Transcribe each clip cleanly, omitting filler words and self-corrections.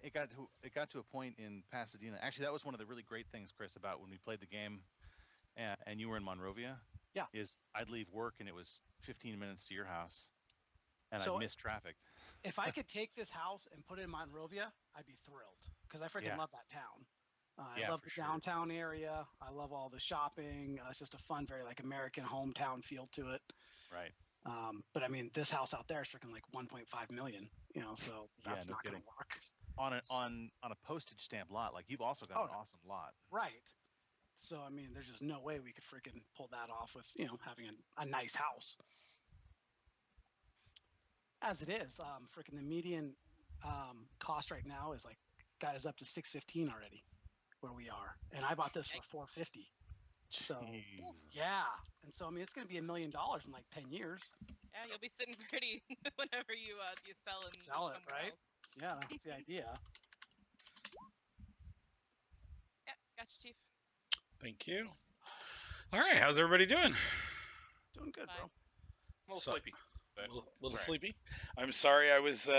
it got to a point in Pasadena. Actually, that was one of the really great things, Chris, about when we played the game, and you were in Monrovia. Yeah. Is I'd leave work and it was 15 minutes to your house, and I'd So miss traffic. if I could take this house and put it in Monrovia, I'd be thrilled because I freaking Yeah. love that town. I Yeah, love for the sure. downtown area. I love all the shopping. It's just a fun, very like American hometown feel to it. Right. But I mean, this house out there is freaking like 1.5 million. So Yeah, that's no not going kidding. to work. On a postage stamp lot, like you've also got Oh an no, awesome lot. right. So I mean, there's just no way we could freaking pull that off with having a nice house. As it is, freaking the median cost right now is like got us up to 615 already where we are, and I bought this for 450. So Jeez. yeah, and so I mean it's going to be $1 million in like 10 years. Yeah, you'll be sitting pretty whenever you sell and Sell move it, somewhere right? else. Yeah, that's the idea. Yeah, gotcha, Chief. Thank you. All right, how's everybody doing? Doing good, bro. Vibes. A little So- sleepy. A But little right. sleepy. I'm sorry I was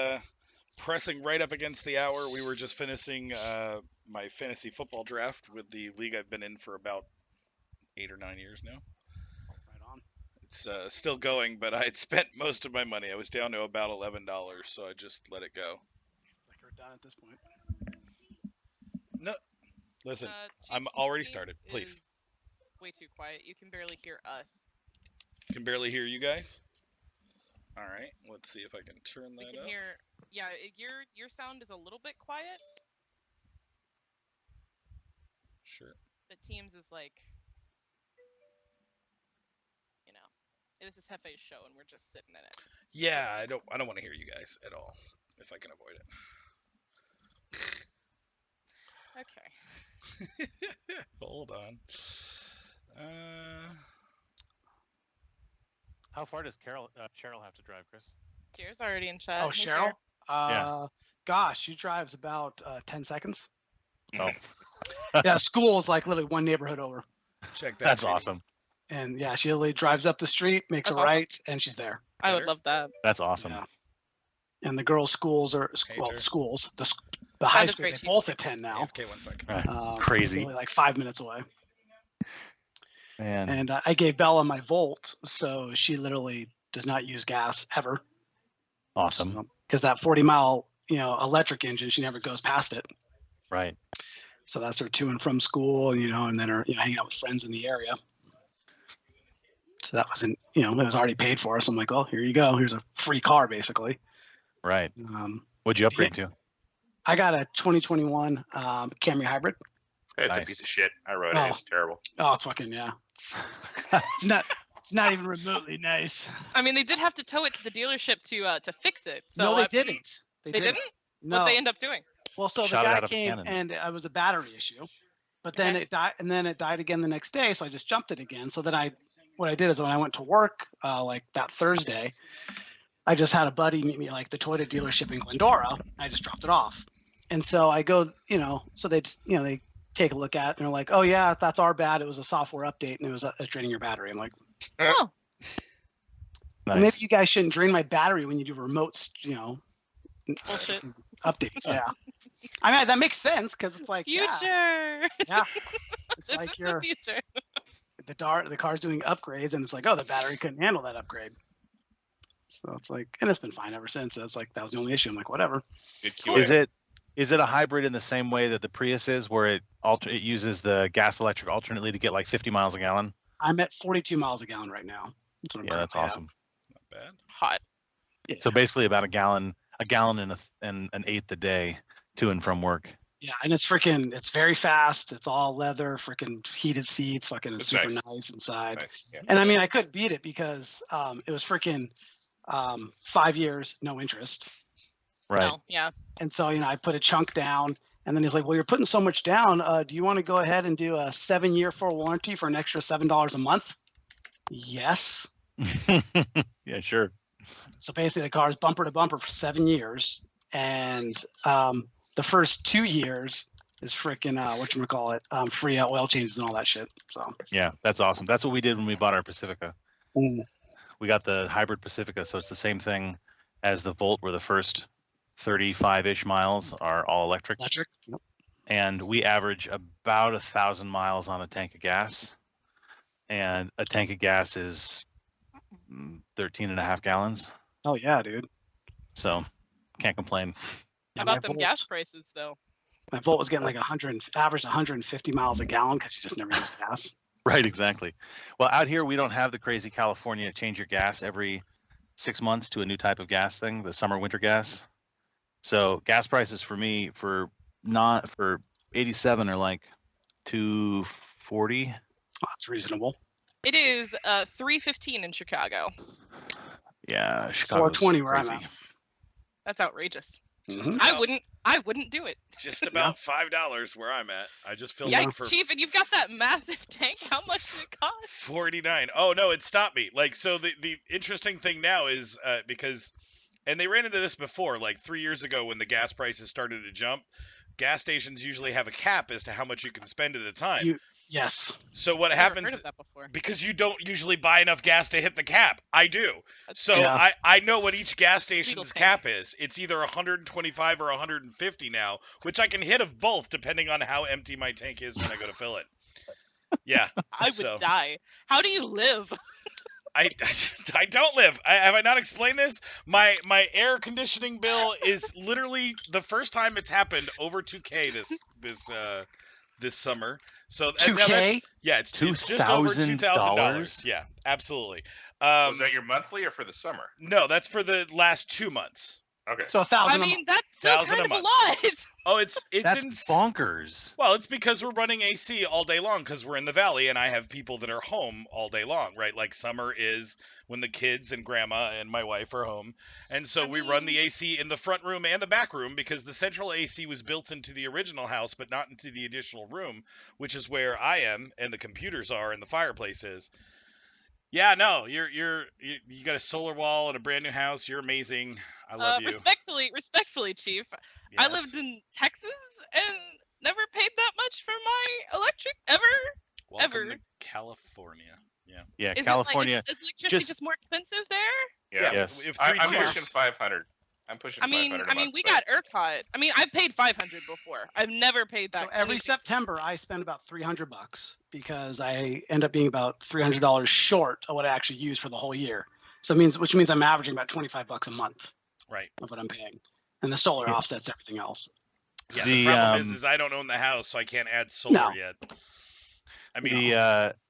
pressing right up against the hour. We were just finishing my fantasy football draft with the league I've been in for about 8 or 9 years now. Right on. It's still going, but I had spent most of my money. I was down to about $11, so I just let it go. Like we're done at this point. No, listen, Chief, I'm already Teams started. Please. is way too quiet. You can barely hear us. Can barely hear you guys. All right, let's see if I can turn We that can up. hear. Yeah, your sound is a little bit quiet, Sure. but Teams is like, this is Hefe's show, and we're just sitting in it. Yeah, I don't want to hear you guys at all if I can avoid it. Okay. Hold on. How far does Cheryl have to drive, Chris? Cheers, already in chat. Oh, Hey, Cheryl. Yeah. Gosh, she drives about 10 seconds. Oh, Yeah, school is like literally one neighborhood over. Check that. that's Judy. awesome. And yeah, she literally drives up the street, makes That's a awesome. right, and she's there. I would Better? love that. That's awesome. Yeah. And the girls' schools are Hater. schools. The high is school great, they Chief. both attend now. AFK 1 second. Crazy. Literally like 5 minutes away. Man. And I gave Bella my Volt, so she literally does not use gas ever. Awesome. Because that 40-mile, electric engine, she never goes past it. Right. So that's her to and from school, and then her hanging out with friends in the area. So that wasn't, it was already paid for. So I'm like, well, here you go. Here's a free car, basically. Right. What'd you upgrade to? I got a 2021 Camry Hybrid. It's Nice. a piece of shit. I rode it. Oh. It's terrible. Oh, it's fucking yeah. It's not even remotely nice. I mean, they did have to tow it to the dealership to fix it. So No, they I- didn't. They didn't? No. What'd they end up doing? Well, so Shot it the guy out of a came cannon. and it was a battery issue, but then Okay. it died, and then it died again the next day. So I just jumped it again. So then what I did is when I went to work, like that Thursday, I just had a buddy meet me like the Toyota dealership in Glendora. I just dropped it off, and so I go, so they take a look at it and they're like, oh yeah, that's our bad. It was a software update and it was draining your battery. I'm like, Oh, Nice. well, maybe you guys shouldn't drain my battery when you do remote, bullshit. updates. Yeah. I mean, that makes sense because it's like, Future. yeah, it's This like is the future. the car's doing upgrades and it's like, oh, the battery couldn't handle that upgrade. So it's like, and it's been fine ever since. So it's like, that was the only issue. I'm like, whatever. Good QA. Is it a hybrid in the same way that the Prius is, where it uses the gas electric alternately to get like 50 miles a gallon? I'm at 42 miles a gallon right now. That's what I'm Yeah, that's currently at. awesome. Not bad. Hot. Yeah. So basically about a gallon and an eighth a day to and from work. Yeah, and it's very fast. It's all leather, freaking heated seats, fucking That's super nice. nice inside. Nice. Yeah. And I mean, I could beat it because it was freaking 5 years, no interest. Right. No, yeah. And so, I put a chunk down and then he's like, well, you're putting so much down. Do you want to go ahead and do a 7-year full warranty for an extra $7 a month? Yes. Yeah, sure. So basically the car is bumper to bumper for 7 years. And the first 2 years is freaking, free oil changes and all that shit. So, Yeah, that's awesome. That's what we did when we bought our Pacifica. ooh, We got the hybrid Pacifica, so it's the same thing as the Volt, where the first 35-ish miles are all electric. Electric. Yep. And we average about 1,000 miles on a tank of gas. And a tank of gas is 13.5 gallons. Oh yeah, dude. So can't complain. Yeah, How about them gas prices though? My Volt was getting like averaged 150 miles a gallon because you just never use gas. Right, exactly. Well, out here we don't have the crazy California change your gas every 6 months to a new type of gas thing, the summer winter gas. So gas prices for me for 87 are like $2.40. Oh, that's reasonable. It is $3.15 in Chicago. Yeah, Chicago's $4.20 where I'm crazy. at. That's outrageous. Just Mhm. about, I wouldn't do it. just about $5 where I'm at. I just filled Yeah. up Yikes, for Chief, and you've got that massive tank. How much did it cost? 49. Oh no, it stopped me. Like, so the interesting thing now is because, and they ran into this before, like 3 years ago when the gas prices started to jump. Gas stations usually have a cap as to how much you can spend at a time. Yes. So what I've never happens? heard of that before. Because you don't usually buy enough gas to hit the cap. I do. So Yeah. I know what each gas station's Legal cap is. It's either 125 or 150 now, which I can hit of both depending on how empty my tank is when I go to fill it. Yeah. I would so, die. How do you live? I don't live. Have I not explained this? My air conditioning bill is literally the first time it's happened over 2K this summer. So now that's, 2K? yeah, it's just over $2,000. $2,000? Yeah, absolutely. Was that your monthly or for the summer? No, that's for the last 2 months. Okay. So 1,000 I a month. mean, that's still 1,000 kind a of a month. lot. Oh, it's That's insane. bonkers. Well, it's because we're running AC all day long because we're in the valley and I have people that are home all day long, right? Like summer is when the kids and grandma and my wife are home. And so we run the AC in the front room and the back room because the central AC was built into the original house but not into the additional room, which is where I am and the computers are and the fireplace is. Yeah, no, you got a solar wall and a brand new house. You're amazing. I love you. Respectfully, Chief. I Yes. lived in Texas and never paid that much for my electric ever. Welcome ever. to California. Yeah. Yeah, Is California. It like, is electricity just- just more expensive there? Yeah. Yes. If I'm 3 tiers. pushing 500. I'm pushing I mean, 500 a month, we but- got ERCOT. I mean, I've paid 500 before. I've never paid that. So every anything. September, I spend about $300 because I end up being about $300 short of what I actually use for the whole year. So which means I'm averaging about $25 a month Right. of what I'm paying, and the solar Yeah. offsets everything else. Yeah, The, the problem um, is I don't own the house, so I can't add solar No. yet. I mean,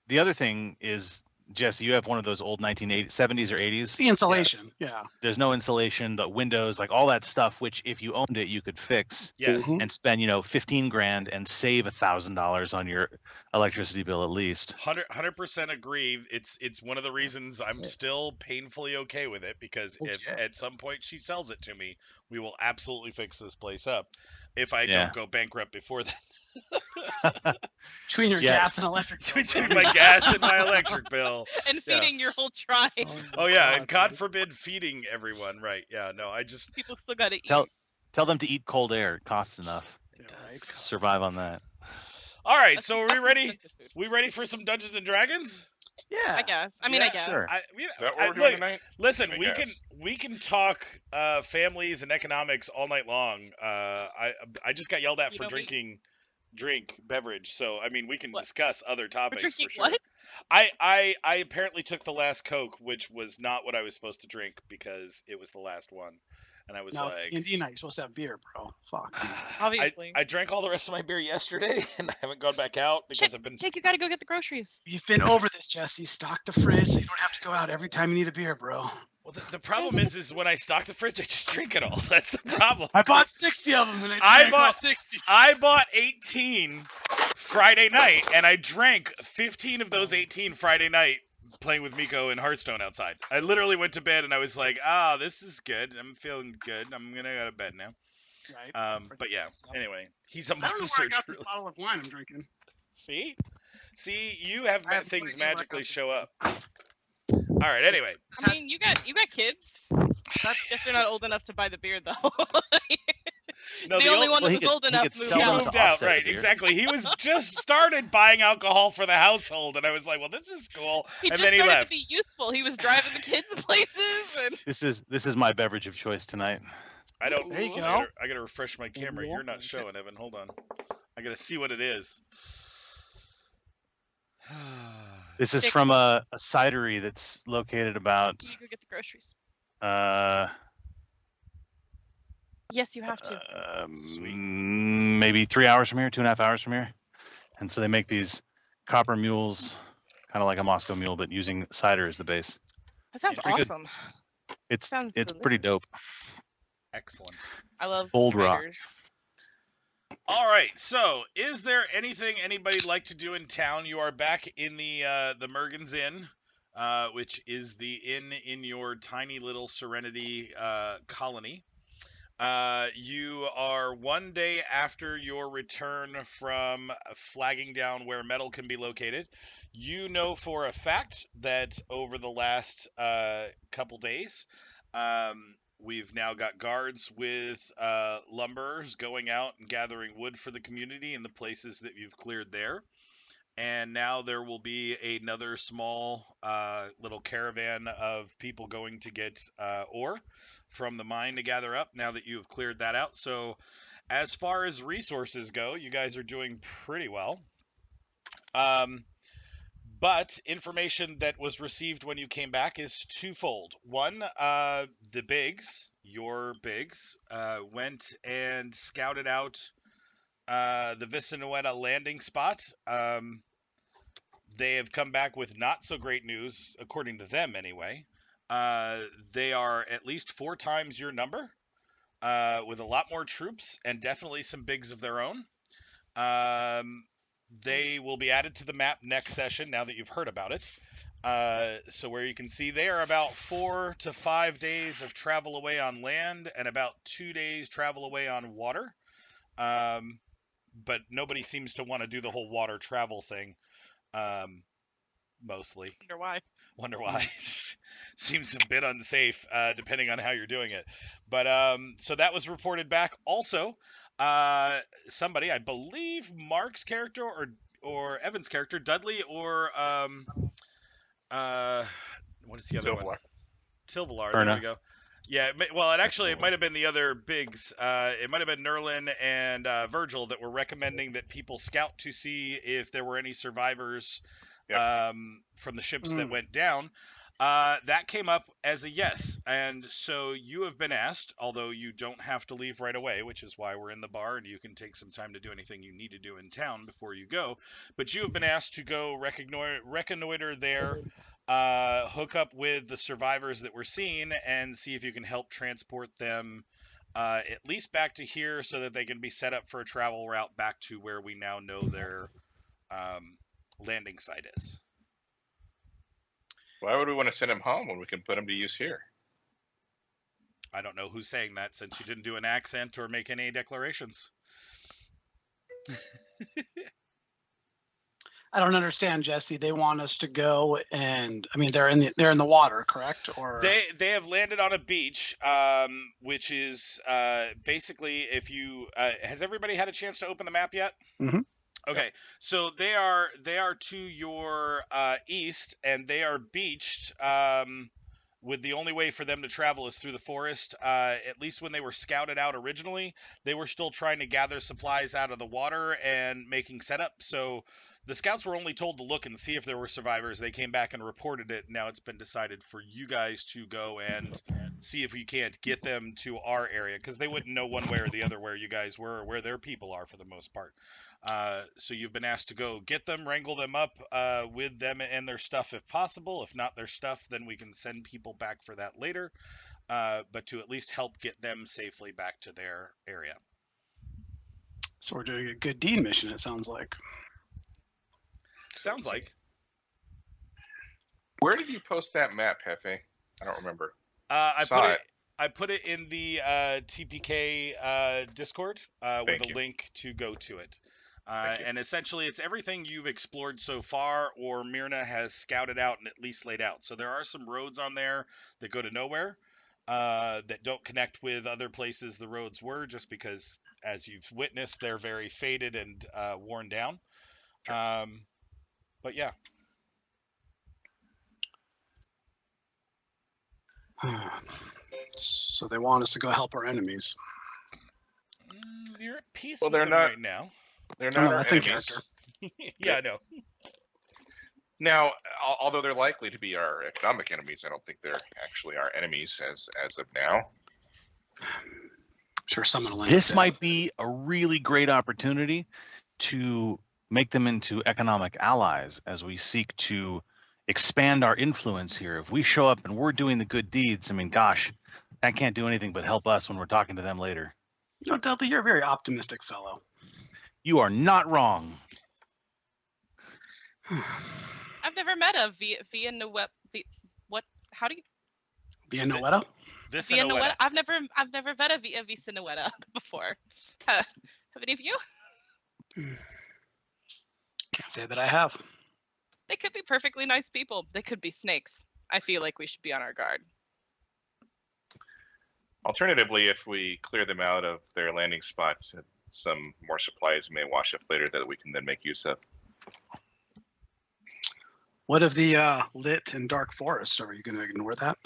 The other thing is, Jesse, you have one of those old 1970s or 80s. The insulation, yeah. There's no insulation, the windows, like all that stuff, which if you owned it, you could fix yes. Mhm. and spend, 15 grand and save $1,000 on your electricity bill at least. 100% agree. It's one of the reasons I'm still painfully okay with it because Oh, if yeah. at some point she sells it to me, we will absolutely fix this place up. If I Yeah. don't go bankrupt before that. Between your Yeah. gas and electric bill. Between my gas and my electric bill. And Yeah. feeding your whole tribe. Oh yeah, and God dude. forbid feeding everyone. Right? Yeah. No, I just People still got to eat. Tell them to eat cold air. It costs enough. Yeah, does right. cost- Survive on that. All right. That's- So are that's we ready? expensive food. We ready for some Dungeons and Dragons? Yeah. I guess. I mean, Yeah, I guess. sure. Is that what we're doing tonight? Listen, I we guess. can talk families and economics all night long. I just got yelled at You for know me. drinking beverage, so I mean we can What? discuss other For topics drinking for sure. what? I apparently took the last Coke, which was not what I was supposed to drink because it was the last one, and I was No, it's like. D&D night. You're supposed to have beer, bro. Fuck. Obviously. I drank all the rest of my beer yesterday, and I haven't gone back out because I've been. Jake, you got to go get the groceries. You've been over this, Jesse. Stock the fridge so you don't have to go out every time you need a beer, bro. Well, the problem is when I stock the fridge, I just drink it all. That's the problem. I bought 60 of them and I drank all bought- 60. I bought 18 Friday night, and I drank 15 of those 18 Friday night playing with Miko in Hearthstone outside. I literally went to bed, and I was like, this is good. I'm feeling good. I'm going to go to bed now. Right. But yeah, anyway, he's a I don't know monster. where I got this truly. bottle of wine I'm drinking. See, you have I have no things idea where I got magically this show up. All right, anyway. I mean, you got kids. I guess they're not old enough to buy the beer though. No, the only old- one Well, that he was could- old he enough could moved sell He them out. to moved out, offset the right? beer. Exactly. He was just started buying alcohol for the household, and I was like, "Well, this is cool." He And just then he started left. to be useful. He was driving the kids places, and This is my beverage of choice tonight. I don't. There you Ooh. go. I gotta refresh my camera. You're not Okay. showing, Evan. Hold on. I gotta see what it is. This is Dick. from a cidery that's located about You go get the groceries. uh, Yes, you have to. Sweet. maybe 3 hours from here, 2.5 hours from here. And so they make these copper mules, kind of like a Moscow mule, but using cider as the base. That sounds Pretty good. awesome. It's Sounds pretty dope. Excellent. I love Bold rock. ciders. All right. So, is there anything anybody'd like to do in town? You are back in the Mergens Inn, which is the inn in your tiny little Serenity colony. You are one day after your return from flagging down where metal can be located. You know for a fact that over the last couple days, we've now got guards with lumberers going out and gathering wood for the community in the places that you've cleared there. And now there will be another small little caravan of people going to get ore from the mine to gather up now that you have cleared that out. So as far as resources go, you guys are doing pretty well. But information that was received when you came back is twofold. One, the Bigs, your Bigs, went and scouted out the Visanueta landing spot. They have come back with not so great news, according to them anyway. They are at least 4 times your number, with a lot more troops and definitely some bigs of their own. They will be added to the map next session now that you've heard about it. So where you can see they are about 4 to 5 days of travel away on land and about 2 days travel away on water. But nobody seems to want to do the whole water travel thing. Mostly. Wonder why. Seems a bit unsafe, depending on how you're doing it. But so that was reported back. Also, somebody, I believe Mark's character or Evan's character, Dudley or what is the other one? Tilvelar. There Herna. we go. Yeah, it might have been the other bigs. It might have been Nerlin and Virgil that were recommending that people scout to see if there were any survivors from the ships that went down. That came up as a yes, and so you have been asked, although you don't have to leave right away, which is why we're in the bar and you can take some time to do anything you need to do in town before you go, but you have been asked to go reconnoiter there, hook up with the survivors that were seen, and see if you can help transport them at least back to here so that they can be set up for a travel route back to where we now know their landing site is. Why would we want to send him home when we can put him to use here? I don't know who's saying that since you didn't do an accent or make any declarations. I don't understand, Jesse. They want us to go, and I mean they're in the water, correct? Or they have landed on a beach, which is basically if you has everybody had a chance to open the map yet? Mm-hmm. Okay, so they are to your east, and they are beached. With the only way for them to travel is through the forest. At least when they were scouted out originally, they were still trying to gather supplies out of the water and making setup. So the scouts were only told to look and see if there were survivors. They came back and reported it. Now it's been decided for you guys to go and see if we can't get them to our area, because they wouldn't know one way or the other where you guys were or where their people are for the most part. So you've been asked to go get them, wrangle them up with them and their stuff if possible. If not their stuff, then we can send people back for that later. But to at least help get them safely back to their area. so we're doing a good deed mission, it sounds like. Sounds like. Where did you post that map, Hefe? I don't remember. I put it in the TPK Discord with a link to go to it. And essentially, it's everything you've explored so far, or Mirna has scouted out and at least laid out. So there are some roads on there that go to nowhere, that don't connect with other places the roads were, just because, as you've witnessed, they're very faded and worn down. Sure. But yeah. So they want us to go help our enemies. You're at peace Well, with they're them not- right now. They're Oh, not no, our that's in enemies. character. Yeah, I know. Now, although they're likely to be our economic enemies, I don't think they're actually our enemies as of now. I'm sure someone will. This might be a really great opportunity to make them into economic allies as we seek to expand our influence here. If we show up and we're doing the good deeds, I mean, gosh, that can't do anything but help us when we're talking to them later. You know, Dudley, you're a very optimistic fellow. You are not wrong. I've never met a Villanueva. What? How do you? Villanueva? Villanueva. I've never met a Villanueva before. Have any of you? Can't say that I have. They could be perfectly nice people. They could be snakes. I feel like we should be on our guard. Alternatively, if we clear them out of their landing spots, some more supplies may wash up later that we can then make use of. What of the lit and dark forest? Are you going to ignore that?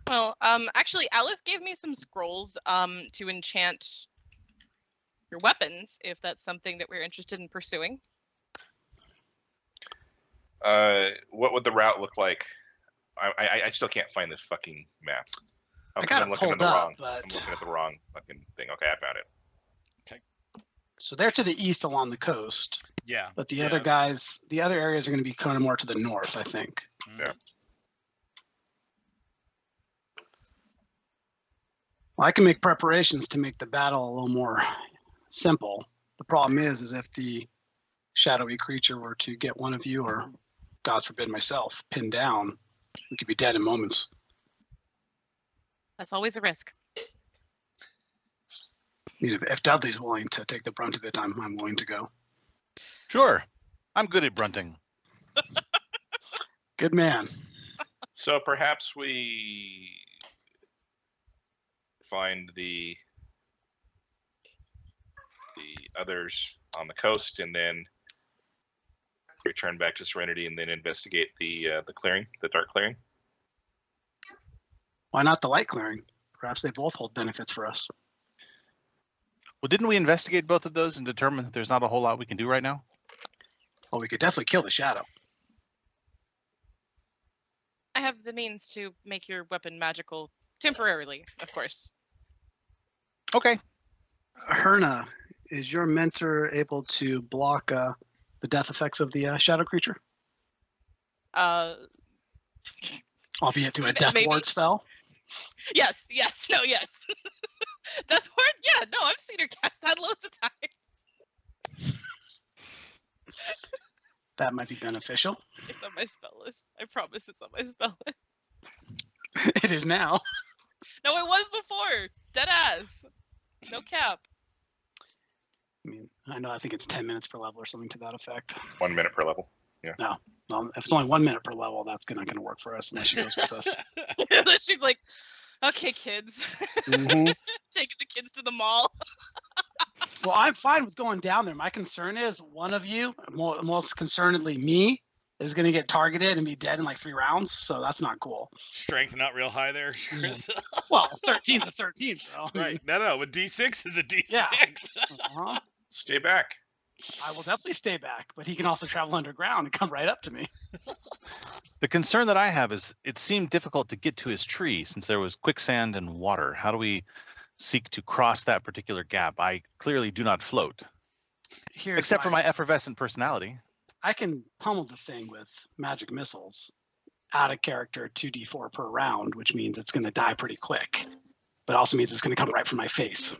Well, actually, Aleph gave me some scrolls to enchant your weapons, if that's something that we're interested in pursuing. What would the route look like? I still can't find this fucking map. I got it pulled up, but I'm looking at the wrong fucking thing. Okay, I found it. so they're to the east along the coast. Yeah. But the other guys, the other areas are going to be kind of more to the north, I think. Yeah. Well, I can make preparations to make the battle a little more simple. The problem is if the shadowy creature were to get one of you, or God forbid myself, pinned down, we could be dead in moments. That's always a risk. If Dudley's willing to take the brunt of it, I'm willing to go. Sure. I'm good at brunting. Good man. So perhaps we find the others on the coast and then return back to Serenity and then investigate the clearing, the dark clearing. Why not the light clearing? Perhaps they both hold benefits for us. Well, didn't we investigate both of those and determine that there's not a whole lot we can do right now? Well, we could definitely kill the shadow. I have the means to make your weapon magical temporarily, of course. Okay. Herna, is your mentor able to block the death effects of the shadow creature? Albeit through a death Maybe. ward spell? Yes. No, yes. Death ward? Yeah, no, I've seen her cast that loads of times. That might be beneficial. It's on my spell list. I promise it's on my spell list. It is now. No, it was before. Dead ass. No cap. I mean, I think it's 10 minutes per level or something to that effect. 1 minute per level. Well, if it's only 1 minute per level, that's not going to work for us unless she goes with us. She's like, okay, kids. Mhm. Taking the kids to the mall. Well, I'm fine with going down there. My concern is one of you, most concernedly me, is going to get targeted and be dead in like 3 rounds. So that's not cool. Strength not real high there, Chris. Well, 13 to 13, bro. Right. No. A D6 is a D6. Yeah. Uh-huh. Stay back. I will definitely stay back, but he can also travel underground and come right up to me. The concern that I have is it seemed difficult to get to his tree since there was quicksand and water. How do we seek to cross that particular gap? I clearly do not float, except for my effervescent personality. I can pummel the thing with magic missiles. Out of character, 2d4 per round, which means it's going to die pretty quick, but also means it's going to come right for my face.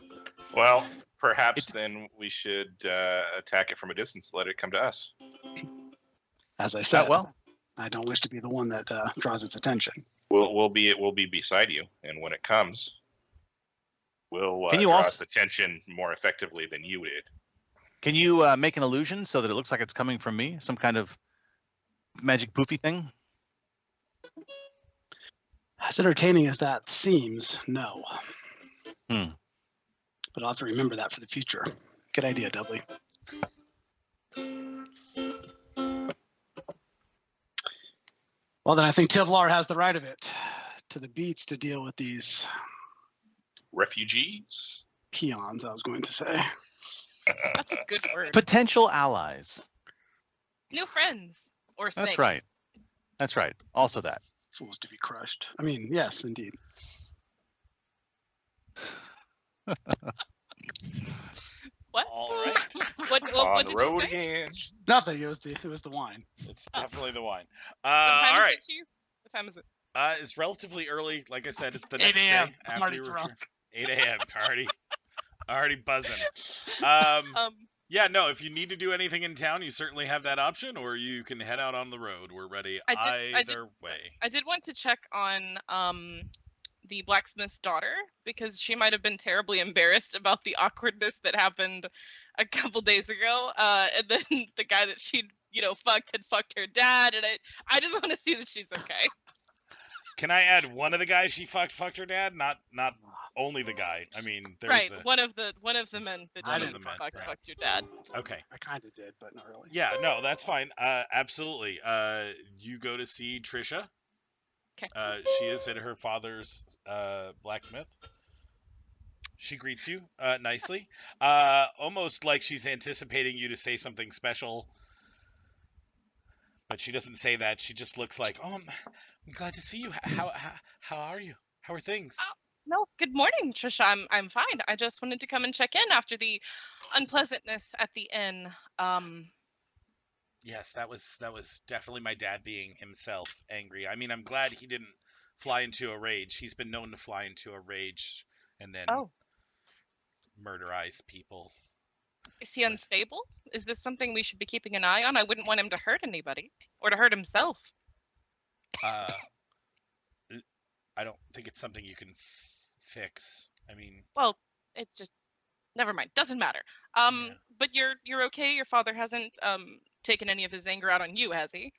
Well, perhaps then we should attack it from a distance. Let it come to us. As I said, well, I don't wish to be the one that draws its attention. We'll be beside you, and when it comes, we'll Can you draw also- its attention more effectively than you did. Can you make an illusion so that it looks like it's coming from me? Some kind of magic poofy thing? As entertaining as that seems, no. Hmm. But I'll have to remember that for the future. Good idea, Dudley. Well, then I think Tilvelar has the right of it. to the beach to deal with these Refugees. peons, I was going to say. That's a good word. Potential allies. New friends or That's snakes. right. That's right. Also that. Fools to be crushed. I mean, yes, indeed. What? All right. What On did the you road say? again. Nothing. It was the wine. It's definitely the wine. What time All is right. it, Chief? What time is it? It's relatively early. Like I said, it's the 8 next a.m. day I'm after already you drunk. return. 8 a.m. Already buzzing. Yeah, no, if you need to do anything in town, you certainly have that option, or you can head out on the road. We're ready either way. I did want to check on the blacksmith's daughter because she might have been terribly embarrassed about the awkwardness that happened a couple days ago. And then the guy that she'd fucked had fucked her dad, and I just want to see that she's okay. Can I add one of the guys she fucked her dad? Not only the guy. I mean, there's Right, one of the men that One she of the men, fucked right. fucked your dad. Okay. I kind of did, but not really. Yeah, no, that's fine. Absolutely. You go to see Trisha. Okay. She is at her father's blacksmith. She greets you nicely, almost like she's anticipating you to say something special, but she doesn't say that. She just looks like, "Oh, I'm glad to see you. How are you? How are things?" No, good morning, Trisha. I'm fine. I just wanted to come and check in after the unpleasantness at the inn. Yes, that was definitely my dad being himself angry. I mean, I'm glad he didn't fly into a rage. He's been known to fly into a rage and then Oh, murderize people. is he unstable? Is this something we should be keeping an eye on? I wouldn't want him to hurt anybody or to hurt himself. I don't think it's something you can fix. I mean, Well, it's just never mind. Doesn't matter. yeah. But you're okay. Your father hasn't taken any of his anger out on you, has he?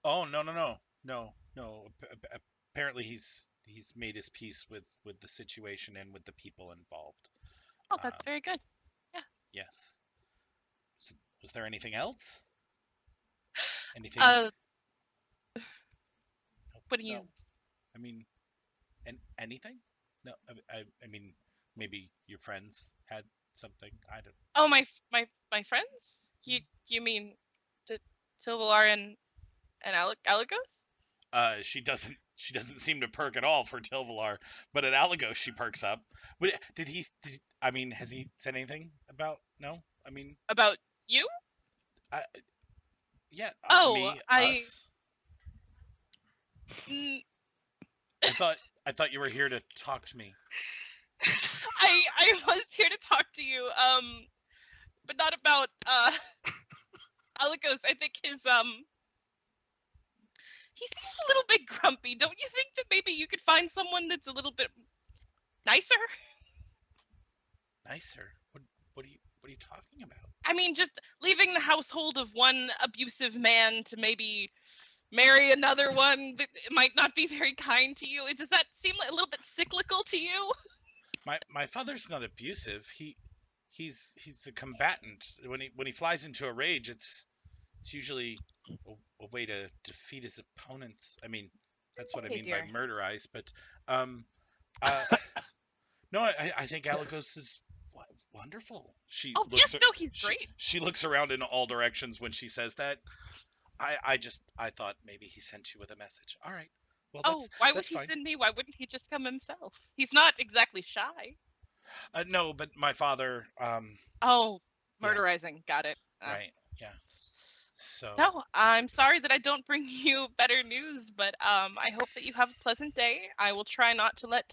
Oh, no. Apparently, he's made his peace with the situation and with the people involved. Oh, that's very good. Yes. Was there anything else? Anything? What do you? No. I mean, anything? No. I mean, maybe your friends had something. I don't. Oh, my friends? You mean Tilvelar and Alagos? She doesn't seem to perk at all for Tilvelar, but at Alagos she perks up. But I mean, has he said anything about? No. I mean, About you? yeah. Oh, me, us. Mm, I thought you were here to talk to me. I was here to talk to you, but not about Alagos. I think he seems a little bit grumpy. Don't you think that maybe you could find someone that's a little bit nicer? Nicer? What are you talking about? I mean, just leaving the household of one abusive man to maybe marry another one that might not be very kind to you. Does that seem like a little bit cyclical to you? My father's not abusive. He's a combatant. When he flies into a rage, it's usually a way to defeat his opponents. I mean, that's what I Okay, mean dear. by murderize. But no, I think Alagos is wonderful. Oh, yes, no, he's great. She looks around in all directions when she says that. I thought maybe he sent you with a message. All right. Well, Why would that's he fine. send me? Why wouldn't he just come himself? He's not exactly shy. No, but my father. Oh, Yeah. murderizing. Got it. Right. Yeah. So. No, I'm sorry that I don't bring you better news, but I hope that you have a pleasant day. I will try not to let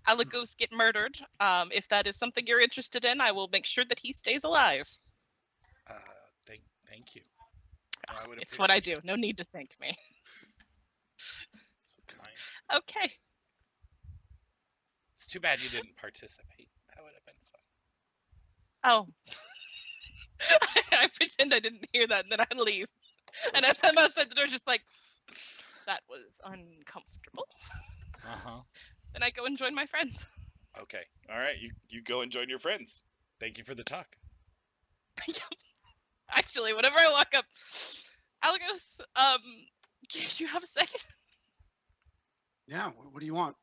Alagos get murdered. If that is something you're interested in, I will make sure that he stays alive. Thank you. I would It's what I appreciate do. No need to thank me. So kind. Okay. It's too bad you didn't participate. That would have been fun. Oh. I pretend I didn't hear that, and then I leave. And as I'm outside the door, just like, that was uncomfortable. Then I go and join my friends. Okay. All right. You go and join your friends. Thank you for the talk. Actually, whenever I walk up, Alagos, do you have a second? Yeah. What do you want,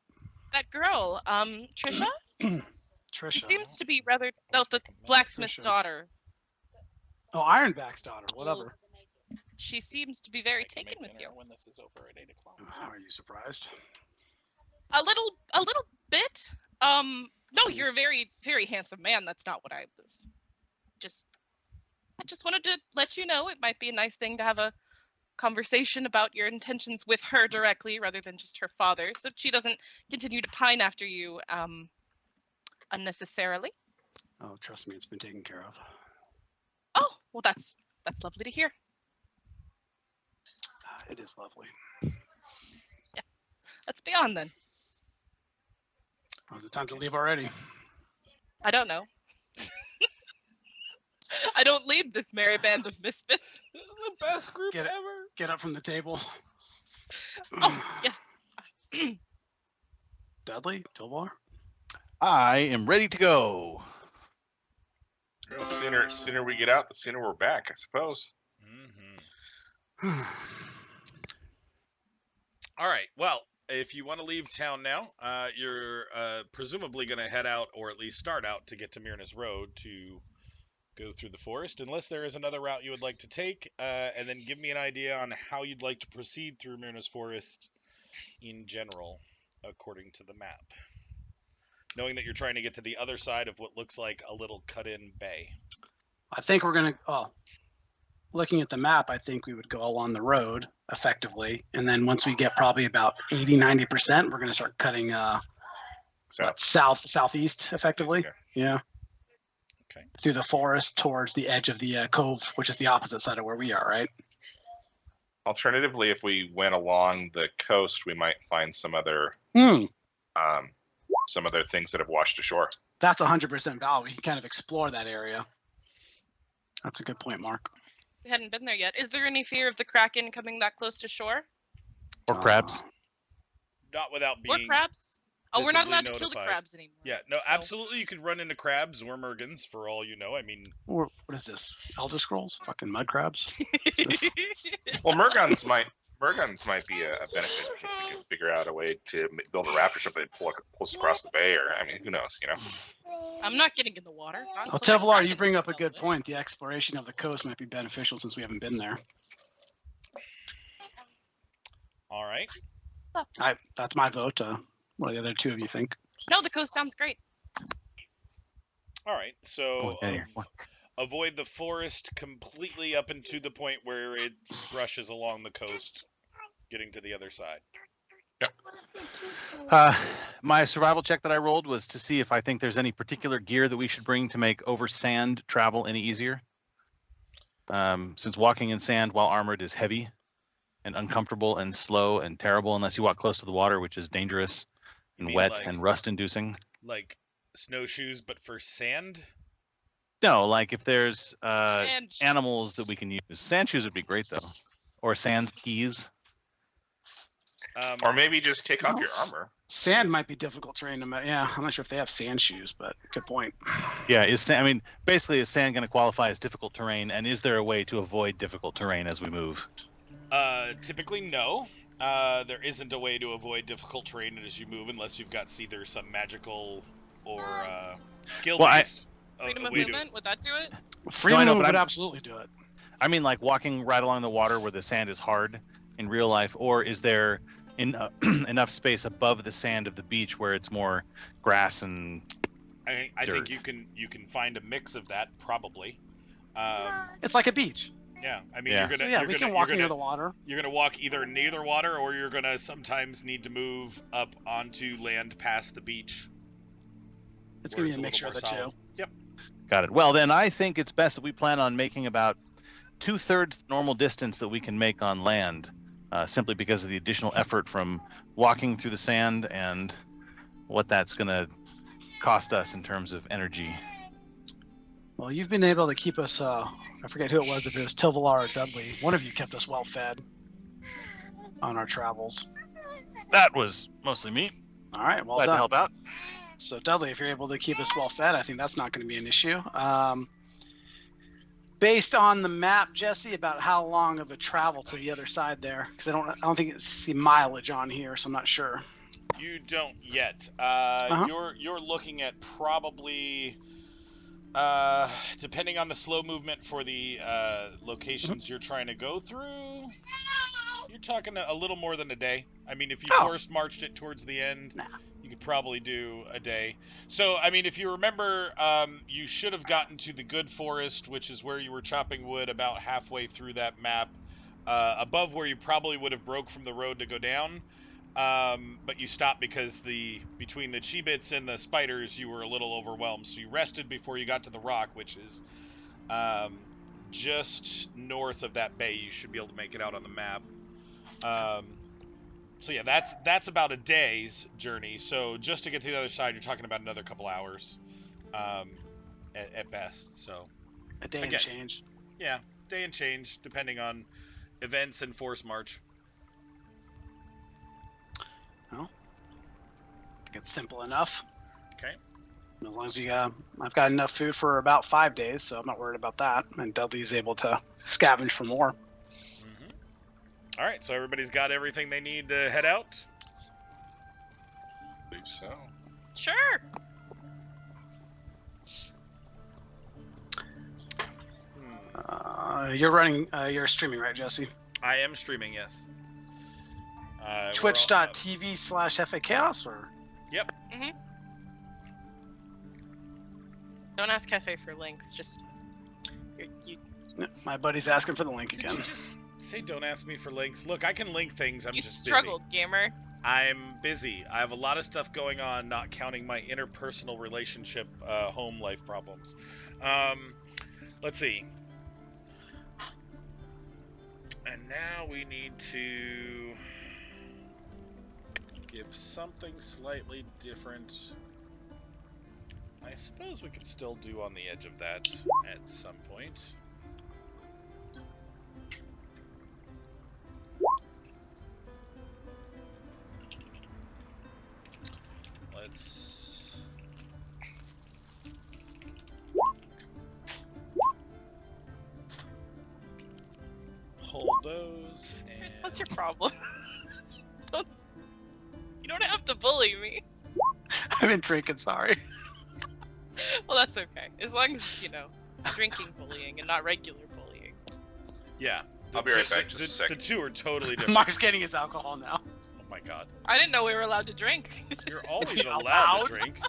That girl, Trisha? She Trisha? seems to be rather. Oh, Let's the make a minute. blacksmith's Trisha. daughter. Oh, Ironback's daughter. Whatever. She seems to be very I can taken make with you. dinner when this is over at 8 o'clock. Are you surprised? A little bit. No, you're a very, very handsome man. That's not what I was. I just wanted to let you know it might be a nice thing to have a conversation about your intentions with her directly rather than just her father, so she doesn't continue to pine after you unnecessarily. Oh, trust me, it's been taken care of. Oh, well, that's lovely to hear. It is lovely. Yes, let's be on then. How's the time to leave already? I don't know. I don't lead this merry band of misfits. This is the best group Get it. ever. Get up from the table. Oh, yes. Dudley, Tilvelar. I am ready to go. Well, sooner we get out, the sooner we're back, I suppose. Mm-hmm. All right. Well, if you want to leave town now, you're presumably going to head out, or at least start out, to get to Mirna's Road to go through the forest, unless there is another route you would like to take, and then give me an idea on how you'd like to proceed through Mirna's Forest in general, according to the map. Knowing that you're trying to get to the other side of what looks like a little cut-in bay. I think we're gonna. Oh, looking at the map, I think we would go along the road effectively, and then once we get probably about 80-90%, we're gonna start cutting southeast effectively. Okay. Yeah. Okay. Through the forest towards the edge of the cove, which is the opposite side of where we are, right? Alternatively, if we went along the coast, we might find some other things that have washed ashore. That's 100% valid. We can kind of explore that area. That's a good point, Mark. We hadn't been there yet. Is there any fear of the Kraken coming that close to shore? Or crabs. Not without Or being... crabs? Oh, we're not visibly allowed to kill the notified. crabs anymore. Yeah, no, so- absolutely you could run into crabs or mergans, for all you know. I mean... Or what is this? Elder Scrolls? Fucking mud crabs? Well, merguns might be a benefit if we can figure out a way to build a raft or something that pulls across the bay, or I mean, who knows, you know? I'm not getting in the water. not Well, until that Tilvelar, you Kraken bring up a dealt good with. point. The exploration of the coast might be beneficial since we haven't been there. All right. That's my vote. What do the other two of you think? No, the coast sounds great. All right. So Oh, yeah, avoid the forest completely up into the point where it brushes along the coast, getting to the other side. My survival check that I rolled was to see if I think there's any particular gear that we should bring to make over sand travel any easier. Since walking in sand while armored is heavy and uncomfortable and slow and terrible unless you walk close to the water, which is dangerous You and mean wet like- and rust-inducing. Like snowshoes, but for sand? No, like if there's And animals that we can use. Sand shoes would be great though, or sand skis. Or maybe just take off your Well, armor. Sand might be difficult terrain. Yeah, I'm not sure if they have sand shoes, but good point. Yeah, basically, is sand going to qualify as difficult terrain, and is there a way to avoid difficult terrain as we move? Typically, no. There isn't a way to avoid difficult terrain as you move unless you've got either some magical or skill-based freedom of way to... movement, would that do it? Freedom know, would but I'm- absolutely do it. I mean, like walking right along the water where the sand is hard in real life, or is there enough space above the sand of the beach where it's more grass and I dirt? think you can find a mix of that, probably. It's like a beach. Yeah, I mean, Yeah. you're So gonna yeah, you're we gonna can walk you're near gonna, the water. you're gonna walk either near the water, or you're gonna sometimes need to move up onto land past the beach. It's where gonna be it's a little mixture of more the solid. two. Yep. Got it. Well, then I think it's best that we plan on making about 2/3 the normal distance that we can make on land, simply because of the additional effort from walking through the sand and what that's going to cost us in terms of energy. Well, you've been able to keep us. I forget who it was. If it was Tilvelar or Dudley, one of you kept us well fed on our travels. That was mostly me. All right, well Glad to done. help out. So Dudley, if you're able to keep us well fed, I think that's not going to be an issue. Based on the map, Jesse, about how long of a travel to the other side there? Because I don't think it's see mileage on here, so I'm not sure. You don't yet. You're looking at probably, depending on the slow movement for the locations you're trying to go through, you're talking a little more than a day. I mean, if you forced marched it towards the end, you could probably do a day. So, I mean, if you remember, you should have gotten to the Good Forest, which is where you were chopping wood about halfway through that map, above where you probably would have broke from the road to go down. But you stopped because between the Chibits and the spiders, you were a little overwhelmed. So you rested before you got to the rock, which is just north of that bay. You should be able to make it out on the map. So yeah, that's about a day's journey. So just to get to the other side, you're talking about another couple hours, at best. So A day and change. Yeah, day and change, depending on events and force march. Well, I think it's simple enough. Okay. As long as I've got enough food for about 5 days, so I'm not worried about that. And Dudley's able to scavenge for more. All right, so everybody's got everything they need to head out? I believe so. Sure. You're streaming, right, Jesse? I am streaming, yes. Twitch.tv/FA Chaos, or? Yep. Don't ask Cafe for links. Just My buddy's asking for the link Did again. you just say don't ask me for links? Look, I can link things. I'm you just struggled, gamer. busy. I'm busy. I have a lot of stuff going on, not counting my interpersonal relationship, home life problems. Let's see. And now we need to give something slightly different. I suppose we could still do on the edge of that at some point. Let's... Hold those and... What's your problem? You don't have to bully me. I've been drinking, sorry. Well, that's okay. As long as, drinking bullying and not regular bullying. Yeah. I'll be right back just a second. The two are totally different. Mark's getting his alcohol now. Oh my god. I didn't know we were allowed to drink. You're always Allowed? allowed to drink.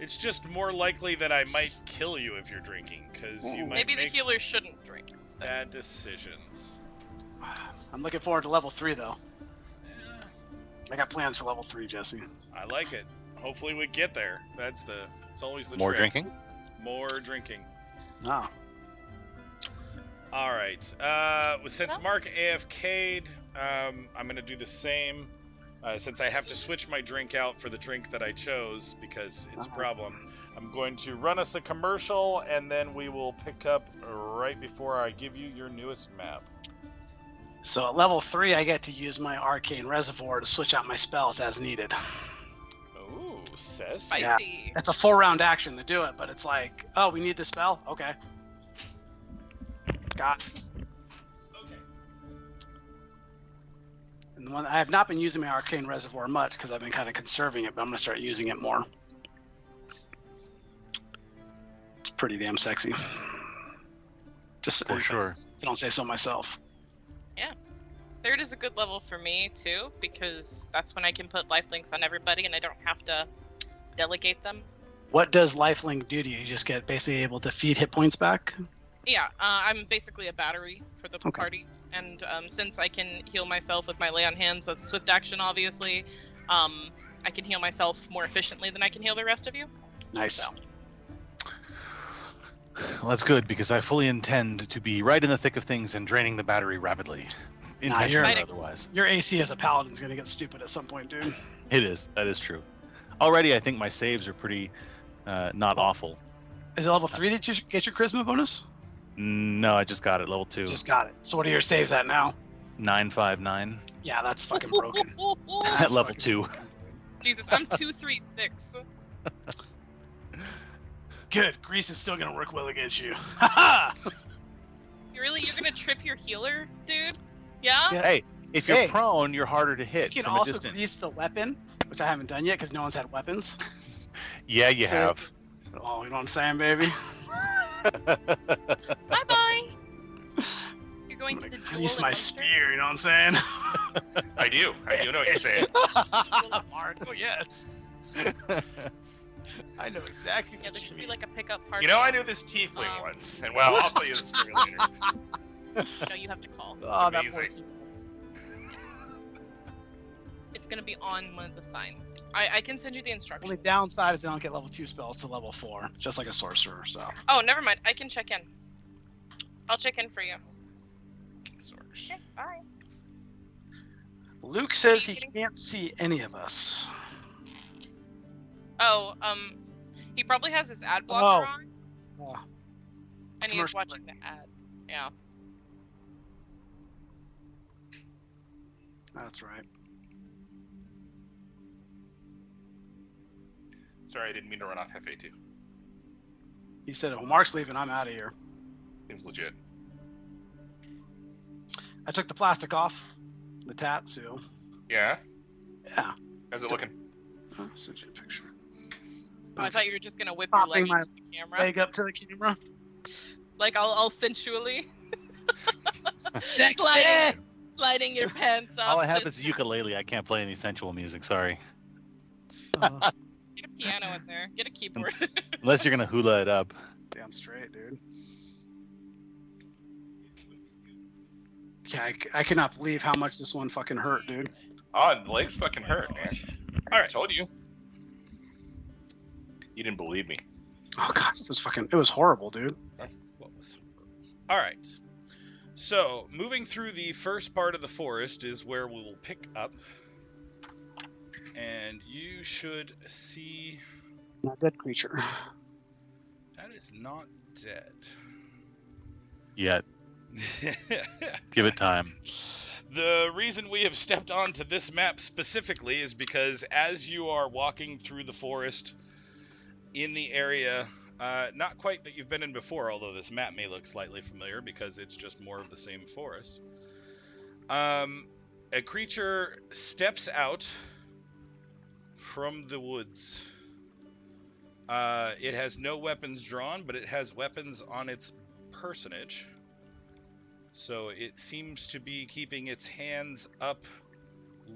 It's just more likely that I might kill you if you're drinking, because you might Maybe the make healer shouldn't drink. bad decisions. I'm looking forward to level 3, though. Yeah, I got plans for level 3, Jesse. I like it. Hopefully we get there. It's always the More trick. drinking? More drinking. Oh. All right. Since Mark AFK'd, I'm going to do the same. Since I have to switch my drink out for the drink that I chose because it's a problem, I'm going to run us a commercial, and then we will pick up right before I give you your newest map. So at level 3, I get to use my arcane reservoir to switch out my spells as needed. Ooh, says. Spicy. It's a 4-round action to do it, but it's like, oh, we need the spell? Okay. Got it. Okay. And the one I have not been using my arcane reservoir much because I've been kind of conserving it, but I'm going to start using it more. It's pretty damn sexy. Just For sure. If I don't say so myself. Third is a good level for me too, because that's when I can put lifelinks on everybody and I don't have to delegate them. What does lifelink do to you? You just get basically able to feed hit points back? Yeah, I'm basically a battery for the Okay. party, and since I can heal myself with my lay on hands, so it's swift action obviously, I can heal myself more efficiently than I can heal the rest of you. Nice. So. Well, that's good because I fully intend to be right in the thick of things and draining the battery rapidly, intentionally you're- or otherwise. Your AC as a paladin is going to get stupid at some point, dude. It is. That is true. Already, I think my saves are pretty not awful. Is it level 3 that you get your charisma bonus? No, I just got it. Level 2. Just got it. So what are your saves at now? 959 Yeah, that's fucking broken. at That's level fucking 2. broken. Jesus, I'm 236. Good. Grease is still going to work well against you. You're gonna trip your healer, dude? Yeah? Yeah. Hey, if you're Hey. prone, you're harder to hit You can from a also distance. grease the weapon which I haven't done yet because no one's had weapons. Yeah, you So- have. Oh, you know what I'm saying, baby? Bye-bye. You're going to the duel Grease my adventure? spear, you know what I'm saying? I do know what you're saying. Marco, yes. I know exactly. Yeah, there should be like a pickup party. You know, I knew this tiefling once, and well, I'll tell you the story later. No, you have to call. Oh, that poor Amazing. It's gonna be on one of the signs. I can send you the instructions. Only downside is they don't get level 2 spells to level 4, just like a sorcerer. So Oh, never mind. I can check in. I'll check in for you. Okay, bye. Luke says he can't see any of us. Oh, he probably has his ad blocker on, Oh, and he's commercial watching the ad. Yeah. that's right. Sorry, I didn't mean to run off Hefe too. He said, "Well, Mark's leaving. I'm out of here." Seems legit. I took the plastic off the tattoo. Yeah. Yeah. How's it looking? I'll send you a picture. Oh, I thought you were just gonna whip your Popping leg my into the camera, Leg up to the camera. like all sensually Sexy. sliding your pants up. All I have just is a ukulele. I can't play any sensual music. Sorry. Get a piano in there. Get a keyboard. Unless you're gonna hula it up. Damn straight, dude. Yeah, I cannot believe how much this one fucking hurt, dude. Oh, the legs fucking hurt, man. All I right. told you. You didn't believe me. Oh god, it was horrible, dude. What was? All right. So moving through the first part of the forest is where we'll pick up, and you should see Not dead creature. that is not dead. Yet. Give it time. The reason we have stepped onto this map specifically is because as you are walking through the forest in the area, not quite that you've been in before, although this map may look slightly familiar because it's just more of the same forest, a creature steps out from the woods. It has no weapons drawn, but it has weapons on its personage. So it seems to be keeping its hands up,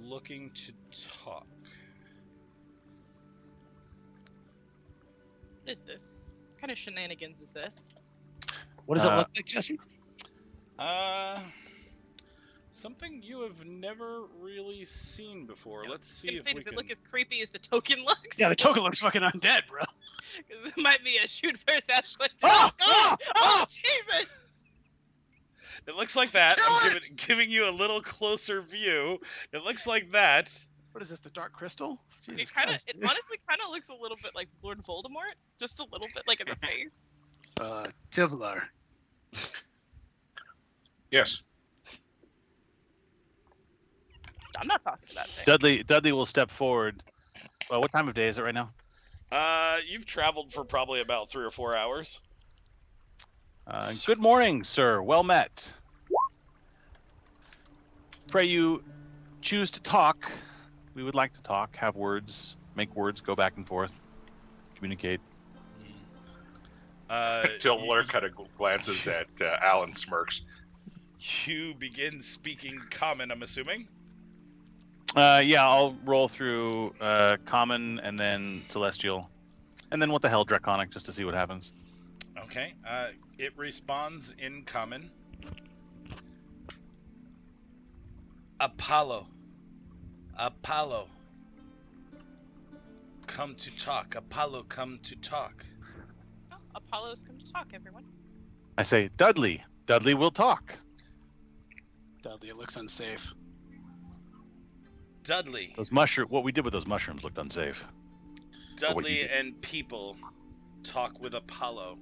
looking to talk. What is this? What kind of shenanigans is this? What does it look like, Jesse? Something you have never really seen before. Let's see if we does can... it look as creepy as the token looks? Yeah, the token looks fucking undead, bro. 'Cause it might be a shoot first, ask question. Oh, God! oh, Oh, Jesus! It looks like that. Kill I'm giving you a little closer view. It looks like that. What is this, the Dark Crystal? Jesus It kind of, Christ, it dude. honestly kind of looks a little bit like Lord Voldemort, just a little bit like in the face. Tilvelar. Yes. I'm not talking about that. Dudley will step forward. Well, what time of day is it right now? You've traveled for probably about 3 or 4 hours. Good morning, sir. Well met. Pray you choose to talk. We would like to talk, have words, make words go back and forth, communicate. Tilvelar kind of glances at Alan smirks. You begin speaking common, I'm assuming. Yeah, I'll roll through common and then celestial, and then what the hell draconic, just to see what happens. Okay. It responds in common. Apollo. Come to talk. Apollo, come to talk. Oh, Apollo's come to talk, everyone. I say, Dudley will talk. Dudley, it looks unsafe. Dudley. What we did with those mushrooms looked unsafe. Dudley and people talk with Apollo.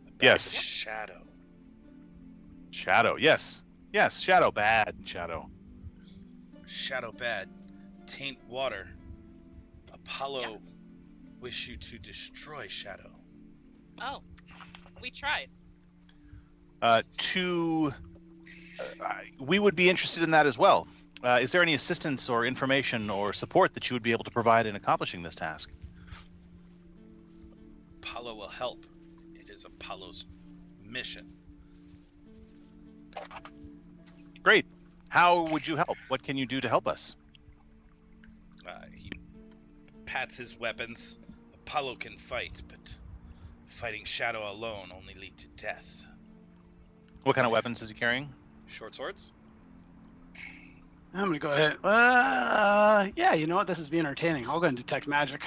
About Yes. Shadow. Shadow, yes. Yes, Shadow, bad Shadow. Shadow bad. Taint water. Apollo wish you to destroy Shadow. Oh, we tried. We would be interested in that as well. Is there any assistance or information or support that you would be able to provide in accomplishing this task? Apollo will help. It is Apollo's mission. Great. How would you help? What can you do to help us? He pats his weapons. Apollo can fight, but fighting Shadow alone only lead to death. What kind of weapons is he carrying? Short swords? I'm gonna go ahead. Yeah, you know what? This is being entertaining. I'll go and detect magic.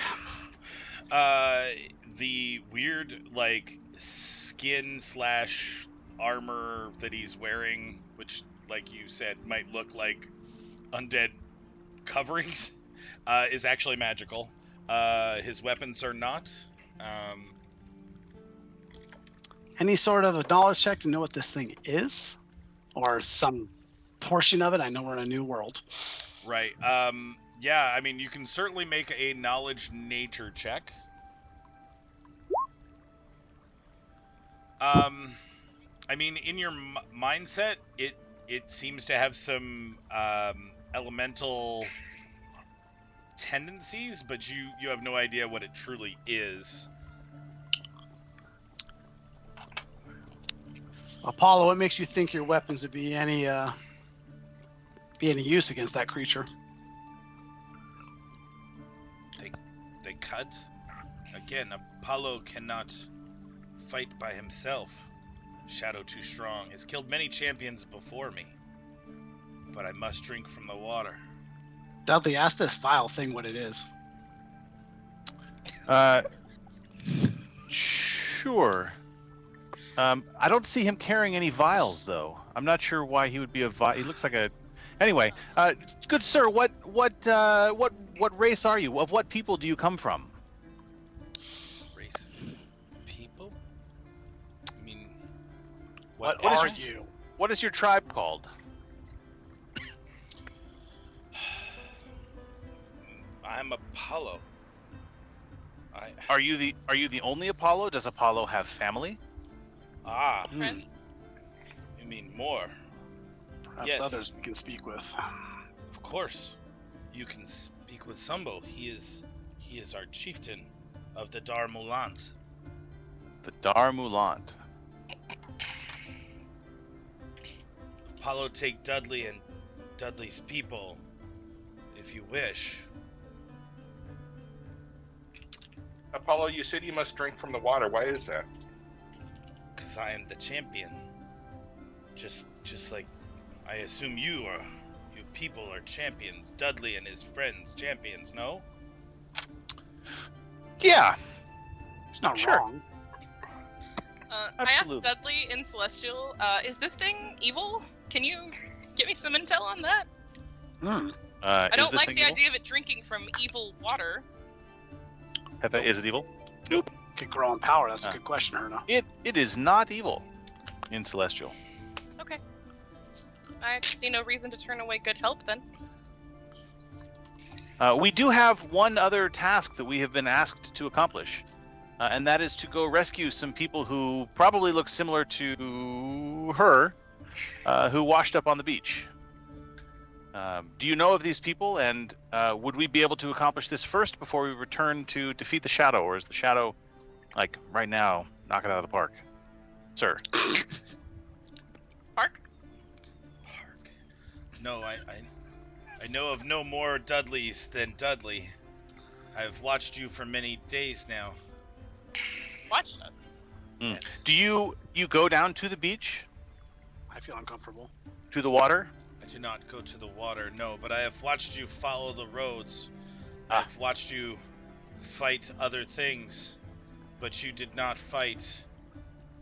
The weird, like, skin / armor that he's wearing, which, like you said, might look like undead coverings, is actually magical. His weapons are not. Any sort of a knowledge check to know what this thing is, or some portion of it? I know we're in a new world. Right. Yeah, I mean, you can certainly make a knowledge nature check. I mean, in your mindset, it seems to have some elemental tendencies, but you have no idea what it truly is. Apollo, what makes you think your weapons would be any use against that creature? They cut. Again, Apollo cannot fight by himself. Shadow too strong. Has killed many champions before me. But I must drink from the water. Dudley, ask this vile thing what it is. Sure. I don't see him carrying any vials, though. I'm not sure why he would be a vial. He looks like a. Anyway, good sir, what race are you? Of what people do you come from? Race of people? I mean, What is are your- you? What is your tribe called? I'm Apollo. Are you the only Apollo? Does Apollo have family? Friends? You mean more? Perhaps Yes. others we can speak with. Of course. You can speak with Sumbo. He is our chieftain of the Darmulant. The Darmulant. Apollo, take Dudley and Dudley's people, if you wish. Apollo, you said you must drink from the water. Why is that? Because I am the champion. Just like I assume you people are champions. Dudley and his friends, champions, no? Yeah. It's not Sure. wrong. I Absolutely. asked Dudley in Celestial, is this thing evil? Can you give me some intel on that? I I don't like the idea of it drinking from evil water. Is it evil? Could grow in power. That's a good question, Herna. It is not evil in Celestial. Okay. I see no reason to turn away good help then. We do have one other task that we have been asked to accomplish, and that is to go rescue some people who probably look similar to her, who washed up on the beach. Do you know of these people, and would we be able to accomplish this first before we return to defeat the Shadow, or is the Shadow, like, right now, knock it out of the park? Sir. Park? No, I know of no more Dudleys than Dudley. I've watched you for many days now. Watched us. Yes. Do you go down to the beach, I feel uncomfortable. to the water? I do not go to the water, no, but I have watched you follow the roads. I've watched you fight other things, but you did not fight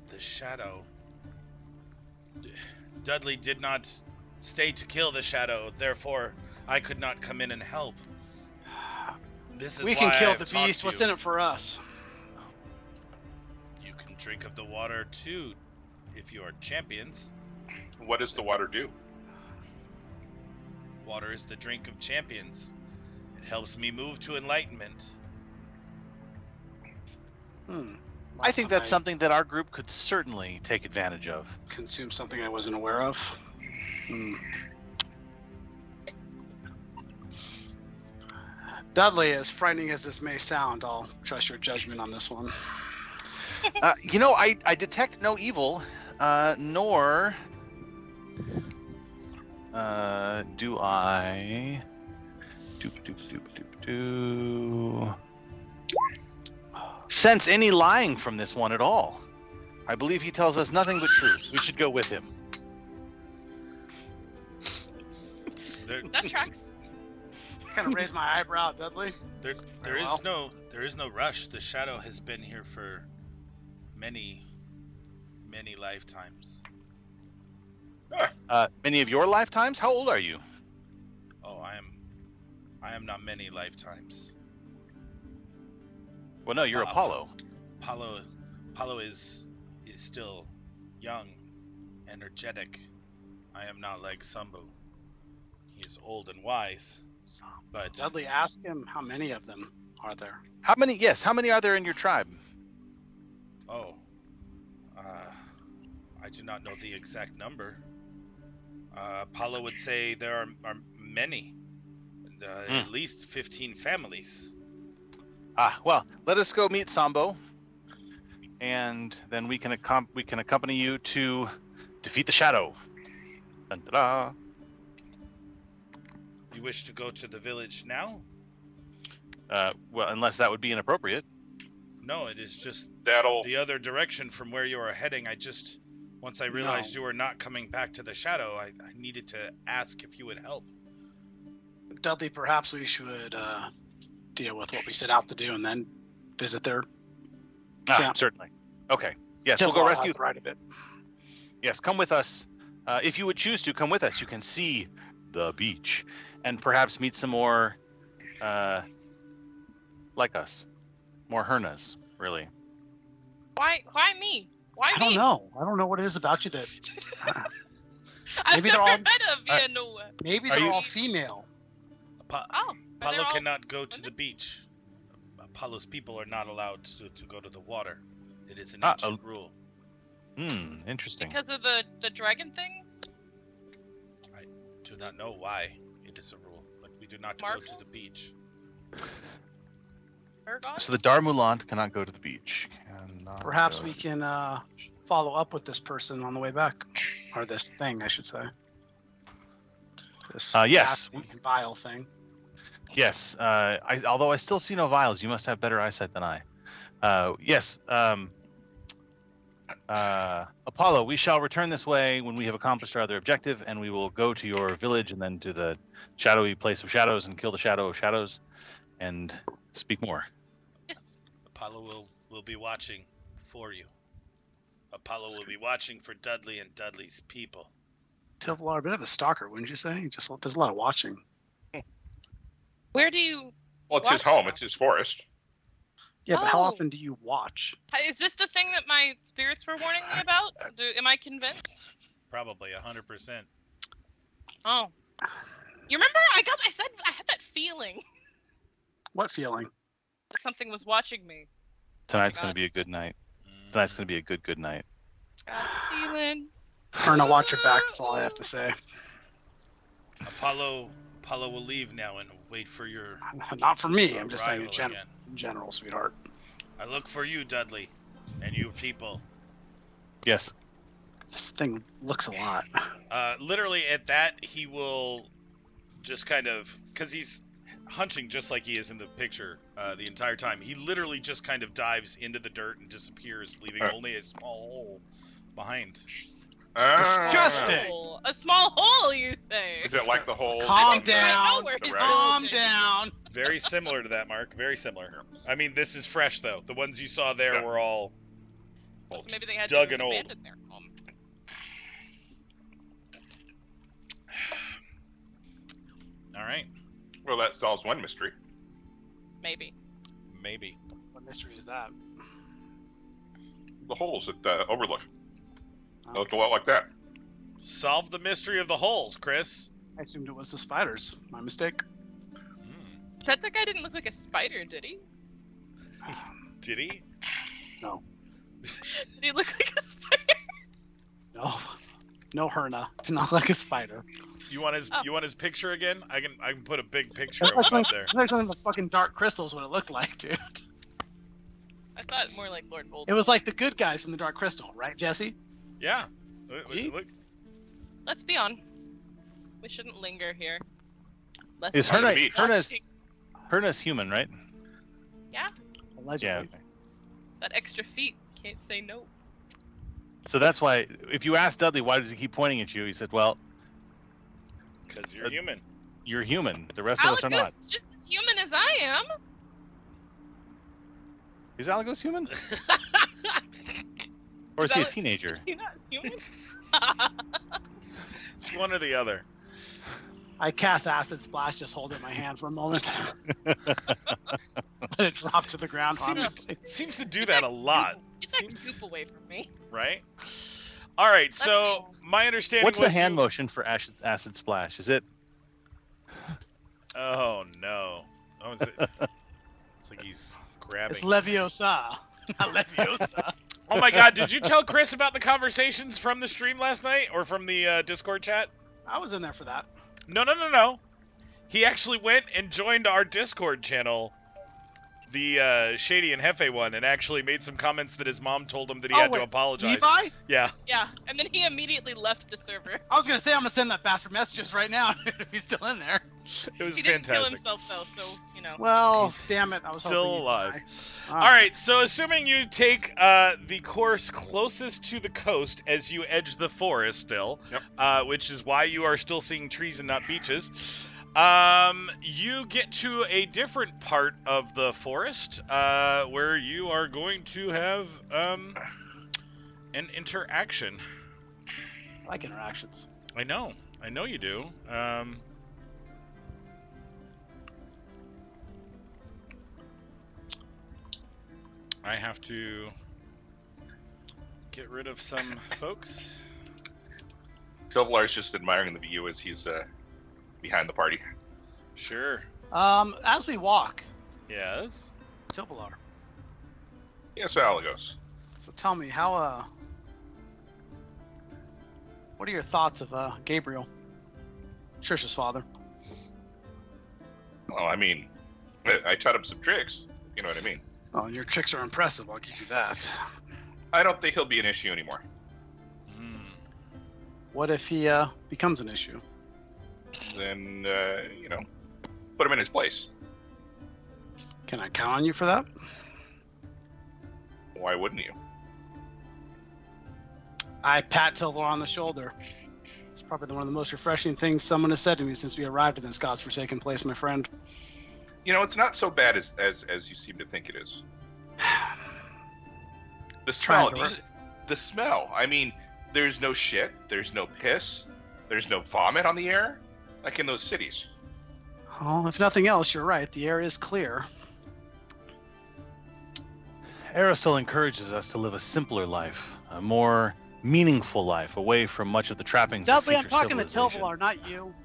the Shadow. Dudley did not stay to kill the Shadow, therefore I could not come in and help. This is We why can kill I've the talked beast. to What's you. in it for us? You can drink of the water too, if you are champions. What does the water do? Water is the drink of champions. It helps me move to enlightenment. I think that's something that our group could certainly take advantage of. Consume something I wasn't aware of. Dudley, as frightening as this may sound, I'll trust your judgment on this one. I detect no evil, nor do I sense any lying from this one at all. I believe he tells us nothing but truth. We should go with him. That tracks. Kind of raise my eyebrow, Dudley. There is no rush. The shadow has been here for many lifetimes. Many of your lifetimes? How old are you? Oh, I am not many lifetimes. Well, no, you're Apollo. Apollo is still young, energetic. I am not like Sambu. He is old and wise. But Dudley, ask him how many of them are there. How many? Yes, how many are there in your tribe? I do not know the exact number. Apollo would say there are many, at least 15 families. Well, let us go meet Sambo, and then we can accompany you to defeat the shadow. Dun-da-da. You wish to go to the village now? Well, unless that would be inappropriate. No, it is just That'll. the other direction from where you are heading. Once I realized you were not coming back to the shadow, I needed to ask if you would help. Dudley, perhaps we should deal with what we set out to do and then visit their camp. Certainly. Okay. Yes, we'll go rescue. Right of it. Yes, come with us. If you would choose to come with us, you can see the beach and perhaps meet some more like us. More Hernas, really. Why me? Why I me? don't know what it is about you that I've maybe never they're all- heard of you. maybe Are they're you- all female. Oh, Apollo cannot go to the beach. Apollo's people are not allowed to go to the water. It is an ancient rule. Interesting. because of the dragon things. I do not know why it is a rule, but we do not go to the Marbles? beach. Ergon? So the Darmulant cannot go to the beach. Perhaps we can follow up with this person on the way back, or this thing, I should say. This yes. nasty, vile thing. Yes. Although I still see no vials, you must have better eyesight than I. Yes. Apollo, we shall return this way when we have accomplished our other objective, and we will go to your village and then to the shadowy place of shadows and kill the shadow of shadows and speak more. Yes. Apollo will be watching for you. Apollo will be watching for Dudley and Dudley's people. Tilvelar, a bit of a stalker, wouldn't you say? He just does a lot of watching. Where do you? Well, it's his watch? home. It's his forest. Yeah, but how Oh. often do you watch? Is this the thing that my spirits were warning me about? Am I convinced? Probably 100%. Oh. You remember? I said I had that feeling What feeling? that something was watching me. Tonight's Watching going to be a us. good night. Tonight's going to be a good night. Got a feeling. Herna, watch your back. That's all I have to say. Apollo will leave now and wait for your Not for me. I'm just saying arrival again. in general, sweetheart. I look for you, Dudley, and you people. Yes. This thing looks a lot. Literally at that, he will just kind of, because he's hunching just like he is in the picture the entire time. He literally just kind of dives into the dirt and disappears, leaving only a small hole behind. Disgusting. Oh, a small hole, you say? Is it like the whole? Calm I down. know where he's Calm going. down. Very similar to that, Mark. Very similar. I mean, this is fresh, though. The ones you saw there were all So maybe they had dug to and old. abandon their home. All right. Well, that solves one mystery. Maybe. Maybe. What mystery is that? The holes at Overlook. They look a lot like that. Solve the mystery of the holes, Chris. I assumed it was the spiders. My mistake. That guy didn't look like a spider, did he? Did he? No. Did he look like a spider? No. No, Herna. It's not like a spider. You want his picture again? I can put a big picture It of looks him like, up there. it looks like the fucking Dark Crystal's what it looked like, dude. I thought more like Lord Voldemort. It was like the good guys from the Dark Crystal, right, Jesse? Yeah. See? Look. Let's be on. We shouldn't linger here. Let's Is be Herna's human, right? Allegedly. Yeah. Okay. That extra feet can't say no. So that's why, if you ask Dudley why does he keep pointing at you, he said, "Well, Because you're human. you're human. The rest of us are not." Alagos is just as human as I am. Is Alagos human? Or is he a Is teenager? Is he not human? It's one or the other. I cast Acid Splash, just hold it in my hand for a moment. Let it drop to the ground. Seems to do that a lot. Get that goop away from me. Right? All right, Let's so my understanding What's was the hand motion for acid splash? Is it? Oh no. Oh, is it? It's like he's grabbing. It's Leviosa, not Leviosa. Oh my god, did you tell Chris about the conversations from the stream last night or from the Discord chat? I was in there for that. No. He actually went and joined our Discord channel, the Shady and Hefe one, and actually made some comments that his mom told him that he had to apologize. Levi? Yeah. Yeah, and then he immediately left the server. I was gonna say I'm gonna send that bastard messages right now if he's still in there. It was He didn't kill fantastic. himself though, so you know. Well, He's damn it, I was still hoping he'd alive. die. All right, so assuming you take the course closest to the coast as you edge the forest still, which is why you are still seeing trees and not beaches, you get to a different part of the forest where you are going to have an interaction. I like interactions. I know you do. I have to get rid of some folks. Tilvelar's just admiring the view as he's behind the party. Sure. As we walk, Yes. Tilvelar. Yes, Alagos. So tell me, how what are your thoughts of Gabriel, Trisha's father? Well, I mean, I taught him some tricks. You know what I mean? Oh, your tricks are impressive. I'll give you that. I don't think he'll be an issue anymore. What if he becomes an issue? Then, put him in his place. Can I count on you for that? Why wouldn't you? I pat Tilvelar on the shoulder. It's probably one of the most refreshing things someone has said to me since we arrived in this God's forsaken place, my friend. You know, it's not so bad as you seem to think it is. The smell. The smell. I mean, there's no shit. There's no piss. There's no vomit on the air, like in those cities. Oh, if nothing else, you're right. The air is clear. Aristotle encourages us to live a simpler life, a more meaningful life, away from much of the trappings Dudley, of I'm future talking to civilization. Tilvelar, not you.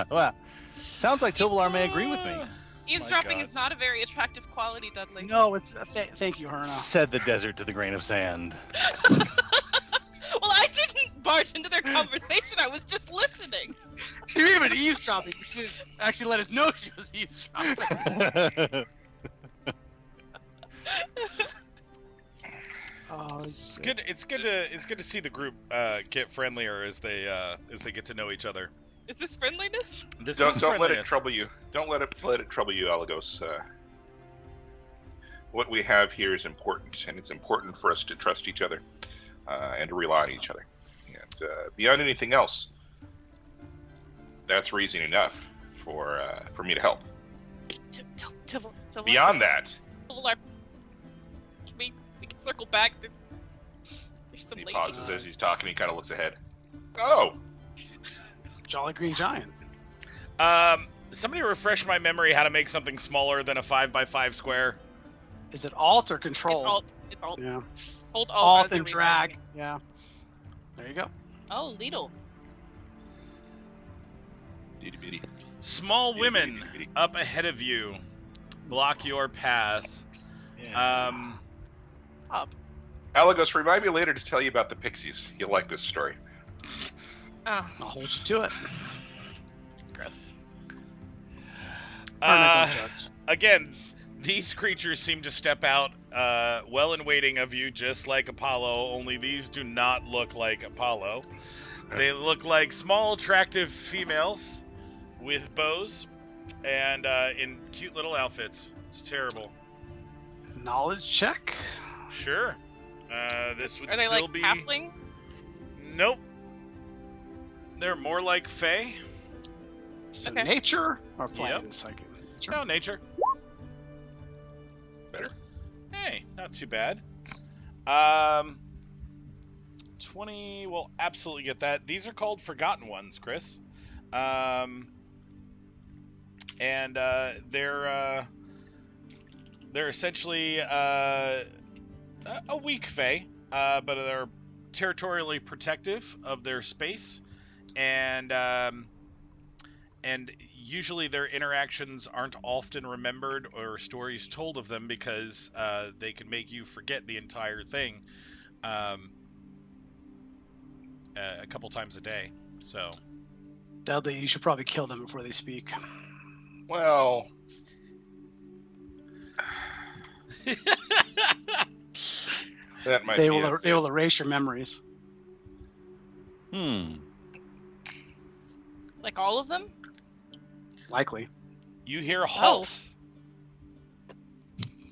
Well, sounds like Tilvelar may agree with me, Eavesdropping God. is not a very attractive quality, Dudley. No, it's thank you, Herna. said the desert to the grain of sand. Well, I didn't barge into their conversation. I was just listening. She was even eavesdropping. She didn't actually let us know she was eavesdropping. Oh, It's good. It's good to see the group get friendlier as they get to know each other. Is this friendliness? This Don't is let it friendliness. trouble you. Don't let it trouble you, Alagos. What we have here is important, and it's important for us to trust each other and to rely on each other. And beyond anything else, that's reason enough for me to help. Tilvelar. Beyond that, Tilvelar. We can circle back. There's some he ladies. pauses as he's talking. He kind of looks ahead. Oh, Jolly Green Giant. Somebody refresh my memory how to make something smaller than a 5x5 square. Is it Alt or It's Control? alt. It's alt. Yeah. Hold Alt as you're and drag. rezoning. Yeah. There you go. Oh, Lidl. itty bitty. Small Itty women bitty, bitty. up ahead of you block your path. Up. Alagos, remind me later to tell you about the pixies. You'll like this story. Oh, I'll hold you to it. gross. Herna, don't judge. Again, these creatures seem to step out well in waiting of you, just like Apollo, only these do not look like Apollo. They look like small, attractive females with bows and in cute little outfits. It's terrible. Knowledge check. Sure. This would Are they still like be... halflings? Nope. They're more like Fae. So Okay. nature or plants? Psychic. No, nature. Better. Hey, not too bad. 20 will absolutely get that. These are called Forgotten Ones, Chris. And they're essentially a weak Fae, but they're territorially protective of their space, and usually their interactions aren't often remembered or stories told of them because they can make you forget the entire thing a couple times a day. So Dudley, you should probably kill them before they speak. Well, that might They be will. They will erase your memories. Like all of them? Likely. you hear halt.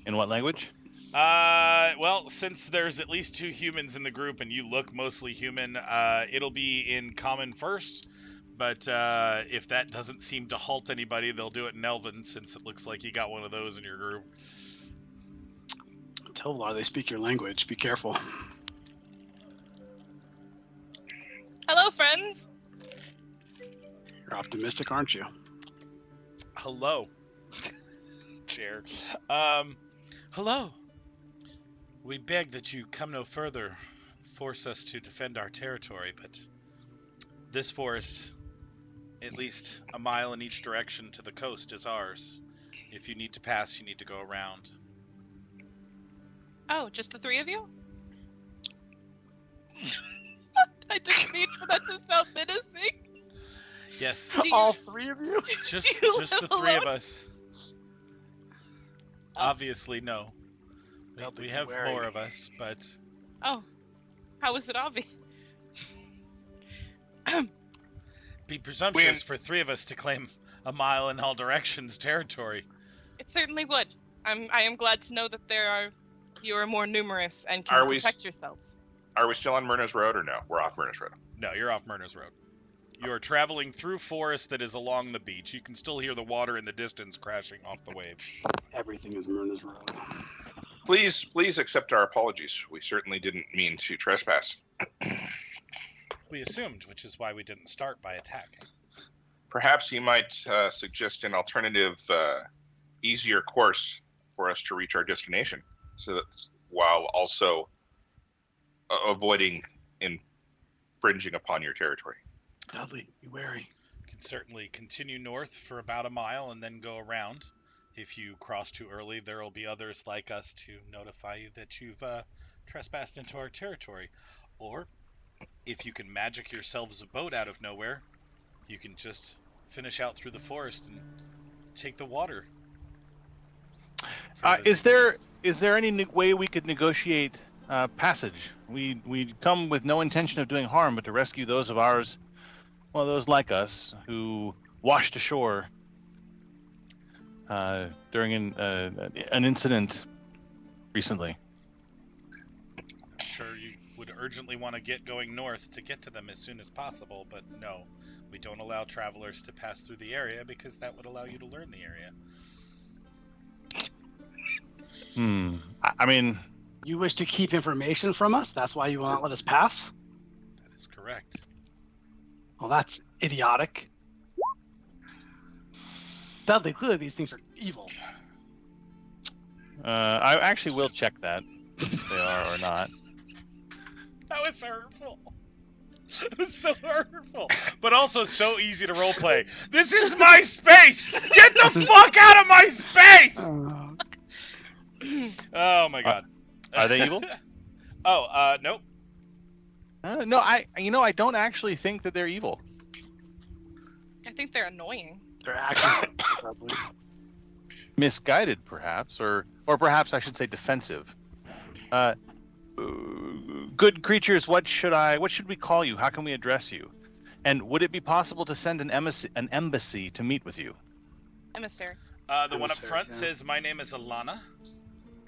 In what language? Well, since there's at least 2 humans in the group and you look mostly human, it'll be in common first. But if that doesn't seem to halt anybody, they'll do it in Elven, since it looks like you got one of those in your group. Tilvelar, they speak your language. Be careful. Hello, friends. You're optimistic, aren't you? Hello. Chair. Hello. We beg that you come no further, force us to defend our territory, but this forest, at least a mile in each direction to the coast, is ours. If you need to pass, you need to go around. Oh, just the 3 of you? I didn't mean for that to sound menacing. Yes, Do you- All 3 of you? just Do you the live 3 of alone? us. Obviously, no. We have wary. more of us, but Oh, how is it obvious? be presumptuous for 3 of us to claim a mile in all directions territory. It certainly would. I am glad to know that you are more numerous and can Are we- protect yourselves. Are we still on Mirna's Road or no? We're off Mirna's Road. No, you're off Mirna's Road. You are traveling through forest that is along the beach. You can still hear the water in the distance crashing off the waves. Everything is Mirna's road. Please accept our apologies. We certainly didn't mean to trespass. We assumed, which is why we didn't start by attacking. Perhaps you might suggest an alternative, easier course for us to reach our destination, so that while also avoiding infringing upon your territory. Dudley, be wary. You can certainly continue north for about a mile and then go around. If you cross too early, there will be others like us to notify you that you've trespassed into our territory. Or, if you can magic yourselves a boat out of nowhere, you can just finish out through the forest and take the water. Is there any way we could negotiate passage? We come with no intention of doing harm, but to rescue those of ours, well, those like us who washed ashore during an incident recently. I'm sure you would urgently want to get going north to get to them as soon as possible, but no, we don't allow travelers to pass through the area because that would allow you to learn the area. I mean, You wish to keep information from us? That's why you will not let us pass? That is correct. Well, that's idiotic. Dudley, clearly these things are evil. I actually will check that if they are or not. That was hurtful. It was so hurtful, but also so easy to roleplay. This is my space! Get the fuck out of my space! Oh my god. Are they evil? Nope. No, I don't actually think that they're evil. I think they're annoying. They're actually probably. Misguided, perhaps, or perhaps I should say defensive. Good creatures, what should we call you? How can we address you? And would it be possible to send an embassy to meet with you? Emissary. The one up Emissary, front yeah. says, "My name is Alana,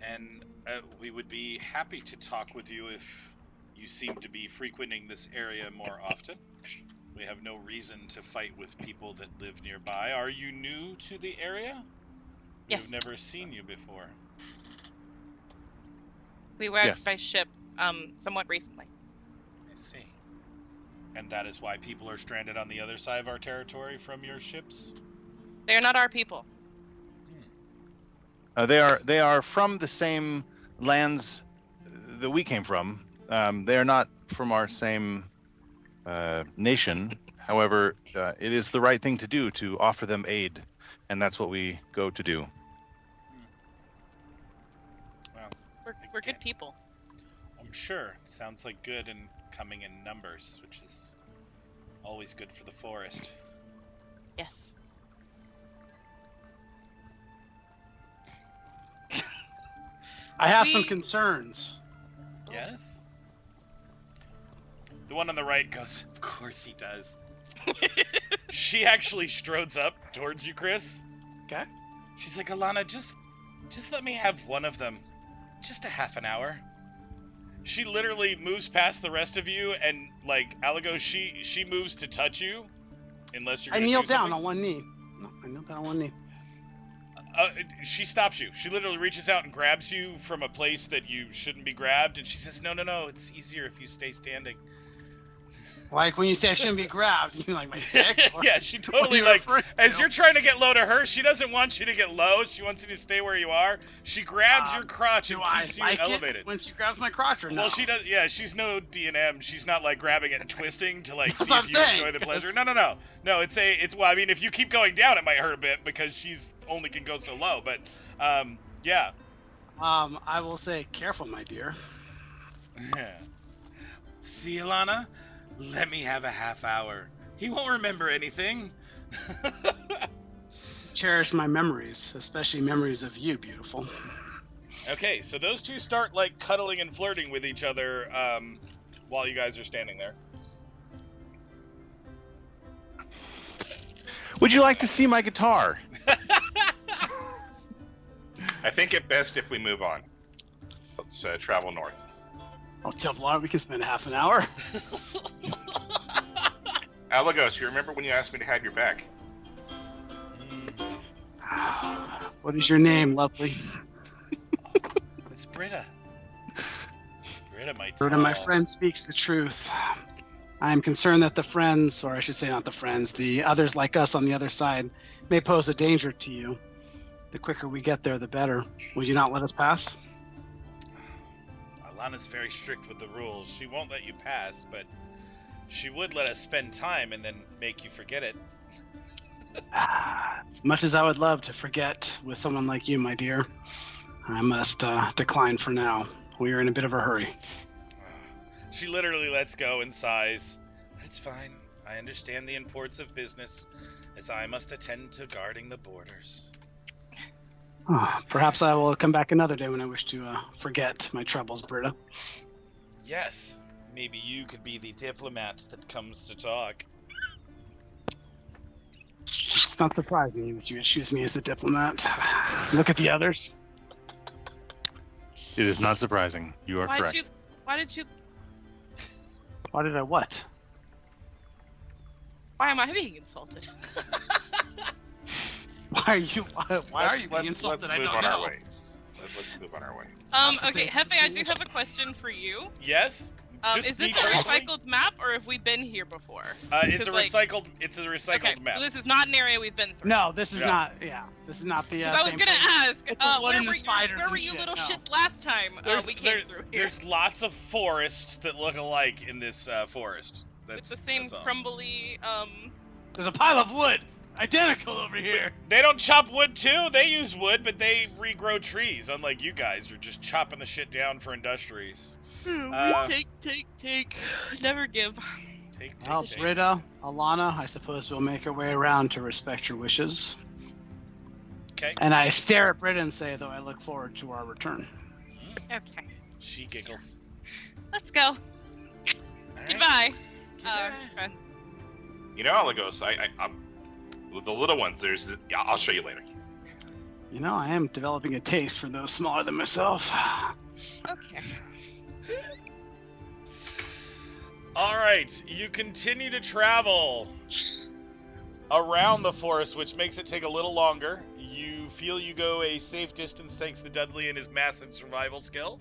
and we would be happy to talk with you if you seem to be frequenting this area more often. We have no reason to fight with people that live nearby. Are you new to the area? Yes. We've never seen you before." We arrived Yes. by ship somewhat recently. I see. And that is why people are stranded on the other side of our territory from your ships? They are not our people. They are from the same lands that we came from. They are not from our same nation. However, it is the right thing to do to offer them aid, and that's what we go to do. Well, We're good people. I'm sure. It sounds like good and coming in numbers, which is always good for the forest. Yes. I have some We- concerns. Yes? The one on the right goes, "Of course he does." She actually strodes up towards you, Chris. Okay. She's like, "Alana, just let me have one of them. Just a half an hour." She literally moves past the rest of you, and like Alago, she moves to touch you, unless you're. I gonna kneel do down something. on one knee. No, I kneel down on one knee. She stops you. She literally reaches out and grabs you from a place that you shouldn't be grabbed, and she says, "No, it's easier if you stay standing." Like when you say I shouldn't be grabbed, you like my dick? Or- Yeah, she what totally are you like. referring As to? you're trying to get low to her, she doesn't want you to get low. She wants you to stay where you are. She grabs your crotch and Do I keeps you like elevated. it when she grabs my crotch or no? Well, she does. Yeah, she's no D&M. She's not like grabbing it and twisting to like That's see what if I'm you saying. enjoy the pleasure. No. It's well. I mean, if you keep going down, it might hurt a bit because she's only can go so low. But yeah. I will say, careful, my dear. See, Alana, let me have a half hour. He won't remember anything. Cherish my memories, especially memories of you, beautiful. Okay, so those two start like cuddling and flirting with each other while you guys are standing there. Would you like to see my guitar? I think it best if we move on. Let's travel north. Oh, Tilvelar, we can spend half an hour. Alagos, you remember when you asked me to have your back? What is your name, lovely? It's Britta. Britta, my Berta, my tall- friend speaks the truth. I am concerned that the friends, or I should say not the friends, the others like us on the other side, may pose a danger to you. The quicker we get there, the better. Will you not let us pass? Alana's very strict with the rules. She won't let you pass, but she would let us spend time and then make you forget it. As much as I would love to forget with someone like you, my dear, I must decline for now. We are in a bit of a hurry. She literally lets go and sighs. It's fine. I understand the importance of business, as I must attend to guarding the borders. Perhaps I will come back another day when I wish to forget my troubles, Britta. Yes, maybe you could be the diplomat that comes to talk. It's not surprising that you choose me as the diplomat. Look at the others. It is not surprising. You are correct. Why did you? Why did I what? Why am I being insulted? Why are you being insulted? Let's I move don't on know. our way. Let's move on our way. Okay, Hefe, I do have a question for you. Yes? Just Is me this a personally? recycled map, or have we been here before? It's a 'Cause, like- recycled. It's a recycled Okay, map. so this is not an area we've been through. No, this is Yeah. not. Yeah, this is not the. 'Cause I was same gonna place. ask, It's the wood where and the were you, spiders where were and you shit, little no. shits last time we came through here? There's lots of forests that look alike in this forest. With That's the same that's all. crumbly, There's a pile of wood. Identical over here. They don't chop wood too. They use wood, but they regrow trees. Unlike you guys, you're just chopping the shit down for industries. Take. Never give. Well, Britta, Alana, I suppose we'll make our way around to respect your wishes. Okay. And I stare at Britta and say, though I look forward to our return. Okay. She giggles. Let's go. All right. Goodbye, friends. You know, Alagos, I'm with the little ones. Yeah, I'll show you later. You know, I am developing a taste for those smaller than myself. Okay. All right, you continue to travel around the forest, which makes it take a little longer. You feel you go a safe distance thanks to Dudley and his massive survival skill.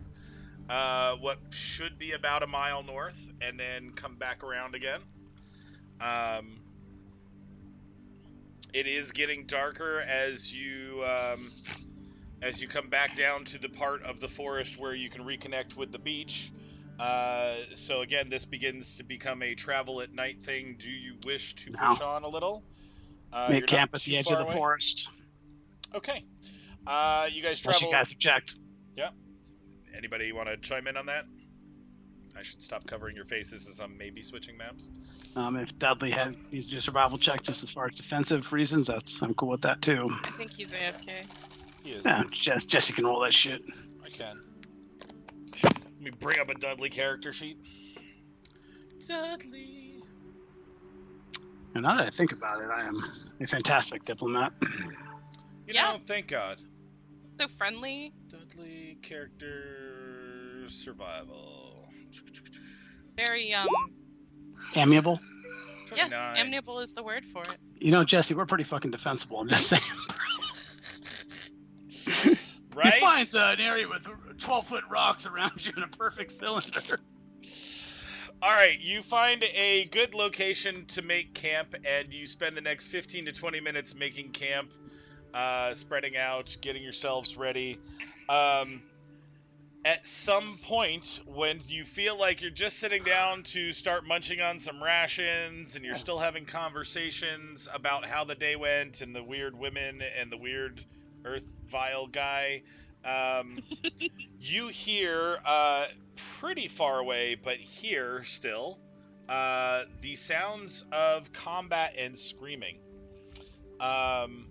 What should be about a mile north, and then come back around again. It is getting darker as you come back down to the part of the forest where you can reconnect with the beach. So again, this begins to become a travel at night thing. Do you wish to push on a little? Make camp at the edge of the forest. Okay. You guys Unless travel. you guys object. Yeah. Anybody want to chime in on that? I should stop covering your faces as I'm maybe switching maps. If Dudley needs to do a survival check just as far as defensive reasons, I'm cool with that too. I think he's AFK. He is. Yeah, Jesse can roll that shit. I can. Let me bring up a Dudley character sheet. Dudley. And now that I think about it, I am a fantastic diplomat. You know, thank God. So friendly. Dudley character survival. Very Amiable. 29. Yes, amiable is the word for it. You know, Jesse, we're pretty fucking defensible. I'm just saying. Right? He finds an area with 12-foot rocks around you in a perfect cylinder. All right, you find a good location to make camp, and you spend the next 15 to 20 minutes making camp, spreading out, getting yourselves ready. At some point, when you feel like you're just sitting down to start munching on some rations, and you're still having conversations about how the day went, and the weird women, and the weird Earth Vile guy, you hear, pretty far away, but here still, the sounds of combat and screaming. And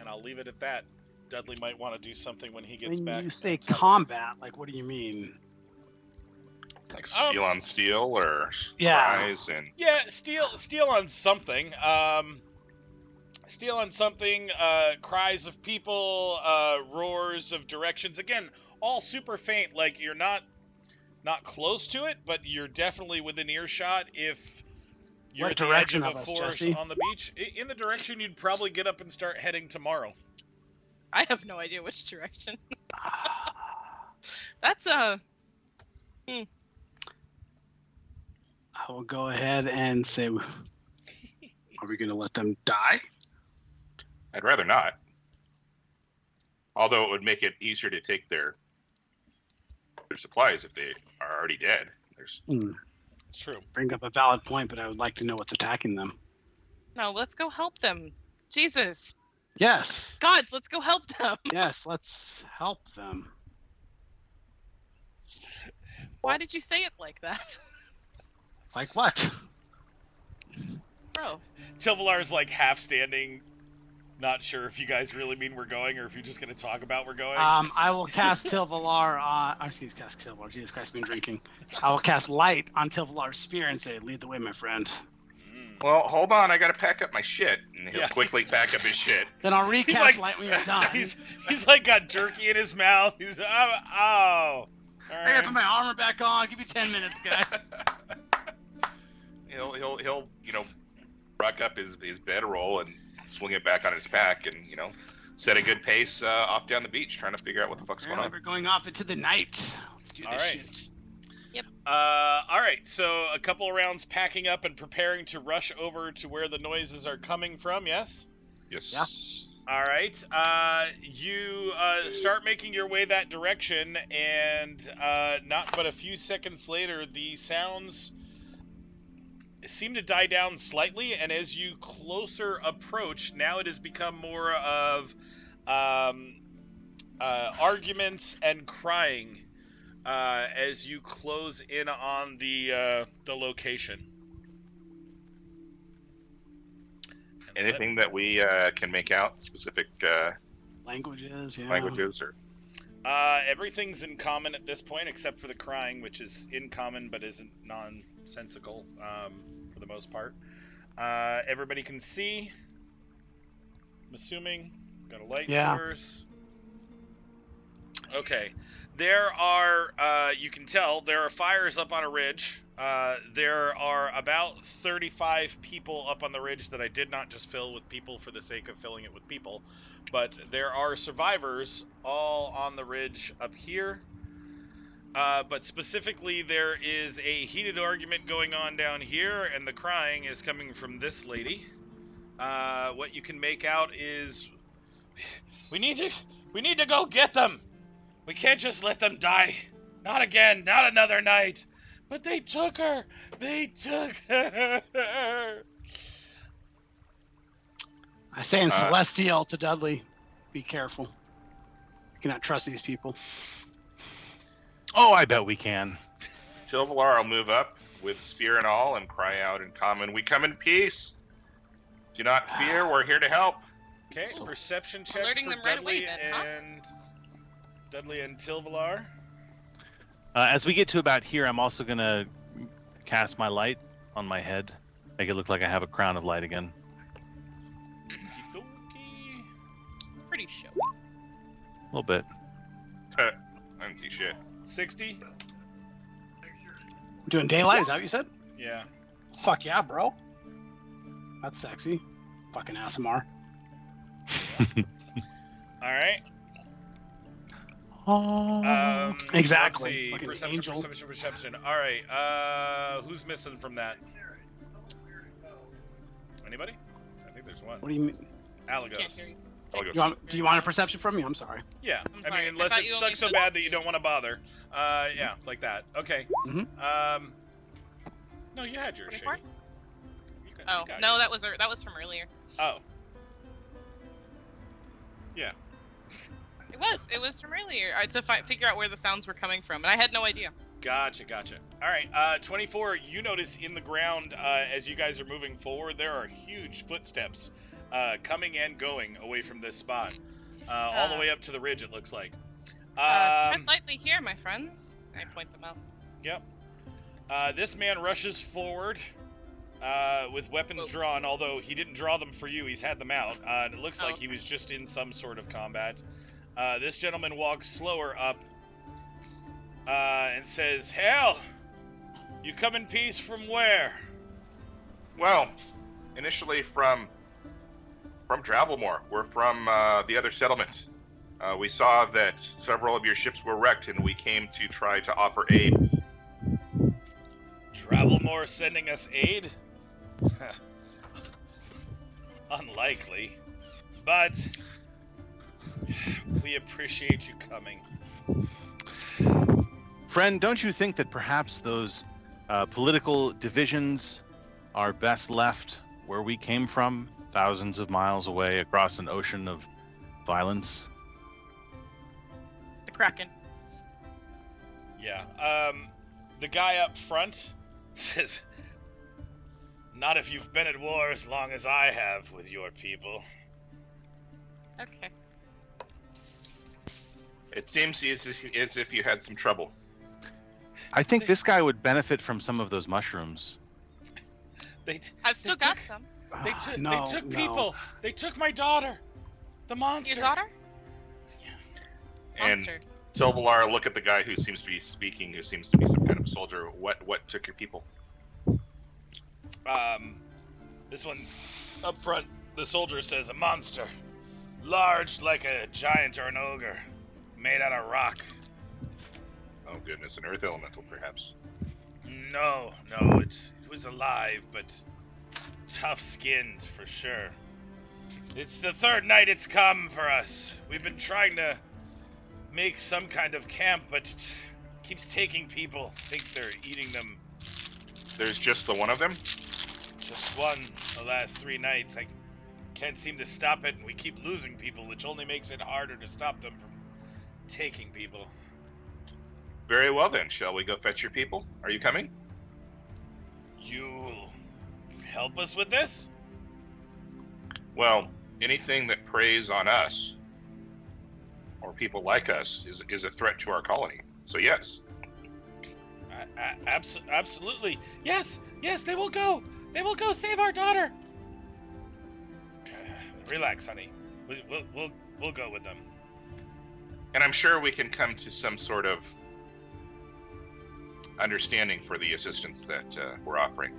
I'll leave it at that. Dudley might want to do something when he gets back. When you say combat, like, what do you mean? Like steel on steel, or yeah, surprise and yeah, steel on something. Steel on something. Cries of people, roars of directions. Again, all super faint. Like you're not close to it, but you're definitely within earshot. If you're at the edge of a forest on the beach, in the direction you'd probably get up and start heading tomorrow. I have no idea which direction. That's I will go ahead and say, are we going to let them die? I'd rather not. Although it would make it easier to take their supplies if they are already dead. It's true. Bring up a valid point, but I would like to know what's attacking them. No, let's go help them. Jesus. Yes. Gods, let's go help them. Yes, let's help them. Why did you say it like that? Like what? Bro. Tilvelar's like half standing, not sure if you guys really mean we're going or if you're just going to talk about we're going. I will cast Tilvelar on... cast Tilvelar. Jesus Christ, I've been drinking. I will cast Light on Tilvelar's spear and say, lead the way, my friend. Well, hold on, I gotta pack up my shit. And he'll quickly pack up his shit. Then I'll recast Light when you're done. He's like got jerky in his mouth. He's, oh. I gotta put my armor back on. Give me 10 minutes, guys. He'll rock up his bedroll and swing it back on his back and, set a good pace off down the beach trying to figure out what the fuck's going on. We're going off into the night. Let's do this shit. Yep. All right, so a couple of rounds packing up and preparing to rush over to where the noises are coming from, yes? Yes. Yeah. All right, you start making your way that direction, and not but a few seconds later, the sounds seem to die down slightly, and as you closer approach, now it has become more of arguments and crying as you close in on the location. And Anything that we can make out, specific Languages, yeah. languages, or everything's in common at this point, except for the crying, which is in common but isn't nonsensical for the most part. Everybody can see. I'm assuming. Got a light source. Okay. There are, you can tell, there are fires up on a ridge. There are about 35 people up on the ridge that I did not just fill with people for the sake of filling it with people. But there are survivors all on the ridge up here. But specifically, there is a heated argument going on down here, and the crying is coming from this lady. What you can make out is, we need to go get them. We can't just let them die. Not again. Not another night. But they took her. They took her. I say in Celestial to Dudley, be careful. You cannot trust these people. Oh, I bet we can. Tilvelar will move up with spear and all and cry out in common, "We come in peace. Do not fear. We're here to help." Okay, perception checks Alerting for them right Dudley away then, huh? and Dudley and Tilvelar. As we get to about here, I'm also going to cast my light on my head. Make it look like I have a crown of light again. Okey-dokey. It's pretty showy. A little bit. I didn't see shit. 60? We're doing daylight, is that what you said? Yeah. Fuck yeah, bro. That's sexy. Fucking ASMR. Alright. Exactly. Let's see. Fucking angel. Perception. Alright, who's missing from that? Anybody? I think there's one. What do you mean? Can't hear Alagos. you. Do you want a perception from me? I'm sorry. Yeah, I'm I sorry, mean, I unless thought it you sucks so only bad put that you two. don't want to bother. Yeah, like that. Okay. Mhm. No, you had yours, 24? Shady. You Oh got no, yours. that was from earlier. Oh. Yeah. It was from earlier. To figure out where the sounds were coming from, and I had no idea. Gotcha. All right, 24, you notice in the ground, as you guys are moving forward, there are huge footsteps coming and going away from this spot. All the way up to the ridge, it looks like. Tread lightly here, my friends. I point them out. Yep. This man rushes forward with weapons drawn, although he didn't draw them for you. He's had them out. And it looks like he was just in some sort of combat. This gentleman walks slower up and says, "Hell, you come in peace from where?" Well, initially from Travelmore. We're from the other settlement. We saw that several of your ships were wrecked, and we came to try to offer aid. Travelmore sending us aid? Unlikely. But we appreciate you coming. Friend, don't you think that perhaps those political divisions are best left where we came from, thousands of miles away across an ocean of violence? The Kraken. Yeah. The guy up front says, "Not if you've been at war as long as I have with your people." Okay. It seems as if you had some trouble. I think this guy would benefit from some of those mushrooms. I've still got some. They took people. They took my daughter. The monster. Your daughter? And Monster. Tilvelar, look at the guy who seems to be speaking, who seems to be some kind of soldier. What took your people? This one up front, the soldier says, "A monster. Large like a giant or an ogre. Made out of rock." Oh goodness, an earth elemental, perhaps. No, it was alive, but tough-skinned for sure. It's the third night it's come for us. We've been trying to make some kind of camp, but it keeps taking people. Think they're eating them. There's just the one of them? Just one the last 3 nights. I can't seem to stop it, and we keep losing people, which only makes it harder to stop them from taking people. Very well then, shall we go fetch your people? Are you coming? You'll help us with this? Well, anything that preys on us or people like us is a threat to our colony. So yes. Absolutely. Yes, they will go. They will go save our daughter. Relax, honey. We'll go with them. And I'm sure we can come to some sort of understanding for the assistance that we're offering.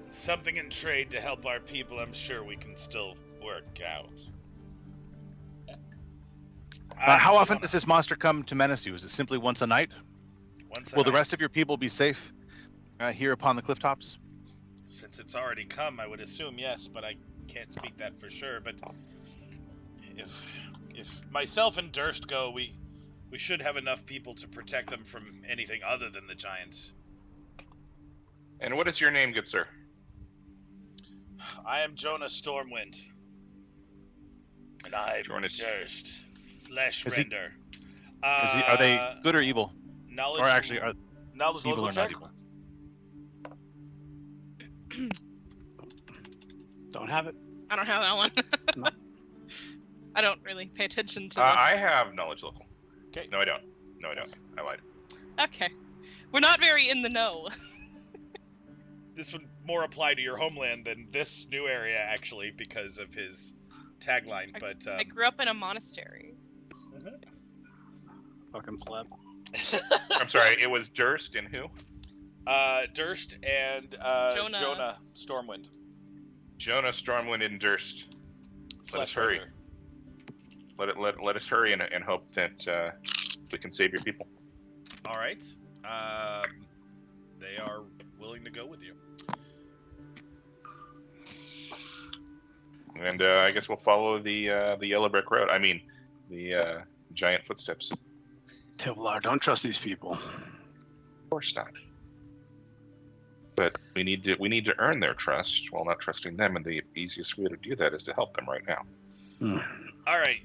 Something in trade to help our people, I'm sure we can still work out. How often does this monster come to menace you? Is it simply once a night? Will the rest of your people be safe here upon the cliff tops? Since it's already come, I would assume yes, but I can't speak that for sure. But if myself and Durst go, we should have enough people to protect them from anything other than the giants. And what is your name, good sir? I am Jonah Stormwind. And I'm Durst. Flesh render. Are they good or evil? Knowledge. Or actually, are knowledge evil local or check? not evil? Don't have it. I don't have that one. No. I don't really pay attention to I have knowledge local. Okay. No, I don't. I lied. Okay. We're not very in the know. This would more apply to your homeland than this new area, actually, because of his tagline. But I grew up in a monastery. Fucking flip. I'm sorry, it was Durst and who? Durst and Jonah Stormwind. Jonah, Stormwind, and Durst. Let us Flesh hurry. render. Let us hurry and hope that we can save your people. All right. They are willing to go with you. And I guess we'll follow the yellow brick road. I mean, the giant footsteps. Tilvelar, don't trust these people. Of course not. But we need to earn their trust while not trusting them, and the easiest way to do that is to help them right now. All right.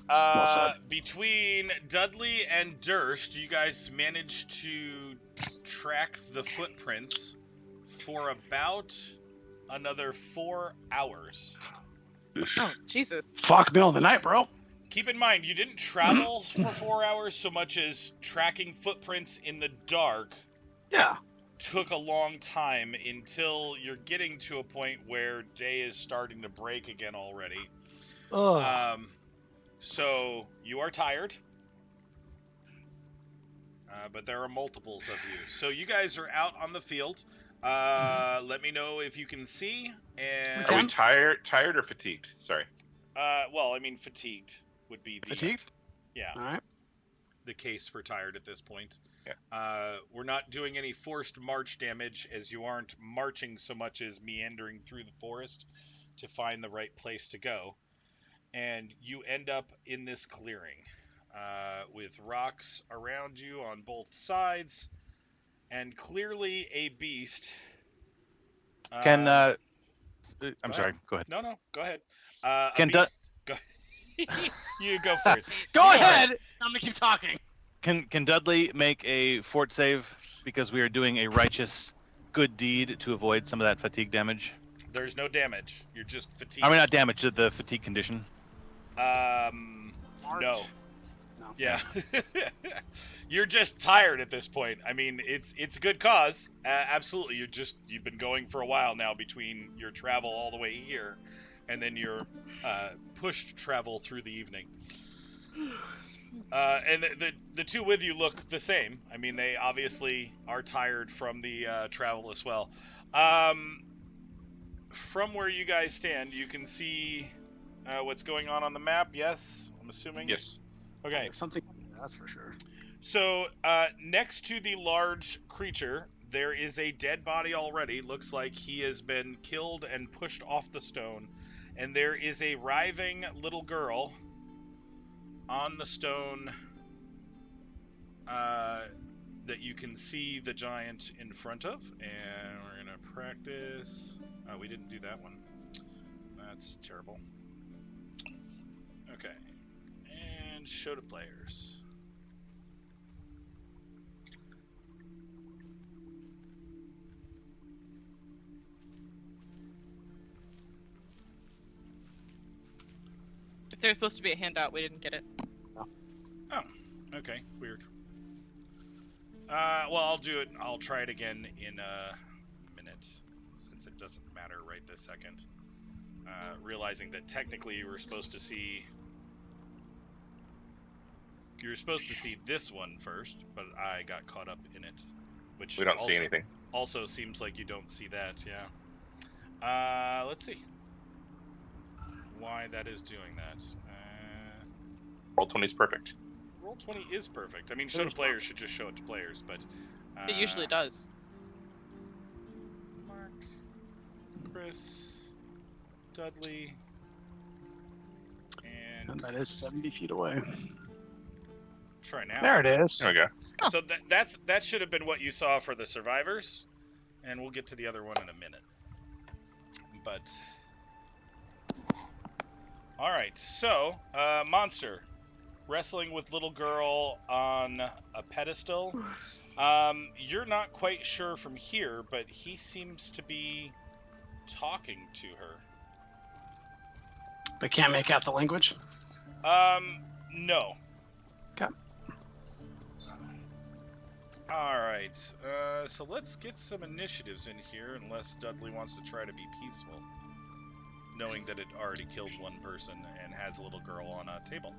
Well said. Between Dudley and Durst, you guys managed to track the footprints for about another 4 hours. Oh, Jesus. Fuck, middle of the night, bro. Keep in mind, you didn't travel for 4 hours so much as tracking footprints in the dark. Yeah. Took a long time until you're getting to a point where day is starting to break again already. Ugh. So you are tired, but there are multiples of you. So you guys are out on the field. Let me know if you can see. And Are we tired or fatigued? Sorry. well, I mean, fatigued would be the Fatigued? Yeah. All right. The case for tired at this point. Yeah. We're not doing any forced march damage, as you aren't marching so much as meandering through the forest to find the right place to go. And you end up in this clearing with rocks around you on both sides, and clearly a beast. I'm sorry. Go ahead. No, go ahead. Can a beast. Go, you go first. Go ahead. I'm gonna keep talking. Can Dudley make a fort save because we are doing a righteous good deed to avoid some of that fatigue damage? There's no damage. You're just fatigued. I mean, not damage, the fatigue condition. No. No. Yeah. You're just tired at this point. I mean, it's a good cause. Absolutely. You've been going for a while now between your travel all the way here and then your pushed travel through the evening. And the two with you look the same. I mean, they obviously are tired from the travel as well. From where you guys stand, you can see what's going on the map. Yes, I'm assuming. Yes. Okay. Something. That's for sure. So next to the large creature, there is a dead body already. Looks like he has been killed and pushed off the stone. And there is a writhing little girl on the stone. that you can see the giant in front of, and we're gonna practice. Oh, we didn't do that one. That's terrible. Okay, and show to players. If there's supposed to be a handout, we didn't get it. Oh, okay, weird. Well, I'll do it. I'll try it again in a minute, since it doesn't matter right this second. Realizing that technically you were supposed to see this one first, but I got caught up in it, which We don't see anything. Also seems like you don't see that. Yeah. Let's see why that is doing that. Roll20 is perfect. Roll20 is perfect. I mean, show to players should just show it to players, but It usually does. Mark, Chris, Dudley, and that is 70 feet away. try now. There it is. There we go. Oh. So that should have been what you saw for the survivors, and we'll get to the other one in a minute. But all right, so monster wrestling with little girl on a pedestal. You're not quite sure from here, but he seems to be talking to her. But can't make out the language. No. Okay. Alright, so let's get some initiatives in here, unless Dudley wants to try to be peaceful, knowing that it already killed one person and has a little girl on a table.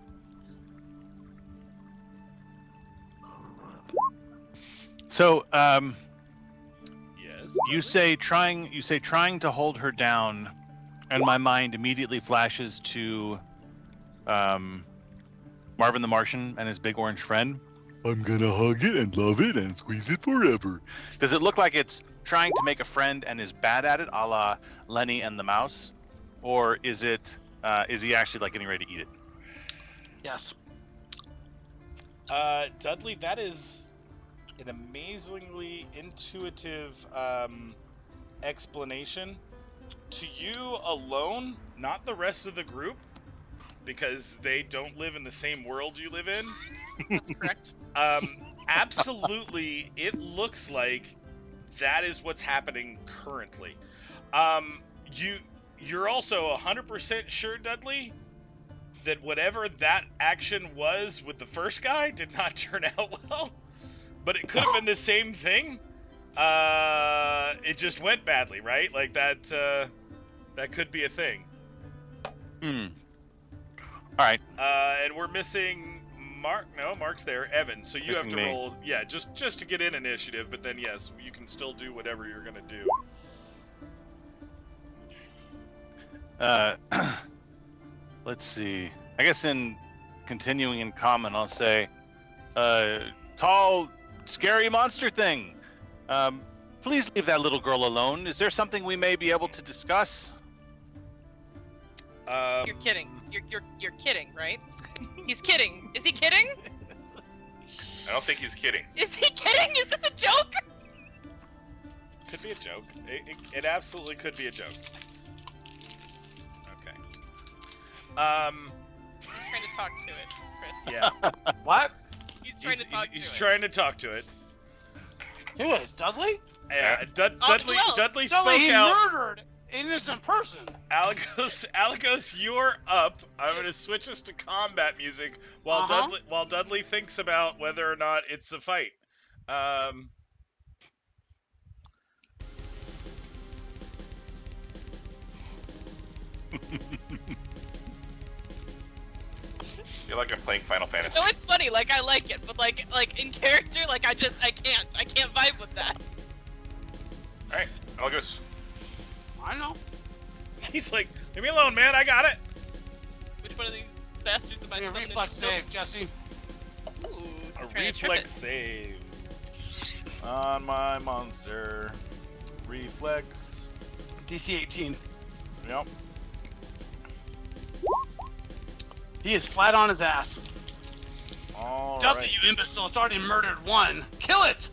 So, Yes. you say trying to hold her down, and my mind immediately flashes to Marvin the Martian and his big orange friend. I'm gonna hug it and love it and squeeze it forever. Does it look like it's trying to make a friend and is bad at it, a la Lenny and the mouse, or is it is he actually like getting ready to eat it? Yes. Dudley, that is an amazingly intuitive explanation. To you alone, not the rest of the group, because they don't live in the same world you live in. That's correct. Absolutely, it looks like that is what's happening currently. You're also 100% sure, Dudley, that whatever that action was with the first guy did not turn out well, but it could have been the same thing. It just went badly, right? Like that. That could be a thing. All right. And we're missing Mark. No, Mark's there. Evan. So you have to Missing me. roll. Yeah, just to get in initiative. But then yes, you can still do whatever you're gonna do. Let's see. I guess in continuing in common, I'll say, tall, scary monster thing. Please leave that little girl alone. Is there something we may be able to discuss? You're kidding. You're kidding, right? He's kidding. Is he kidding? I don't think he's kidding. Is he kidding? Is this a joke? Could be a joke. It absolutely could be a joke. Okay. He's trying to talk to it, Chris. Yeah. What? He's trying to talk to he's it. trying to talk to it. Who is Dudley? Yeah. who Dudley else? spoke Dudley, he out. murdered an innocent person. Aligos, you're up. I'm gonna switch us to combat music while Dudley thinks about whether or not it's a fight. I feel like I'm playing Final Fantasy. No, it's funny. Like I like it, but like in character, like I can't vibe with that. All right, August. I know. He's like, leave me alone, man. I got it. Which one of these bastards am I? Give me a summoning? reflex save, Jesse. Ooh, A trying to trip reflex it. save on my monster. Reflex. DC 18. Yep. He is flat on his ass. All Dudley, right. you imbecile! It's already murdered one. Kill it!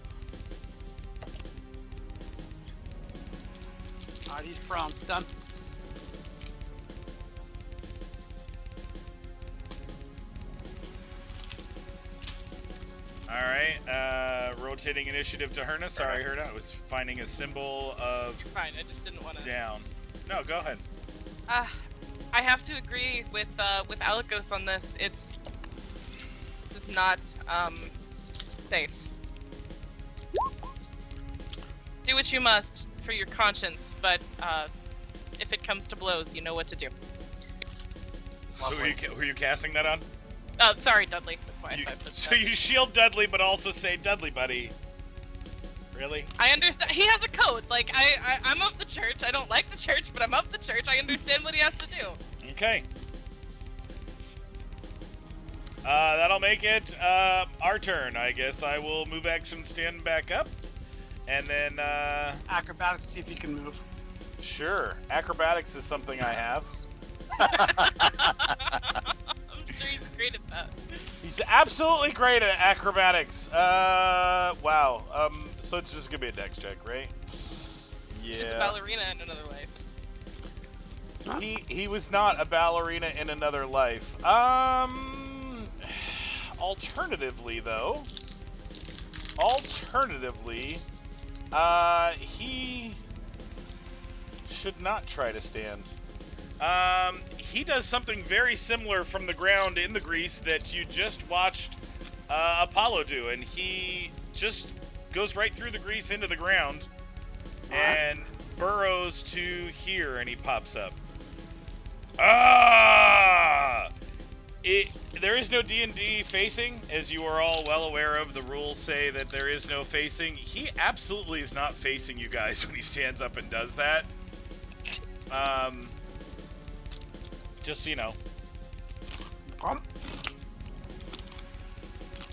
All right, he's prone. Done. All right. Rotating initiative to Herna. Sorry, Herna. I was finding a symbol of You're fine. I just didn't want to. down. No, go ahead. I have to agree with Alikos on this. This is not safe. Do what you must for your conscience, but if it comes to blows, you know what to do. So who are you casting that on? Oh, sorry, Dudley. That's why You- I put so that. you shield Dudley, but also say, Dudley, buddy. Really? I understand. He has a code. Like I'm of the church. I don't like the church, but I'm of the church. I understand what he has to do. Okay. That'll make it our turn. I guess I will move action, stand back up, and then Acrobatics, see if you can move. sure, acrobatics is something I have. I'm sure he's great at that. He's absolutely great at acrobatics. Wow. So it's just gonna be a dex check, right? He was a Yeah. ballerina in another life. He was not a ballerina in another life. Alternatively, though. He should not try to stand. He does something very similar from the ground in the grease that you just watched Apollo do, and he just goes right through the grease into the ground and burrows to here, and he pops up. There is no D&D facing, as you are all well aware of. The rules say that there is no facing. He absolutely is not facing you guys when he stands up and does that. Just so you know.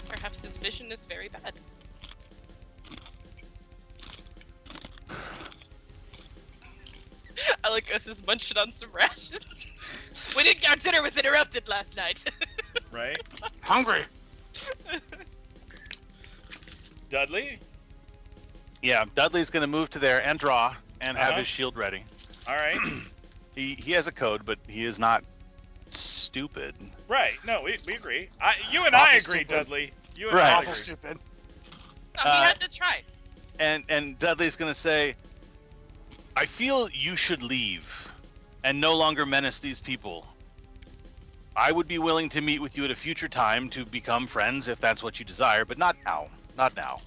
Perhaps his vision is very bad. Alikos is munching on some rations. Our dinner was interrupted last night. Right? Hungry. Dudley? Yeah, Dudley's going to move to there and draw and have Uh-huh. his shield ready. All right. He has a code, but he is not stupid. Right. No, we agree. You and Awful I agree, stupid. Dudley. You and Right. I Awful agree. stupid. No, he had to try. And Dudley's going to say, I feel you should leave and no longer menace these people. I would be willing to meet with you at a future time to become friends if that's what you desire, but not now. Not now.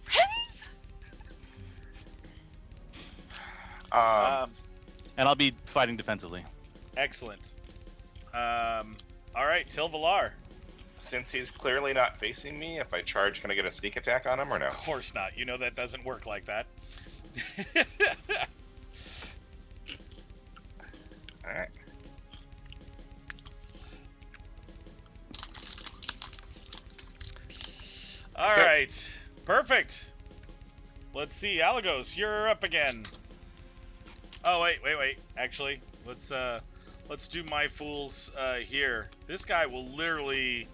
Friends? And I'll be fighting defensively. Excellent. All right, Tilvelar. Since he's clearly not facing me, if I charge, can I get a sneak attack on him or no? Of course not. You know that doesn't work like that. All right. All right. Perfect. Let's see, Alagos, you're up again. Oh wait. Actually, let's do my fools here. This guy will literally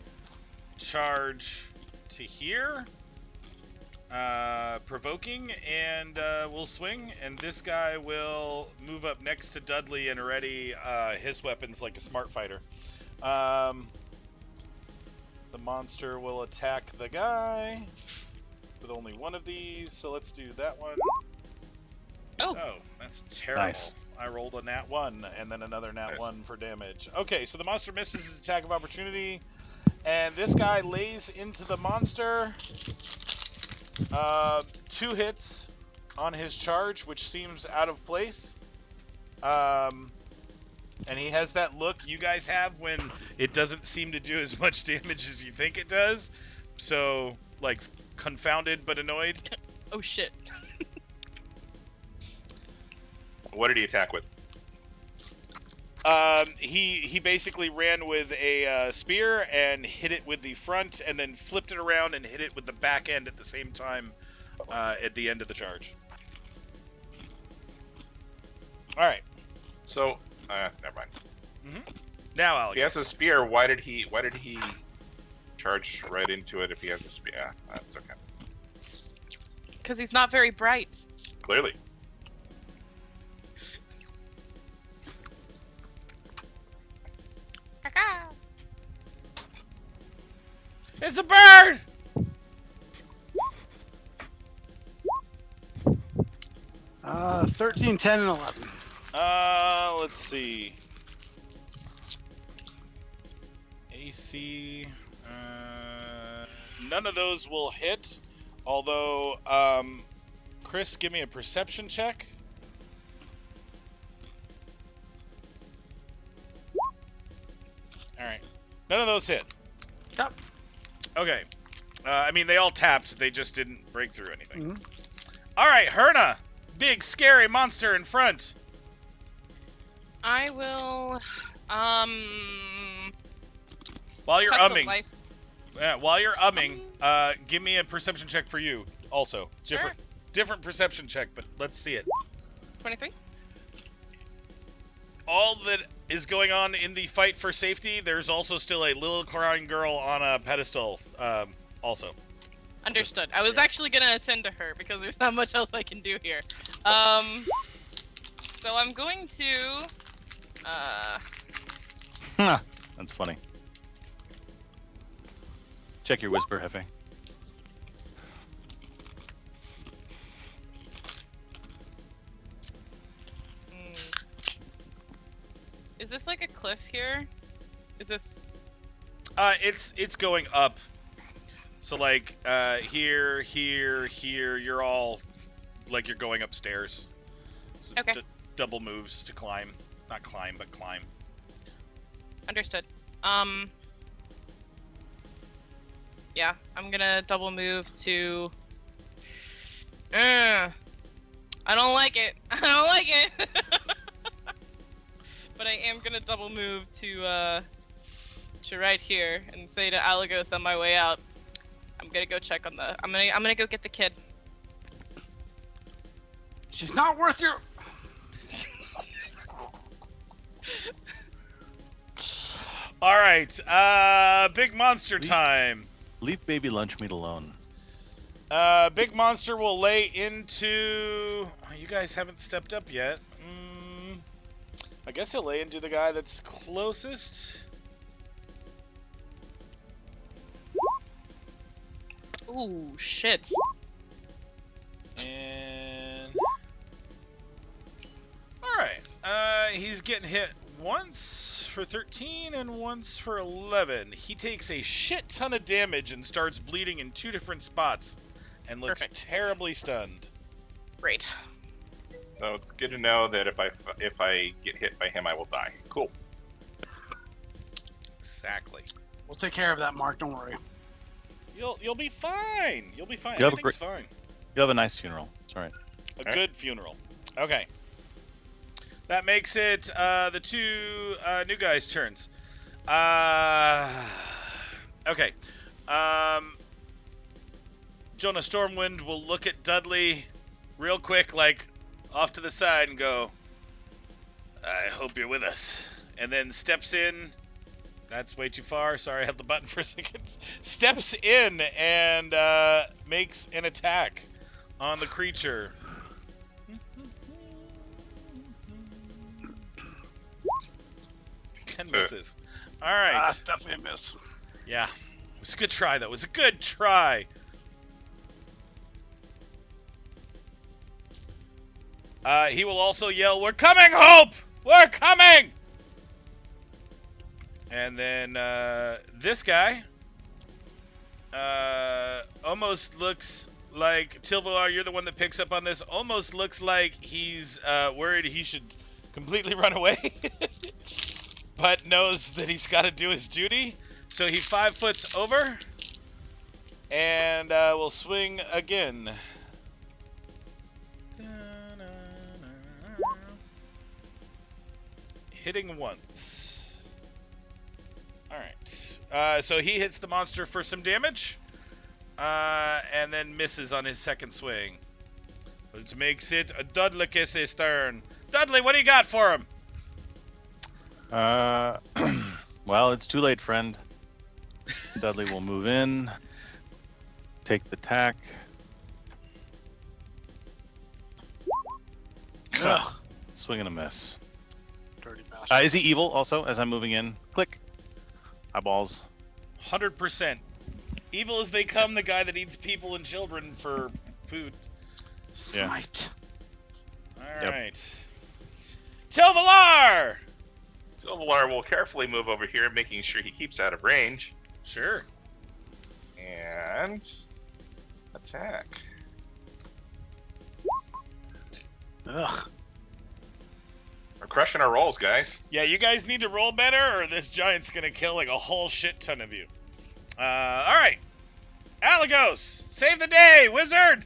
charge to here, provoking, and will swing. And this guy will move up next to Dudley and ready his weapons like a smart fighter. The monster will attack the guy with only one of these, so let's do that one. Oh. That's terrible. Nice. I rolled a nat 1 and then another nat Nice. 1 for damage. Okay, so the monster misses his attack of opportunity, and this guy lays into the monster. 2 hits on his charge, which seems out of place. And he has that look you guys have when it doesn't seem to do as much damage as you think it does. So, like, confounded but annoyed. Oh shit. What did he attack with? He basically ran with a spear and hit it with the front, and then flipped it around and hit it with the back end at the same time at the end of the charge. All right. So, never mind. Now, If he Alex. has a spear, why did he charge right into it if he has a speed. Yeah, that's okay. Because he's not very bright. Clearly. It's a bird! 13, 10, and 11. Let's see. AC. None of those will hit. Although, Chris, give me a perception check. Alright. None of those hit. Yep. Okay. I mean, they all tapped. They just didn't break through anything. Mm-hmm. Alright, Herna. Big, scary monster in front. I will, While you're cut the umming. life- Yeah, while you're umming, give me a perception check for you also. Different perception check, but let's see it. 23? All that is going on in the fight for safety, there's also still a little crying girl on a pedestal, also. Understood. I was actually going to attend to her because there's not much else I can do here. So I'm going to, That's funny. Check your whisper, Hefe. Is this like a cliff here? Is this... It's going up. So like, here, you're all, like you're going upstairs. So Okay. Double moves to climb. Not climb, but climb. Understood. Yeah, I'm gonna double move to... I don't like it. I don't like it. But I am gonna double move to right here and say to Alagos on my way out, I'm gonna go check on the... I'm gonna go get the kid. She's not worth your... All right, big monster time. Leave baby lunch meat alone. Big monster will lay into... Oh, you guys haven't stepped up yet. I guess he'll lay into the guy that's closest. Ooh, shit. And... Alright, he's getting hit once for 13 and once for 11. He takes a shit ton of damage and starts bleeding in 2 different spots and looks Perfect. terribly stunned. Great. So it's good to know that if I get hit by him, I will die. Cool. Exactly. We'll take care of that, Mark. Don't worry. You'll be fine. You'll be fine. You have a Everything's fine. You'll have a nice funeral. It's all right. A good funeral. Okay. That makes it the 2 new guys' turns. Okay. Jonah Stormwind will look at Dudley real quick, like off to the side, and go, I hope you're with us. And then steps in. That's way too far. Sorry, I held the button for a second. Steps in and makes an attack on the creature. And misses. All right. It's definitely a miss. Yeah. It was a good try, though. It was a good try. He will also yell, "We're coming, Hope! We're coming!" And then this guy almost looks like, Tilvelar, you're the one that picks up on this, almost looks like he's worried he should completely run away, but knows that he's got to do his duty. So he 5-foots over and will swing again. Hitting once. Alright. So he hits the monster for some damage. And then misses on his second swing. Which makes it a Dudley's turn. Dudley, what do you got for him? Well, it's too late, friend. Dudley will move in. Take the tack. Ugh. Swing and a miss. Dirty bastard. Is he evil also as I'm moving in? Click. Eyeballs. 100%. Evil as they come, the guy that eats people and children for food. Yeah. Smite. All right. Tilvelar! Tilvelar will carefully move over here, making sure he keeps out of range. Sure. And attack. Ugh. We're crushing our rolls, guys. Yeah, you guys need to roll better, or this giant's gonna kill like a whole shit ton of you. All right. Alagos, save the day, wizard!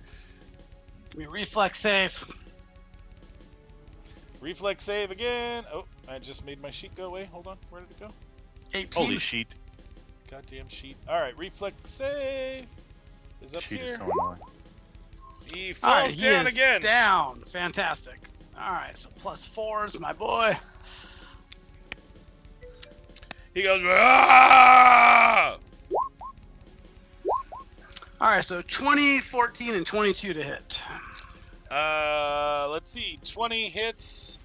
Give me a reflex save. Reflex save again. Oh, I just made my sheet go away. Hold on, where did it go? 18. Holy sheet. Goddamn sheet. All right, reflex save is up Sheet here. is so annoying. He All falls right, he down is again. Down. Fantastic. All right, so +4s, my boy. He goes, ah! All right, so 20, 14, and 22 to hit. Let's see, 20 hits.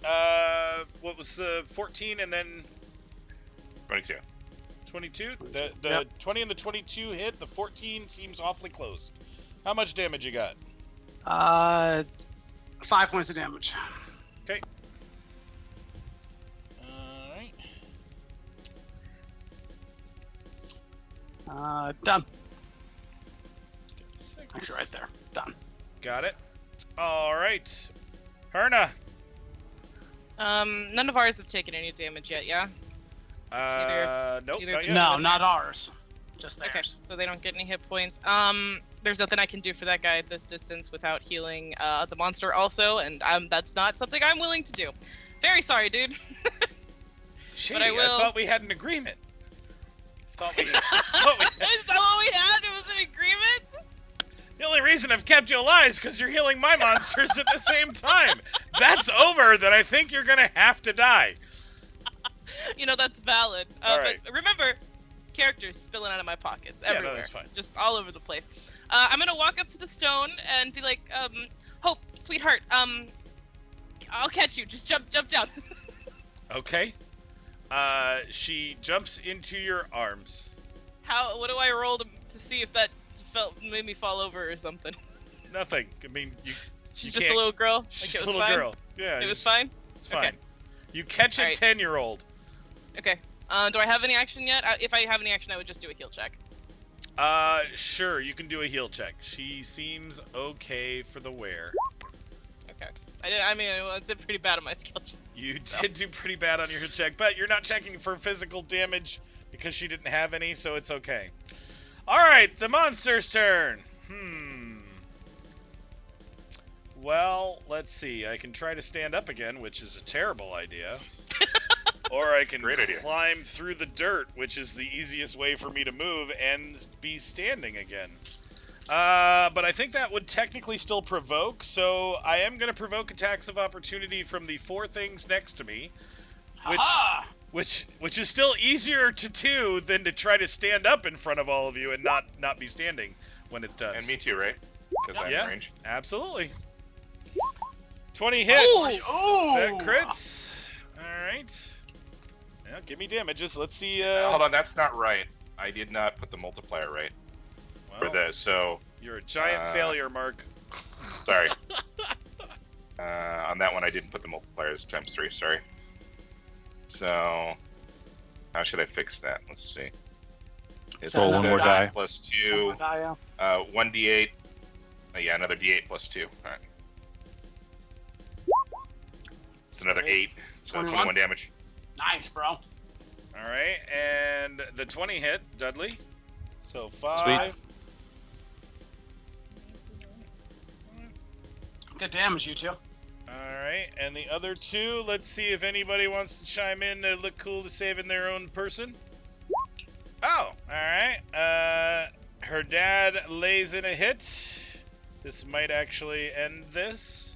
What was the 14 and then 22. 22? The Yep. 20 and the 22 hit. The 14 seems awfully close. How much damage you got? 5 points of damage. Okay. All right. Done. Actually, right there. Done. Got it. All right. Herna. None of ours have taken any damage yet, yeah? Nope. either Not do yet. No, not ours. Just Okay, theirs. so they don't get any hit points. There's nothing I can do for that guy at this distance without healing the monster also, and that's not something I'm willing to do. Very sorry, dude. Gee, But I will- thought we had an agreement. Thought we Is that what we had? It was an agreement? The only reason I've kept you alive is because you're healing my monsters at the same time. That's over, then I think you're gonna have to die. You know, that's valid. All right. But remember, characters spilling out of my pockets Yeah, no, everywhere. that's fine. Just all over the place. I'm gonna walk up to the stone and be like, Hope, sweetheart, I'll catch you. Just jump down. Okay. She jumps into your arms. What do I roll to see if that made me fall over or something? Nothing. I mean, She's you just can't- a little girl. she's Like, a it was little fine? girl. Yeah. It was fine? It's fine. Okay. You catch a All right. 10-year-old. Okay. Do I have any action yet? If I have any action, I would just do a heal check. Sure, you can do a heal check. She seems okay for the wear. Okay. I did pretty bad on my skill check. You did do pretty bad on your hit check, but you're not checking for physical damage because she didn't have any, so it's okay. Alright, the monster's turn. Well, let's see. I can try to stand up again, which is a terrible idea. Or I can Great idea. climb through the dirt, which is the easiest way for me to move and be standing again. But I think that would technically still provoke, so I am going to provoke attacks of opportunity from the 4 things next to me, Aha! which is still easier to do than to try to stand up in front of all of you and not be standing when it's done. And me too, right? Because I'm Yeah. in range. Absolutely. 20 hits. Ooh! That crits. All right. Yeah, give me damages. Let's see. Hold on, that's not right. I did not put the multiplier right for Well, this, so you're a giant failure, Mark. sorry. On that one, I didn't put the multipliers times 3. Sorry. So, how should I fix that? Let's see. It's Roll one more die. plus One 2. more die, yeah. 1d8. Oh, yeah, another d8 plus 2. All right. It's another 8. So 21 damage. Nice, bro. All right, and the 20 hit, Dudley. So 5. Good damage, you two. All right, and the other 2, let's see if anybody wants to chime in to look cool to saving their own person. Oh, all right. Her dad lays in a hit. This might actually end this.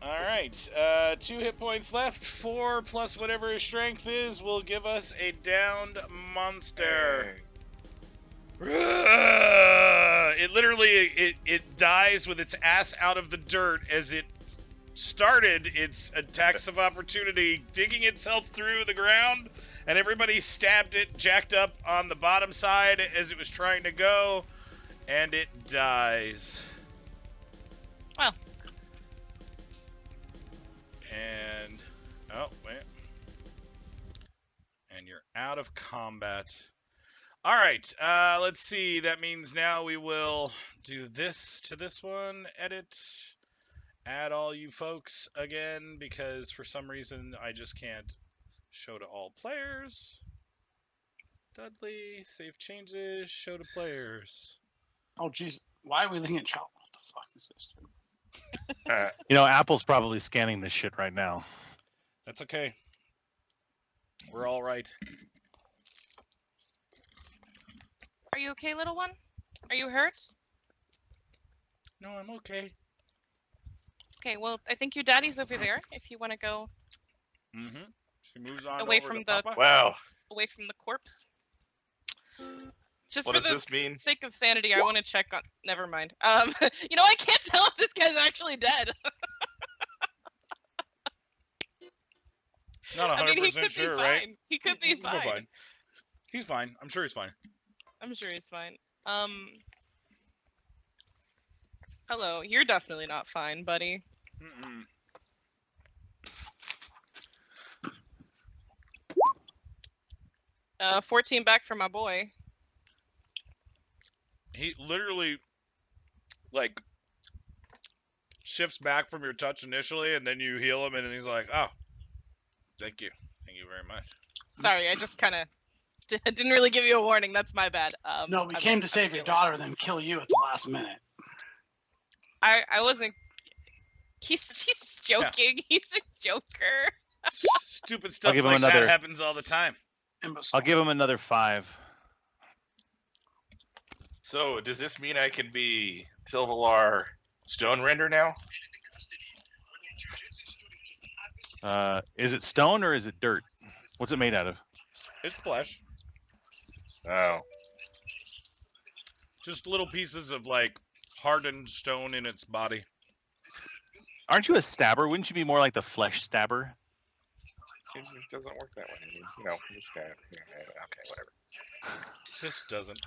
All right. 2 hit points left. 4 plus whatever his strength is will give us a downed monster. It literally it dies with its ass out of the dirt as it started its attacks of opportunity, digging itself through the ground, and everybody stabbed it, jacked up on the bottom side as it was trying to go, and it dies. Well. And oh wait, and you're out of combat. All right, let's see. That means now we will do this to this one. Edit. Add all you folks again, because for some reason I just can't show to all players. Dudley, save changes, show to players. Oh, jeez. Why are we looking at child? What the fuck is this, dude? You know, Apple's probably scanning this shit right now. That's okay. We're all right. Are you okay, little one? Are you hurt? No, I'm okay. Okay, well, I think your daddy's over there. If you want to go Mm-hmm. She moves on Away over from to the- Papa. Wow. away from the corpse. Just What for does the this mean? sake of sanity, I want to check on. Never mind. You know, I can't tell if this guy's actually dead. Not 100% I mean, he could sure, be right? fine. He could be We're fine. He's fine. I'm sure he's fine. I'm sure he's fine. Hello. You're definitely not fine, buddy. Mm-mm. 14 back for my boy. He literally, like, shifts back from your touch initially, and then you heal him, and he's like, oh, thank you. Thank you very much. Sorry, I just kind of didn't really give you a warning. That's my bad. No, we I'm- came to I'm save your feeling- daughter, then kill you at the last minute. I wasn't. He's joking. He's a joker. Stupid stuff give him like that another- happens all the time. I'll give him another 5. So does this mean I can be Tilvelar Stone Render now? Is it stone or is it dirt? What's it made out of? It's flesh. Oh. Just little pieces of, like, hardened stone in its body. Aren't you a stabber? Wouldn't you be more like the flesh stabber? It doesn't work that way. I mean, you know, this guy. Okay, whatever. Just doesn't.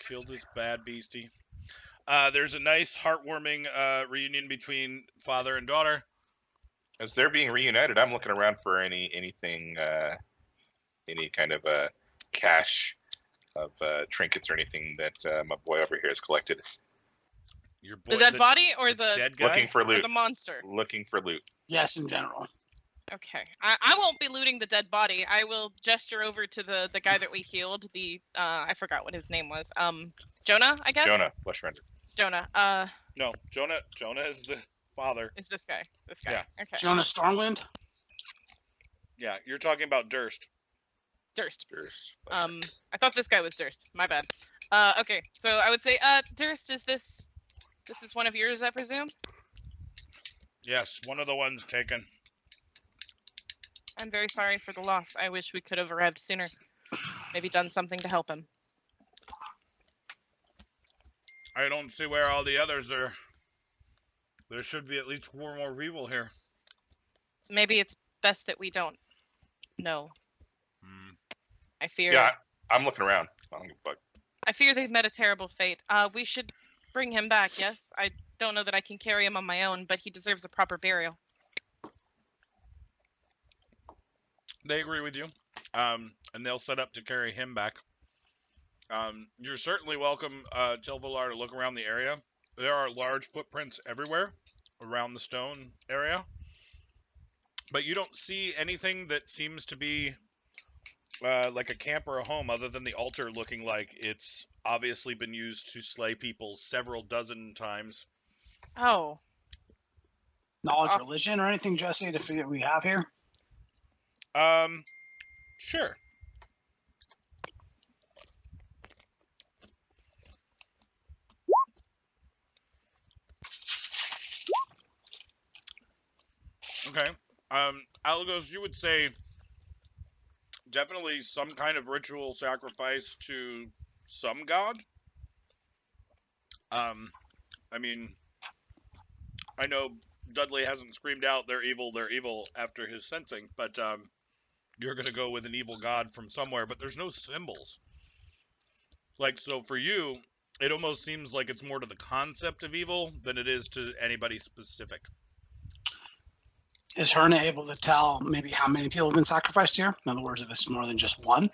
Killed this bad beastie. There's a nice, heartwarming reunion between father and daughter. As they're being reunited, I'm looking around for anything, any kind of cache of trinkets or anything that my boy over here has collected. Your The dead body or the dead guy? Looking for or loot. the monster? Looking for loot. Yes, in general. Okay, I won't be looting the dead body. I will gesture over to the guy that we healed. The I forgot what his name was. Jonah, I guess. Jonah, flesh render. Jonah. No, Jonah is the father. Is this guy? This guy. Yeah. Okay. Jonah Stormwind? Yeah, you're talking about Durst. Durst. There's- I thought this guy was Durst. My bad. Okay, so I would say, Durst, is this is one of yours, I presume? Yes, one of the ones taken. I'm very sorry for the loss. I wish we could have arrived sooner. Maybe done something to help him. I don't see where all the others are. There should be at least 4 more people here. Maybe it's best that we don't know. Hmm. I fear. Yeah, I'm looking around. I don't give a fuck. I fear they've met a terrible fate. We should bring him back. Yes. I don't know that I can carry him on my own, but he deserves a proper burial. They agree with you, and they'll set up to carry him back. You're certainly welcome, Tilvelar, to look around the area. There are large footprints everywhere around the stone area, but you don't see anything that seems to be like a camp or a home, other than the altar looking like it's obviously been used to slay people several dozen times. Oh. Knowledge, Awesome. religion, or anything, Jesse, to figure we have here? Sure. Okay. Algos, you would say definitely some kind of ritual sacrifice to some god. I mean, I know Dudley hasn't screamed out they're evil after his sensing, but you're gonna go with an evil god from somewhere, but there's no symbols. Like, so for you, it almost seems like it's more to the concept of evil than it is to anybody specific. Is Herna able to tell maybe how many people have been sacrificed here? In other words, if it's more than just one?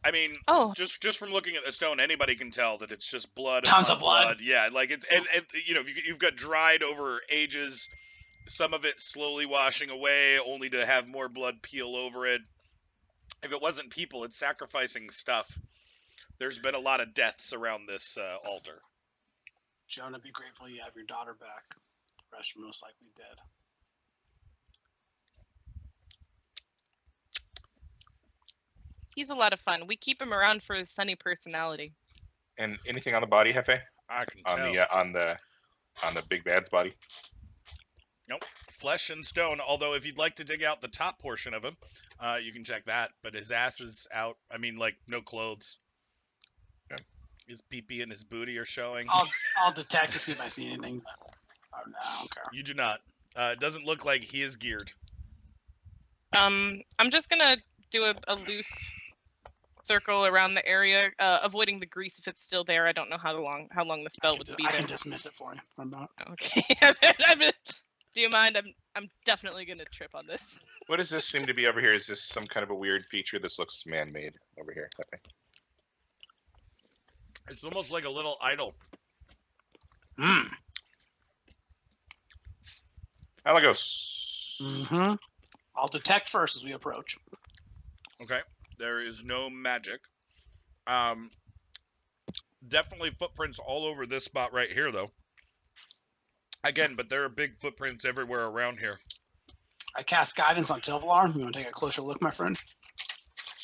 I mean, Oh, just from looking at the stone, anybody can tell that it's just blood Tons upon of blood. Yeah, like it's and you know you've got dried over ages, some of it slowly washing away, only to have more blood peel over it. If it wasn't people, it's sacrificing stuff. There's been a lot of deaths around this altar. Jonah, be grateful you have your daughter back. The rest are most likely dead. he's a lot of fun. We keep him around for his sunny personality. And anything on the body, Hefe? I can On tell. the on the big bad's body? Nope. Flesh and stone. Although, if you'd like to dig out the top portion of him, you can check that. But his ass is out. I mean, like, no clothes. Okay. His pee-pee and his booty are showing. I'll detect to see if I see anything. But no, I don't care. You do not. It doesn't look like he is geared. I'm just gonna do a loose circle around the area, avoiding the grease if it's still there. I don't know how long the spell would be I there. can dismiss it for you. For a moment. Okay. Do you mind? I'm definitely gonna trip on this. What does this seem to be over here? Is this some kind of a weird feature? This looks man-made over here, Hefe. It's almost like a little idol. Hmm. Alagos. Mm-hmm. I'll detect first as we approach. Okay. There is no magic. Definitely footprints all over this spot right here, though. Again, but there are big footprints everywhere around here. I cast guidance on Tilvelar. You want to take a closer look, my friend?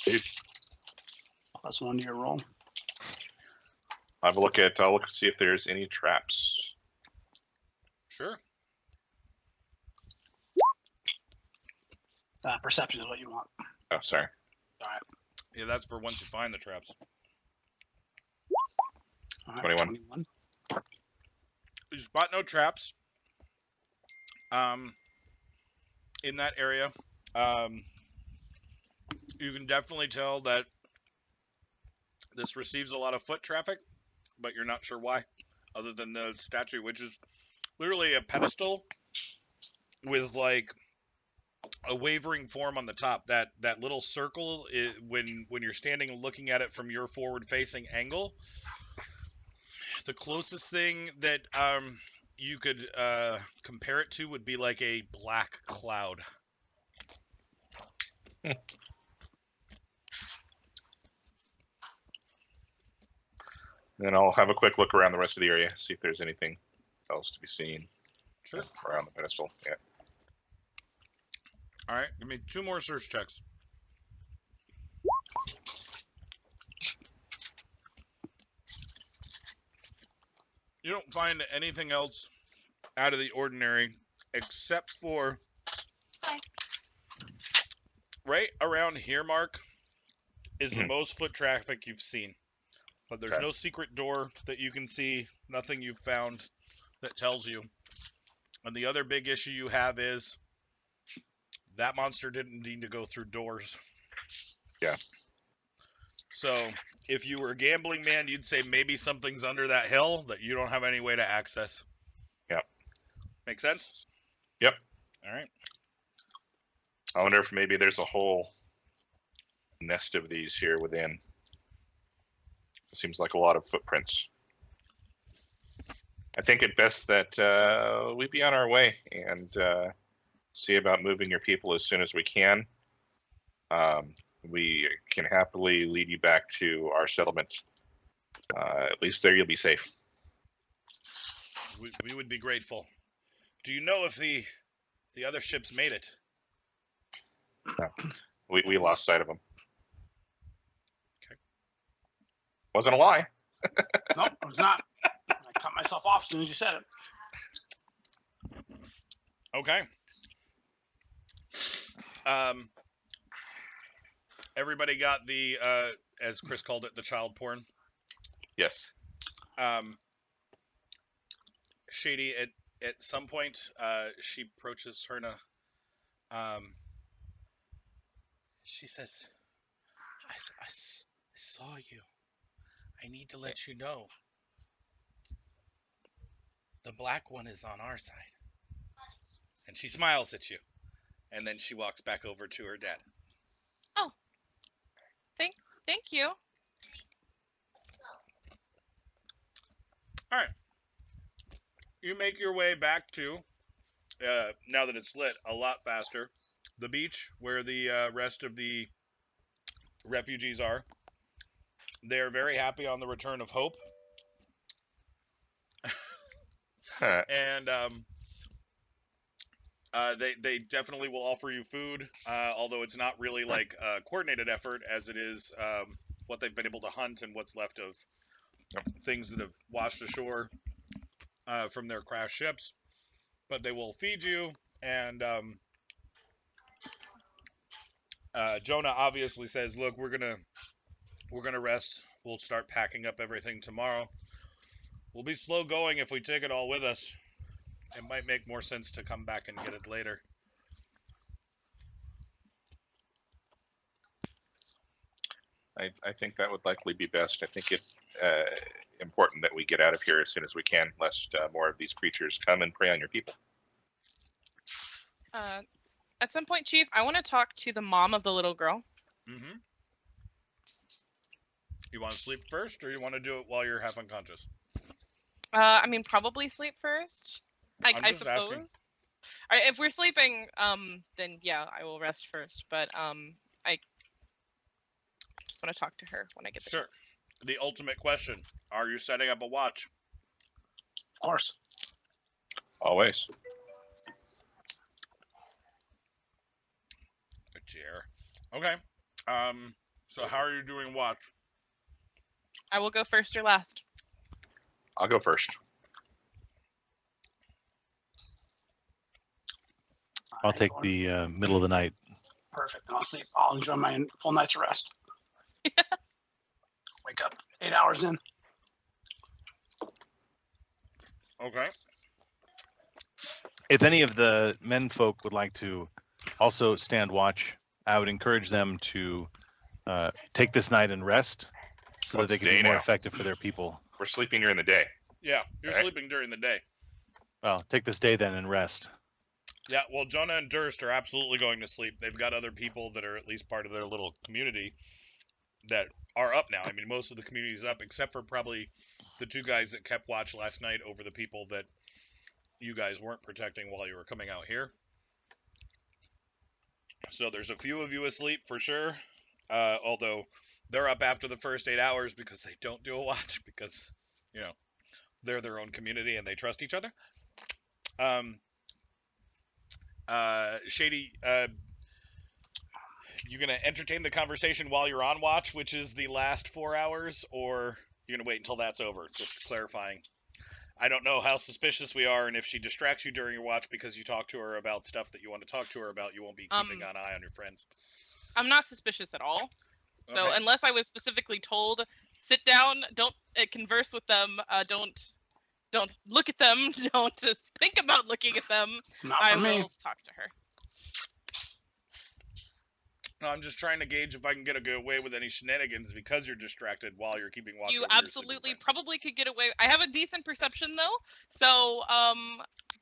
Dude. +1 to your roll. I'll look see if there's any traps. Sure. Perception is what you want. Oh, sorry. All right. Yeah, that's for once you find the traps. All right. 21. You spot no traps. In that area, you can definitely tell that this receives a lot of foot traffic, but you're not sure why, other than the statue, which is literally a pedestal with like a wavering form on the top. That little circle is, when you're standing and looking at it from your forward-facing angle, the closest thing that you could compare it to would be like a black cloud. Then I'll have a quick look around the rest of the area, see if there's anything else to be seen. Sure. Around the pedestal. Yeah. All right, give me 2 more search checks. You don't find anything else out of the ordinary except for right around here, Mark, is the most foot traffic you've seen. But there's no secret door that you can see, nothing you've found that tells you. And the other big issue you have is that monster didn't need to go through doors. Yeah. So if you were a gambling man, you'd say maybe something's under that hill that you don't have any way to access. Yep. Make sense? Yep. All right. I wonder if maybe there's a whole nest of these here within. It seems like a lot of footprints. I think it best that we be on our way and see about moving your people as soon as we can. We can happily lead you back to our settlement. At least there you'll be safe. We would be grateful. Do you know if the other ships made it? No. We lost sight of them. Okay. Wasn't a lie. Nope, it was not. I cut myself off as soon as you said it. Okay. Everybody got the, as Chris called it, the child porn. Yes. Shady, at some point, she approaches Herna. She says, I saw you. I need to let you know. The black one is on our side. And she smiles at you. And then she walks back over to her dad. Oh. Thank you. All right. You make your way back to, now that it's lit, a lot faster, the beach where the rest of the refugees are. They're very happy on the return of hope. And they definitely will offer you food, although it's not really like a coordinated effort as it is what they've been able to hunt and what's left of things that have washed ashore from their crashed ships. But they will feed you, and Jonah obviously says, "Look, we're gonna rest. We'll start packing up everything tomorrow. We'll be slow going if we take it all with us. It might make more sense to come back and get it later." I think that would likely be best. I think it's important that we get out of here as soon as we can, lest more of these creatures come and prey on your people. At some point, Chief, I want to talk to the mom of the little girl. Mm-hmm. You want to sleep first, or you want to do it while you're half unconscious? I mean, probably sleep first. I just suppose. asking. All right, if we're sleeping, then yeah, I will rest first. But I just want to talk to her when I get the Sure. chance. The ultimate question: are you setting up a watch? Of course. Always. A chair. Okay. So how are you doing watch? I will go first or last. I'll go first. I'll take the middle of the night. Perfect. I'll sleep. I'll enjoy my full night's rest. Wake up 8 hours in. Okay. If any of the men folk would like to also stand watch, I would encourage them to take this night and rest so What's that they can day be more now? effective for their people. We're sleeping during the day. Yeah, you're All right. sleeping during the day. Well, take this day then and rest. Yeah, well, Jonah and Durst are absolutely going to sleep. They've got other people that are at least part of their little community that are up now. I mean, most of the community is up, except for probably the two guys that kept watch last night over the people that you guys weren't protecting while you were coming out here. So there's a few of you asleep for sure, although they're up after the first 8 hours because they don't do a watch because, you know, they're their own community and they trust each other. Shady, you gonna entertain the conversation while you're on watch, which is the last 4 hours, or you're gonna wait until that's over? Just clarifying. I don't know how suspicious we are, and if she distracts you during your watch because you talk to her about stuff that you want to talk to her about, you won't be keeping an eye on your friends. I'm not suspicious at all. So Okay. unless I was specifically told, sit down, don't converse with them, don't look at them, don't think about looking at them, Not I for me. will talk to her. No, I'm just trying to gauge if I can get away with any shenanigans because you're distracted while you're keeping watch. You over your absolutely sleeping friends. probably could get away. I have a decent perception though, so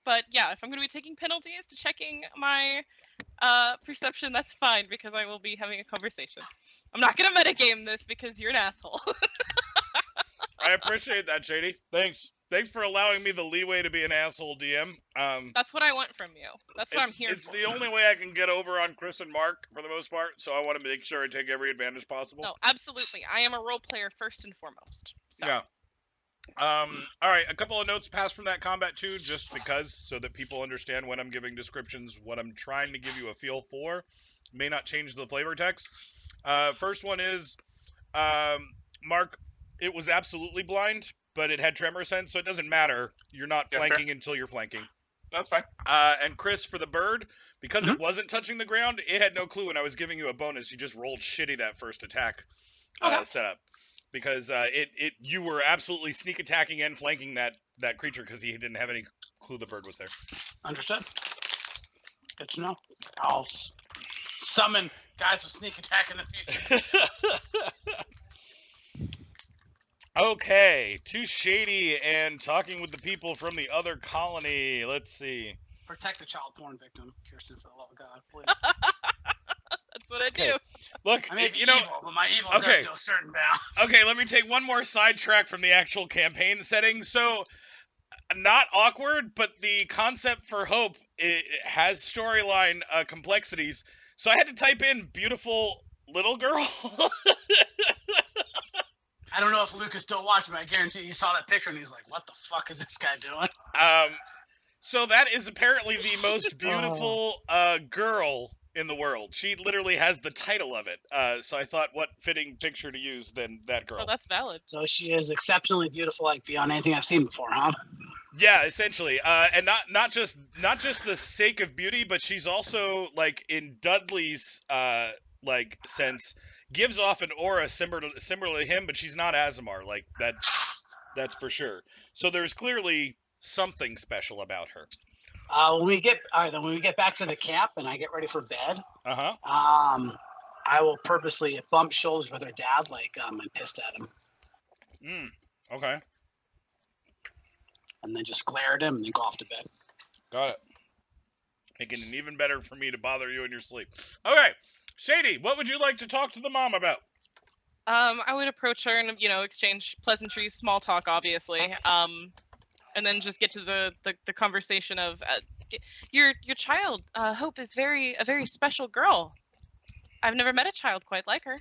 but yeah, if I'm going to be taking penalties to checking my perception, that's fine because I will be having a conversation. I'm not going to metagame this because you're an asshole. I appreciate that, Shady. Thanks for allowing me the leeway to be an asshole DM. That's what I want from you. That's what I'm here It's for. the only way I can get over on Chris and Mark for the most part, so I want to make sure I take every advantage possible. No, absolutely. I am a role player first and foremost. So. Yeah. All right, a couple of notes passed from that combat too, just because, so that people understand when I'm giving descriptions, what I'm trying to give you a feel for. May not change the flavor text. First one is, Mark, it was absolutely blind, but it had tremor sense, so it doesn't matter. You're not Yeah, flanking until you're flanking. That's fine. And Chris, for the bird, because it wasn't touching the ground, it had no clue, and I was giving you a bonus. You just rolled shitty that first attack setup, because you were absolutely sneak attacking and flanking that creature because he didn't have any clue the bird was there. Understood. Good to know. I'll summon guys with sneak attack in the future. Okay, too shady and talking with the people from the other colony. Let's see. Protect the child porn victim, Kirsten, for the love of God, please. That's what I Okay. do. Look, I may be evil, but my evil okay. does no certain bounds. Okay, let me take one more sidetrack from the actual campaign setting. So, not awkward, but the concept for Hope has storyline complexities. So I had to type in beautiful little girl. I don't know if Luke is still watching, but I guarantee he saw that picture and he's like, what the fuck is this guy doing? So that is apparently the most beautiful girl in the world. She literally has the title of it. So I thought, what fitting picture to use than that girl? Oh, that's valid. So she is exceptionally beautiful, like beyond anything I've seen before, huh? Yeah, essentially, and not just the sake of beauty, but she's also, like, in Dudley's like sense, gives off an aura similar to him, but she's not Azamar. Like that's for sure. So there's clearly something special about her. When we get back to the camp and I get ready for bed, Uh-huh. I will purposely bump shoulders with her dad, like I'm pissed at him, Okay. and then just glare at him and then go off to bed. Got it. Making it even better for me to bother you in your sleep. Okay, Shady, what would you like to talk to the mom about? I would approach her and exchange pleasantries, small talk, obviously. And then just get to the conversation of your child. Hope is a very special girl. I've never met a child quite like her.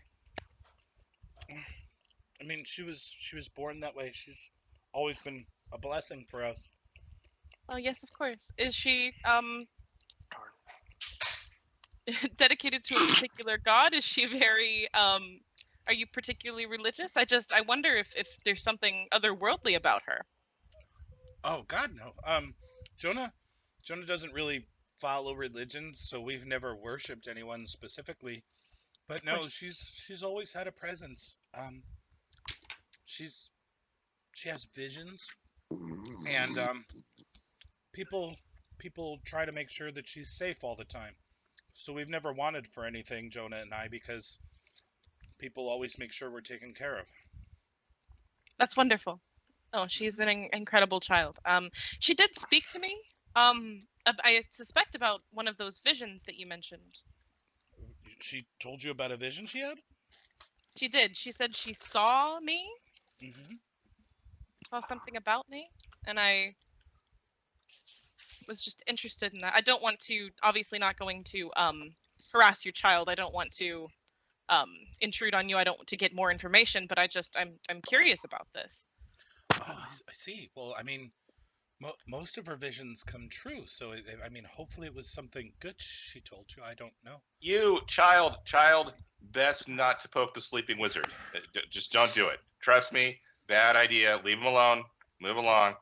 I mean, she was born that way. She's always been a blessing for us. Oh yes, of course. Is she dedicated to a particular god? Is she very are you particularly religious? I wonder if there's something otherworldly about her. Oh God, no. Jonah doesn't really follow religions, so we've never worshipped anyone specifically. But no, she's always had a presence. She has visions, and people try to make sure that she's safe all the time. So we've never wanted for anything, Jonah and I, because people always make sure we're taken care of. That's wonderful. Oh, she's an incredible child. She did speak to me. I suspect about one of those visions that you mentioned. She told you about a vision she had? She did. She said she saw me. Mm-hmm. Saw something about me, and I was just interested in that. I don't want to, obviously not going to harass your child. I don't want to intrude on you. I don't want to get more information, but I'm curious about this. Oh, I see. Well, I mean, most of her visions come true. So, I mean, hopefully it was something good she told you. I don't know. You, child, best not to poke the sleeping wizard. Just don't do it. Trust me, bad idea. Leave him alone. Move along.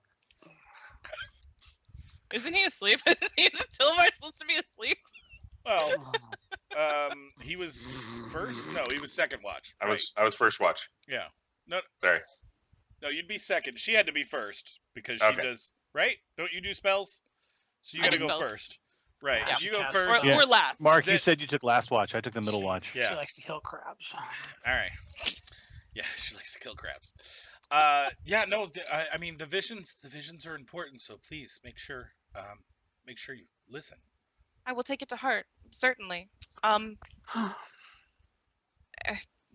Isn't he asleep? Isn't Tilvelar supposed to be asleep? Well, he was first. No, he was second watch. I Right. was first watch. Yeah. No. Sorry. No, you'd be second. She had to be first because she does. Right? Don't you do spells? So you got to go spells. first. Right. Yeah. If you go Or- first. Or last. Mark, you said you took last watch. I took the middle watch. Yeah. She likes to kill crabs. All right. Yeah, she likes to kill crabs. Yeah, no, I mean the visions are important. So please make sure you listen. I will take it to heart, certainly.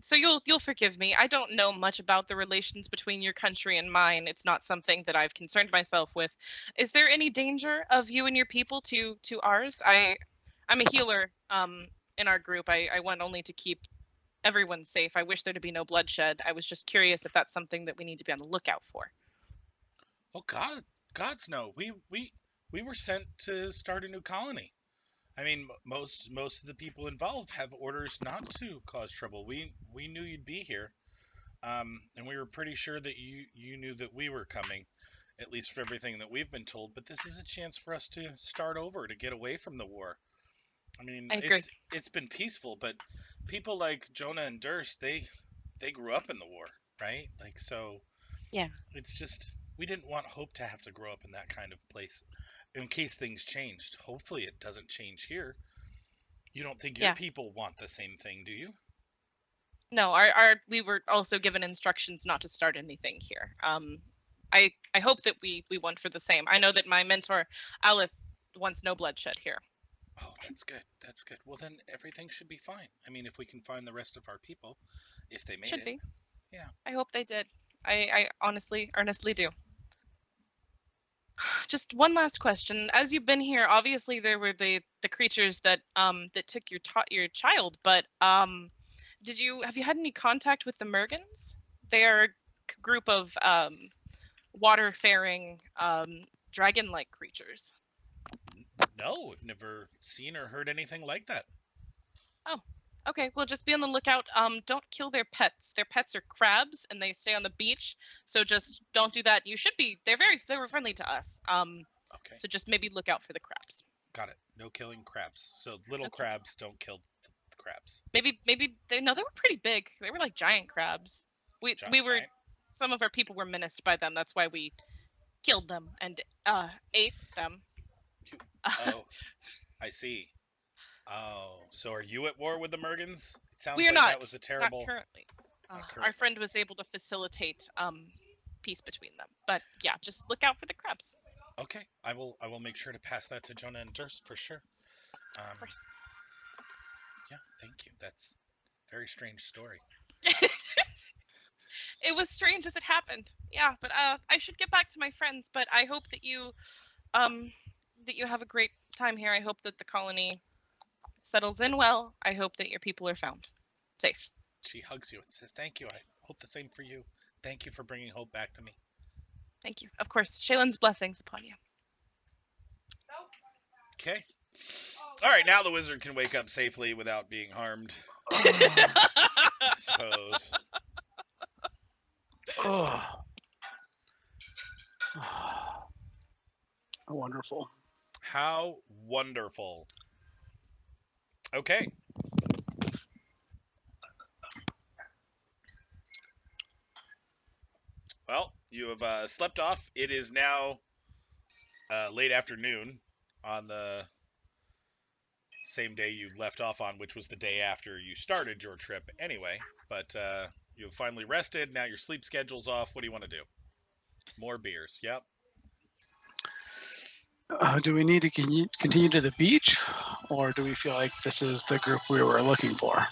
So you'll forgive me. I don't know much about the relations between your country and mine. It's not something that I've concerned myself with. Is there any danger of you and your people to ours? I'm a healer in our group. I want only to keep everyone safe. I wish there to be no bloodshed. I was just curious if that's something that we need to be on the lookout for. Oh God's no. We were sent to start a new colony. I mean, most of the people involved have orders not to cause trouble. We knew you'd be here, and we were pretty sure that you knew that we were coming. at least for everything that we've been told. But this is a chance for us to start over, to get away from the war. I mean, I agree. it's been peaceful, but people like Jonah and Durst, they grew up in the war, right? Like, so Yeah. it's just, we didn't want Hope to have to grow up in that kind of place in case things changed. Hopefully it doesn't change here. You don't think your Yeah. people want the same thing, do you? No, we were also given instructions not to start anything here. I hope that we want for the same. I know that my mentor Alith wants no bloodshed here. Oh, that's good. That's good. Well, then everything should be fine. I mean, if we can find the rest of our people, if they made Should it. be. Yeah. I hope they did. I honestly, earnestly do. Just one last question. As you've been here, obviously there were the creatures that that took your child, but have you had any contact with the Mergans? They are a group of water-faring dragon-like creatures. No, I've never seen or heard anything like that. Oh, okay. Well, just be on the lookout. Don't kill their pets. Their pets are crabs, and they stay on the beach. So just don't do that. You should be. They were friendly to us. Okay. So just maybe look out for the crabs. Got it. No killing crabs. So little Okay. crabs don't kill the crabs. Maybe they were pretty big. They were like giant crabs. We were Giant. some of our people were menaced by them. That's why we killed them and ate them. Oh, I see. Oh, so are you at war with the Mergans? It sounds We are like not. that was a terrible. Not currently. Not Our currently. friend was able to facilitate peace between them. But yeah, just look out for the crabs. Okay, I will make sure to pass that to Jonah and Durst for sure. Of course. Yeah, thank you. That's a very strange story. It was strange as it happened. Yeah, but I should get back to my friends. But I hope that you have a great time here. I hope that the colony settles in well. I hope that your people are found safe. She hugs you and says, "Thank you. I hope the same for you. Thank you for bringing Hope back to me." Thank you. Of course, Shaylin's blessings upon you. Okay. All right, now the wizard can wake up safely without being harmed, Oh, I suppose. oh. Wonderful. How wonderful. Okay. Well, you have slept off. It is now late afternoon on the same day you left off on, which was the day after you started your trip anyway. But you have finally rested. Now your sleep schedule's off. What do you want to do? More beers. Yep. Do we need to continue to the beach, or do we feel like this is the group we were looking for?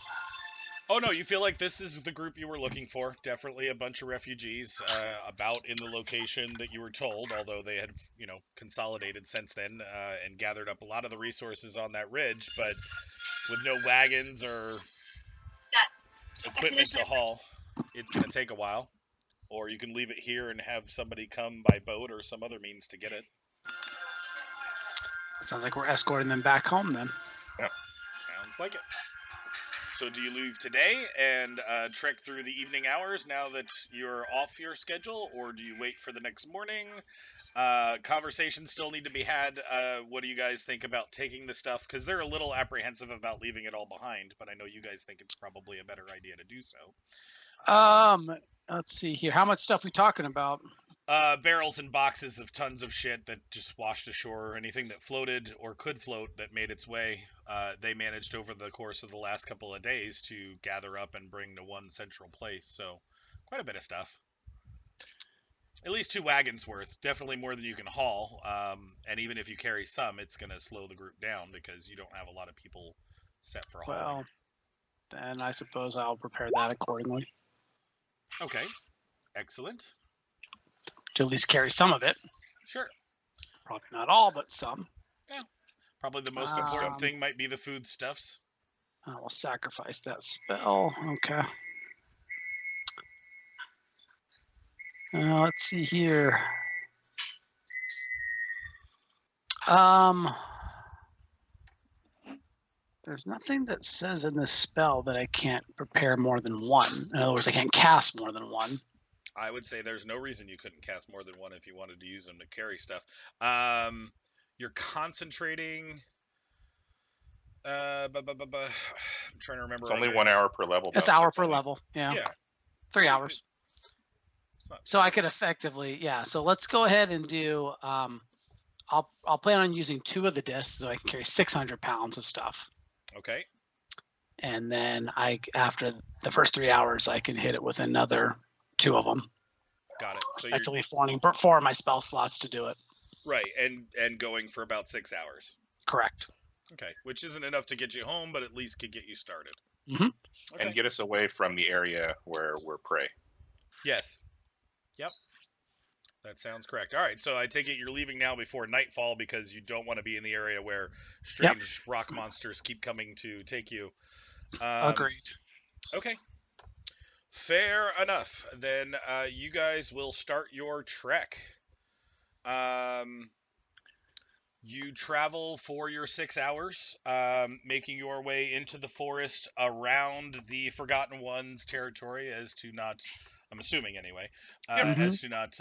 Oh, no, you feel like this is the group you were looking for. Definitely a bunch of refugees about in the location that you were told, although they had, consolidated since then and gathered up a lot of the resources on that ridge, but with no wagons or equipment to haul, it's going to take a while. Or you can leave it here and have somebody come by boat or some other means to get it. Sounds like we're escorting them back home then. Sounds like it. So do you leave today and trek through the evening hours now that you're off your schedule, or do you wait for the next morning? Conversations still need to be had. What do you guys think about taking the stuff? Because they're a little apprehensive about leaving it all behind, but I know you guys think it's probably a better idea to do so. Let's see here. How much stuff we talking about? Barrels and boxes of tons of shit that just washed ashore, or anything that floated or could float that made its way. They managed over the course of the last couple of days to gather up and bring to one central place. So quite a bit of stuff. At least 2 wagons worth. Definitely more than you can haul. And even if you carry some, it's going to slow the group down because you don't have a lot of people set for hauling. Well, then I suppose I'll prepare that accordingly. Okay. Excellent. To at least carry some of it. Sure. Probably not all, but some. Probably the most important thing might be the foodstuffs. I will sacrifice that spell. Okay. Let's see here. There's nothing that says in this spell that I can't prepare more than one. In other words, I can't cast more than one. I would say there's no reason you couldn't cast more than one if you wanted to use them to carry stuff. You're concentrating. I'm trying to remember. It's only 1 hour per level. It's though, so hour it's per only- level. Yeah. Yeah. 3 hours. It's not So I terrible. could effectively, yeah. So let's go ahead and do. I'll plan on using 2 of the discs so I can carry 600 pounds of stuff. Okay. And then after the first 3 hours, I can hit it with another 2 of them. Got it. So you're Actually, 4 of my spell slots to do it. right, and going for about 6 hours. Correct. Okay, which isn't enough to get you home, but at least could get you started. Mhm. Okay. And get us away from the area where we're prey. Yes. Yep. That sounds correct. All right, so I take it you're leaving now before nightfall because you don't want to be in the area where strange rock monsters keep coming to take you. Agreed. Okay. Fair enough. Then you guys will start your trek. You travel for your 6 hours, making your way into the forest around the Forgotten Ones territory as to not, I'm assuming anyway, as to not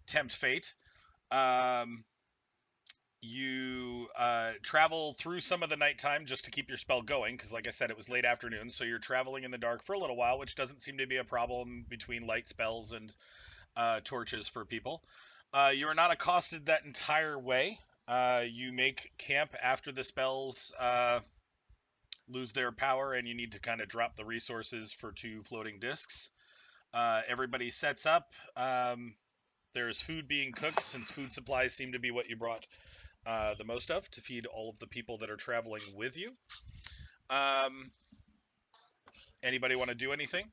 tempt fate. You travel through some of the nighttime just to keep your spell going, because like I said, it was late afternoon, so you're traveling in the dark for a little while, which doesn't seem to be a problem between light spells and torches for people. You are not accosted that entire way. You make camp after the spells lose their power, and you need to kind of drop the resources for 2 floating discs. Everybody sets up. There's food being cooked, since food supplies seem to be what you brought the most of to feed all of the people that are traveling with you. Anybody want to do anything?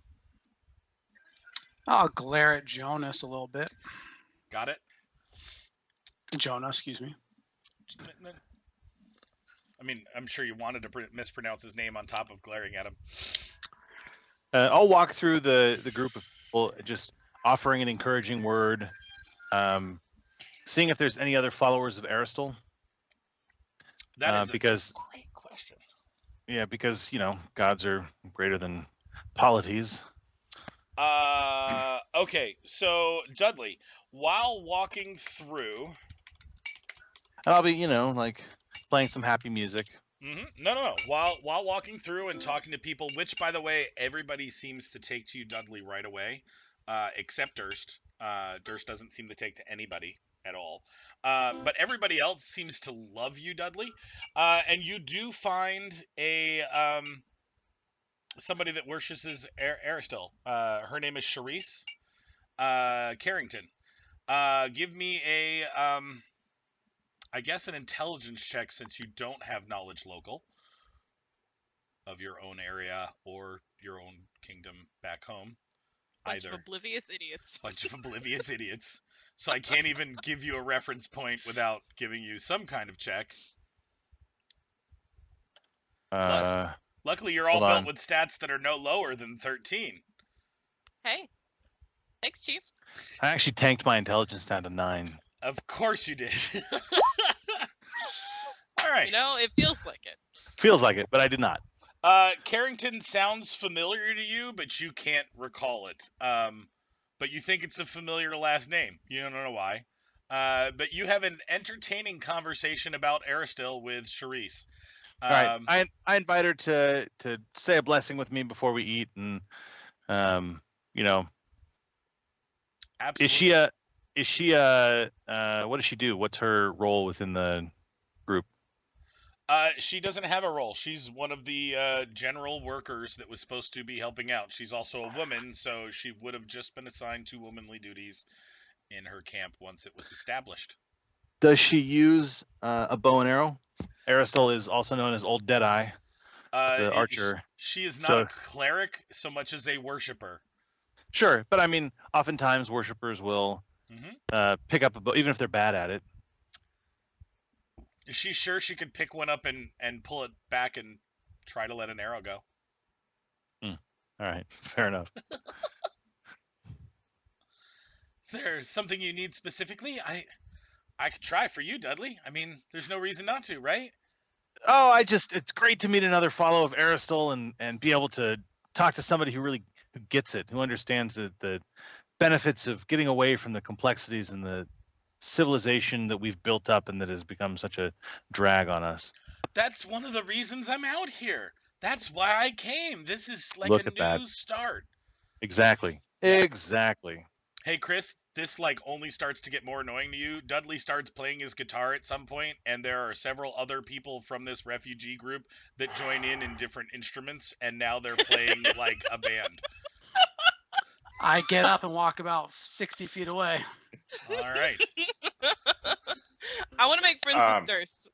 I'll glare at Jonas a little bit. Got it? Jonah, excuse me. I mean, I'm sure you wanted to mispronounce his name on top of glaring at him. I'll walk through the group of people, just offering an encouraging word, seeing if there's any other followers of Aristal. That is because a great question. Yeah, because gods are greater than polities. Okay, so Dudley, while walking through, And I'll be, like playing some happy music. No. While walking through and talking to people, which by the way, everybody seems to take to you, Dudley, right away, except Durst. Durst doesn't seem to take to anybody at all. But everybody else seems to love you, Dudley. And you do find a somebody that worships Aristil. Her name is Charisse Carrington. Give me a I guess an intelligence check, since you don't have knowledge local of your own area or your own kingdom back home. Bunch of oblivious idiots. Bunch of oblivious idiots. So I can't even give you a reference point without giving you some kind of check. Luckily, you're all built with stats that are no lower than 13. Hey. Thanks, Chief. I actually tanked my intelligence down to 9. Of course you did. All right. It feels like it. Feels like it, but I did not. Carrington sounds familiar to you, but you can't recall it. But you think it's a familiar last name. You don't know why. But you have an entertaining conversation about Aristil with Charisse. All right. I invite her to say a blessing with me before we eat, and Absolutely. Is she what does she do? What's her role within the group? She doesn't have a role. She's one of the general workers that was supposed to be helping out. She's also a woman, so she would have just been assigned to womanly duties in her camp once it was established. Does she use a bow and arrow? Aristil is also known as Old Deadeye, the archer. She is not a cleric so much as a worshiper. Sure, but I mean, oftentimes worshippers will pick up a bow, even if they're bad at it. Is she sure she could pick one up and pull it back and try to let an arrow go? All right, fair enough. Is there something you need specifically? I could try for you, Dudley. I mean, there's no reason not to, right? Oh, it's great to meet another follower of Aristil and be able to talk to somebody who gets it, who understands the benefits of getting away from the complexities and the civilization that we've built up and that has become such a drag on us. That's one of the reasons I'm out here. That's why I came. This is like Look a at that. new start. Exactly. Yeah. Exactly. Hey, Chris, this like only starts to get more annoying to you. Dudley starts playing his guitar at some point, and there are several other people from this refugee group that join in different instruments, and now they're playing like a band. I get up and walk about 60 feet away. All right. I want to make friends Um, with Durst.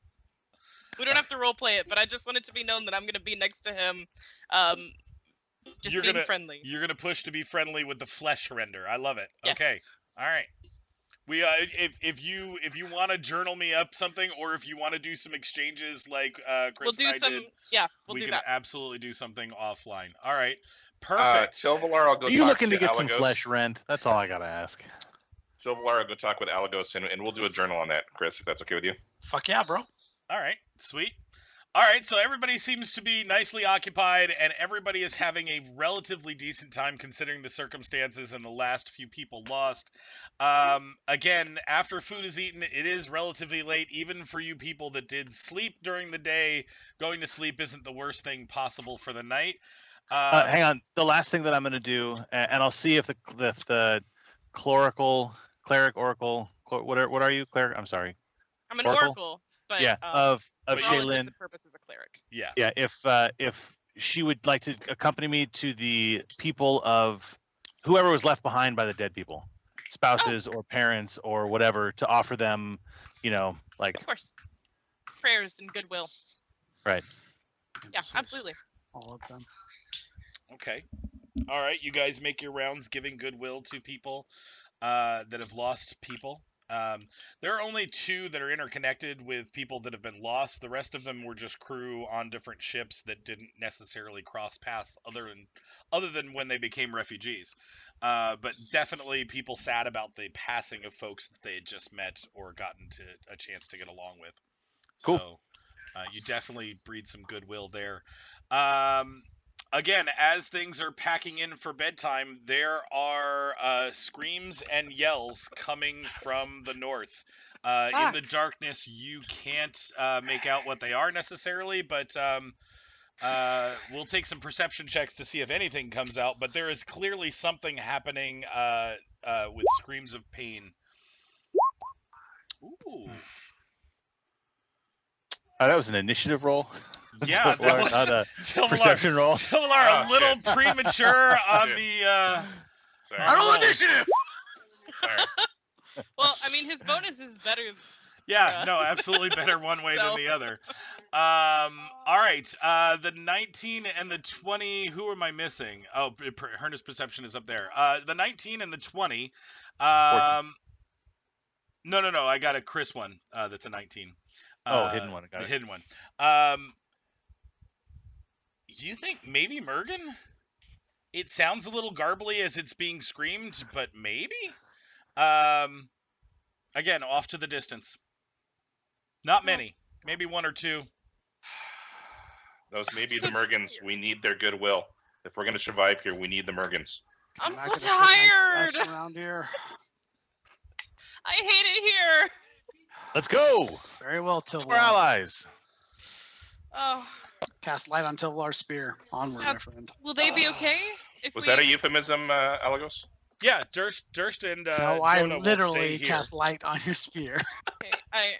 We don't have to role play it, but I just want it to be known that I'm going to be next to him, just You're being gonna- friendly. You're gonna push to be friendly with the flesh render. I love it. Yes. Okay. All right. We if you want to journal me up something, or if you want to do some exchanges like Chris We'll and do I some. did, Yeah, we'll we do can that. absolutely do something offline. All right. Perfect. Tilvelar, I'll go Are you talk looking to to get some Alagos. flesh rent? That's all I gotta ask. Tilvelar, I'll go talk with Alagos, and we'll do a journal on that, Chris, if that's okay with you. Fuck yeah, bro. All right, sweet. All right, so everybody seems to be nicely occupied, and everybody is having a relatively decent time considering the circumstances and the last few people lost. Again, after food is eaten, it is relatively late, even for you people that did sleep during the day. Going to sleep isn't the worst thing possible for the night. Hang on. The last thing that I'm going to do, and I'll see if the cleric, oracle, what are you, cleric? I'm sorry. I'm an Oracle? oracle, but Yeah, of for all intents Shaylin. and purposes, a cleric. Yeah. Yeah, if she would like to accompany me to the people of whoever was left behind by the dead people, spouses or parents or whatever, to offer them, like Of course, prayers and goodwill. right. Yeah, absolutely. All of them. Okay. All right, you guys make your rounds giving goodwill to people that have lost people. There are only 2 that are interconnected with people that have been lost. The rest of them were just crew on different ships that didn't necessarily cross paths other than when they became refugees. But definitely people sad about the passing of folks that they had just met or gotten to a chance to get along with. Cool. So you definitely breed some goodwill there. Again, as things are packing in for bedtime, there are screams and yells coming from the north. In the darkness, you can't make out what they are necessarily, but we'll take some perception checks to see if anything comes out. But there is clearly something happening with screams of pain. Ooh. That was an initiative roll. Yeah, that was not a Tilvelar, perception roll. Tilvelar a little premature on the. Sorry. I don't know. initiative! Sorry. Well, I mean, his bonus is better. Yeah, no, absolutely better one way than the other. All right, the 19 and the 20. Who am I missing? Oh, Herna's perception is up there. The 19 and the 20. No, I got a Chris one. That's a 19. Hidden one. I got The it. hidden one. You think maybe Mergen? It sounds a little garbly as it's being screamed, but maybe? Again, off to the distance. Not many. Maybe 1 or 2. Those may be So the Mergans. We need their goodwill. If we're going to survive here, we need the Mergans. I'm not so gonna put my tired. rest around here. I hate it here. Let's go. Very well, We're Tilvelar. allies. Oh, Cast light on Tilvelar's spear. Onward, Yeah. my friend. will they be okay? If Was we... that a euphemism, Alagos? Yeah, Durst and No, I Jonah will stay literally here. cast light on your spear. Okay,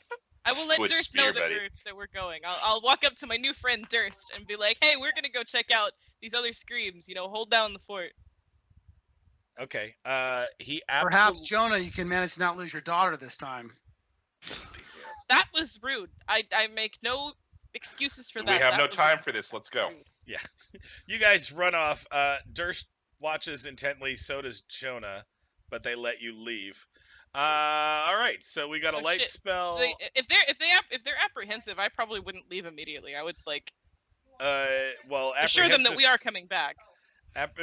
I will let Good Durst spear, know that buddy. we're going. I'll walk up to my new friend Durst and be like, "Hey, we're gonna go check out these other screams. Hold down the fort." Okay. He Perhaps, absolutely. Jonah, you can manage to not lose your daughter this time. That was rude. I make no excuses for that. We have That no was time for this. Let's go. rude. You guys run off. Durst watches intently. So does Jonah, but they let you leave. All right. So we got a Oh, light shit. spell. If they're apprehensive, I probably wouldn't leave immediately. I would Well, assure them that we are coming back.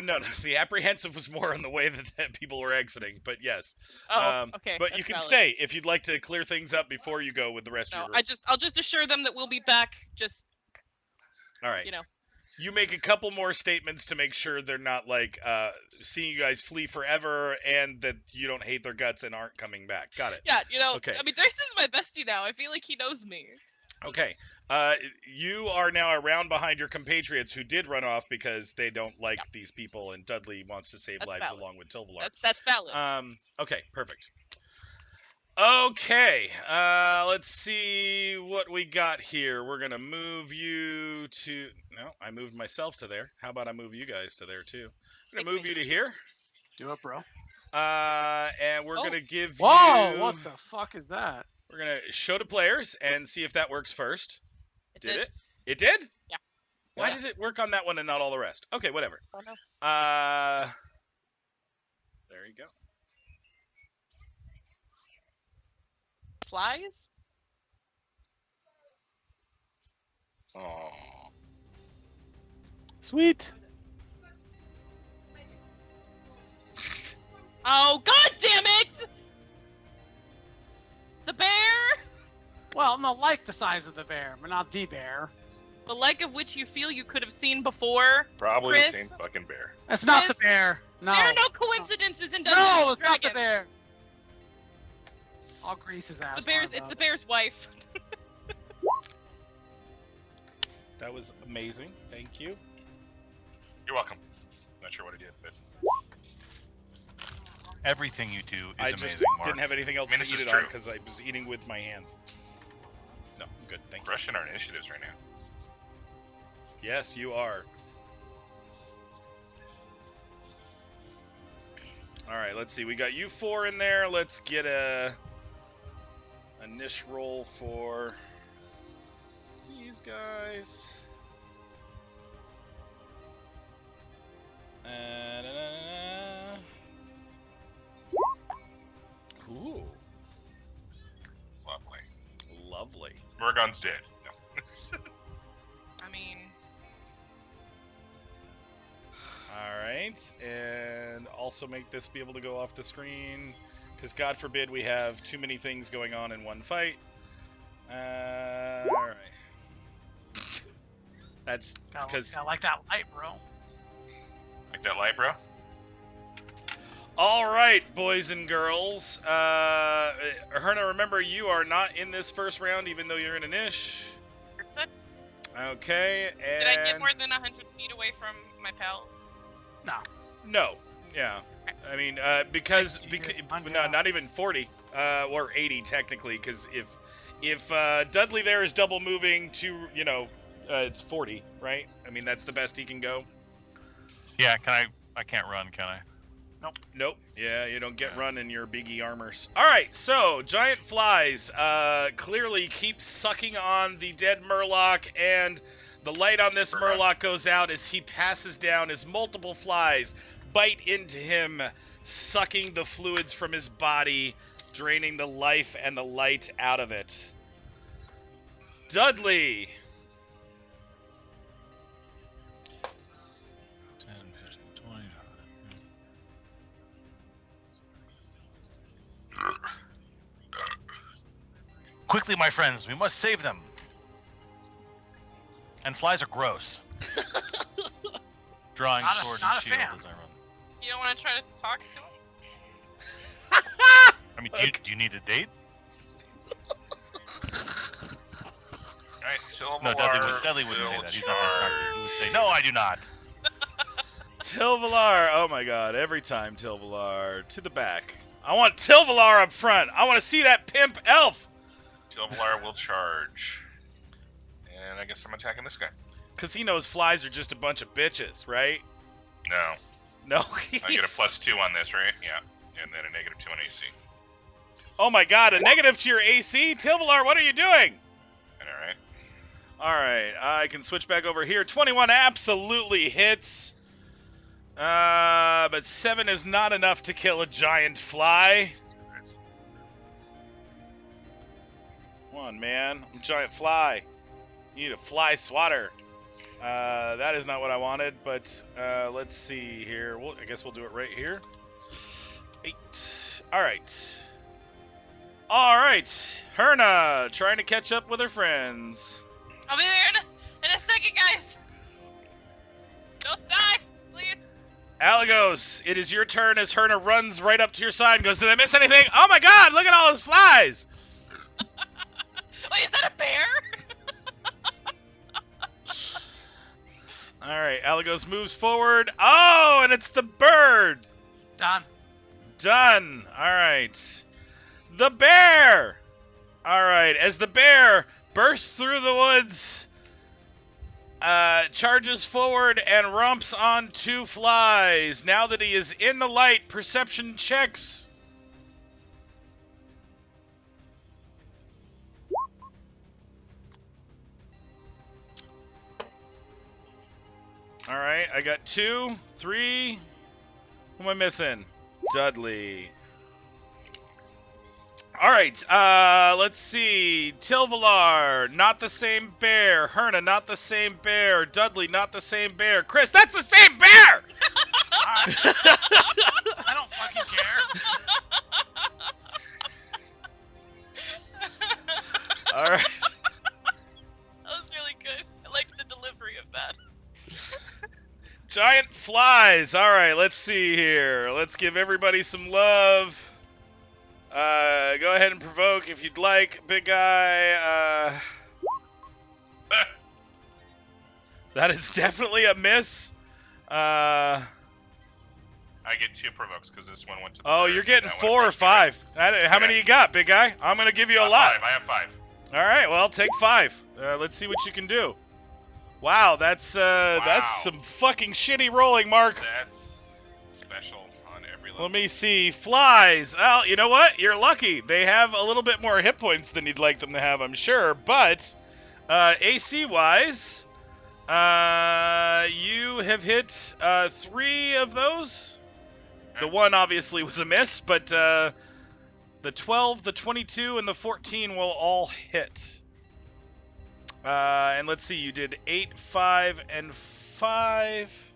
No, the apprehensive was more on the way that people were exiting, but yes. Oh, okay. But that's you can valid. stay if you'd like to clear things up before you go with the rest of No, your group. I'll just assure them that we'll be back. Just All right. you make a couple more statements to make sure they're not like seeing you guys flee forever, and that you don't hate their guts and aren't coming back. Got it. Yeah, Okay. I mean, Dustin's my bestie now. I feel like he knows me. Okay. You are now around behind your compatriots who did run off because they don't like these people, and Dudley wants to save That's lives valid. along with Tilvelar. That's valid. Okay, perfect. Okay, let's see what we got here. We're gonna move you to. No, I moved myself to there. How about I move you guys to there too? I'm gonna move you to here. Do it, bro. And we're Oh. gonna give Whoa! you. What the fuck is that? We're gonna show to players and see if that works first. It Did did. it? It did? Yeah. Why Yeah. did it work on that one and not all the rest? Okay, whatever. Oh, no. There you go. Flies? Oh. Sweet. Oh, god damn it! The bear? Well, no, like the size of the bear, but not the bear. The like of which you feel you could have seen before. Probably Chris? the same fucking bear. That's not the Chris, bear. No. There are no coincidences in Dungeons No, and it's not the Dragons. bear. I'll grease his ass. It's the bear's wife. That was amazing. Thank you. You're welcome. Not sure what I did, but Everything you do is I amazing, just Mark. didn't have anything else I mean, to this eat is it on true. because I was eating with my hands. No, I'm good. Thank you. crushing our initiatives right now. Yes, you are. All right, let's see. We got you four in there. Let's get a niche roll for these guys. Ooh, Lovely. lovely. Murgon's dead. No. I mean, All right, and also make this be able to go off the screen, because God forbid we have too many things going on in one fight. All right. That's because. I like that light, bro. Like that light, bro? All right, boys and girls. Herna, remember you are not in this first round, even though you're in a niche. person? Okay, and Did I get more than 100 feet away from my pals? no, yeah. I mean, because 60, 100. no, not even 40 or 80 technically, because if Dudley there is double moving to, it's 40, right? I mean, that's the best he can go. Yeah, I can't run, can I? Nope. Yeah, you don't get Yeah. run in your biggie armors. All right, so giant flies clearly keep sucking on the dead Murloc, and the light on this Murloc goes out as he passes down as multiple flies bite into him, sucking the fluids from his body, draining the life and the light out of it. Dudley. 10, 15, 20. Quickly, my friends, we must save them. And flies are gross. Drawing Not a- sword not and a shield fan. as I run. You don't want to try to talk to him? I mean, do you need a date? Alright, Tilvelar. No, Dudley wouldn't say that. He's not that smart. He would say, no, I do not. Tilvelar. Oh my god, every time Tilvelar. To the back. I want Tilvelar up front. I want to see that pimp elf. Tilvelar will charge. And I guess I'm attacking this guy. Because he knows flies are just a bunch of bitches, right? No. No, I get a +2 on this, right? Yeah. And then a -2 on AC. Oh my god, a negative to your AC? Tilvelar, what are you doing? Alright. Alright, I can switch back over here. 21 absolutely hits. But 7 is not enough to kill a giant fly. Come on, man. I'm a giant fly. You need a fly swatter. That is not what I wanted, but let's see here. I guess we'll do it right here. 8. Alright. Alright. Herna, trying to catch up with her friends. I'll be there in a second, guys. Don't die, please. Alagos, it is your turn as Herna runs right up to your side and goes, did I miss anything? Oh my god, look at all those flies! Wait, is that a bear? Alright, Alagos moves forward. Oh, and it's the bird! Done. Done. Alright. The bear! Alright, as the bear bursts through the woods, charges forward and romps on 2 flies. Now that he is in the light, perception checks. Alright, I got 2, 3. Who am I missing? Dudley. Alright, let's see. Tilvelar, not the same bear. Herna, not the same bear. Dudley, not the same bear. Chris, that's the same bear! I don't fucking care. Alright. That was really good. I liked the delivery of that. Giant flies. Alright, let's see here. Let's give everybody some love. Go ahead and provoke if you'd like, big guy. That is definitely a miss. I get 2 provokes because this one went to the Oh, third, you're and getting that 4 one or went to the 5. How many you got, big guy? I'm gonna give you a right. lot. 5. I have 5. All right, well, take 5. Let's see what you can do. Wow, that's some fucking shitty rolling, Mark. That's special on every level. Let me see. Flies. Well, you know what? You're lucky. They have a little bit more hit points than you'd like them to have, I'm sure. But AC-wise, you have hit 3 of those. The one obviously was a miss, but the 12, the 22, and the 14 will all hit. And let's see, you did 8, 5, and 5.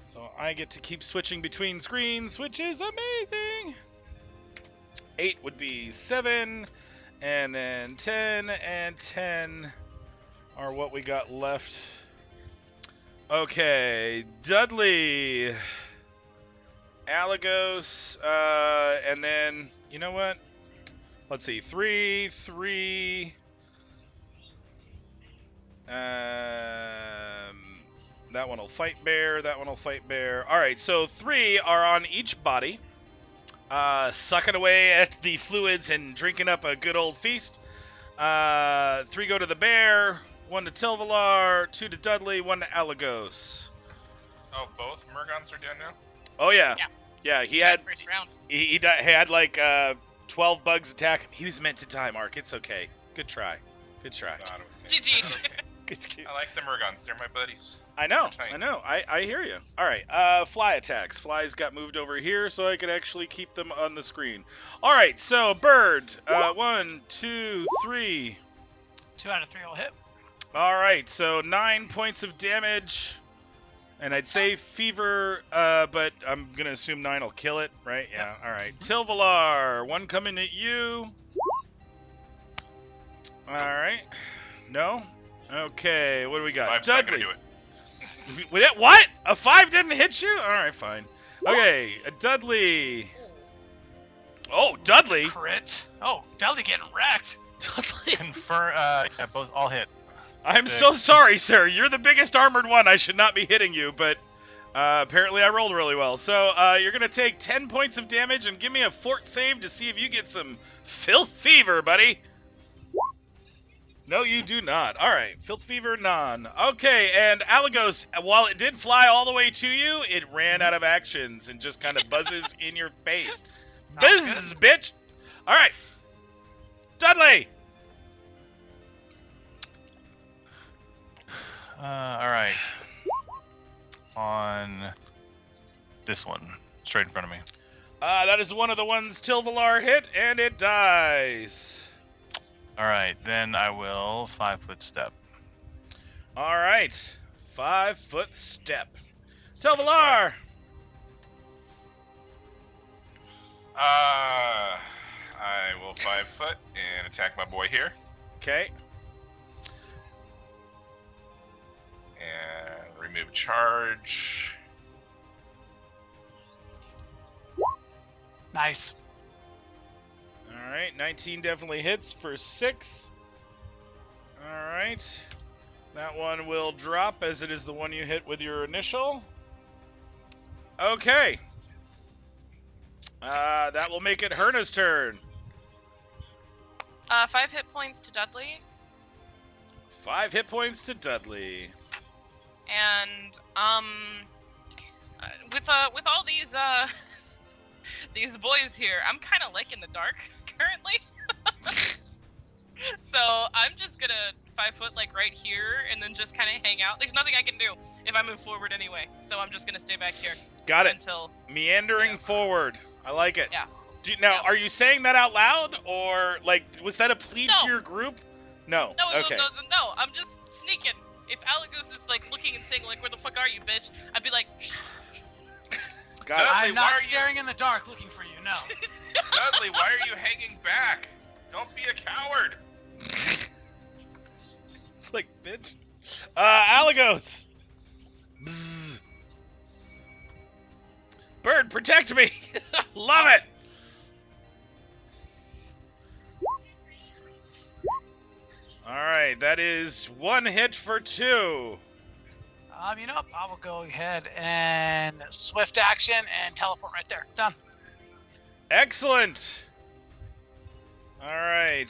So I get to keep switching between screens, which is amazing. 8 would be 7, and then 10 and 10 are what we got left. Okay, Dudley, Alagos, and then, you know what? Let's see, 3, 3. That one will fight bear. That one will fight bear. All right, so 3 are on each body, sucking away at the fluids and drinking up a good old feast. 3 go to the bear. 1 to Tilvelar. 2 to Dudley. 1 to Alagos. Oh, both Murgons are dead now? Oh yeah, Yeah. yeah. He had First round. he had like 12 bugs attack him. He was meant to die, Mark. It's okay. Good try. Good try. God, okay. GG. Good. I like the Murgons. They're my buddies. I know, Tight. I know. I hear you. All right, fly attacks. Flies got moved over here so I could actually keep them on the screen. All right, so bird. 1, 2, 3. 2 out of 3 will hit. All right, so 9 points of damage. And I'd say fever, but I'm going to assume 9 will kill it, right? Yeah, all right. Tilvelar, 1 coming at you. All right. No? Okay, what do we got? 5's not Dudley. gonna do it. What? A 5 didn't hit you? All right, fine. Okay, Dudley. Oh, Dudley. Crit. Oh, Dudley getting wrecked. Dudley. Yeah, both all hit. I'm so sorry, sir. You're the biggest armored one. I should not be hitting you, but apparently I rolled really well. So you're going to take 10 points of damage and give me a fort save to see if you get some filth fever, buddy. No, you do not. All right, filth fever, none. Okay, and Alagos, while it did fly all the way to you, it ran out of actions and just kind of buzzes in your face. Buzz, bitch. All right, Dudley. All right. On this one, straight in front of me. That is one of the ones Tilvelar hit, and it dies. All right, then I will 5-foot step. All right, 5-foot step. Tilvelar. I will 5-foot and attack my boy here. Okay. And remove charge. Nice. All right, 19 definitely hits for 6. All right. That one will drop as it is the one you hit with your initial. Okay. That will make it Herna's turn. 5 hit points to Dudley. 5 hit points to Dudley. And with all these these boys here, I'm kind of like in the dark currently. So I'm just gonna 5 foot like right here and then just kind of hang out. There's nothing I can do if I move forward anyway. So I'm just gonna stay back here. Got it. Until Meandering forward. I like it. Yeah. Now, are you saying that out loud, or like was that a plea to No. your group? No. No, Okay. no, I'm just sneaking. If Alagos is like looking and saying like, "Where the fuck are you, bitch?" I'd be like, "Shh." Got it. Dudley, I'm why not are you- staring in the dark looking for you, no. Dudley, why are you hanging back? Don't be a coward. It's like, bitch. Alagos. Bzz. Bird, protect me. Love it. All right, that is 1 hit for 2. You know, I will go ahead and swift action and teleport right there. Done. Excellent. All right,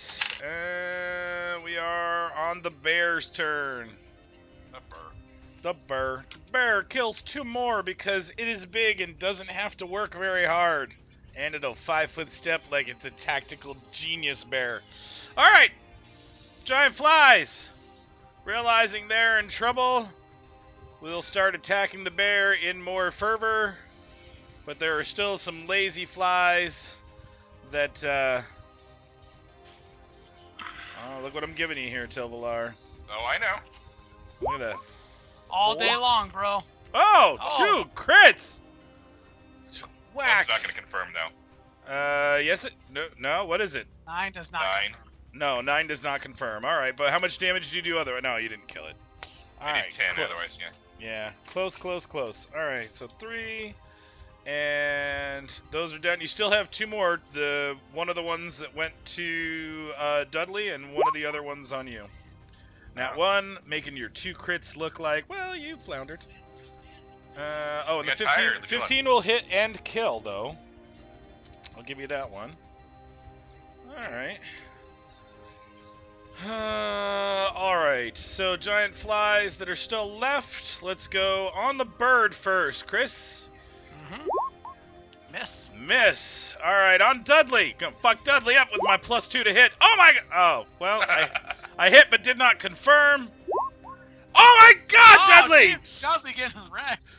we are on the bear's turn. The bear kills 2 more because it is big and doesn't have to work very hard. And it'll 5-foot step like it's a tactical genius bear. All right, giant flies. Realizing they're in trouble, we'll start attacking the bear in more fervor. But there are still some lazy flies that, oh, look what I'm giving you here, Tilvelar. Oh, I know. Look at that. All day long, bro. Oh, Oh. 2 crits! One's Whack. not going to confirm, though. Yes, it, no, what is it? 9 does not. 9. confirm. No, 9 does not confirm. All right, but how much damage did you do otherwise? No, you didn't kill it. All I right, did 10 close. otherwise, yeah. Yeah, close. All right, so 3, and those are done. You still have 2 more. One of the ones that went to Dudley, and one of the other ones on you. Nat 1, making your 2 crits look like, well, you floundered. Oh, and the got tired, the 15 will hit and kill, though. I'll give you that one. All right. All right, so giant flies that are still left. Let's go on the bird first. Chris? Miss. Miss. All right, on Dudley. Gonna fuck Dudley up with my +2 to hit. Oh, my God. Oh, well, I hit but did not confirm. Oh, my God, Dudley! Dude, Dudley getting wrecked.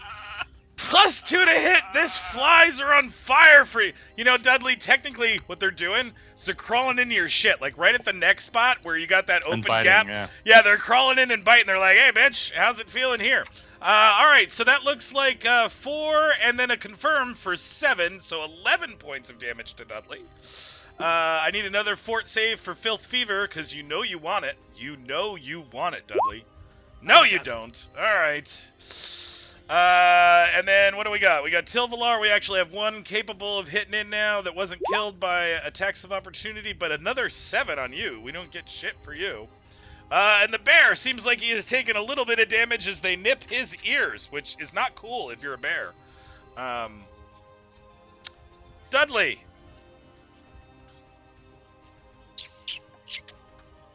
+2 to hit. This flies are on fire for you. You know, Dudley, technically what they're doing is they're crawling into your shit, like right at the neck spot where you got that open And biting, gap. yeah. Yeah, they're crawling in and biting. They're like, hey, bitch, how's it feeling here? All right, so that looks like 4 and then a confirm for 7, so 11 points of damage to Dudley. I need another fort save for Filth Fever because you know you want it. You know you want it, Dudley. No, you don't. All right. And then what do we got? We got Tilvelar. We actually have 1 capable of hitting in now that wasn't killed by attacks of opportunity, but another 7 on you. We don't get shit for you. And the bear seems like he has taken a little bit of damage as they nip his ears, which is not cool if you're a bear. Dudley.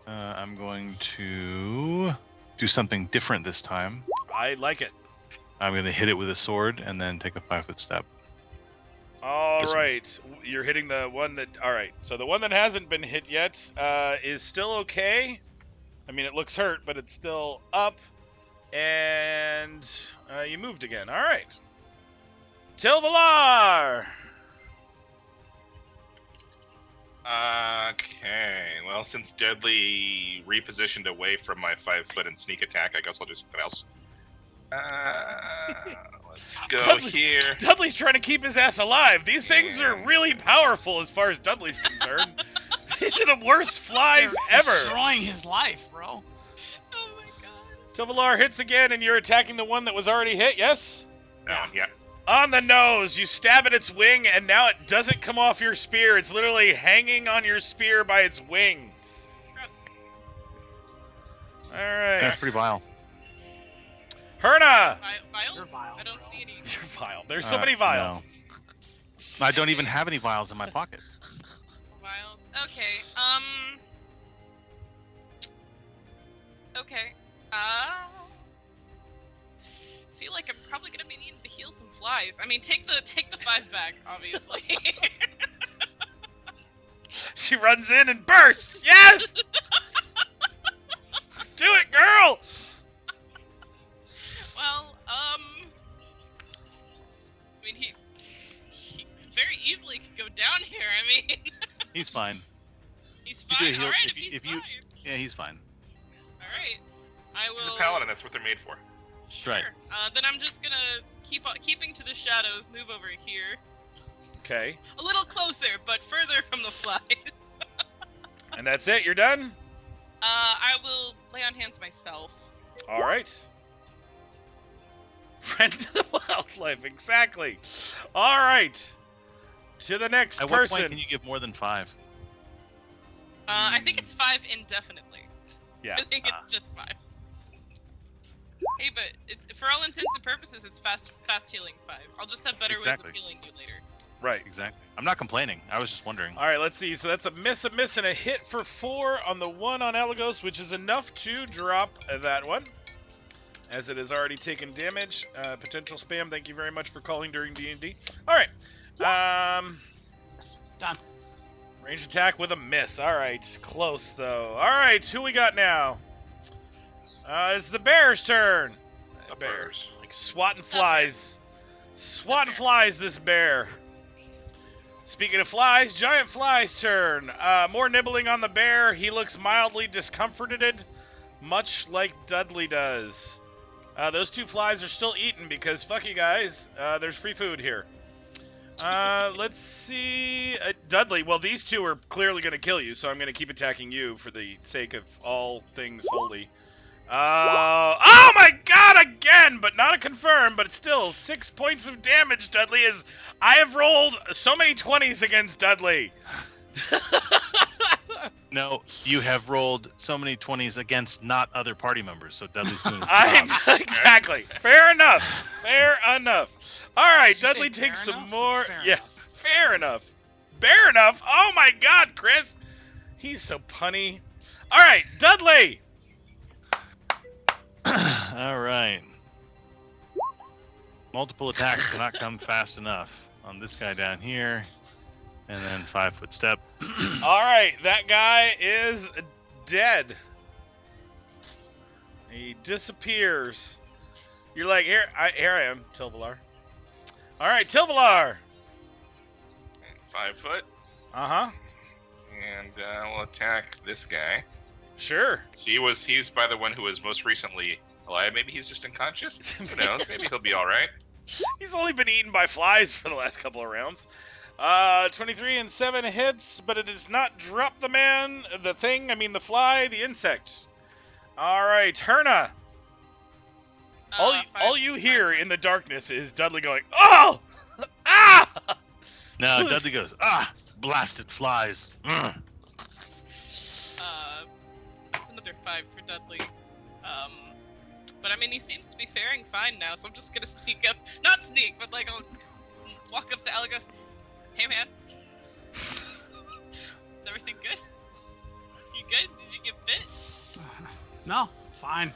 I'm going to do something different this time. I like it. I'm going to hit it with a sword and then take a 5-foot step. All This one. right. You're hitting the one that... All right. So the one that hasn't been hit yet is still okay. I mean, it looks hurt, but it's still up. And you moved again. All right. Tilvelar! Okay, well, since Dudley repositioned away from my 5-foot and sneak attack, I guess I'll do something else. Let's go here. Dudley's trying to keep his ass alive. These things are really powerful as far as Dudley's concerned. These are the worst flies They're ever. destroying his life, bro. Oh my god. Tilvelar hits again, and you're attacking the one that was already hit, yes? Yeah. On the nose, you stab at its wing, and now it doesn't come off your spear. It's literally hanging on your spear by its wing. Gross. All right. That's pretty vile. Herna! Vials? You're vile, I don't bro. see any. You're vile. There's so many vials. No. I don't even have any vials in my pocket. Vials. Okay. Okay. Feel like I'm probably gonna be needing to heal some flies. I mean, take the 5 back, obviously. She runs in and bursts. Yes! Do it, girl! Well, I mean, he very easily could go down here. I mean, He's fine. he's You do fine. heal- All right, if if you- he's if you- fine. Yeah, he's fine. All right. I will. He's a paladin. That's what they're made for. Sure. Right. Then I'm just gonna keeping to the shadows. Move over here, Okay. a little closer, but further from the flies. And that's it? You're done? I will lay on hands myself. All right. Friend to the wildlife, exactly. All right. To the next At what person. point can you give more than 5? I think it's 5 indefinitely. Yeah. I think it's just 5. Hey, but for all intents and purposes, it's fast healing 5. I'll just have better Exactly. ways of healing you later. Right. Exactly. I'm not complaining. I was just wondering. All right, let's see. So that's a miss, and a hit for 4 on the one on Alagos, which is enough to drop that one, as it has already taken damage. Potential spam. Thank you very much for calling during D&D. All right. Done. Range attack with a miss. All right. Close, though. All right. Who we got now? It's the bear's turn. The bears. Like swatting flies. Swatting flies, this bear. Speaking of flies, giant fly's turn. More nibbling on the bear. He looks mildly discomforted, much like Dudley does. Those 2 flies are still eaten because fuck you guys. There's free food here. Let's see. Dudley, well, these 2 are clearly going to kill you, so I'm going to keep attacking you for the sake of all things holy. Oh my god, again! But not a confirm, but it's still 6 points of damage, Dudley, as I have rolled so many 20s against Dudley. No, you have rolled so many 20s against not other party members, so Dudley's doing his job. Exactly. Fair enough. Fair enough. All right, Did you say Dudley fair takes some enough or more. fair Yeah, enough? fair enough. Fair enough. Oh my god, Chris. He's so punny. All right, Dudley. All right. Multiple attacks cannot come fast enough on this guy down here. And then 5-foot step. All right, that guy is dead. He disappears. You're like, here I am, Tilvelar. All right, Tilvelar. 5 foot. Uh-huh. And we'll attack this guy. Sure. He's by the one who was most recently alive. Maybe he's just unconscious. Who knows? Maybe he'll be all right. He's only been eaten by flies for the last couple of rounds. 23 and 7 hits, but it does not drop the the fly, the insect. All right, Herna. All you hear in the darkness is Dudley going, "Oh! Ah!" No, Dudley goes, blasted flies. That's another 5 for Dudley. But I mean, he seems to be faring fine now, so I'm just gonna sneak up. Not sneak, but like I'll walk up to Alagos. Hey man, is everything good? You good? Did you get bit? No, fine.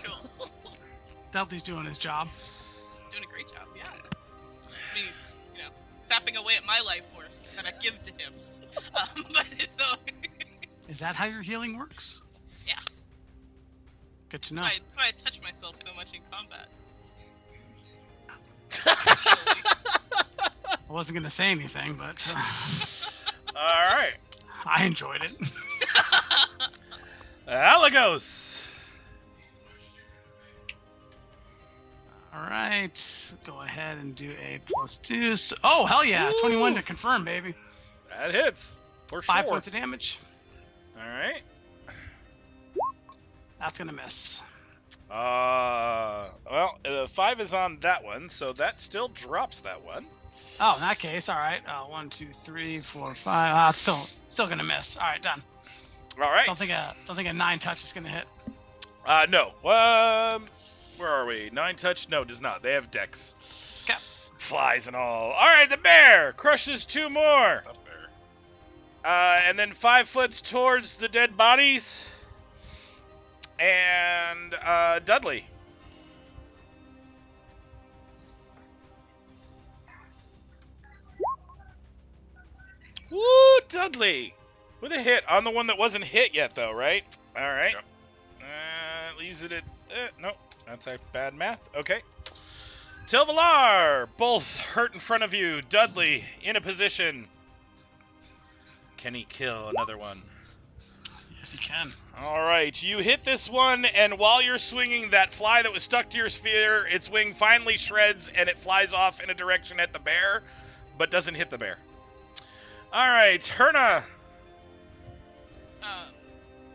Cool. Dudley's doing his job. Doing a great job, yeah. I mean, he's, sapping away at my life force that I give to him. But it's so. Is that how your healing works? Yeah. Good to know. That's why I touch myself so much in combat. I wasn't gonna say anything, but All right, I enjoyed it. Alagos. All right, go ahead and do a +2. So, oh hell yeah, Ooh. 21 to confirm, baby. That hits for 5 sure. points of damage. All right. That's gonna miss. Well, 5 is on that one, so that still drops that one. Oh, in that case, all right. 1, 2, 3, 4, 5. Ah, it's still gonna miss. All right, done. All right. Don't think a 9 touch is gonna hit. No. Where are we? 9 touch? No, does not. They have decks. Okay. Flies and all. All right, the bear crushes 2 more. Up there. And then 5 foot towards the dead bodies. And Dudley. Woo, Dudley. With a hit on the one that wasn't hit yet, though, right? All right. Yep. Leaves it at... nope, that's a bad math. Okay. Tilvelar, both hurt in front of you. Dudley, in a position. Can he kill another one? Yes, he can. All right, you hit this one, and while you're swinging, that fly that was stuck to your sphere, its wing finally shreds, and it flies off in a direction at the bear, but doesn't hit the bear. All right, Herna.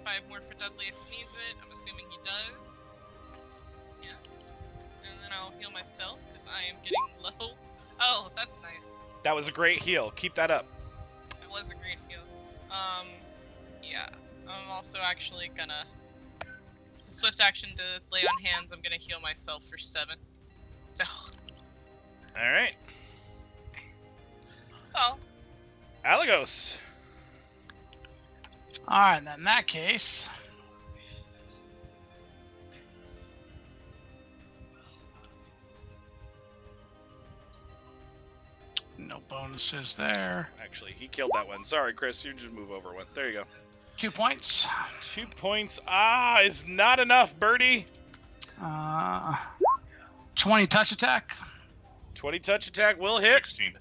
5 more for Dudley if he needs it. I'm assuming he does. Yeah. And then I'll heal myself because I am getting low. Oh, that's nice. That was a great heal. Keep that up. It was a great heal. Yeah. I'm also actually gonna swift action to lay on hands. I'm gonna heal myself for 7. So. All right. Oh. Alagos. All right, then in that case, no bonuses there. Actually, he killed that one. Sorry, Chris. You just move over one. There you go. 2 points. 2 points. Is not enough, Birdie. 20 touch attack. 20 touch attack will hit. 16.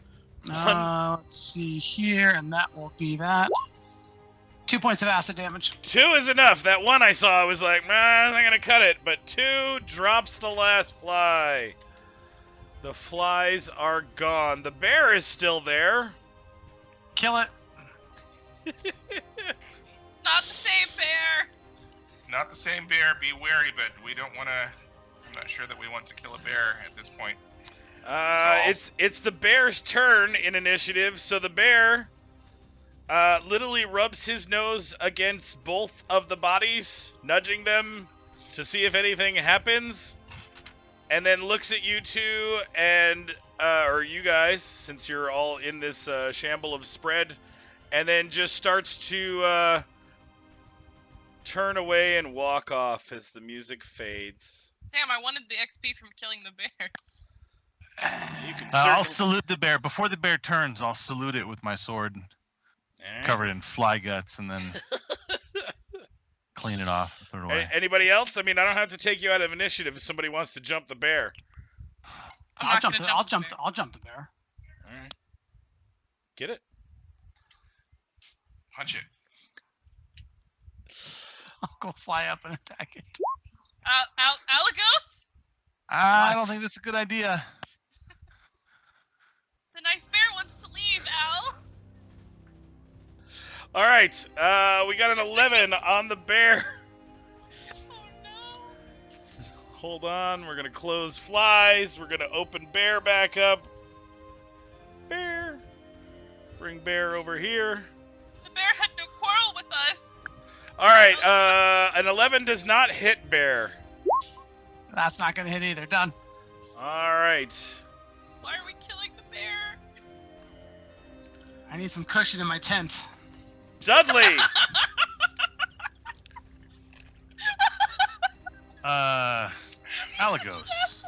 Let's see here, and that will be that. 2 points of acid damage. 2 is enough. That one I saw, I was like, I'm not going to cut it. But 2 drops the last fly. The flies are gone. The bear is still there. Kill it. Not the same bear. Not the same bear. Be wary, but we don't want to. I'm not sure that we want to kill a bear at this point. It's the bear's turn in initiative. So the bear literally rubs his nose against both of the bodies, nudging them to see if anything happens, and then looks at you two and or you guys, since you're all in this shamble of spread, and then just starts to turn away and walk off as the music fades. Damn, I wanted the XP from killing the bear. You can I'll salute the bear. Before the bear turns, I'll salute it with my sword, covered in fly guts, and then clean it off, throw it away. Anybody else? I mean, I don't have to take you out of initiative if somebody wants to jump the bear. I'll jump the bear. All right. Get it? Punch it. I'll go fly up and attack it. Alagos? I don't think that's a good idea. The nice bear wants to leave, Al. All right. We got an 11 on the bear. Oh no. Hold on. We're going to close flies. We're going to open bear back up. Bear. Bring bear over here. The bear had no quarrel with us. All right. An 11 does not hit bear. That's not going to hit either. Done. All right. Why are we killing the bear? I need some cushion in my tent. Dudley. Alagos.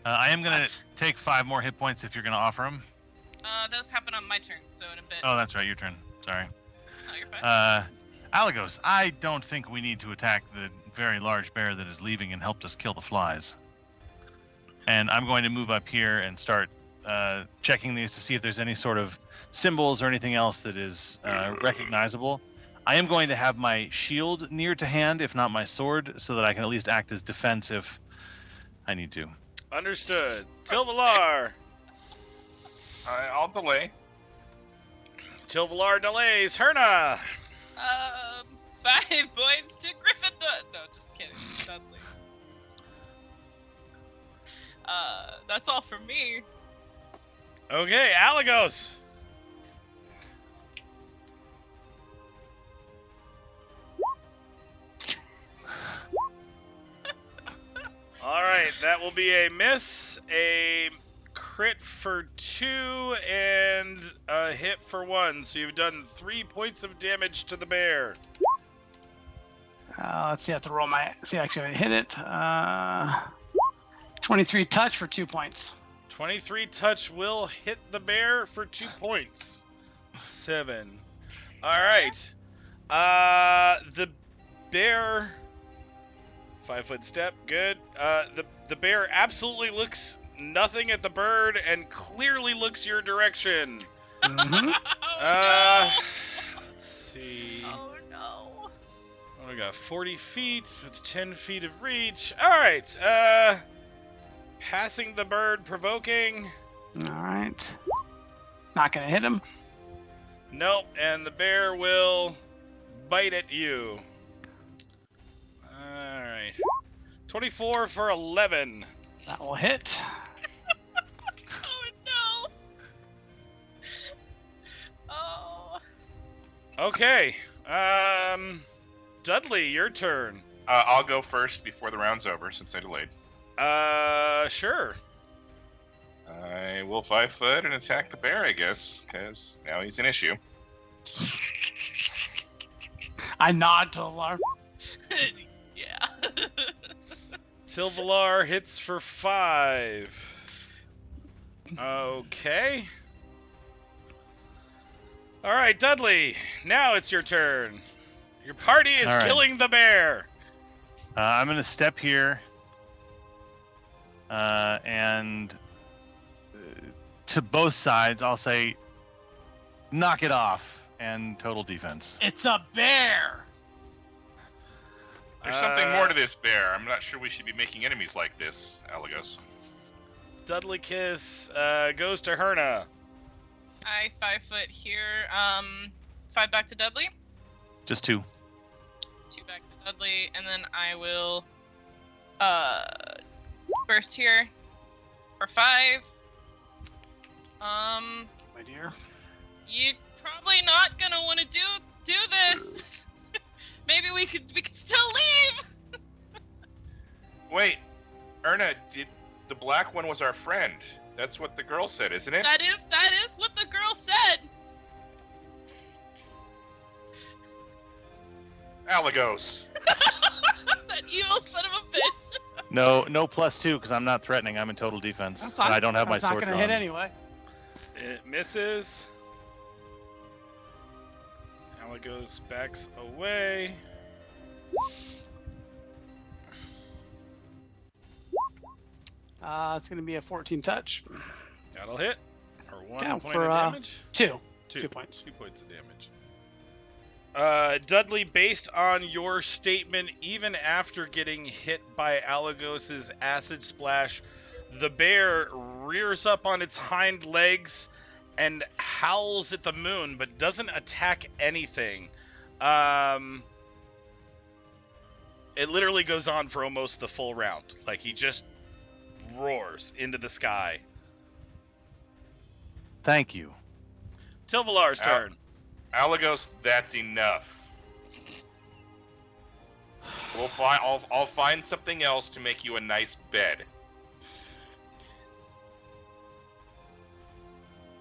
I am going to take 5 more hit points if you're going to offer them. Those happen on my turn, so in a bit. Oh, that's right. Your turn. Sorry. No, you're fine. Alagos, I don't think we need to attack the very large bear that is leaving and helped us kill the flies. And I'm going to move up here and start checking these to see if there's any sort of symbols or anything else that is recognizable. I am going to have my shield near to hand, if not my sword, so that I can at least act as defense if I need to. Understood. Tilvelar. I'll delay. Tilvelar delays. Herna. 5 points to Gryffindor. No, just kidding. Dudley. That's all from me. Okay, Alagos. All right, that will be a miss, a crit for 2, and a hit for 1. So you've done 3 points of damage to the bear. Let's see. I have to roll my. See, actually, I hit it. 23 touch for 2 points. 23 touch will hit the bear for 2 points. 7. All right. The bear. 5-foot step. Good. The bear absolutely looks nothing at the bird and clearly looks your direction. Mm-hmm. Oh, Let's see. no. Oh no. We got 40 feet with 10 feet of reach. All right. Passing the bird, provoking. All right. Not gonna hit him. Nope. And the bear will bite at you. All right. 24 for 11. That will hit. Oh no. Oh. Okay. Dudley, your turn. I'll go first before the round's over since I delayed. Sure. I will 5-foot and attack the bear, I guess, because now he's an issue. I nod to Alar. Yeah. Tilvelar hits for 5. Okay. All right, Dudley. Now it's your turn. Your party is All right. killing the bear. I'm going to step here and to both sides, I'll say, knock it off and total defense. It's a bear. There's something more to this bear. I'm not sure we should be making enemies like this, Alagos. Dudley Kiss goes to Herna. I 5-foot here. 5 back to Dudley. Just 2. 2 back to Dudley, and then I will burst here for 5. My dear. You're probably not gonna want to do this. Maybe we could still leave. Wait, Erna, the black one was our friend. That's what the girl said, isn't it? That is what the girl said. Alagos. That evil son of a bitch. No +2 because I'm not threatening. I'm in total defense. That's And fine. I don't have my That's sword not gonna drawn. hit anyway. It misses. Alagos backs away. It's gonna be a 14 touch. That'll hit. For 1 Yeah, point for, of damage. 2. 2. 2 points. 2 points of damage. Dudley, based on your statement, even after getting hit by Alagos's acid splash, the bear rears up on its hind legs and howls at the moon, but doesn't attack anything. It literally goes on for almost the full round. Like, he just roars into the sky. Thank you. Tilvelar's turn. Alagos, that's enough. I'll find something else to make you a nice bed.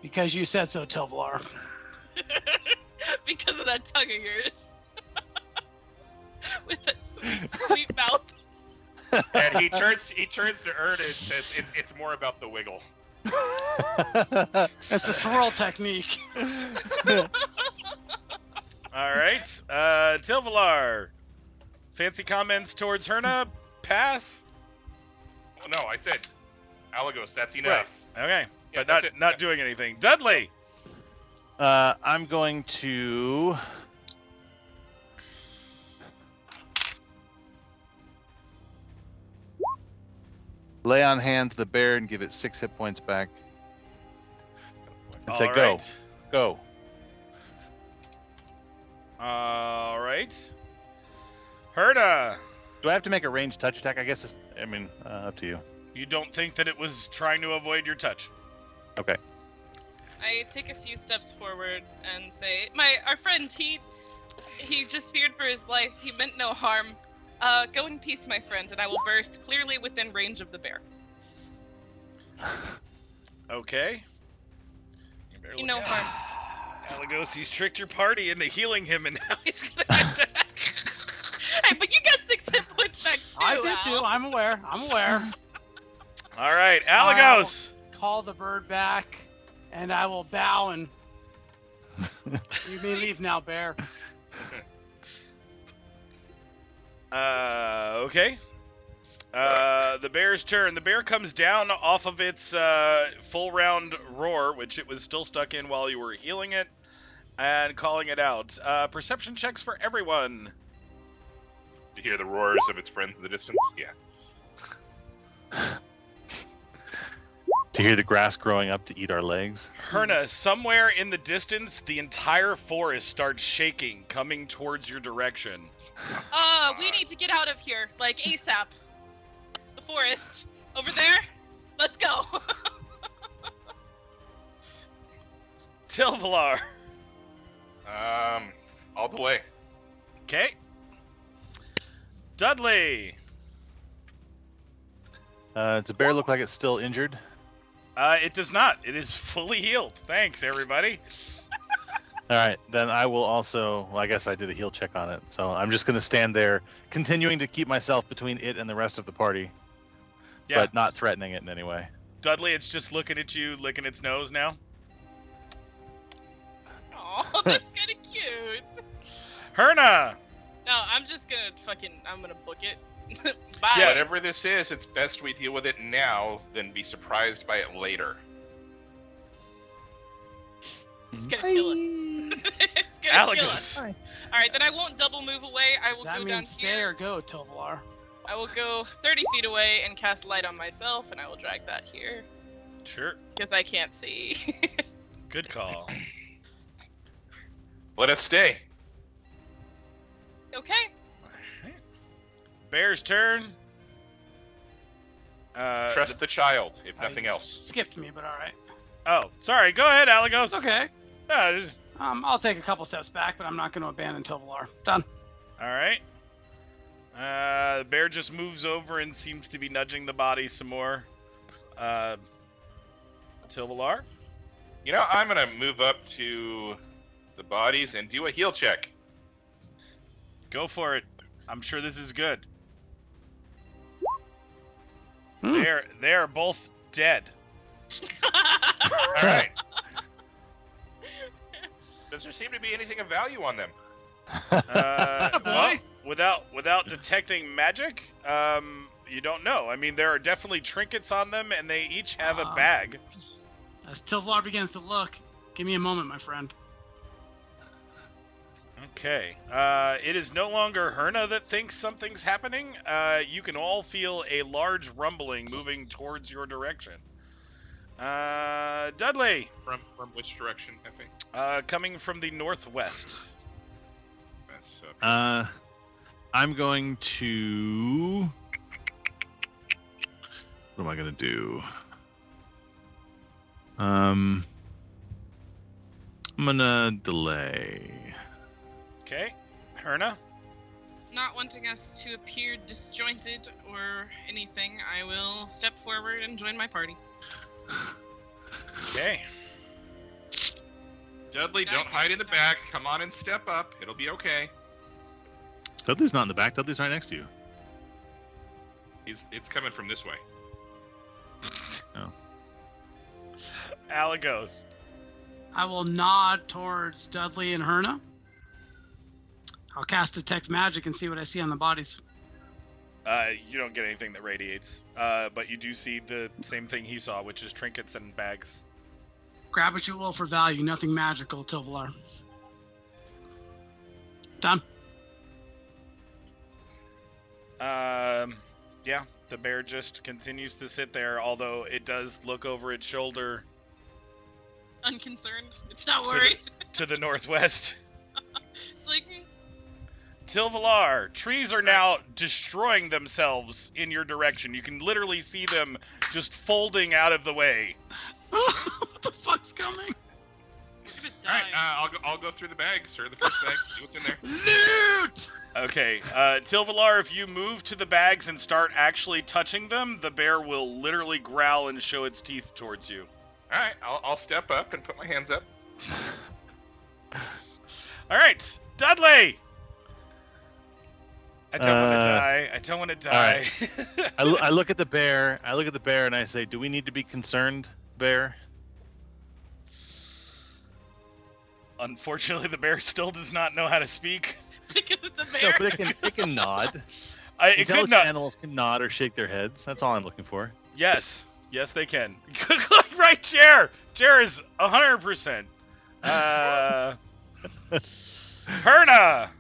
Because you said so, Tilvelar. Because of that tongue of yours. With that sweet, sweet mouth. And he turns to Erna and says, "It's more about the wiggle." It's a swirl technique. All right. Tilvelar. Fancy comments towards Herna? Pass? Well, no, I said, Alagos, that's enough. Okay. Yeah, But that's it. not doing anything. Dudley! I'm going to lay on hands the bear and give it 6 hit points back. And say, All go. right. Go. All right. Herna. Do I have to make a ranged touch attack? I guess up to you. You don't think that it was trying to avoid your touch? Okay. I take a few steps forward and say, our friend, he just feared for his life. He meant no harm. Go in peace, my friend, and I will burst clearly within range of the bear. Okay. You know harm. Alagos, he's tricked your party into healing him, and now he's gonna attack. Hey, but you got 6 hit points back too. I did Al. too. I'm aware. All right, Alagos. Call the bird back, and I will bow and. You may leave now, bear. Okay. The bear's turn. The bear comes down off of its full round roar, which it was still stuck in while you were healing it, and calling it out. Perception checks for everyone. You hear the roars of its friends in the distance? Yeah. To hear the grass growing up to eat our legs. Herna, somewhere in the distance, the entire forest starts shaking, coming towards your direction. We need to get out of here, like ASAP. The forest. Over there? Let's go. Tilvelar. All the way. Okay. Dudley. Does a bear look like it's still injured? It does not. It is fully healed. Thanks, everybody. All right, then I will also. Well, I guess I did a heal check on it, so I'm just going to stand there, continuing to keep myself between it and the rest of the party, Yeah. but not threatening it in any way. Dudley, it's just looking at you, licking its nose now. Oh, that's kind of cute. Herna. No, I'm just gonna I'm gonna book it. Bye. Yeah. Whatever this is, it's best we deal with it now than be surprised by it later. It's gonna kill us. It's gonna kill us. Alagos. All right, then I won't double move away. I will Does that go mean down stay here. or go, Tilvelar? I will go 30 feet away and cast light on myself, and I will drag that here Sure. because I can't see. Good call. Let us stay. Okay. Bear's turn. Trust the child, if nothing else. Skipped me, but all right. Oh, sorry. Go ahead, Alagos. It's okay. Just- I'll take a couple steps back, but I'm not going to abandon Tilvelar. Done. all right. The bear just moves over and seems to be nudging the body some more. Tilvelar. You know, I'm gonna move up to the bodies and do a heal check. Go for it. I'm sure this is good. Hmm. They are both dead. All right. Does there seem to be anything of value on them? Well, without detecting magic, you don't know. I mean, there are definitely trinkets on them, and they each have a bag. As Tilvelar begins to look, give me a moment, my friend. Okay. It is no longer Herna that thinks something's happening. You can all feel a large rumbling moving towards your direction. Dudley. From which direction, Effie? Coming from the northwest. That's I'm going to. What am I going to do? I'm gonna delay. Okay. Herna. Not wanting us to appear disjointed or anything, I will step forward and join my party. Okay. Dudley, don't hide in the back. Come on and step up. It'll be okay. Dudley's not in the back. Dudley's right next to you. It's coming from this way. Oh. Alagos. I will nod towards Dudley and Herna. I'll cast Detect Magic and see what I see on the bodies. You don't get anything that radiates, but you do see the same thing he saw, which is trinkets and bags. Grab what you will for value, nothing magical, Tilvelar. Done. Yeah, the bear just continues to sit there, although it does look over its shoulder Unconcerned. It's not To the- worried. to the northwest. It's like, Tilvelar, trees are now destroying themselves in your direction. You can literally see them just folding out of the way. What the fuck's coming? We're gonna All right, die. I'll go through the bags or the first bag. See what's in there. Loot! Okay, Tilvelar, if you move to the bags and start actually touching them, the bear will literally growl and show its teeth towards you. All right, I'll step up and put my hands up. All right, Dudley. I don't want to die. I don't want to die. I look at the bear. I look at the bear and I say, "Do we need to be concerned, bear?" Unfortunately, the bear still does not know how to speak. Because it's a No, bear. but it can nod. It could Intelligent not. animals can nod or shake their heads. That's all I'm looking for. Yes, they can. Right, Chair. Chair is 100%. Herna.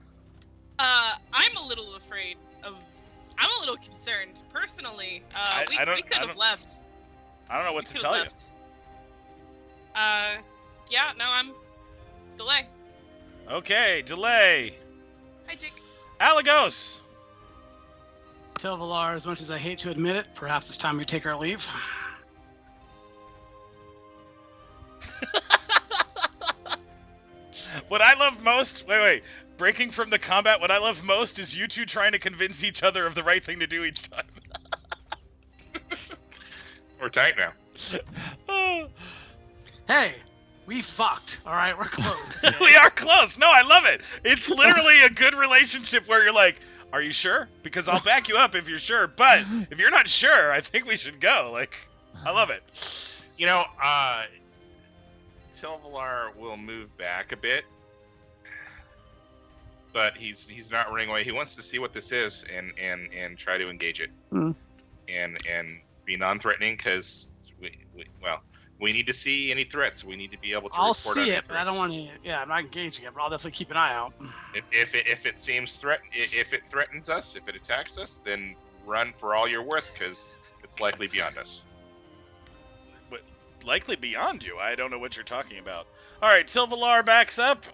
I'm a little afraid of. I'm a little concerned personally. We could have left. I don't know what We to could've tell you. left. Yeah, no, I'm delay. Okay, delay. Hi, Jake. Alagos. Tilvelar, as much as I hate to admit it, perhaps it's time we take our leave. What I love most, wait, breaking from the combat, what I love most is you two trying to convince each other of the right thing to do each time. We're tight now. Oh. Hey, we fucked. All right, we're close. We are close. No, I love it. It's literally a good relationship where you're like, are you sure? Because I'll back you up if you're sure. But if you're not sure, I think we should go. Like, I love it. You know, Tilvelar will move back a bit, but he's not running away. He wants to see what this is and try to engage it, Hmm. and be non-threatening because we need to see any threats. We need to be able to. I'll report on see any it, but I don't want to. Yeah, I'm not engaging it, but I'll definitely keep an eye out. If it seems if it threatens us, if it attacks us, then run for all you're worth because it's likely beyond us. Likely beyond you. I don't know what you're talking about. All right, Tilvelar backs up.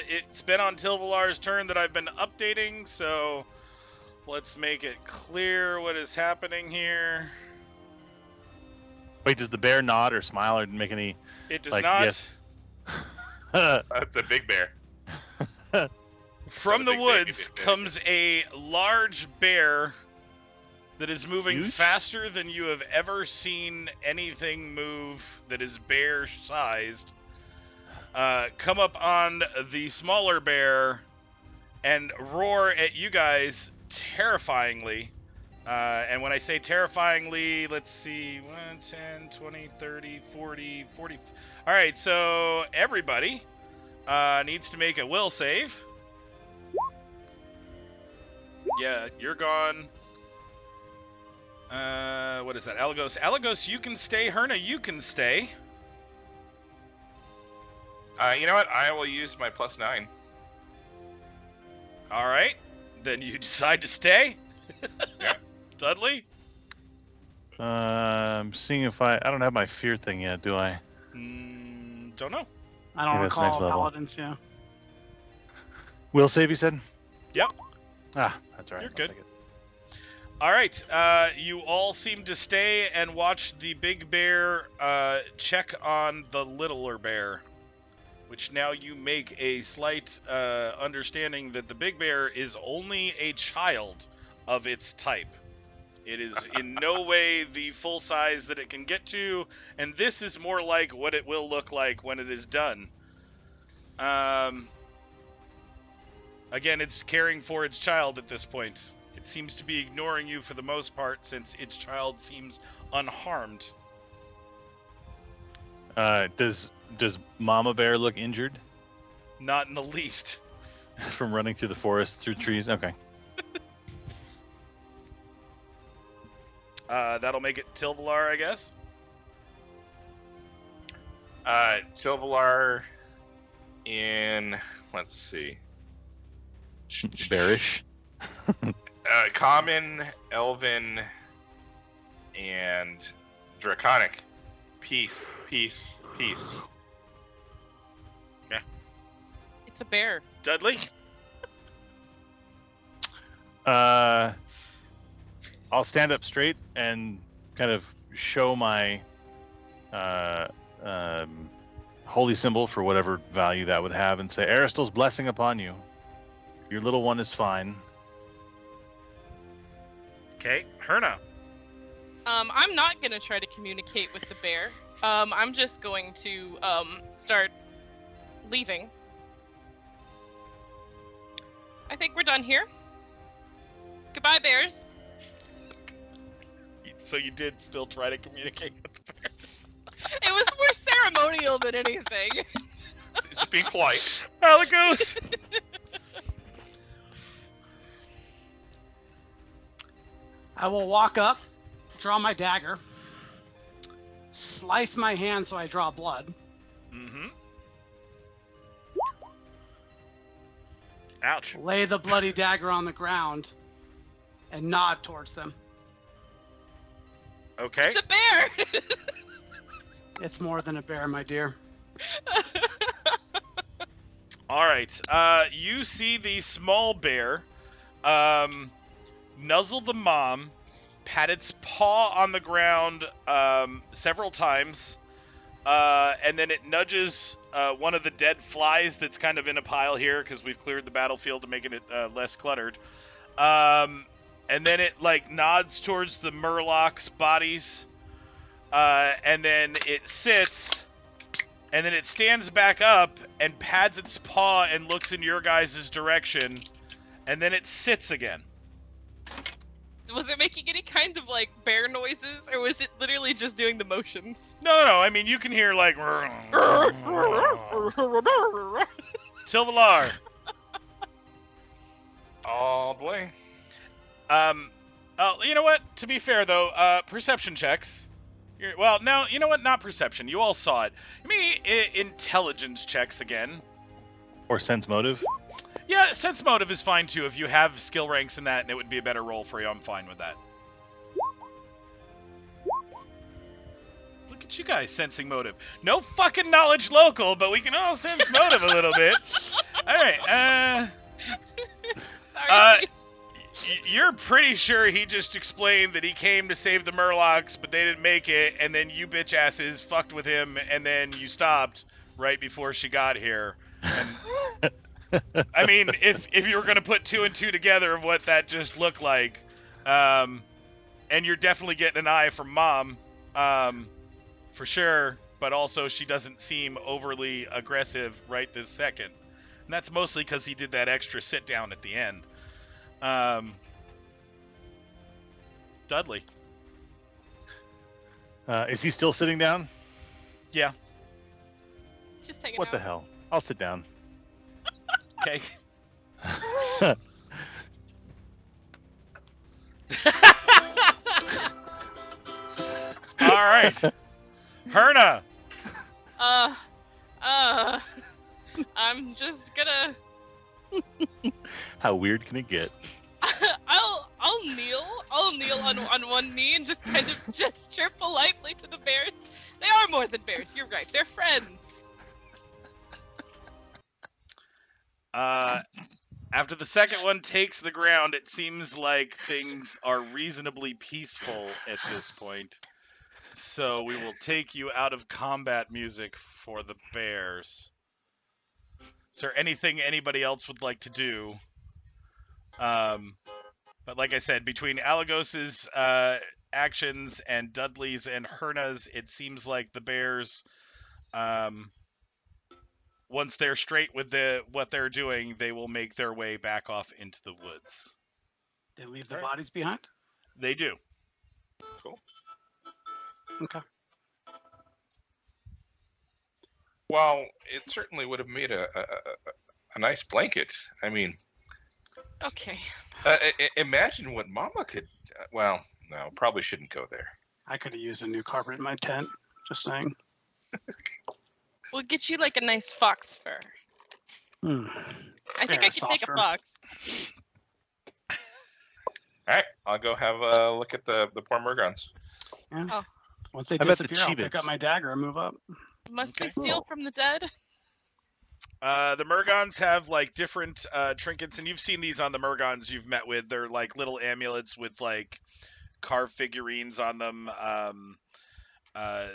It's been on Tilvelar's turn that I've been updating, so let's make it clear what is happening here. Wait, does the bear nod or smile or make any? It does Like, not. yes. That's a big bear. From the Big, big, woods big, big. comes a large bear that is moving Huge? faster than you have ever seen anything move that is bear-sized. Come up on the smaller bear and roar at you guys terrifyingly. And when I say terrifyingly, let's see, 1, 10, 20, 30, 40, 40. All right, so everybody needs to make a will save. Yeah, you're gone. What is that? Alagos. Alagos, you can stay. Herna, you can stay. You know what? I will use my +9. All right. Then you decide to stay. Yeah. Dudley? I'm seeing if I don't have my fear thing yet, do I? Don't know. I don't Yeah, that's recall next level. paladins. Yeah. Will save, you said? Yep. Ah, that's all right. You're I'll good. take it. All right. You all seem to stay and watch the big bear check on the littler bear, which now you make a slight understanding that the big bear is only a child of its type. It is in no way the full size that it can get to, and this is more like what it will look like when it is done. Again, it's caring for its child at this point. It seems to be ignoring you for the most part, since its child seems unharmed. Does Mama Bear look injured Not in the least. from running through the forest through trees? Okay. That'll make it Tilvelar, I guess. Tilvelar in, let's see, Bearish. Common, Elven, and Draconic. Peace, peace, peace. It's a bear. Dudley? I'll stand up straight and kind of show my holy symbol for whatever value that would have, and say, Aristotel's blessing upon you. Your little one is fine. Okay, Herna. I'm not gonna try to communicate with the bear. I'm just going to start leaving. I think we're done here. Goodbye, bears. So you did still try to communicate with the bears. It was more ceremonial than anything. Just be polite. Alagos. I will walk up, draw my dagger, slice my hand so I draw blood. Mm-hmm. Ouch. Lay the bloody dagger on the ground, and nod towards them. Okay. It's a bear. It's more than a bear, my dear. All right. You see the small bear nuzzle the mom, pat its paw on the ground several times, and then it nudges one of the dead flies that's kind of in a pile here because we've cleared the battlefield to make it less cluttered. And then it nods towards the murlocs' bodies, and then it sits, and then it stands back up and pads its paw and looks in your guys' direction, and then it sits again. Was it making any kind of bear noises, or was it literally just doing the motions? No, I mean you can hear Tilvelar. Oh boy. You know what? To be fair, though, perception checks. Well, no, you know what? Not perception. You all saw it. I mean, intelligence checks again. Or sense motive. Yeah, sense motive is fine, too. If you have skill ranks in that and it would be a better roll for you, I'm fine with that. Look at you guys sensing motive. No fucking knowledge local, but we can all sense motive a little bit. All right, Sorry, Chief. You're pretty sure he just explained that he came to save the Murlocs, but they didn't make it, and then you bitch asses fucked with him, and then you stopped right before she got here. And, I mean, if you were going to put 2 and 2 together of what that just looked like, and you're definitely getting an eye from Mom, for sure, but also she doesn't seem overly aggressive right this second. And that's mostly because he did that extra sit down at the end. Dudley. Is he still sitting down? Yeah. Just hanging What out. the hell? I'll sit down. Okay. All right. Herna. I'm just gonna. How weird can it get? I'll kneel. I'll kneel on one knee and just kind of gesture politely to the bears. They are more than bears. You're right. They're friends. After the second one takes the ground, it seems like things are reasonably peaceful at this point. So we will take you out of combat music for the bears. Is there anything anybody else would like to do? But like I said, between Alagos's actions and Dudley's and Herna's, it seems like the bears, once they're straight with what they're doing, they will make their way back off into the woods. They leave the bodies behind? They do. Cool. Okay. Well, it certainly would have made a nice blanket. I mean, Okay. imagine what Mama could. Well, no, probably shouldn't go there. I could have used a new carpet in my tent. Just saying. We'll get you a nice fox fur. I think I could take a fox. All right, I'll go have a look at the poor Murgons. Yeah. Oh. Once they How about the disappear, I'll pick Chivits? up my dagger and move up. Must Okay. we steal from the dead? The Murgons have like different trinkets, and you've seen these on the Murgons you've met with. They're like little amulets with like carved figurines on them,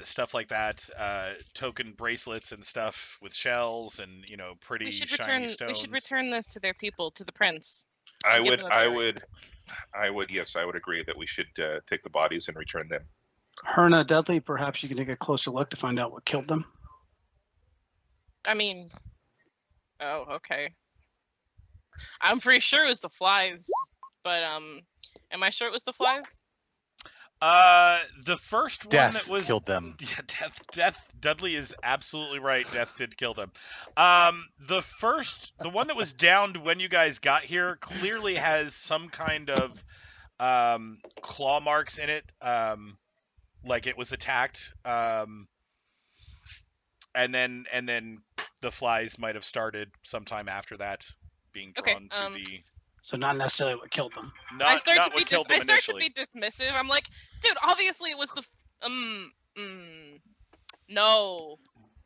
stuff like that. Token bracelets and stuff with shells and pretty shiny stones. We should return this to their people, to the prince. I and give would, them a I burial. would, yes, I would agree that we should take the bodies and return them. Herna, Dudley, perhaps you can take a closer look to find out what killed them. I mean, oh, okay. I'm pretty sure it was the flies, but am I sure it was the flies? The first one Death that was killed them. Yeah, death. Dudley is absolutely right. Death did kill them. The one that was downed when you guys got here, clearly has some kind of claw marks in it, like it was attacked. And then the flies might have started sometime after that, being drawn to the. So not necessarily what killed them. I start not to what be killed them I start to initially. be dismissive. I'm like, dude, obviously it was the no,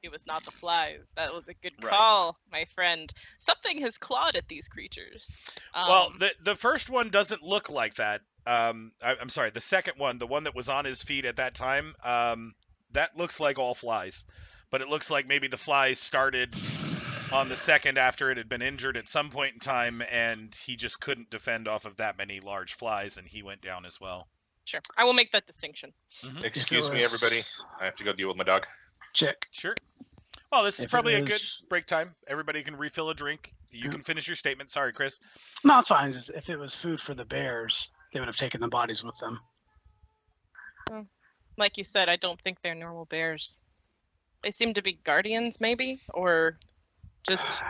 it was not the flies. That was a good Right. call, my friend. Something has clawed at these creatures. Well, the first one doesn't look like that. I'm sorry, the second one, the one that was on his feet at that time, that looks like all flies. But it looks like maybe the flies started on the second after it had been injured at some point in time, and he just couldn't defend off of that many large flies, and he went down as well. Sure, I will make that distinction. Excuse me, everybody. I have to go deal with my dog. Check. Sure. Well, this is If it probably a good was- break time. Everybody can refill a drink. You can finish your statement. Sorry, Chris. No, it's fine. Just if it was food for the bears, they would have taken the bodies with them. Like you said, I don't think they're normal bears. They seem to be guardians, maybe, or just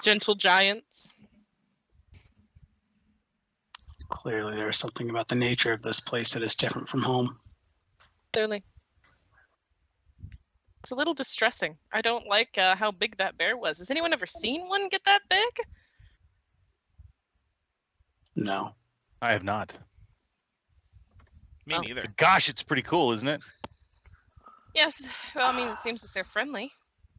gentle giants. Clearly, there's something about the nature of this place that is different from home. Clearly. It's a little distressing. I don't like how big that bear was. Has anyone ever seen one get that big? No. I have not. Me Oh. neither. But gosh, it's pretty cool, isn't it? Yes. Well, I mean, it seems that they're friendly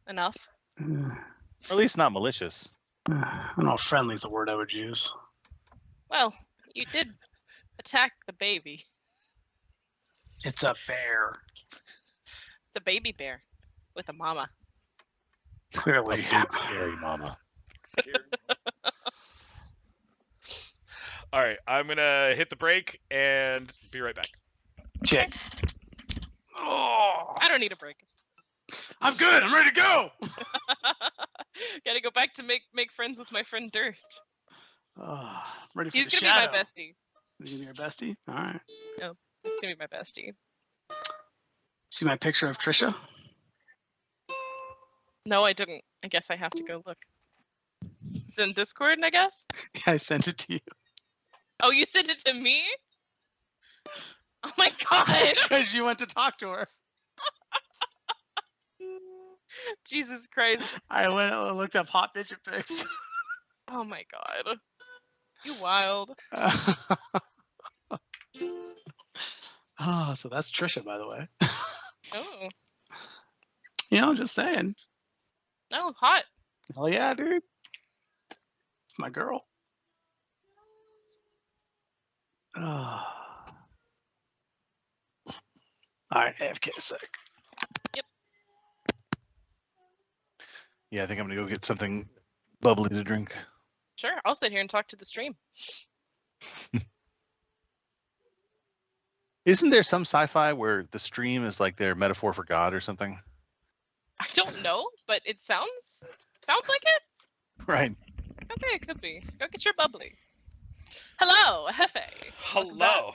enough. Uh, Or at least not malicious. I don't know if friendly is the word I would use. Well, you did attack the baby. It's a bear. It's a baby bear with a mama. Clearly. Big scary mama. All right, I'm gonna hit the break and be right back. Check. Oh, I don't need a break. I'm good. I'm ready to go. Gotta go back to make friends with my friend Durst. Oh, ready for He's the gonna shadow. be my bestie. He's gonna be your bestie. All right. He's gonna be my bestie. See my picture of Trisha? No, I didn't. I guess I have to go look. It's in Discord, I guess. I sent it to you Oh, you sent it to me? Oh my god! because you went to talk to her. Jesus Christ! I went and looked up hot bitch pics. Oh my god! You wild. Oh, so that's Trisha, by the way. Oh, Just saying. no, hot. Hell yeah, dude. It's my girl. Oh. All right, AFK a sec. Yeah, I think I'm gonna go get something bubbly to drink. Sure, I'll sit here and talk to the stream. Isn't there some sci-fi where the stream is like their metaphor for God or something? I don't know, but it sounds like it. Right. Okay, it could be. Go get your bubbly. Hello, Hefe. Welcome back. Hello.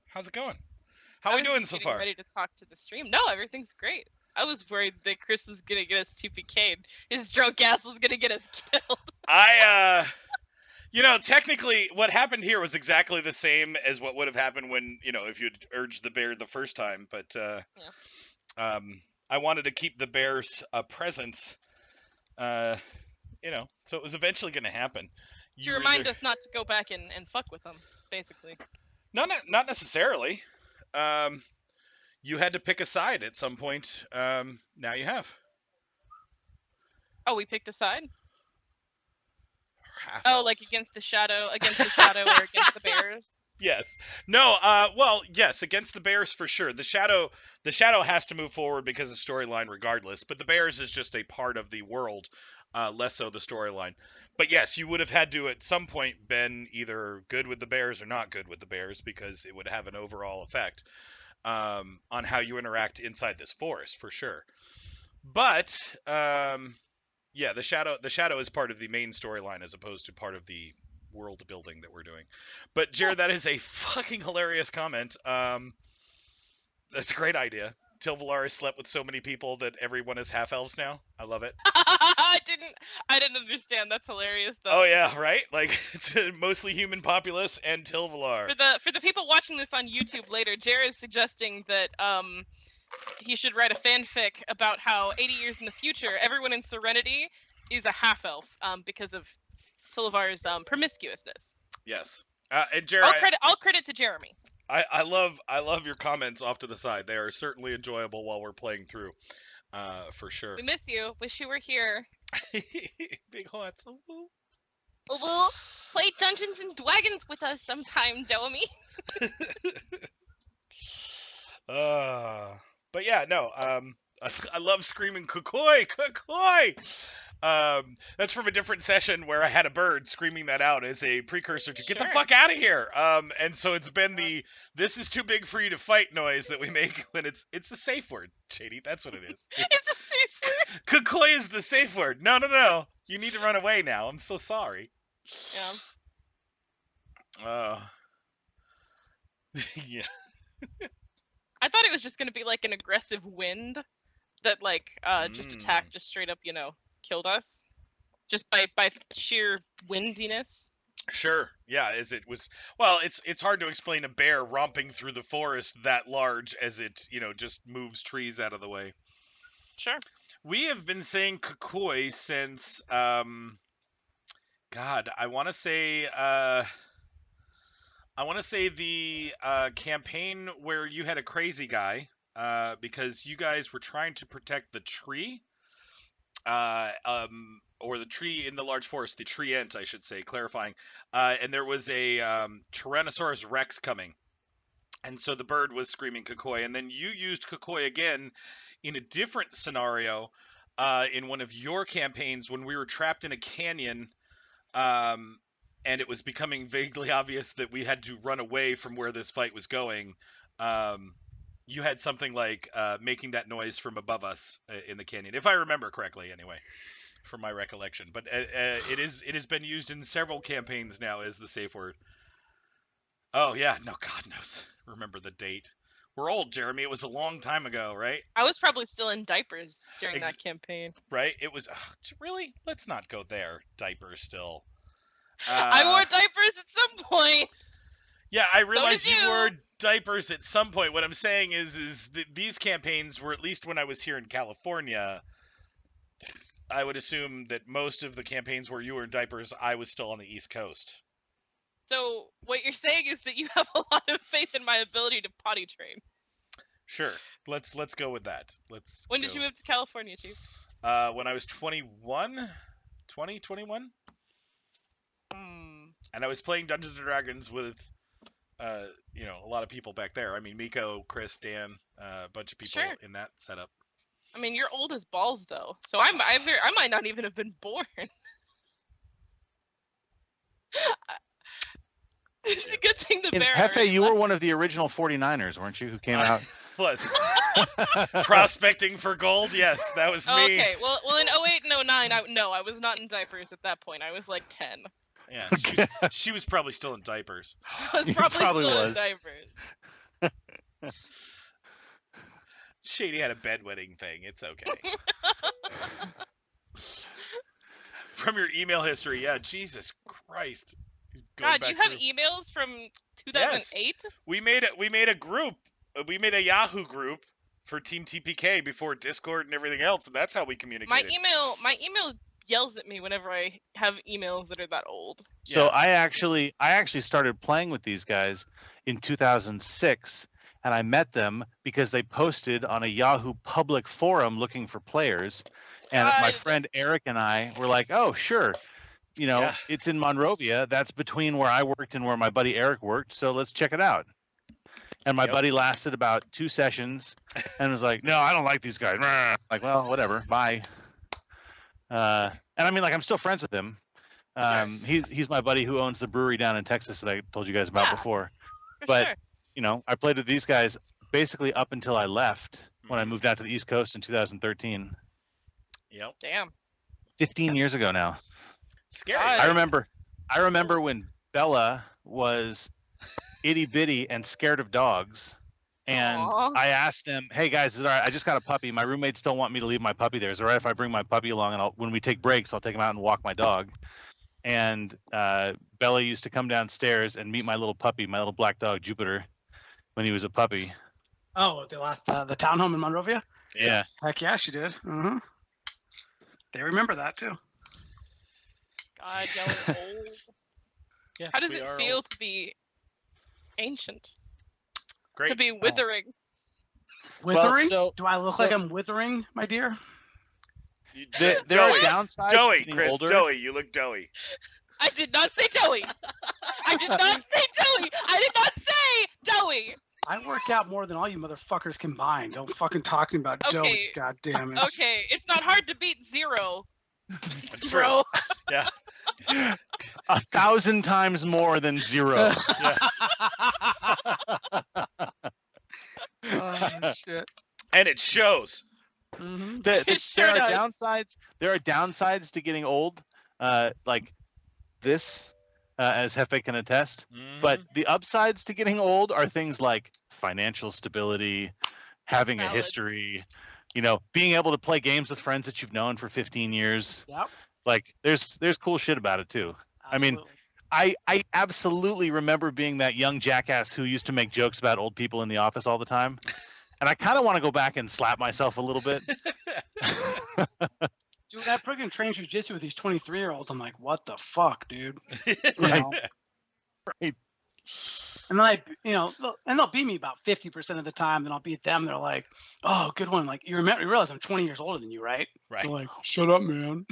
How's it going? How are we I was doing just so getting far? Ready to talk to the stream. No, everything's great. I was worried that Chris was gonna get us TPK'd. His drunk ass was gonna get us killed. Technically, what happened here was exactly the same as what would have happened when, if you'd urged the bear the first time. But I wanted to keep the bear's presence, so it was eventually going to happen. To remind us not to go back and fuck with them, basically. Not necessarily. You had to pick a side at some point. Now you have. Oh, we picked a side. Half Oh, like elves. against the shadow or against the bears. Yes. No. Well, yes, against the bears for sure. The shadow has to move forward because of storyline, regardless. But the bears is just a part of the world, less so the storyline. But yes, you would have had to at some point been either good with the bears or not good with the bears because it would have an overall effect on how you interact inside this forest for sure. But yeah, the shadow is part of the main storyline as opposed to part of the world building that we're doing. But Jared, that is a fucking hilarious comment. That's a great idea. Tilvelar has slept with so many people that everyone is half elves now. I love it. I didn't understand. That's hilarious though. Oh yeah, right? Like it's a mostly human populace and Tilvelar. For the people watching this on YouTube later, Jared is suggesting that he should write a fanfic about how 80 years in the future, everyone in Serenity is a half elf because of Tilvelar's promiscuousness. Yes. And Jared, All credit to Jeremy. I love your comments off to the side. They are certainly enjoyable while we're playing through. For sure. We miss you. Wish you were here. Big hearts. We'll play Dungeons and Dragons with us sometime, Jeremy. But yeah, no. I love screaming "Kukoi, Kukoi." That's from a different session where I had a bird screaming that out as a precursor to "Get the fuck out of here." And so it's been the "This is too big for you to fight" noise that we make when it's a safe word, Shady. That's what it is. It's a safe word. Kukoi is the safe word. No. You need to run away now. I'm so sorry. Yeah. Yeah. I thought it was just gonna be like an aggressive wind that like just attacked, just straight up, killed us, just by sheer windiness. Sure. Yeah, as it was. Well, it's hard to explain a bear romping through the forest that large as it just moves trees out of the way. Sure. We have been saying Kukoi since God, I want to say the campaign where you had a crazy guy, because you guys were trying to protect the tree, or the tree in the large forest, the tree ant, I should say, clarifying. And there was a Tyrannosaurus Rex coming, and so the bird was screaming Kukoi, and then you used Kukoi again in a different scenario, in one of your campaigns when we were trapped in a canyon. And it was becoming vaguely obvious that we had to run away from where this fight was going. You had something like making that noise from above us in the canyon, if I remember correctly, anyway, from my recollection. But it has been used in several campaigns now as the safe word. Oh yeah, no, God knows. Remember the date. We're old, Jeremy. It was a long time ago, right? I was probably still in diapers during that campaign. Right? It was really. Let's not go there. Diapers still. I wore diapers at some point. Yeah, I realized you. you wore diapers at some point. What I'm saying is that these campaigns were, at least when I was here in California, I would assume that most of the campaigns where you were in diapers, I was still on the East Coast. So what you're saying is that you have a lot of faith in my ability to potty train. Sure. Let's go with that. When did you move to California, Chief? When I was 21? 21? And I was playing Dungeons & Dragons with, a lot of people back there. I mean, Miko, Chris, Dan, a bunch of people in that setup. I mean, you're old as balls, though. So I might not even have been born. It's a good thing the bear. Hefe, you were one of the original 49ers, weren't you, who came out? Was. Prospecting for gold? Yes, that was me. Okay, well, in 08 and 09, I was not in diapers at that point. I was like 10. Yeah, she was probably still in diapers. I was probably still in diapers. Shady had a bedwetting thing. It's okay. From your email history, yeah, Jesus Christ. God, you have emails from 2008? Yes. We made a group. We made a Yahoo group for Team TPK before Discord and everything else, and that's how we communicated. My email yells at me whenever I have emails that are that old. So I actually started playing with these guys in 2006, and I met them because they posted on a Yahoo public forum looking for players, And my God. friend Eric and I were like, oh, sure. You know, Yeah. it's in Monrovia. That's between where I worked and where my buddy Eric worked. So let's check it out. And my Yep. buddy lasted about 2 sessions and was like, no, I don't like these guys. Like, well, whatever. Bye. And I mean, like, I'm still friends with him. He's my buddy who owns the brewery down in Texas that I told you guys about Yeah. before. For But, sure. you know, I played with these guys basically up until I left when I Mhm. moved out to the East Coast in 2013. Yep. Damn. 15 years ago now. Scary. God. Right? I remember when Bella was itty bitty and scared of dogs. And Aw. I asked them, hey guys, is it all right? I just got a puppy. My roommates don't want me to leave my puppy there. Is it all right if I bring my puppy along and when we take breaks, I'll take him out and walk my dog? And Bella used to come downstairs and meet my little puppy, my little black dog Jupiter, when he was a puppy. Oh, the last the townhome in Monrovia. Yeah. Heck yeah, she did. They remember that too. God, y'all are old. Yes, How does we it are feel old. to be ancient? Great. To be withering? Withering? so- Do I look so- like I'm withering, my dear? You- There are doughy. downsides to Doughy, getting Chris. older. Doughy. You look doughy. I did not say doughy. I did not say doughy. I did not say doughy. I work out more than all you motherfuckers combined. Don't fucking talk to me about dough. Okay. God damn it. Okay, it's not hard to beat 0, That's true. bro. Yeah. 1,000 times more than 0. Yeah. Oh shit. And it shows. Mm-hmm. It sure there are does. downsides. There are downsides to getting old, like this, as Hefe can attest. But Mhm. the upsides to getting old are things like financial stability, having a Valid. history, you know, being able to play games with friends that you've known for 15 years. Yep. Like there's cool shit about it too. I mean, Absolutely. I absolutely remember being that young jackass who used to make jokes about old people in the office all the time. And I kind of want to go back and slap myself a little bit. Dude, I freaking trained jujitsu with these 23-year-olds. I'm like, what the fuck, dude? You Right. know? Right. And then they'll beat me about 50% of the time. Then I'll beat them. They're like, oh, good one. Like, you realize I'm 20 years older than you, right? Right. They're like, shut up, man.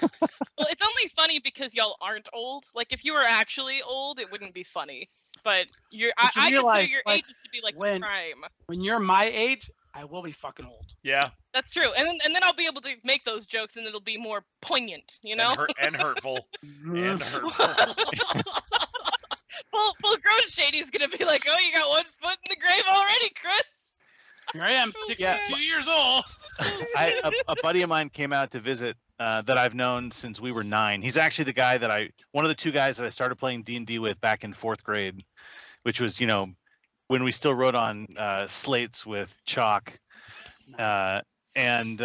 Well, it's only funny because y'all aren't old. Like, if you were actually old, it wouldn't be funny. But But you I consider realize, your like, ages to be like the when- prime. When you're my age, I will be fucking old. Yeah. That's true. And then I'll be able to make those jokes, and it'll be more poignant, you know. And hurtful. And Mhm. hurtful. Full grown Shady's gonna be like, oh, you got 1 foot in the grave already, Chris. Here I am, So 62 years old. A buddy of mine came out to visit that I've known since we were 9. He's actually the guy that one of the 2 guys that I started playing D&D with back in 4th grade, which was, you know, when we still wrote on slates with chalk. And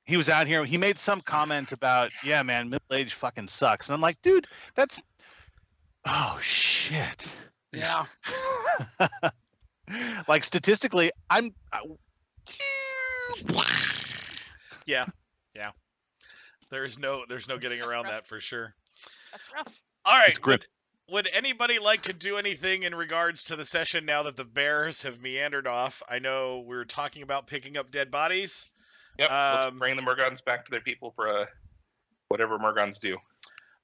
he was out here. He made some comment about, yeah, man, middle age fucking sucks. And I'm like, dude, that's, oh shit. Yeah. Like statistically, Yeah. There's no getting around that for sure. That's rough. All right. It's grim. Would anybody like to do anything in regards to the session now that the bears have meandered off? I know we were talking about picking up dead bodies. Yep. Let's bring the Murgons back to their people for whatever Murgons do.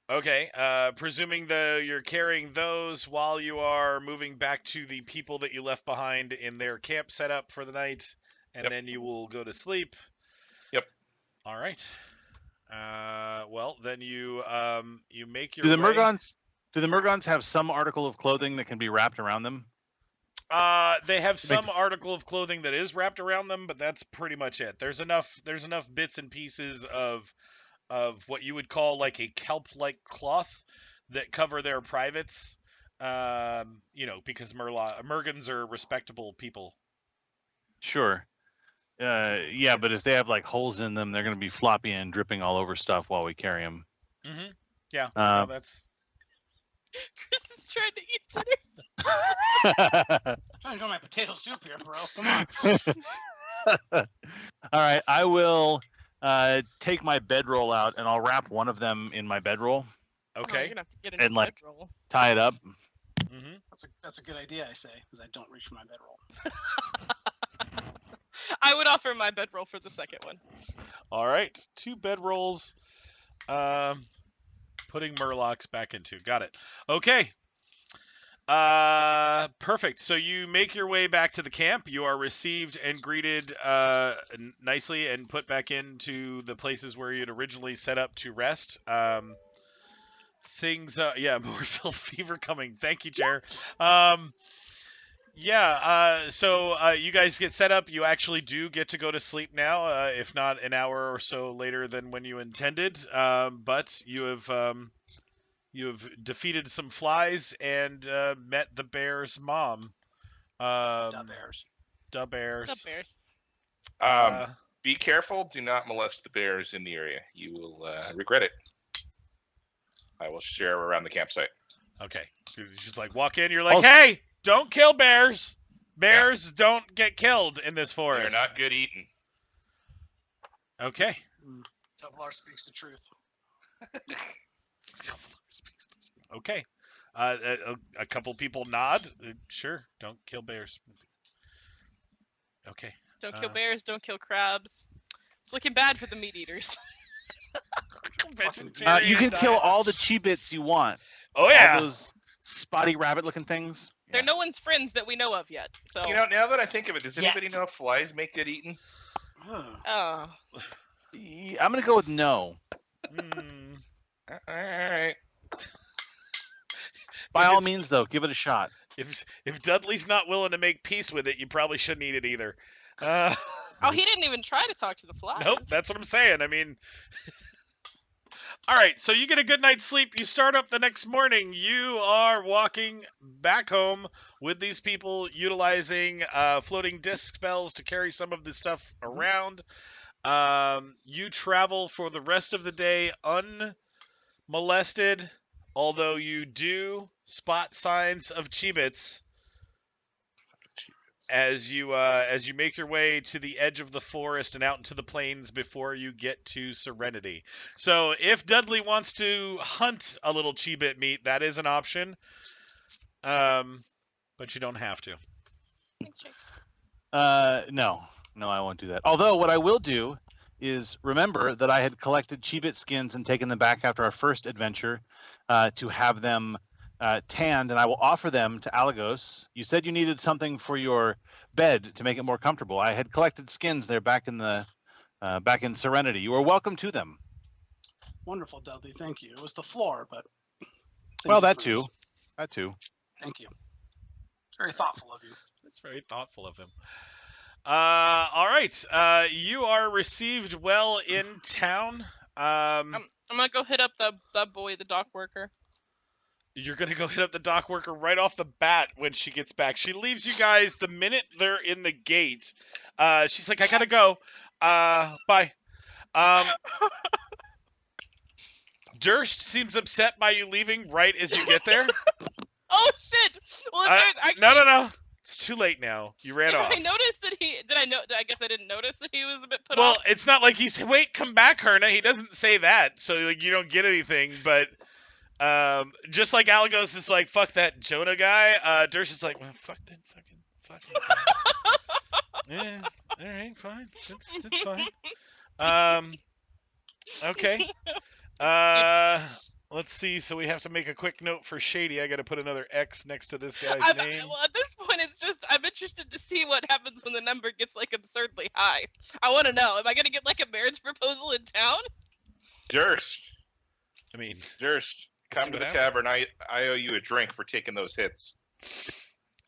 Okay. Presuming you're carrying those while you are moving back to the people that you left behind in their camp setup for the night, and Yep. then you will go to sleep. Yep. All right. Well, then you make your Do the way. Murgons have some article of clothing that can be wrapped around them? They have some article of clothing that is wrapped around them, but that's pretty much it. There's enough bits and pieces of what you would call like a kelp-like cloth that cover their privates. Because Murgans are respectable people. Sure. Yeah, but if they have like holes in them, they're going to be floppy and dripping all over stuff while we carry them. Mm-hmm. Yeah, that's. Chris is trying to eat dinner. I'm trying to enjoy my potato soup here, bro. Come on. All right, I will take my bedroll out and I'll wrap one of them in my bedroll, Oh, you're Okay. gonna have to get a new And, like, bedroll. tie it up. Mm-hmm. That's a good idea, I say, because I don't reach for my bedroll. I would offer my bedroll for the second one. All right, 2 bedrolls. Putting Murlocs back into. Got it. Okay. Perfect. So you make your way back to the camp. You are received and greeted nicely and put back into the places where you'd originally set up to rest. Things, yeah, Moorfield fever coming. Thank you, Chair. So you guys get set up. You actually do get to go to sleep now, if not an hour or so later than when you intended. But you have defeated some flies and met the bear's mom. The bears. The bears. The bears. Be careful. Do not molest the bears in the area. You will regret it. I will share around the campsite. Okay. She's like, walk in. You're like, hey, don't kill bears. Bears don't get killed in this forest. They're not good eating. Okay. Tilvelar speaks the truth. Okay. A couple people nod. Sure. Don't kill bears. Okay. Don't kill bears. Don't kill crabs. It's looking bad for the meat eaters. You can kill all the Chibits you want. Oh yeah. All those spotty rabbit-looking things. They're no one's friends that we know of yet. So. You know, now that I think of it, does anybody know if flies make good eating? Oh. I'm gonna go with no. All right. By all means, though, give it a shot. If Dudley's not willing to make peace with it, you probably shouldn't eat it either. Oh, he didn't even try to talk to the flies. Nope, that's what I'm saying. I mean, all right, so you get a good night's sleep. You start up the next morning. You are walking back home with these people, utilizing floating disc spells to carry some of this stuff around. You travel for the rest of the day unmolested, although you do spot signs of Chibits as you make your way to the edge of the forest and out into the plains before you get to Serenity. So if Dudley wants to hunt a little Chibit meat, that is an option, but you don't have to. Thanks, Jake. No, I won't do that. Although what I will do is remember that I had collected Chibit skins and taken them back after our first adventure to have them tanned, and I will offer them to Alagos. You said you needed something for your bed to make it more comfortable. I had collected skins there back in Serenity. You are welcome to them. Wonderful, Dudley. Thank you. It was the floor, but well, that too. Thank you. Very thoughtful of you. That's very thoughtful of him. All right. You are received well in town. I'm gonna go hit up the boy, the dock worker. You're going to go hit up the dock worker right off the bat when she gets back. She leaves you guys the minute they're in the gate. She's like, I got to go. Bye. Durst seems upset by you leaving right as you get there. Oh, shit. Well, if there's actually... No. It's too late now. You ran off. I noticed that he... I guess I didn't notice that he was a bit put off. Well, it's not like he's... Wait, come back, Herna. He doesn't say that, so like you don't get anything, but... just like Alagos is like, fuck that Jonah guy, Durst is like, well, fuck that fucking yeah, alright, fine. That's fine. Okay. Let's see, so we have to make a quick note for Shady. I gotta put another X next to this guy's name. Well, at this point, it's just, I'm interested to see what happens when the number gets, like, absurdly high. I want to know, am I gonna get, like, a marriage proposal in town? Durst. Durst. Come to the tavern. I owe you a drink for taking those hits.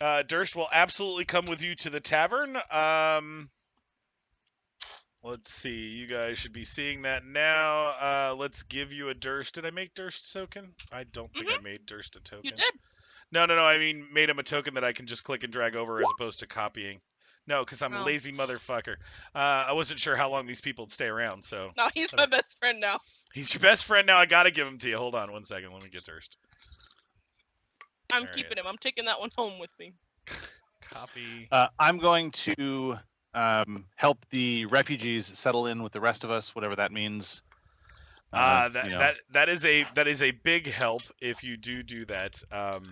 Durst will absolutely come with you to the tavern. Let's see. You guys should be seeing that now. Let's give you a Durst. Did I make Durst a token? I don't think I made Durst a token. You did. No. I mean, made him a token that I can just click and drag over as opposed to copying. No, because I'm a lazy motherfucker. I wasn't sure how long these people would stay around, so... No, he's my best friend now. He's your best friend now. I gotta give him to you. Hold on 1 second. Let me get Durst. I'm keeping him. I'm taking that one home with me. Copy. I'm going to help the refugees settle in with the rest of us, whatever that means. That is a big help if you do that.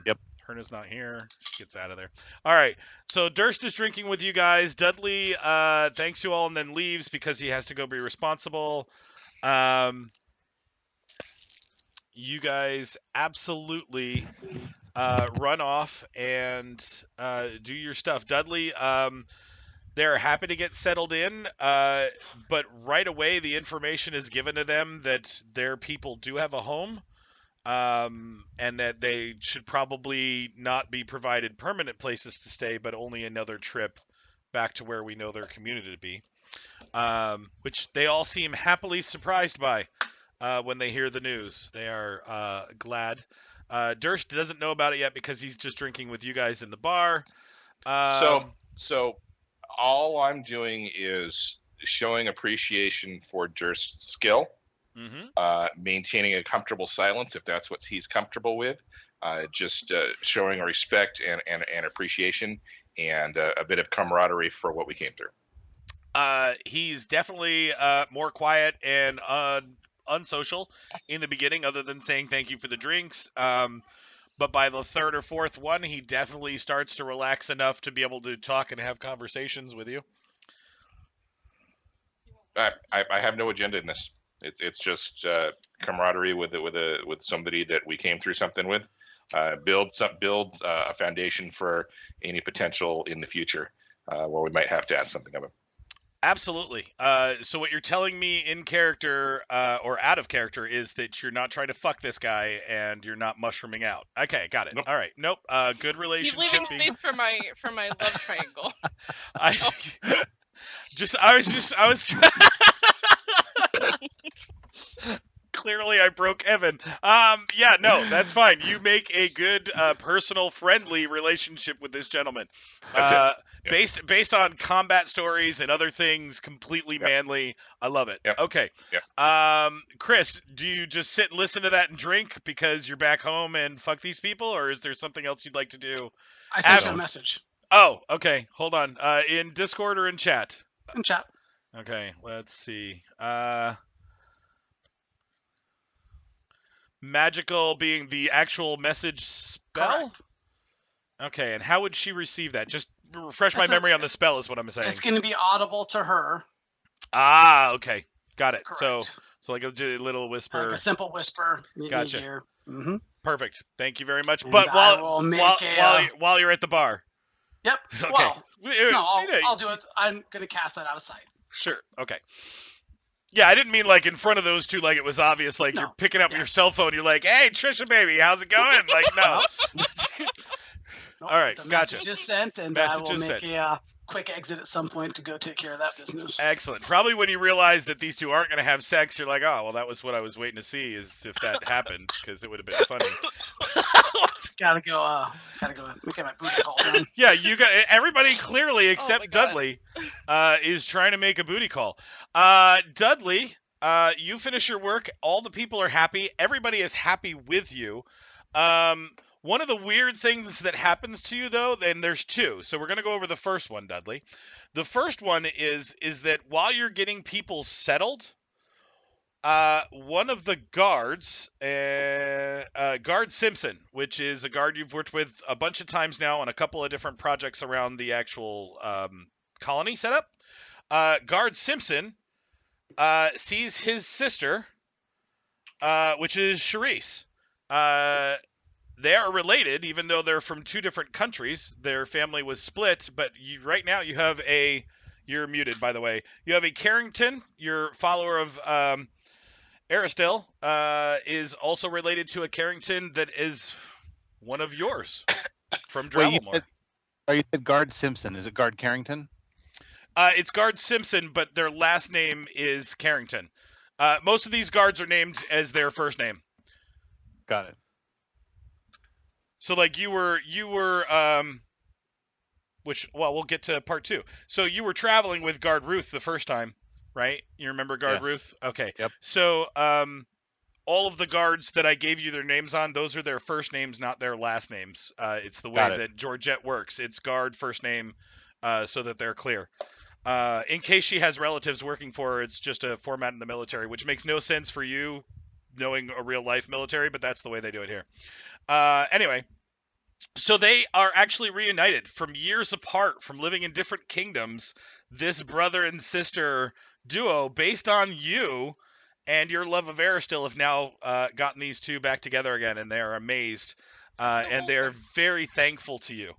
Yep. Herna's not here. She gets out of there. All right. So Durst is drinking with you guys. Dudley thanks you all and then leaves because he has to go be responsible. You guys absolutely run off and do your stuff. Dudley, they're happy to get settled in, but right away the information is given to them that their people do have a home. And that they should probably not be provided permanent places to stay, but only another trip back to where we know their community to be, which they all seem happily surprised by when they hear the news. They are glad. Durst doesn't know about it yet because he's just drinking with you guys in the bar. So all I'm doing is showing appreciation for Durst's skill. Maintaining a comfortable silence if that's what he's comfortable with, just showing respect and appreciation and a bit of camaraderie for what we came through. He's definitely more quiet and unsocial in the beginning, other than saying thank you for the drinks. But by the third or fourth one, he definitely starts to relax enough to be able to talk and have conversations with you. I have no agenda in this. It's just camaraderie with somebody that we came through something with. Build a foundation for any potential in the future where we might have to add something of it. Absolutely. So what you're telling me in character or out of character is that you're not trying to fuck this guy and you're not mushrooming out. Okay, got it. Nope. All right. Nope. Good relationship. He's leaving space for my love triangle. I was Clearly, I broke Evan. Yeah, no, that's fine. You make a good, personal, friendly relationship with this gentleman. That's it. Yep. Based on combat stories and other things, completely manly. I love it. Yep. Okay. Yep. Chris, do you just sit and listen to that and drink because you're back home and fuck these people, or is there something else you'd like to do? I sent you a message. Oh, okay. Hold on. In Discord or in chat? In chat. Okay, let's see. Magical being the actual message spell? Correct. Okay, and how would she receive that? Just refresh my memory on the spell is what I'm saying. It's going to be audible to her. Ah, okay. Got it. Correct. So like a little whisper. Like a simple whisper. Gotcha. Mm-hmm. Perfect. Thank you very much. And But while you're at the bar. Yep. Okay. Well, no, I'll do it. I'm going to cast that out of sight. Sure. Okay. Yeah, I didn't mean like in front of those two, like it was obvious, like you're picking up your cell phone. You're like, "Hey, Trisha, baby, how's it going?" Like, no. Nope, all right, the gotcha. Message is sent, and I will make a quick exit at some point to go take care of that business. Excellent. Probably when you realize that these two aren't going to have sex, you're like, "Oh, well, that was what I was waiting to see, is if that happened, because it would have been funny." Gotta go make my booty call done. Yeah, you got everybody clearly except Dudley is trying to make a booty call. Dudley, you finish your work. All the people are happy. Everybody is happy with you. One of the weird things that happens to you, though, and there's two. So we're going to go over the first one, Dudley. The first one is that while you're getting people settled, one of the guards, Guard Simpson, which is a guard you've worked with a bunch of times now on a couple of different projects around the actual colony setup. Guard Simpson sees his sister, which is Charisse. They are related, even though they're from two different countries. Their family was split, but right now you have you're muted, by the way. You have a Carrington, your follower of Aristil, is also related to a Carrington that is one of yours from Dravelmore. You said Guard Simpson. Is it Guard Carrington? It's Guard Simpson, but their last name is Carrington. Most of these guards are named as their first name. Got it. So like you were we'll get to part two. So you were traveling with Guard Ruth the first time, right? You remember Guard Ruth? Okay. Yep. So all of the guards that I gave you their names on, those are their first names, not their last names. It's the way that Georgette works. It's guard first name, so that they're clear. In case she has relatives working for her, it's just a format in the military, which makes no sense for you knowing a real life military, but that's the way they do it here. Anyway, So they are actually reunited from years apart, from living in different kingdoms. This brother and sister duo, based on you and your love of Aristil, have now gotten these two back together again, and they are amazed, and they are very thankful to you.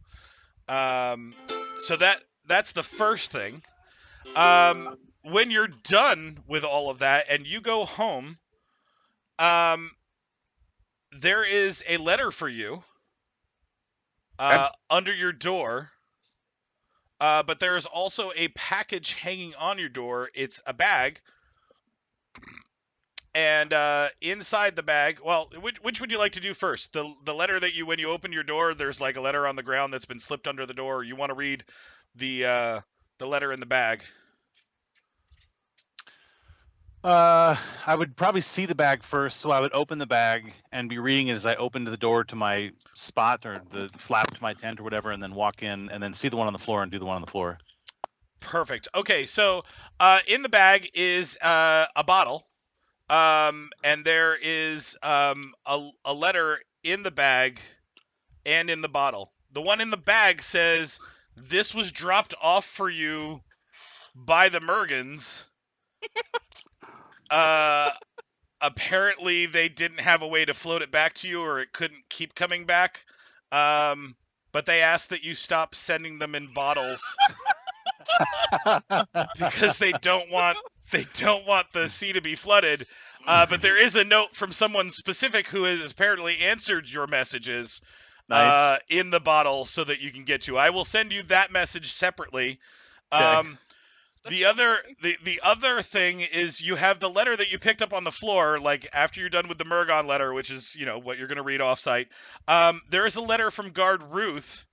So that's the first thing. When you're done with all of that and you go home, there is a letter for you under your door. But there is also a package hanging on your door. It's a bag. And inside the bag, well, which would you like to do first? The letter that when you open your door, there's like a letter on the ground that's been slipped under the door. You want to read the letter in the bag? I would probably see the bag first, so I would open the bag and be reading it as I opened the door to my spot or the flap to my tent or whatever, and then walk in and then see the one on the floor and do the one on the floor. Perfect. Okay, so in the bag is a bottle, and there is a letter in the bag and in the bottle. The one in the bag says, "This was dropped off for you by the Mergans. Apparently they didn't have a way to float it back to you, or it couldn't keep coming back. But they asked that you stop sending them in bottles because they don't want the sea to be flooded. But there is a note from someone specific who has apparently answered your messages Nice. in the bottle so that you can get to. I will send you that message separately. Okay. The other thing is you have the letter that you picked up on the floor, like after you're done with the Mergon letter, which is what you're going to read offsite. There is a letter from Guard Ruth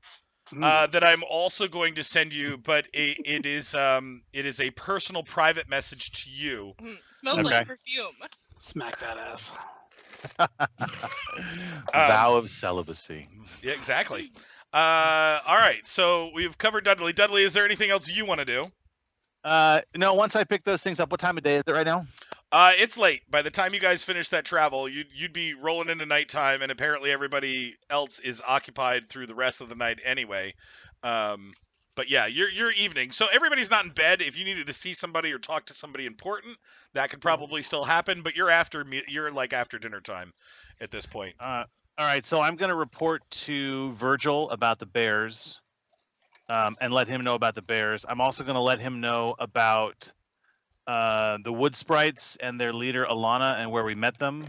that I'm also going to send you, but it is a personal private message to you. Smells Okay. like perfume. Smack that ass. Vow of celibacy. Yeah, exactly. All right, so we've covered Dudley. Dudley, is there anything else you want to do? No, once I pick those things up, what time of day is it right now? It's late. By the time you guys finish that travel, you'd be rolling into nighttime, and apparently everybody else is occupied through the rest of the night anyway. But yeah, you're evening, so everybody's not in bed. If you needed to see somebody or talk to somebody important, that could probably still happen. But you're like after dinner time at this point. All right, so I'm going to report to Virgil about the bears, and let him know about the bears. I'm also going to let him know about the wood sprites and their leader Alana and where we met them.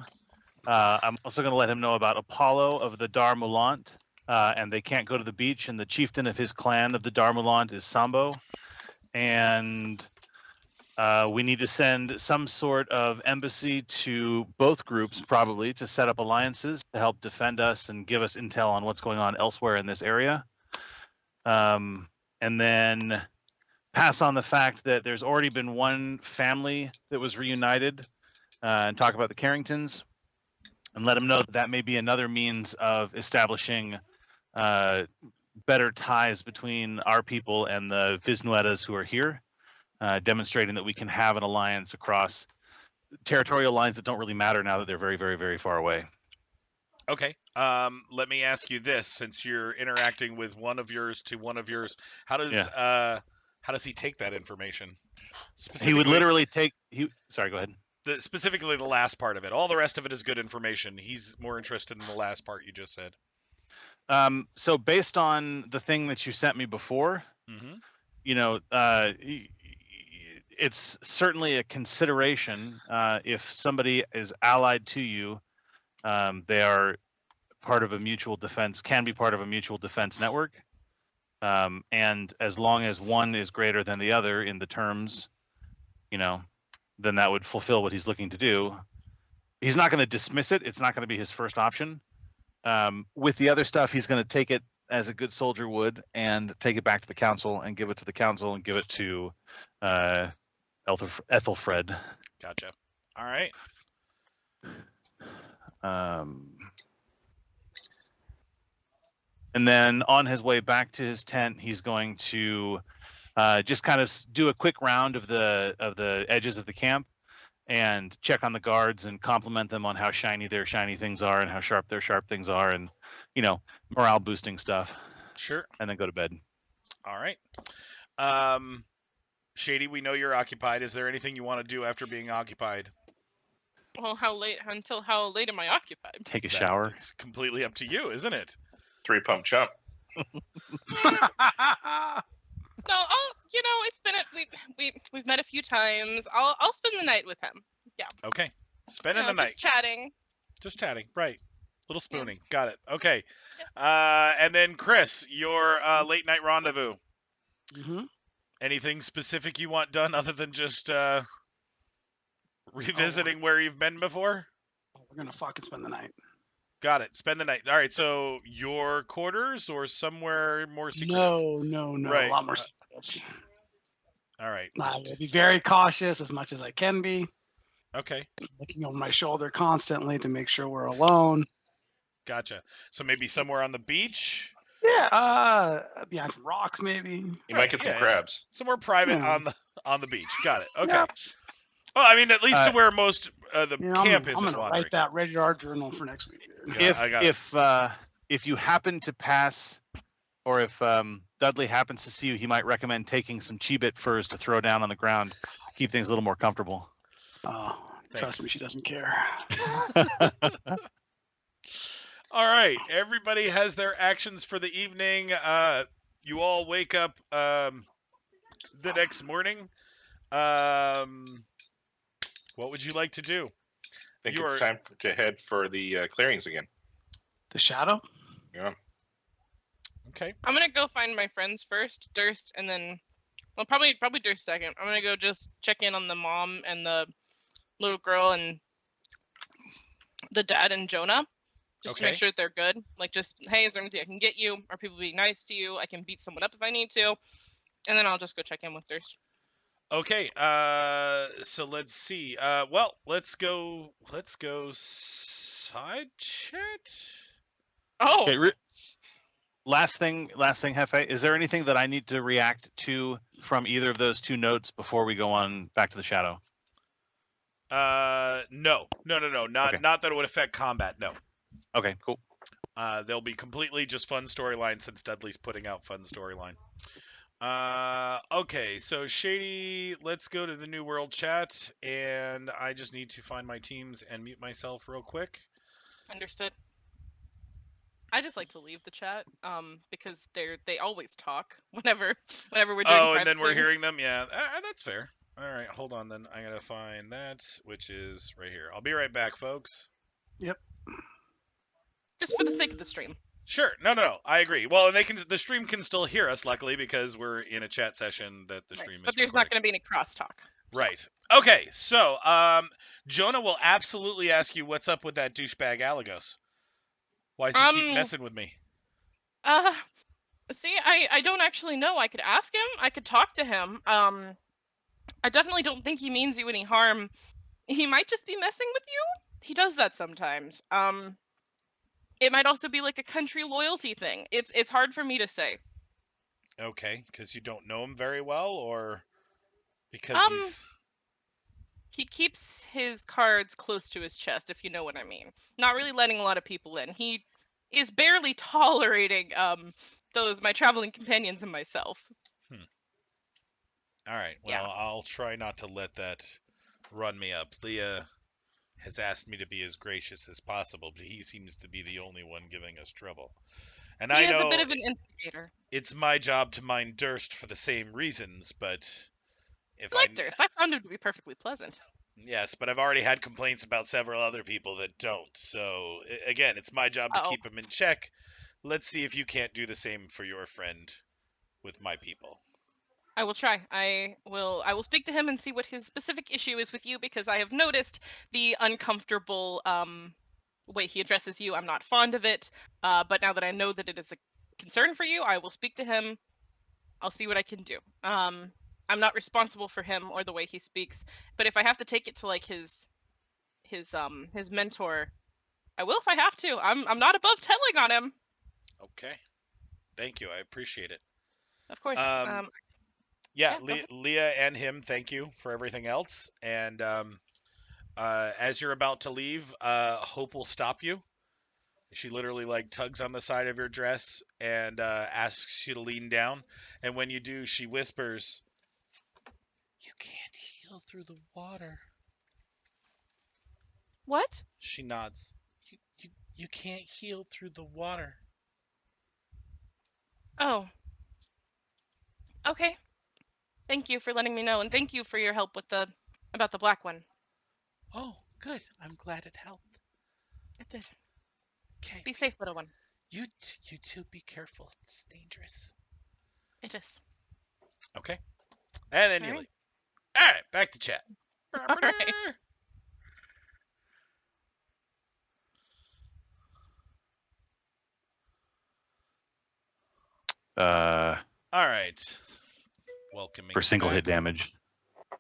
I'm also going to let him know about Apollo of the Dar Mulant, and they can't go to the beach, and the chieftain of his clan of the Dar Mulant is Sambo. And we need to send some sort of embassy to both groups, probably, to set up alliances to help defend us and give us intel on what's going on elsewhere in this area. And then pass on the fact that there's already been one family that was reunited, and talk about the Carringtons, and let them know that may be another means of establishing better ties between our people and the Visnuetas who are here, demonstrating that we can have an alliance across territorial lines that don't really matter now that they're very, very, very far away. Okay. Let me ask you this: since you're interacting with one of yours to one of yours, how does he take that information? He would literally take. Sorry, go ahead. Specifically, the last part of it. All the rest of it is good information. He's more interested in the last part you just said. So based on the thing that you sent me before, it's certainly a consideration. If somebody is allied to you, they are part of a mutual defense, can be part of a mutual defense network. And as long as one is greater than the other in the terms, then that would fulfill what he's looking to do. He's not going to dismiss it. It's not going to be his first option. With the other stuff, he's going to take it as a good soldier would and take it back to the council and give it to the council and give it to Ethelfred. Gotcha. All right. And then on his way back to his tent, he's going to just kind of do a quick round of the edges of the camp and check on the guards and compliment them on how shiny their shiny things are and how sharp their sharp things are, and morale boosting stuff, Sure. and then go to bed. All right. Shady, we know you're occupied. Is there anything you want to do after being occupied? Well, how late am I occupied? Take a shower. It's completely up to you, isn't it? 3-pump chump. No, it's been we've met a few times. I'll spend the night with him. Yeah. Okay. Spending the night. Just chatting. Just chatting. Right. Little spooning. Yeah. Got it. Okay. And then Chris, your late night rendezvous. Mm-hmm. Anything specific you want done other than just revisiting where you've been before? We're gonna fucking spend the night. Got it. Spend the night. All right. So your quarters or somewhere more secret? No. Right. A lot more secret. All right. I will be very cautious as much as I can be. Okay. Looking over my shoulder constantly to make sure we're alone. Gotcha. So maybe somewhere on the beach? Yeah, behind some rocks maybe. You might get some crabs. Somewhere private Yeah. on the beach. Got it. Okay. Yep. Well, I mean, at least to where most the camp isn't I'm gonna wandering. write that radar journal for next week. Dude. Yeah, I got it. If you happen to pass, or if Dudley happens to see you, he might recommend taking some Chibit furs to throw down on the ground, keep things a little more comfortable. Oh, trust me, she doesn't care. All right, everybody has their actions for the evening. You all wake up the next morning. What would you like to do? I think it's time to head for the clearings again. The shadow? Yeah. Okay. I'm gonna go find my friends first, Durst, and then, well, probably Durst second. I'm gonna go just check in on the mom and the little girl and the dad and Jonah, just to make sure that they're good. Like, just, hey, is there anything I can get you? Are people being nice to you? I can beat someone up if I need to, and then I'll just go check in with Durst. Okay. So let's see. Well, let's go side chat. Oh. Okay, last thing, Hefe. Is there anything that I need to react to from either of those two notes before we go on back to the shadow? No. Not that it would affect combat. No. Okay, cool. They'll be completely just fun storyline since Dudley's putting out fun storyline. Okay, so Shady, let's go to the New World chat, and I just need to find my teams and mute myself real quick. Understood. I just like to leave the chat, because they always talk whenever we're doing. Oh, and then we're things. hearing them. Yeah, that's fair. All right, hold on. Then I gotta find that, which is right here. I'll be right back, folks. Yep. Just for the sake of the stream. Sure. No. I agree. Well, and the stream can still hear us, luckily, because we're in a chat session that the stream is. But there's not going to be any crosstalk. So. Right. Okay. So, Jonah will absolutely ask you what's up with that douchebag Alagos. Why does he keep messing with me? See, I don't actually know. I could ask him. I could talk to him. I definitely don't think he means you any harm. He might just be messing with you. He does that sometimes. It might also be like a country loyalty thing. It's hard for me to say. Okay, because you don't know him very well, or because he keeps his cards close to his chest, if you know what I mean. Not really letting a lot of people in. He is barely tolerating my traveling companions and myself. All right. Well, yeah. I'll try not to let that run me up. Leah has asked me to be as gracious as possible, but he seems to be the only one giving us trouble. And he I know is a bit of an instigator. It's my job to mind Durst for the same reasons, but if I like Durst. I found him to be perfectly pleasant. Yes, but I've already had complaints about several other people that don't. So again, it's my job to keep him in check. Let's see if you can't do the same for your friend with my people. I will try. I will speak to him and see what his specific issue is with you, because I have noticed the uncomfortable way he addresses you. I'm not fond of it, but now that I know that it is a concern for you, I will speak to him. I'll see what I can do. I'm not responsible for him or the way he speaks, but if I have to take it to like his mentor, I will if I have to. I'm not above telling on him. Okay. Thank you. I appreciate it. Of course. Yeah, Leah and him, thank you for everything else. And As you're about to leave, Hope will stop you. She literally like tugs on the side of your dress and asks you to lean down. And when you do, she whispers, "You can't heal through the water." What? She nods. You can't heal through the water. Oh. Okay. Thank you for letting me know, and thank you for your help with about the black one. Oh, good. I'm glad it helped. It did. Okay. Be safe, little one. You two be careful. It's dangerous. It is. Okay. And then All you right. leave. All right, back to chat. All right. Uh, All right. Welcoming for single back. hit damage.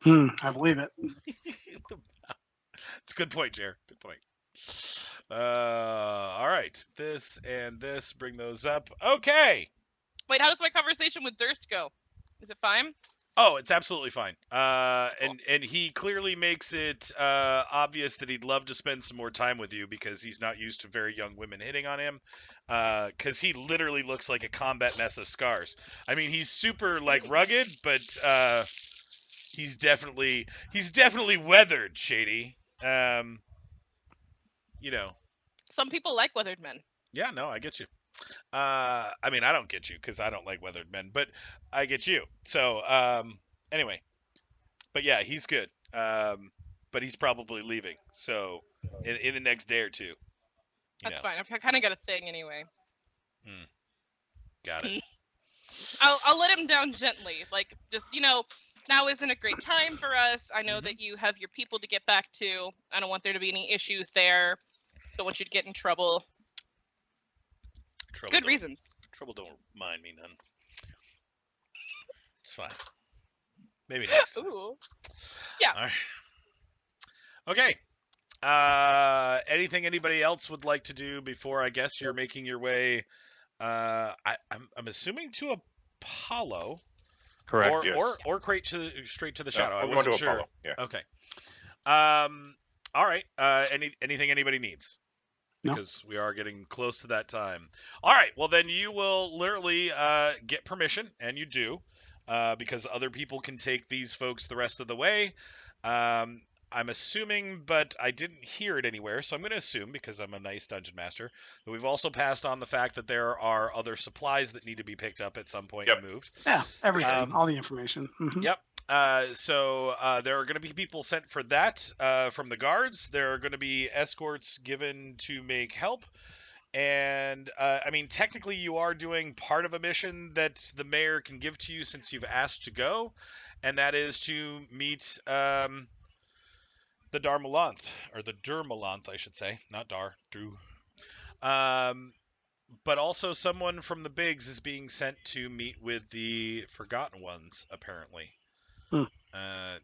I believe it. It's a good point, Jer. Good point. All right. This and this, bring those up. Okay. Wait, how does my conversation with Durst go? Is it fine? Oh, it's absolutely fine. And he clearly makes it obvious that he'd love to spend some more time with you because he's not used to very young women hitting on him. Because he literally looks like a combat mess of scars. I mean, he's super like rugged, but he's definitely weathered, Shady. You know. Some people like weathered men. Yeah, no, I get you. I mean, I don't get you because I don't like weathered men, but I get you. So, anyway, but yeah, he's good. But he's probably leaving. So, in the next day or two. That's fine. I kind of got a thing anyway. Got it. I'll let him down gently. Like, just, now isn't a great time for us. I know Mhm. that you have your people to get back to. I don't want there to be any issues there. Don't want you to get in trouble. Good reasons. Trouble don't mind me none. It's fine. Maybe next time. Ooh. Yeah. All right. Okay. Anything anybody else would like to do before I guess you're making your way? I'm assuming to Apollo. Correct. Or Yes. or straight to the shadow. I we're going wasn't to sure. Apollo. Yeah. Okay. All right. Anything anybody needs? No. Because we are getting close to that time. All right. Well, then you will literally get permission, and you do, because other people can take these folks the rest of the way. I'm assuming, but I didn't hear it anywhere, so I'm going to assume, because I'm a nice dungeon master, that we've also passed on the fact that there are other supplies that need to be picked up at some point Yep. and moved. Yeah, everything, all the information. Mhm. Yep. So there are going to be people sent for that from the guards. There are going to be escorts given to make help. And I mean, technically, you are doing part of a mission that the mayor can give to you since you've asked to go, and that is to meet the Darmalanth, or the Durmalanth, I should say, not Dar, Drew. But also someone from the Bigs is being sent to meet with the Forgotten Ones, apparently.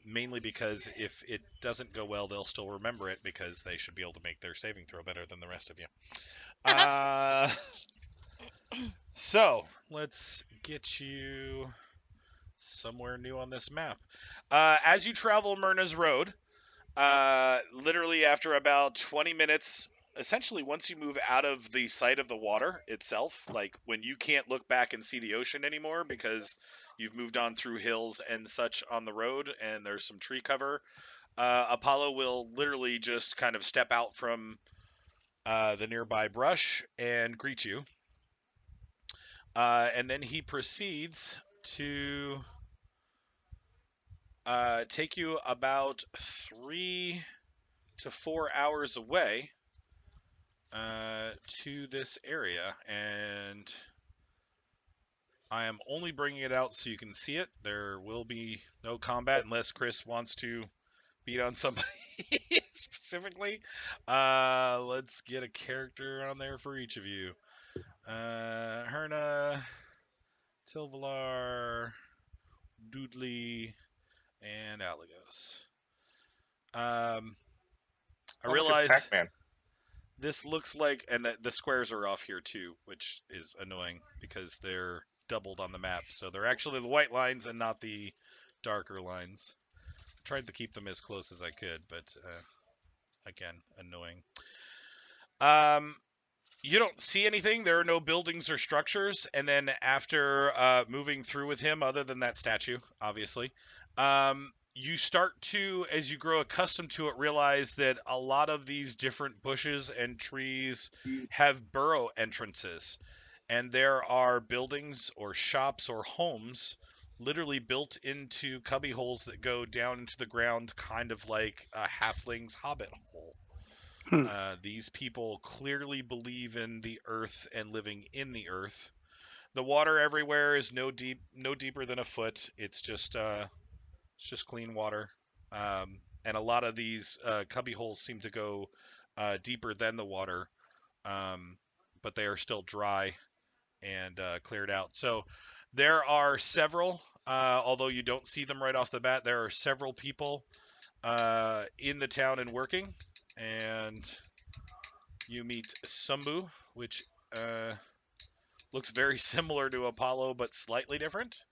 Mainly because if it doesn't go well, they'll still remember it because they should be able to make their saving throw better than the rest of you. So let's get you somewhere new on this map. As you travel Mirna's Road, literally after about 20 minutes, essentially once you move out of the sight of the water itself, like when you can't look back and see the ocean anymore because you've moved on through hills and such on the road and there's some tree cover, Apollo will literally just kind of step out from the nearby brush and greet you. And then he proceeds to take you about 3 to 4 hours away to this area, and I am only bringing it out so you can see it. There will be no combat unless Chris wants to beat on somebody specifically. Let's get a character on there for each of you. Herna, Tilvelar, Dudley, and Alagos. I realize Pac-Man. this looks like, and the squares are off here too, which is annoying because they're doubled on the map. So they're actually the white lines and not the darker lines. I tried to keep them as close as I could, but Again, annoying. You don't see anything. There are no buildings or structures. And then after moving through with him, other than that statue, obviously, you start to, as you grow accustomed to it, realize that a lot of these different bushes and trees have burrow entrances. And there are buildings or shops or homes literally built into cubby holes that go down into the ground, kind of like a halfling's hobbit hole. These people clearly believe in the earth and living in the earth. The water everywhere is no deeper than a foot. It's just clean water. And a lot of these cubby holes seem to go deeper than the water, but they are still dry and cleared out. So there are several, although you don't see them right off the bat, there are several people in the town and working. And you meet Sumbu, which looks very similar to Apollo, but slightly different.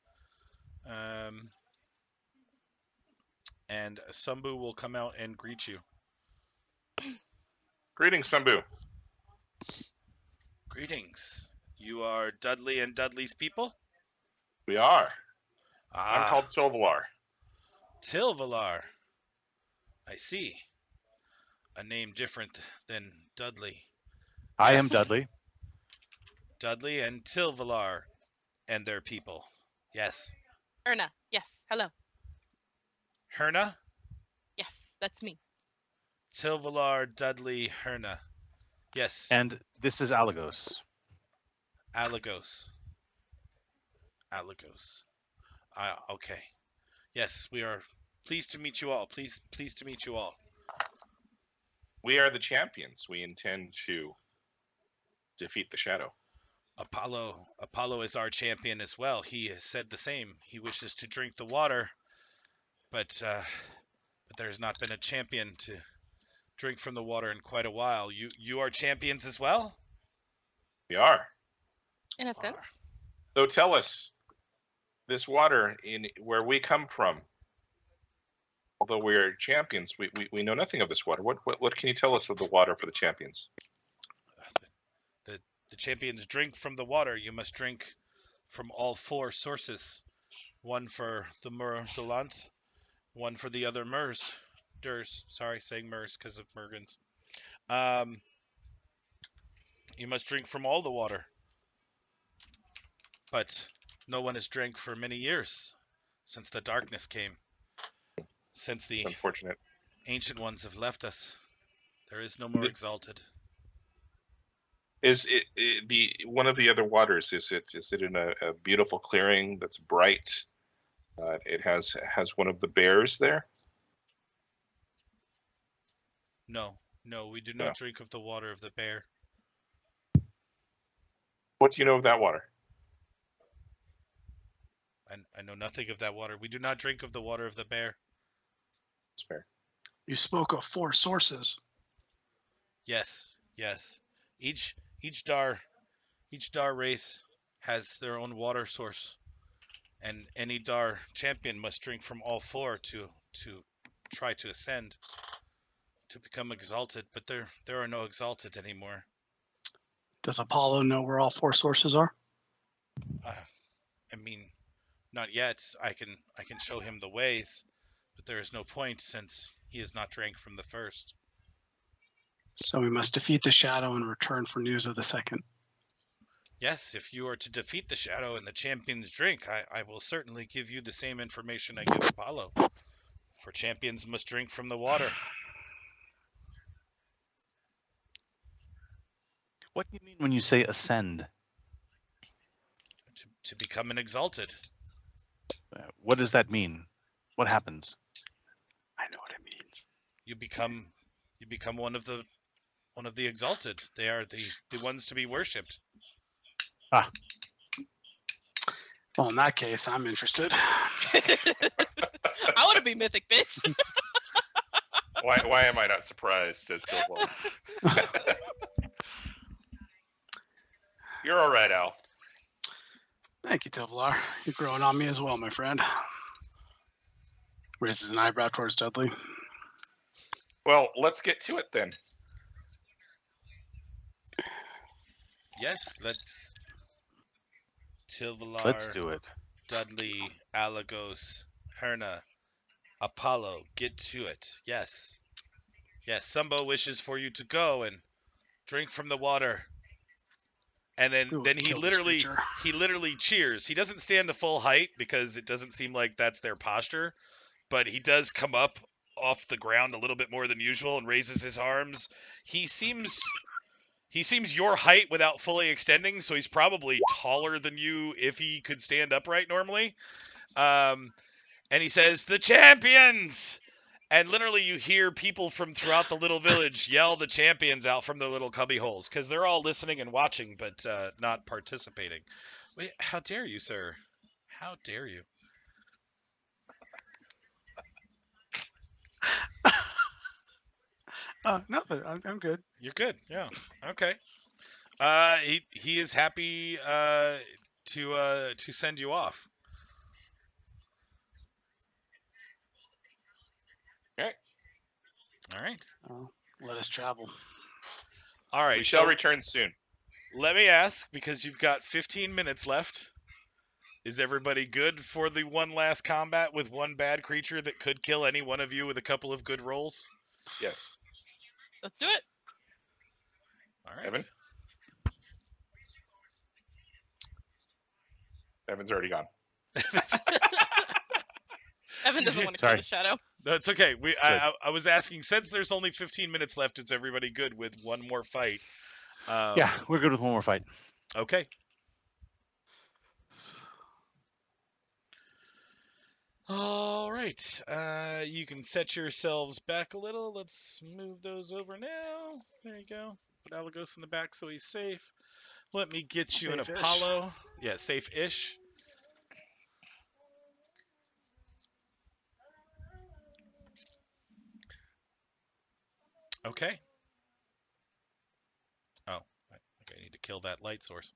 And Sumbu will come out and greet you. Greetings, Sambu. Greetings. You are Dudley and Dudley's people? We are. Ah, I'm called Tilvelar. Tilvelar. I see. A name different than Dudley. I am Yes. Dudley. Dudley and Tilvelar and their people. Yes. Herna, yes, hello. Herna? Yes, that's me. Tilvelar, Dudley, Herna. Yes. And this is Alagos. Alagos. Okay. Yes, we are pleased to meet you all. Pleased to meet you all. We are the champions. We intend to defeat the shadow. Apollo is our champion as well. He has said the same. He wishes to drink the water, but there's not been a champion to drink from the water in quite a while. You are champions as well? We are. In a sense. So tell us, this water in where we come from, although we are champions, we know nothing of this water. What can you tell us of the water for the champions? The champions drink from the water. You must drink from all four sources. One for the Mur Dolanth, one for the other Murs. Durs. Sorry, saying Murs because of Mergens. You must drink from all the water. But no one has drank for many years since the darkness came. Since the Unfortunate. ancient ones have left us. There is no more exalted. Is it the one of the other waters? Is it in a beautiful clearing that's bright? It has one of the bears there. No, we do not drink of the water of the bear. What do you know of that water? I know nothing of that water. We do not drink of the water of the bear. That's fair. You spoke of four sources. Yes. Each Dar race has their own water source, and any Dar champion must drink from all four to try to ascend, to become exalted. But there are no exalted anymore. Does Apollo know where all four sources are? I mean, not yet. I can show him the ways, but there is no point since he has not drank from the first. So we must defeat the shadow and return for news of the second. Yes, if you are to defeat the shadow and the champions drink, I will certainly give you the same information I give Apollo. For champions must drink from the water. What do you mean when you say ascend? To become an exalted. What does that mean? What happens? I know what it means. You become one of the exalted. They are the ones to be worshipped. Ah. Well, in that case, I'm interested. I want to be mythic, bitch. Why am I not surprised? Says Tilvelar. You're all right, Al. Thank you, Tilvelar. You're growing on me as well, my friend. Raises an eyebrow towards Dudley. Well, let's get to it then. Yes, let's. Tilvelar, Let's do it. Dudley, Alagos, Herna, Apollo, get to it. Yes. Yes, Sumbo wishes for you to go and drink from the water. And We will then he kill this creature. literally cheers. He doesn't stand to full height because it doesn't seem like that's their posture, but he does come up off the ground a little bit more than usual and raises his arms. He seems your height without fully extending, so he's probably taller than you if he could stand upright normally. And he says, "The champions!" And literally you hear people from throughout the little village yell the champions out from their little cubby holes because they're all listening and watching but not participating. Wait, how dare you, sir? How dare you? Nothing. I'm good. You're good. Yeah. Okay. He is happy to send you off. Okay. All right. Let us travel. All right. We shall so return soon. let me ask, because you've got 15 minutes left. Is everybody good for the one last combat with one bad creature that could kill any one of you with a couple of good rolls? Yes. Let's do it. All right. Evan? Evan's already gone. Evan doesn't want to kill Sorry. the shadow. No, it's okay. Sorry. I was asking, since there's only 15 minutes left, is everybody good with one more fight? Yeah, we're good with one more fight. Okay. All right. You can set yourselves back a little. Let's move those over now. There you go. Put Alagos in the back so he's safe. Let me get you an Safe-ish. Apollo. Yeah, safe-ish. Okay. Oh, I think I need to kill that light source.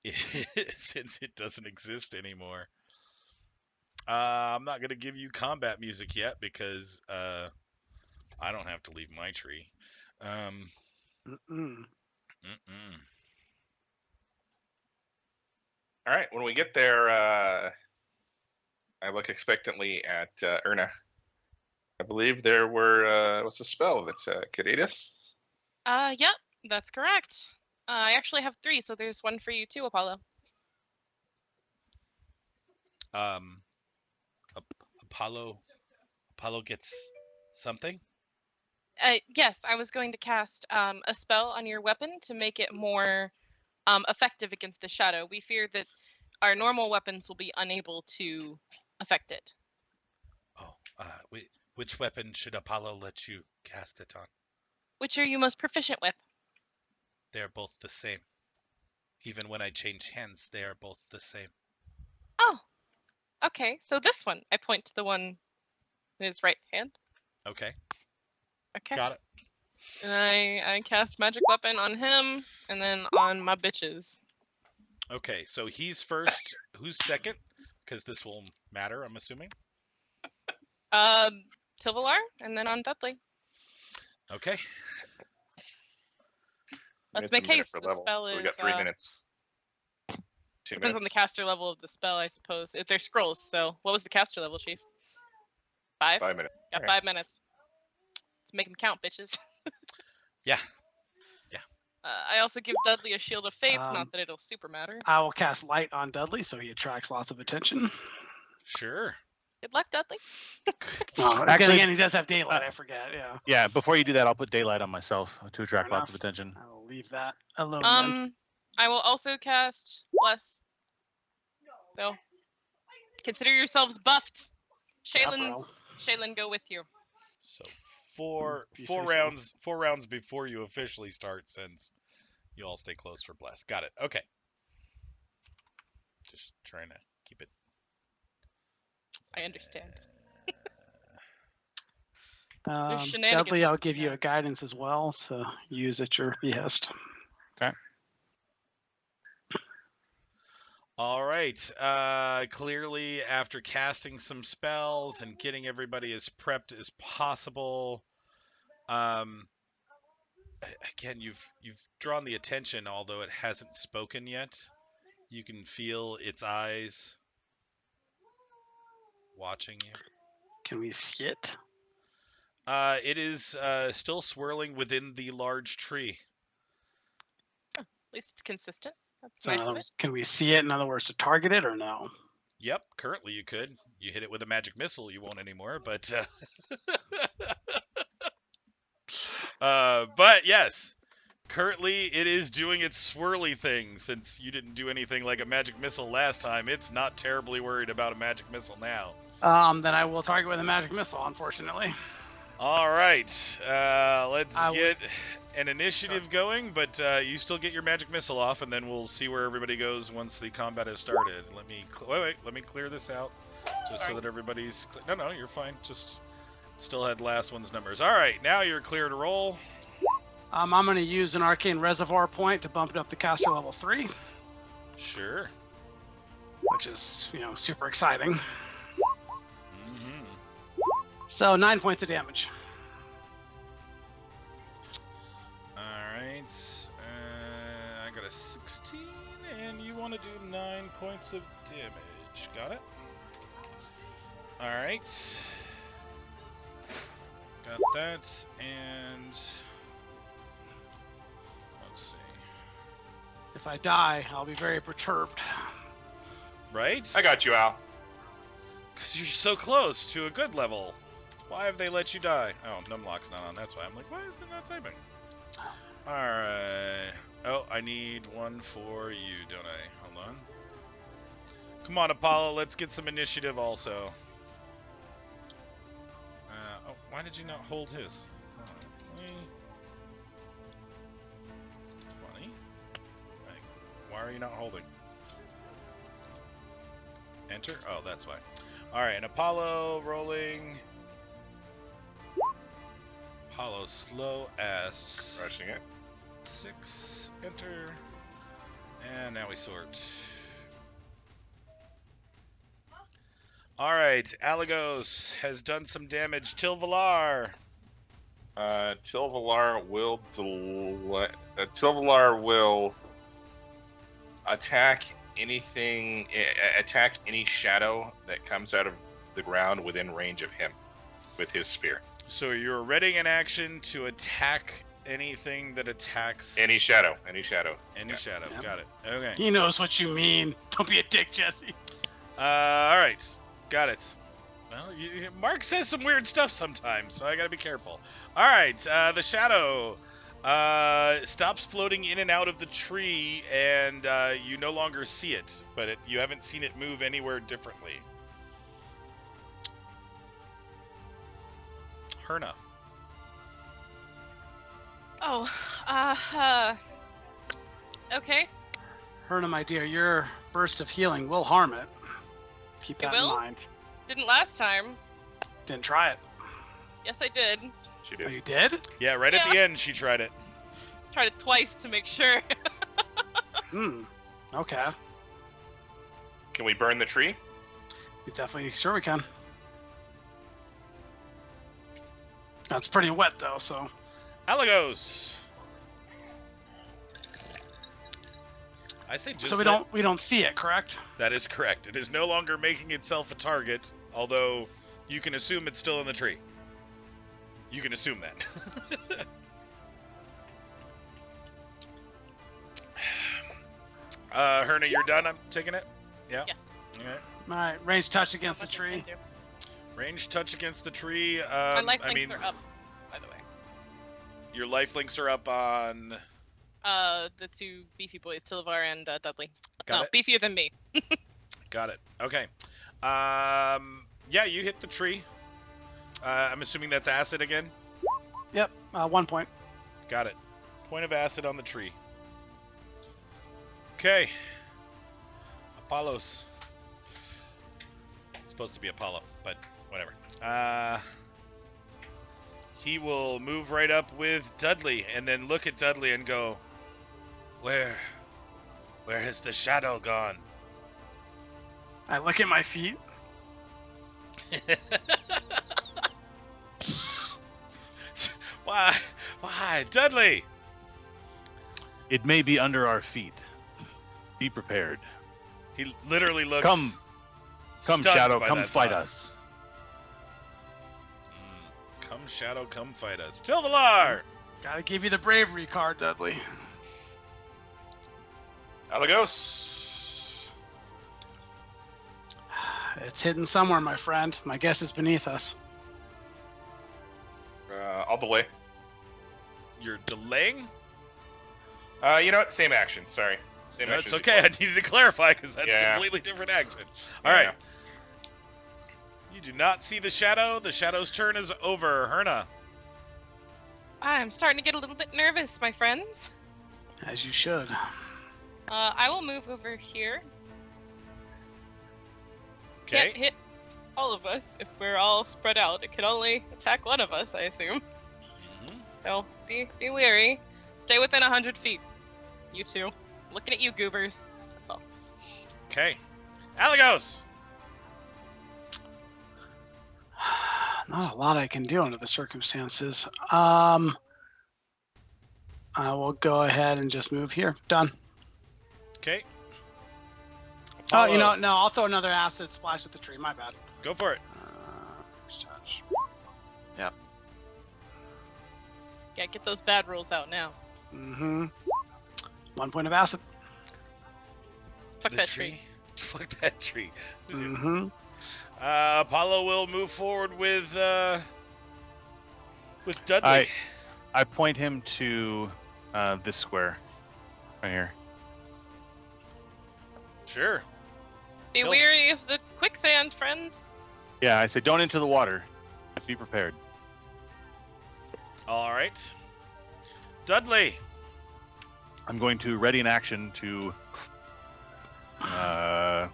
Since it doesn't exist anymore. I'm not going to give you combat music yet because I don't have to leave my tree. Mm-mm. All right. When we get there, I look expectantly at Erna. I believe there were what's the spell? That's could aid us. Yep, that's correct. I actually have 3, so there's one for you too, Apollo. Apollo gets something? Yes, I was going to cast a spell on your weapon to make it more effective against the shadow. We fear that our normal weapons will be unable to affect it. Oh, which weapon should Apollo let you cast it on? Which are you most proficient with? They're both the same. Even when I change hands, they are both the same. Oh, okay. So this one, I point to the one in his right hand. Okay. Okay. Got it. And I cast magic weapon on him, and then on my bitches. Okay, so he's first. Who's second? Because this will matter, I'm assuming. Tilvelar, and then on Dudley. Okay. Let's It's a make minute haste. per The level, spell so we is, got 3 minutes. 2 Depends on the minutes. caster level of the spell, I suppose. If they're scrolls, so what was the caster level, Chief? 5? 5 minutes. Got Okay. 5 minutes. Let's make them count, bitches. Yeah. I also give Dudley a shield of faith, Um, not that it'll super matter. I will cast light on Dudley so he attracts lots of attention. Sure. Good luck, Dudley. Oh, Actually, again, he does have daylight. I forget. Yeah. Yeah, before you do that, I'll put daylight on myself to attract Fair lots of enough. attention. I will leave that alone. Then. I will also cast Bless. So, consider yourselves buffed. Yeah, bro. Shaylin, go with you. So four If you say so. rounds before you officially start, since you all stay close for blast. Got it. Okay. Just trying to keep it. I understand. Dudley, shenanigans I'll to give be you had. a guidance as well to use at your behest. All right. Clearly, after casting some spells and getting everybody as prepped as possible, Again, you've drawn the attention, although it hasn't spoken yet. You can feel its eyes watching you. Can we see it? It is still swirling within the large tree. At least it's consistent. That's So in nice other of it. words, can we see it? In other words, to target it or no? Yep, currently you could. You hit it with a magic missile, you won't anymore, but but yes. Currently, it is doing its swirly thing. Since you didn't do anything like a magic missile last time, it's not terribly worried about a magic missile now. Then I will target with a magic missile, unfortunately. All right, let's I get an initiative going, but you still get your magic missile off, and then we'll see where everybody goes once the combat has started. Let me wait. Let me clear this out, just so that everybody's. No, you're fine. Just still had last one's numbers. All right, now you're clear to roll. I'm going to use an arcane reservoir point to bump it up to caster level 3, Sure. which is, super exciting. Mm-hmm. So 9 points of damage. All right. I got a 16, and you want to do 9 points of damage. Got it? All right. Got that, and let's see. If I die, I'll be very perturbed. Right? I got you, Al. Because you're so close to a good level. Why have they let you die? Oh, Numlock's not on. That's why I'm like, why is it not typing? Alright. Oh, I need one for you, don't I? Hold on. Come on, Apollo. Let's get some initiative also. Oh, why did you not hold his? Hold on. 20. Right. Why are you not holding? Enter? Oh, that's why. Alright, and Apollo rolling. Apollo slow ass. Rushing it. 6. Enter. And now we sort. Alright, Alagos has done some damage. Tilvelar. Tilvelar will attack anything, attack any shadow that comes out of the ground within range of him with his spear. So you're readying an action to attack anything that attacks Any shadow. any Yeah. shadow. Yep. Got it. Okay. He knows what you mean. Don't be a dick, Jesse. All right. Got it. Well, Mark says some weird stuff sometimes, so I gotta be careful. All right. The shadow stops floating in and out of the tree, and you no longer see it, but you haven't seen it move anywhere differently. Herna. Oh, okay. Herna, my dear, your burst of healing will harm it. Keep It that in will? mind. Didn't last time. Didn't try it. Yes, I did. She Oh, did. you did? Yeah, right at Yeah. the end she tried it. Tried it twice to make sure. Okay. Can we burn the tree? We definitely, sure we can. That's pretty wet though, so. Alagos. I say just So we don't see it, correct? That is correct. It is no longer making itself a target, although you can assume it's still in the tree. You can assume that. Herna, you're done? I'm taking it? Yeah? Yes. All right. All right, range touch against the Much as I tree. do. Range touch against the tree. My life I links mean, are up, by the way. your life links are up on... The two beefy boys, Tilvelar and Dudley. Got No, it. beefier than me. Got it. Okay. Yeah, you hit the tree. I'm assuming that's acid again? Yep, 1 point. Got it. Point of acid on the tree. Okay. Apollos. It's supposed to be Apollo, but whatever. He will move right up with Dudley and then look at Dudley and go, Where has the shadow gone? I look at my feet. Why? Dudley! It may be under our feet. Be prepared. He literally looks Come, stunned Shadow, by come that fight thought. us. Come, Shadow, come fight us. Tilvelar! Gotta give you the bravery card, Dudley. Alagos. It's hidden somewhere, my friend. My guess is beneath us. I'll delay. You're delaying? You know what? Same action. Sorry. Same No, action. it's okay. I needed to clarify because that's Yeah. a completely different action. Yeah. All right. You do not see the Shadow. The Shadow's turn is over. Herna. I'm starting to get a little bit nervous, my friends. As you should. I will move over here. Okay. Can't hit all of us if we're all spread out. It can only attack one of us, I assume. Mhm. So be wary. Stay within 100 feet. You two. Looking at you, goobers. That's all. Okay. Alagos. Not a lot I can do under the circumstances. I will go ahead and just move here. Done. Okay. Oh, you know, Apollo. no, I'll throw another acid splash at the tree. My bad. Go for it. Touch. Yeah, get those bad rules out now. Mm-hmm. 1 point of acid. Fuck The that tree. Fuck that tree. Mm-hmm. Apollo will move forward with Dudley. I point him to this square right here. Sure. Be Go. wary of the quicksand, friends. Yeah, I say don't enter the water. Be prepared. All right. Dudley. I'm going to ready an action to. I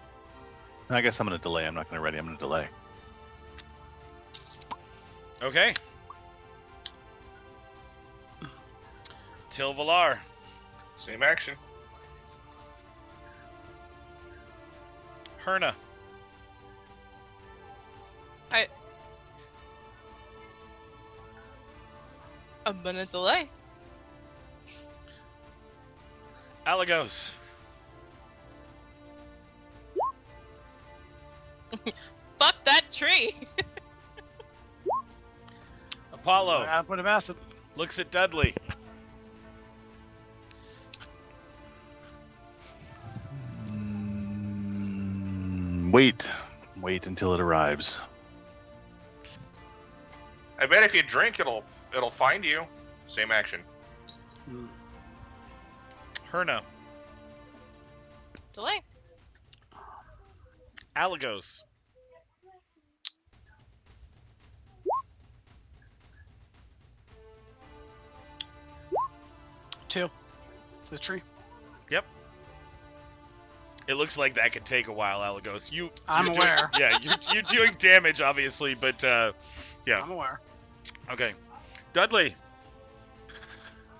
guess I'm going to delay. I'm not going to ready. I'm going to delay. Okay. Tilvelar. Same action. Herna. I'm gonna delay. Alagos. Fuck that tree. Apollo Another point of acid. looks at Dudley. Wait until it arrives. I bet if you drink, it'll find you. Same action. Mm. Herna. Delay. Alagos. Two. The tree. Yep. It looks like that could take a while, Alagos. I'm you're aware. Yeah, you're doing damage, obviously, but yeah. I'm aware. Okay. Dudley.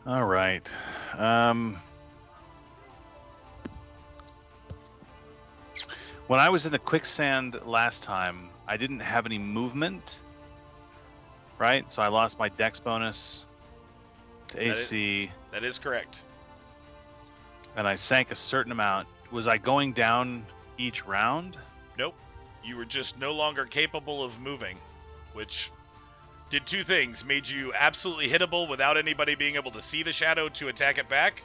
All right. When I was in the quicksand last time, I didn't have any movement, right? So I lost my dex bonus to AC, That is correct. and I sank a certain amount. Was I going down each round? Nope. You were just no longer capable of moving, which did two things. Made you absolutely hittable without anybody being able to see the shadow to attack it back.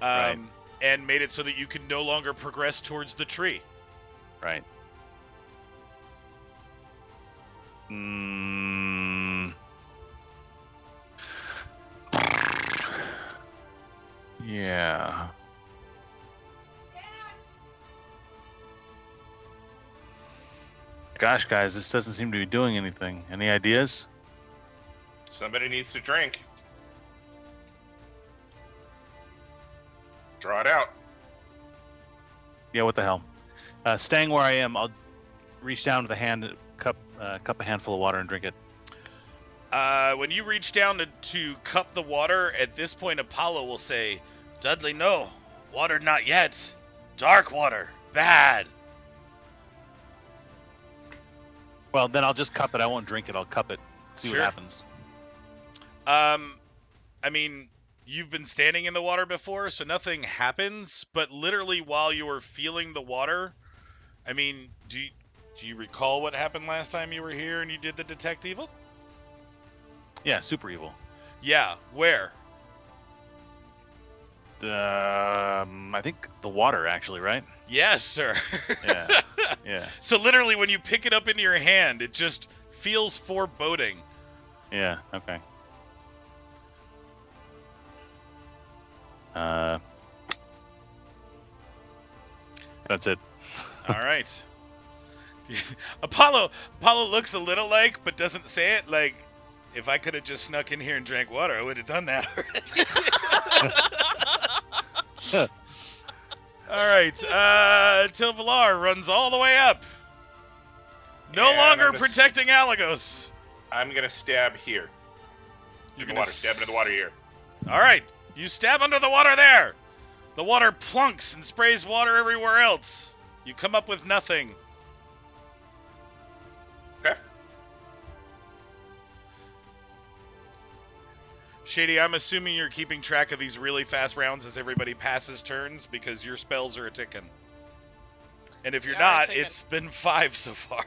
Right. And made it so that you could no longer progress towards the tree. Right. Yeah. Gosh, guys, this doesn't seem to be doing anything. Any ideas? Somebody needs to drink. Draw it out. Yeah, what the hell? Staying where I am, I'll reach down with a hand, cup a handful of water and drink it. When you reach down to cup the water, at this point Apollo will say, Dudley, no. Water not yet. Dark water. Bad. Well, then I'll just cup it. I won't drink it. I'll cup it. See Sure. what happens. I mean, you've been standing in the water before, so nothing happens. But literally, while you were feeling the water, I mean, do you recall what happened last time you were here and you did the detect evil? Yeah, super evil. Yeah, where? I think the water, actually, right? Yes, sir. Yeah. Yeah. So literally, when you pick it up into your hand, it just feels foreboding. Yeah. Okay. That's it. All right. Apollo looks a little like, but doesn't say it. Like, if I could have just snuck in here and drank water, I would have done that already. All right. Tilvelar runs all the way up. No And longer I'm gonna protecting Alagos. I'm gonna stab here. You're In the gonna water. Stab into the water here. All right. You stab under the water there. The water plunks and sprays water everywhere else. You come up with nothing. Okay. Shady, I'm assuming you're keeping track of these really fast rounds as everybody passes turns because your spells are a ticking. And if you're They are not, a-ticking. it's been 5 so far.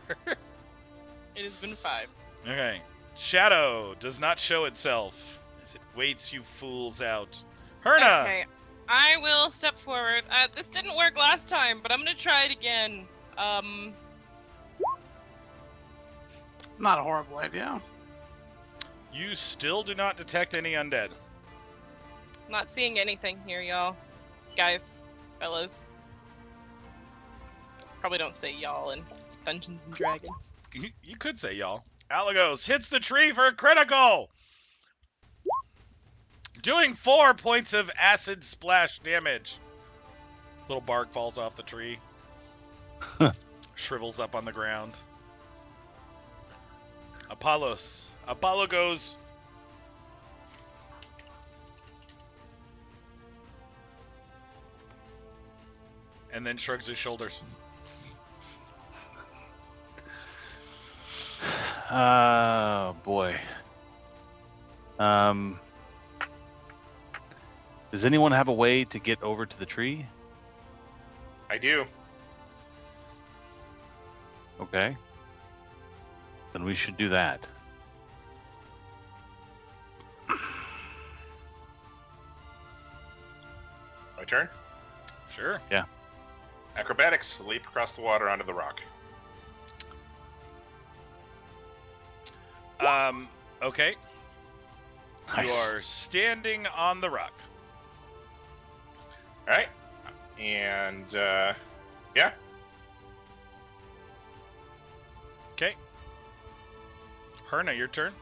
It has been 5. Okay. Shadow does not show itself as it waits you fools out. Herna! Okay, I will step forward. This didn't work last time, but I'm gonna try it again. Not a horrible idea. You still do not detect any undead. Not seeing anything here, y'all. Guys, fellas. Probably don't say y'all in Dungeons and Dragons. You could say y'all. Alagos hits the tree for a critical! Doing 4 points of acid splash damage. Little bark falls off the tree. Shrivels up on the ground. Apollo goes. And then shrugs his shoulders. Oh boy. Does anyone have a way to get over to the tree? I do. Okay. Then we should do that. My turn. Sure. Acrobatics. Leap across the water onto the rock. Okay. Nice. You are standing on the rock. All right. And yeah. Okay. Herna, your turn.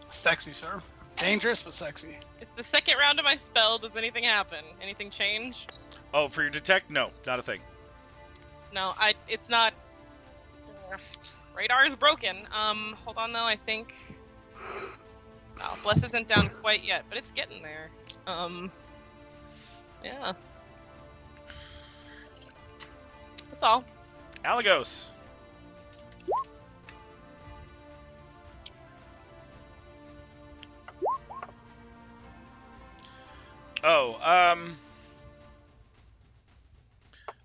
Sexy, sir. Dangerous, but sexy. It's the second round of my spell. Does anything happen? Anything change? Oh, for your detect? No, not a thing. No, it's not. Radar is broken. Hold on though, I think. Oh, Bless isn't down quite yet, but it's getting there. Yeah. That's all. Alagos. Oh,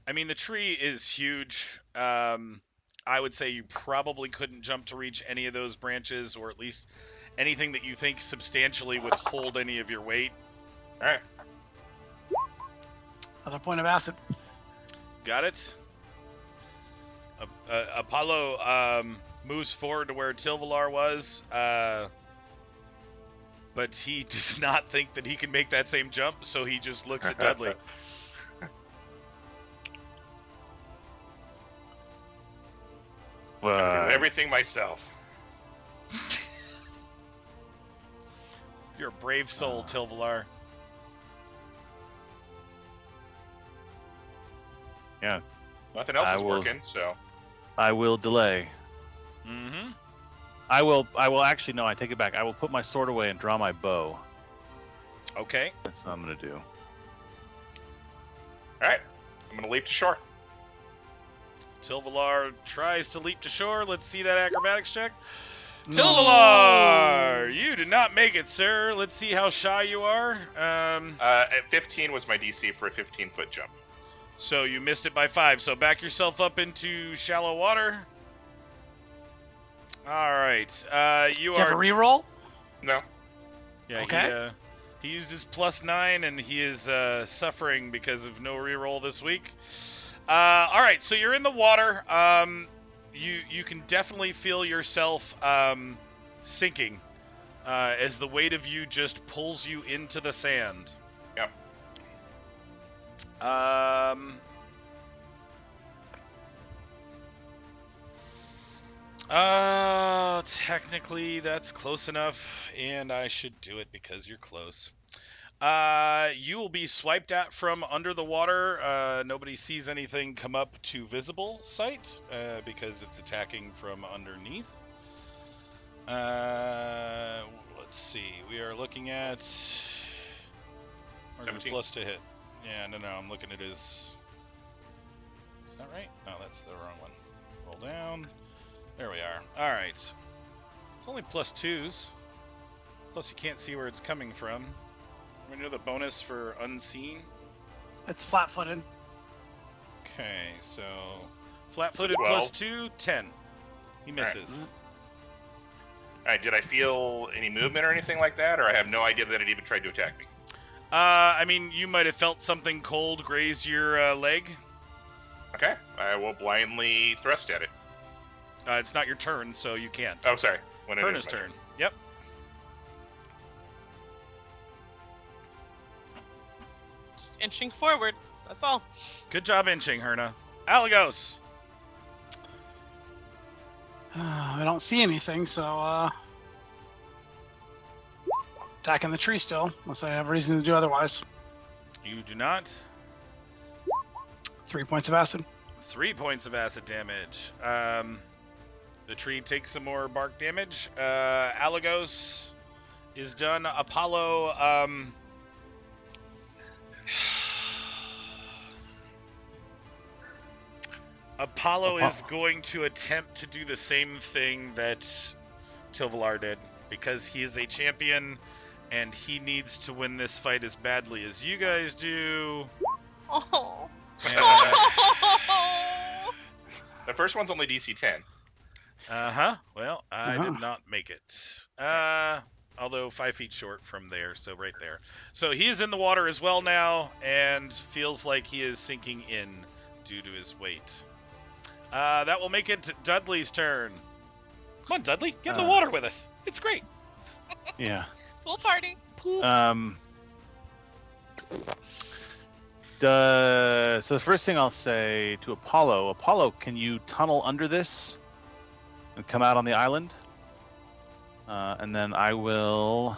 I mean, the tree is huge. I would say you probably couldn't jump to reach any of those branches, or at least anything that you think substantially would hold any of your weight. All right. Another point of acid. Got it. Apollo moves forward to where Tilvelar was, but he does not think that he can make that same jump, so he just looks at Dudley. Do everything myself. You're a brave soul, Tilvelar. Yeah. Nothing else I is will- working, so I will delay. Mm-hmm. I will actually, no, I take it back. I will put my sword away and draw my bow. Okay. That's what I'm going to do. all right. I'm gonna leap to shore. Tilvelar tries to leap to shore. Let's see that acrobatics check. Tilvelar, you did not make it, sir. Let's see how shy you are. At 15 was my DC for a 15-foot jump. So you missed it by 5. So back yourself up into shallow water. All right. You You have a are. reroll? No. Yeah. Okay. He used his +9, and he is suffering because of no reroll this week. All right. So you're in the water. You can definitely feel yourself sinking as the weight of you just pulls you into the sand. Yep. Technically that's close enough, and I should do it because you're close. You will be swiped at from under the water. Nobody sees anything come up to visible sight because it's attacking from underneath. Let's see. We are looking at 17. plus to hit. Yeah, no, I'm looking at his. Is that right? No, that's the wrong one. Roll down. There we are. All right. It's only +2s. Plus, you can't see where it's coming from. We know the bonus for unseen. It's flat-footed. Okay, so flat-footed 12. +2, 10. He misses. All right, did I feel any movement or anything like that, or I have no idea that it even tried to attack me? I mean, you might have felt something cold graze your leg. Okay, I will blindly thrust at it. It's not your turn, so you can't. Oh, sorry. When it is Herna's my turn. Yep. Just inching forward. That's all. Good job inching, Herna. Alagos. I don't see anything, so attacking the tree still, unless I have reason to do otherwise. You do not. 3 points of acid. 3 points of acid damage. The tree takes some more bark damage. Alagos is done. Apollo, Apollo is going to attempt to do the same thing that Tilvelar did, because he is a champion and he needs to win this fight as badly as you guys do. Oh. And, The first one's only DC 10. Well, I did not make it. Although 5 feet short from there, so right there. So he is in the water as well now, and feels like he is sinking in due to his weight. That will make it Dudley's turn. Come on, Dudley, get in the water with us. It's great. Yeah. Pool party. So the first thing I'll say to Apollo, can you tunnel under this and come out on the island? And then I will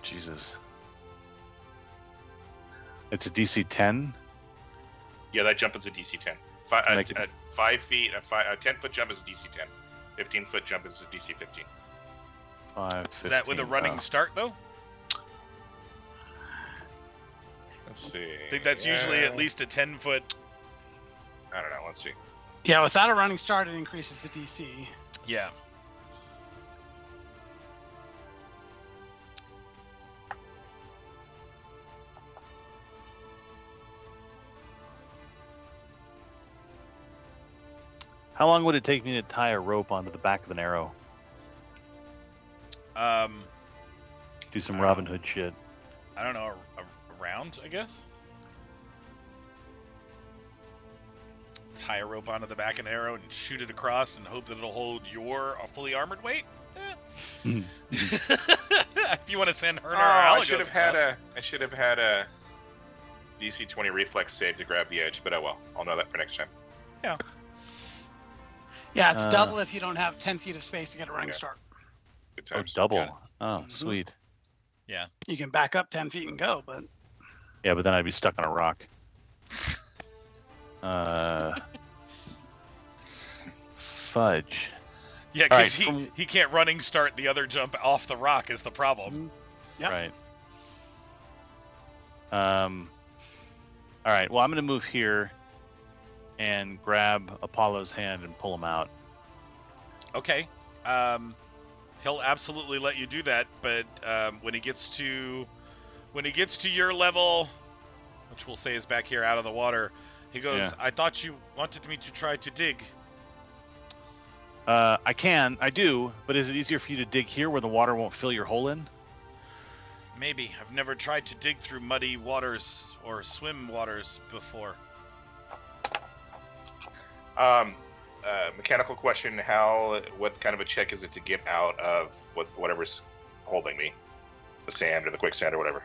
Jesus. It's a DC 10. Yeah, that jump is a DC 10. 5 feet, a 10-foot jump is a DC 10. 15-foot jump is a DC 15. 5, Is that with a running start, though? Let's see. I think that's usually at least a 10-foot. I don't know. Let's see. Yeah, without a running start, it increases the DC. Yeah. How long would it take me to tie a rope onto the back of an arrow? Do some Robin Hood shit. I don't know, a round, I guess? Tie a rope onto the back of an arrow and shoot it across and hope that it'll hold your fully armored weight? If you want to send Herna or Alagos I should have had a DC 20 reflex save to grab the edge, but oh well. I'll know that for next time. Yeah. Yeah, it's double if you don't have 10 feet of space to get a running start. Good Oh, times. double. Okay. Oh, sweet. Yeah. You can back up 10 feet and go, but Yeah, but then I'd be stuck on a rock. Fudge. Yeah, because he can't running start the other jump off the rock is the problem. Yep. Right. All right. Well, I'm going to move here and grab Apollo's hand and pull him out. Okay. He'll absolutely let you do that, but when he gets to your level, which we'll say is back here out of the water, he goes, Yeah. I thought you wanted me to try to dig. I do, but is it easier for you to dig here where the water won't fill your hole in? Maybe. I've never tried to dig through muddy waters or swim waters before. Mechanical question: what kind of a check is it to get out of whatever's holding me, the sand or the quicksand or whatever?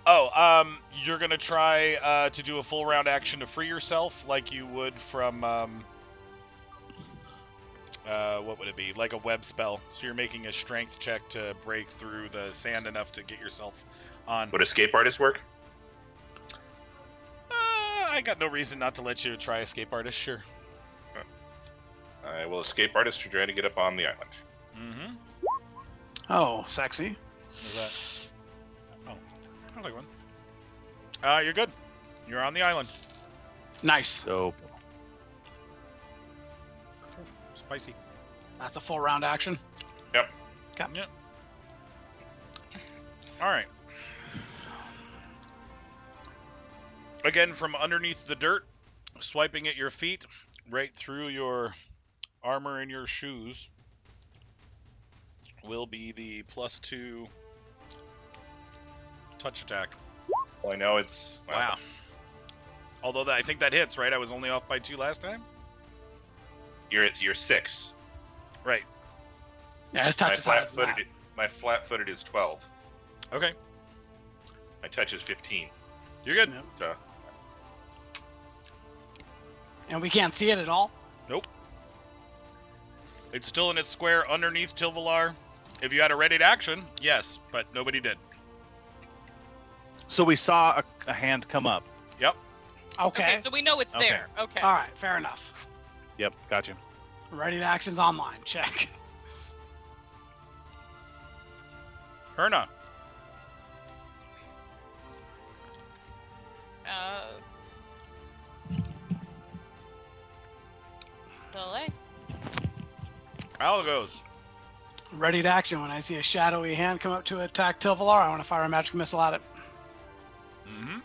Oh, you're gonna try to do a full round action to free yourself, like you would from what would it be? Like a web spell. So you're making a strength check to break through the sand enough to get yourself on. Would escape artist work? I got no reason not to let you try escape artist. Sure. I will escape artist to try to get up on the island. Mm-hmm. Oh, sexy. Is that? Oh, I like one. You're good. You're on the island. Nice. So, Spicy. That's a full round action. Yep. Okay. Yep. All right. Again, from underneath the dirt, swiping at your feet, right through your armor and your shoes, will be the +2 touch attack. Well, I know it's Wow. Although I think that hits, right? I was only off by 2 last time. You're 6. Right. Yeah, his touch is higher than that. My flat-footed is 12. Okay. My touch is 15. You're good. Yep. So And we can't see it at all. Nope. It's still in its square underneath Tilvelar. If you had a ready to action, yes, but nobody did. so we saw a hand come up. Yep. Okay. So we know it's Okay. there. Okay. All right. Fair enough. Yep, gotcha. Ready to actions online. Check. Herna. Delay. Al goes. Ready to action. When I see a shadowy hand come up to attack Tilvelar, I want to fire a magic missile at it. Mm-hmm.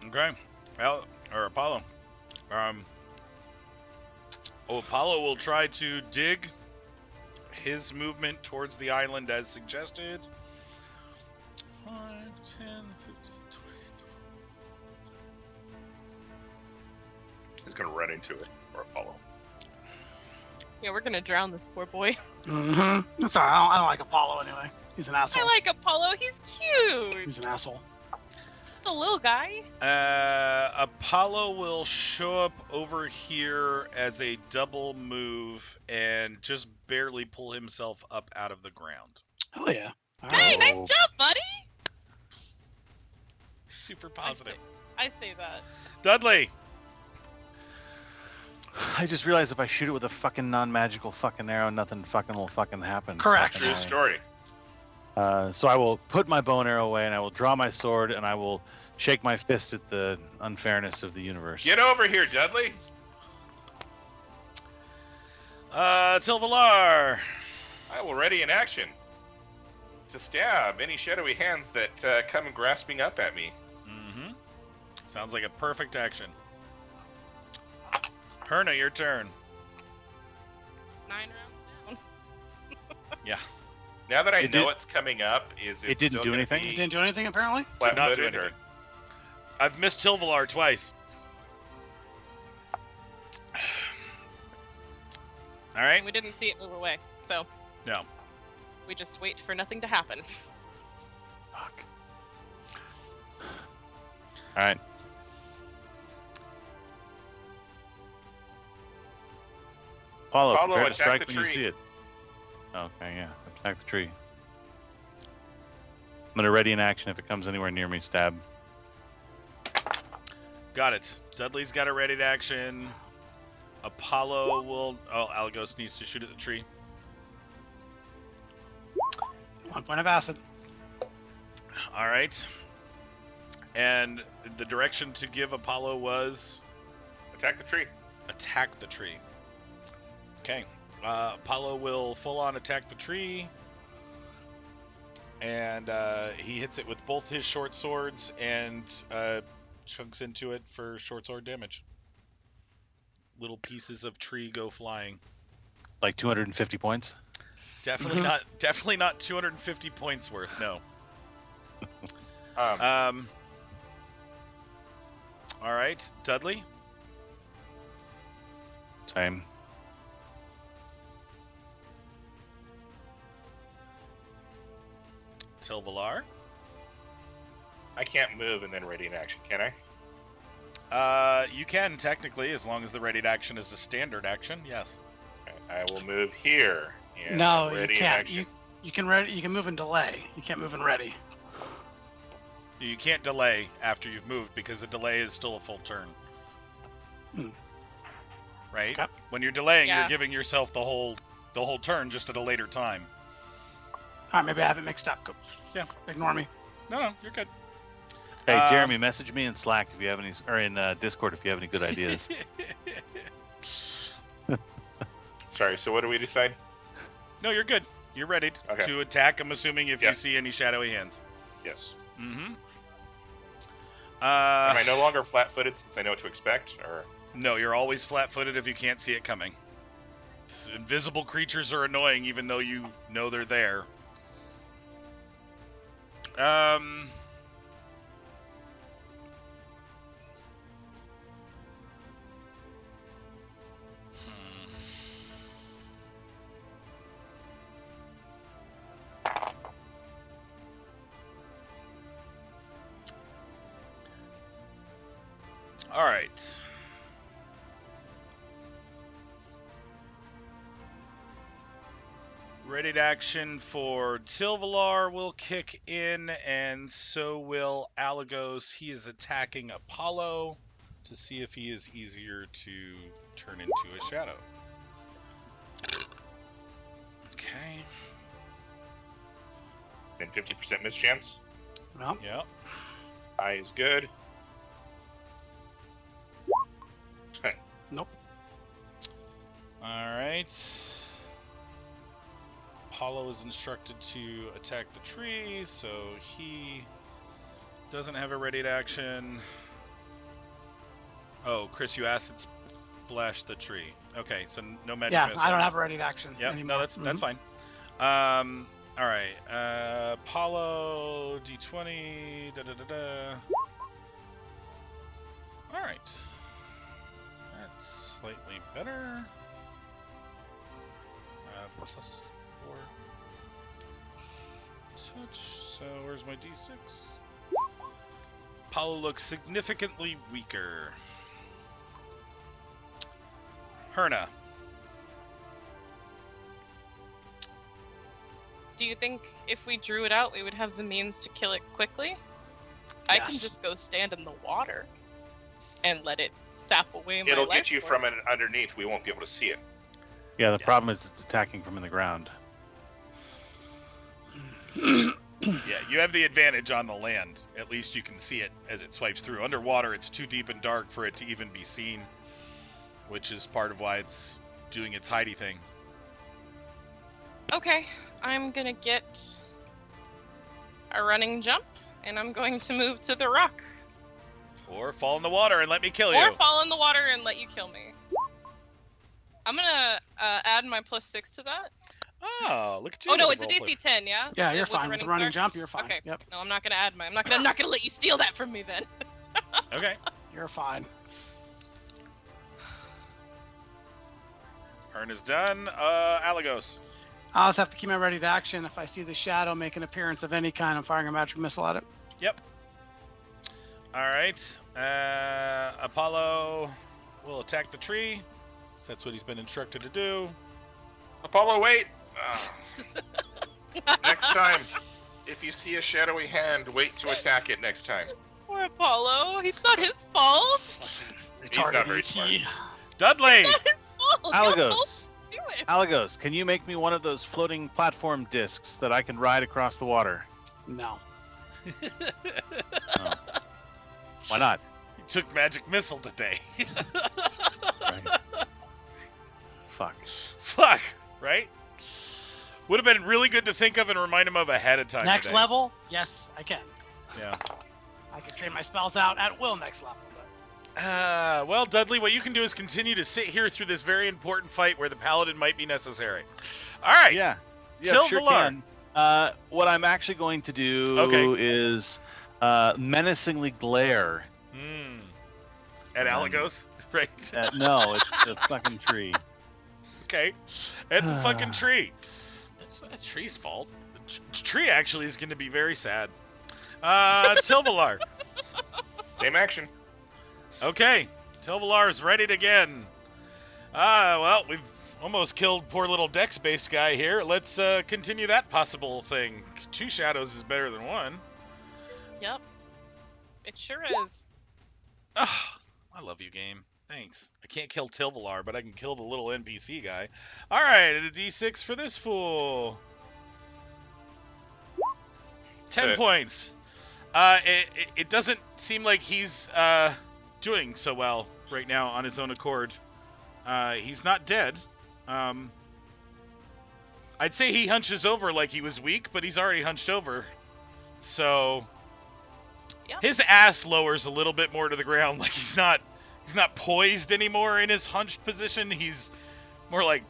Okay. Apollo. Apollo will try to dig his movement towards the island as suggested. 5, 10, 15, 20. he's gonna run into it or Apollo. Yeah, we're gonna drown this poor boy. Mm-hmm. That's all right. I don't like Apollo anyway. He's an asshole. I like Apollo. He's cute. He's an asshole. Just a little guy. Apollo will show up over here as a double move and just barely pull himself up out of the ground. Hell yeah. All Hey, right. nice job, buddy. Super positive. I say that. Dudley. I just realized if I shoot it with a fucking non-magical fucking arrow, nothing fucking will fucking happen. Correct. Fucking True A. story. So I will put my bow and arrow away, and I will draw my sword, and I will shake my fist at the unfairness of the universe. Get over here, Dudley. Tilvelar. I will ready in action to stab any shadowy hands that come grasping up at me. Mm-hmm. Sounds like a perfect action. Herna, your turn. 9 rounds down. Yeah. Now that I It know did- it's coming up, is it it didn't still do gonna anything? be It didn't do anything apparently. Did not do flat-footed, or- anything. I've missed Tilvelar twice. All right. We didn't see it move away, so No. we just wait for nothing to happen. Fuck. All right. Apollo, Apollo, prepare to attack strike the when you tree. see it. Okay, yeah. Attack the tree. I'm going to ready in action if it comes anywhere near me, stab. Got it. Dudley's got a ready to action. Apollo will... Oh, Algos needs to shoot at the tree. 1 point of acid. All right. And the direction to give Apollo was Attack the tree. attack the tree. Okay. Apollo will full on attack the tree. And he hits it with both his short swords and chunks into it for short sword damage. Little pieces of tree go flying. Like 250 points. Definitely not. Definitely not 250 points worth. No. All right, Dudley. Same. Tilvelar. I can't move and then ready in action, can I? You can technically, as long as the readied action is a standard action. Yes. I will move here. And No, ready you in can't. action. You can ready. You can move and delay. You can't move and ready. You can't delay after you've moved because a delay is still a full turn. Right? Okay. When you're delaying, Yeah. you're giving yourself the whole turn just at a later time. All right, maybe I have it mixed up. Yeah. Ignore me. No, you're good. Hey, Jeremy, message me in Slack if you have any, or in Discord if you have any good ideas. Sorry, so what do we decide? No, you're good. You're ready Okay. to attack. I'm assuming if you Yeah. see any shadowy hands. Yes. Mm-hmm. Am I no longer flat-footed since I know what to expect? Or No, you're always flat-footed if you can't see it coming. Invisible creatures are annoying even though you know they're there. All right. Ready action for Tilvelar will kick in, and so will Alagos. He is attacking Apollo to see if he is easier to turn into a shadow. Okay. then 50% mischance. Well, Yep. Eye is good. nope. All right. Apollo is instructed to attack the tree, so he doesn't have a ready action. Oh, Chris, you acid splash the tree. Okay, so no magic Yeah, missile. I don't have a ready action Yep, anymore. no, that's fine. All right. Apollo D20. All right. That's slightly better. Plus 4 touch. So where's my D6? Apollo looks significantly weaker. Herna. Do you think if we drew it out, we would have the means to kill it quickly? I can Yes. just go stand in the water and let it sap away my It'll life get you force. from an underneath. We won't be able to see it. Yeah, the problem is it's attacking from in the ground. Yeah, you have the advantage on the land. At least you can see it as it swipes through. Underwater, it's too deep and dark for it to even be seen, which is part of why it's doing its hidey thing. Okay, I'm gonna get a running jump, and I'm going to move to the rock. Or fall in the water and let me kill Or you. fall in the water and let you kill me. I'm gonna add my +6 to that. Oh, look at you. Oh no, with it's the a roleplay. DC 10, yeah? Yeah, you're With fine with the running star? jump. You're fine. Okay. Yep, No, I'm not gonna add my. I'm not gonna let you steal that from me then. Okay. you're fine. Turn is done. Alagos. I'll just have to keep my ready to action. If I see the shadow make an appearance of any kind, I'm firing a magic missile at it. Yep. All right. Apollo will attack the tree. So that's what he's been instructed to do. Apollo, wait! Next time, if you see a shadowy hand, wait to attack it next time. Poor Apollo. It's not his fault. He's not very ET. smart. Dudley. It's not his fault. Y'all told Alagos, him to do doing? Alagos, can you make me one of those floating platform discs that I can ride across the water? No. Oh. Why not? He took magic missile today. Right. Fuck. Fuck, right? Would have been really good to think of and remind him of ahead of time. Next today. level? Yes, I can. Yeah. I can train my spells out at will next level. But Well, Dudley, what you can do is continue to sit here through this very important fight where the paladin might be necessary. All right. Yeah. Tilvelar. Sure can. What I'm actually going to do is menacingly glare. At Alagos, right? No, it's the fucking tree. Okay. At the fucking tree. That's the tree's fault. The tree actually is going to be very sad. Tilvelar. Same action. Okay. Tilvelar's readied again. Well, we've almost killed poor little Dex-based guy here. Let's continue that possible thing. 2 shadows is better than 1. Yep. It sure is. I love you, game. Thanks. I can't kill Tilvelar, but I can kill the little NPC guy. All right, and a D6 for this fool. 10 points. It doesn't seem like he's doing so well right now on his own accord. He's not dead. I'd say he hunches over like he was weak, but he's already hunched over. So Yep. his ass lowers a little bit more to the ground, like he's not poised anymore in his hunched position. He's more like,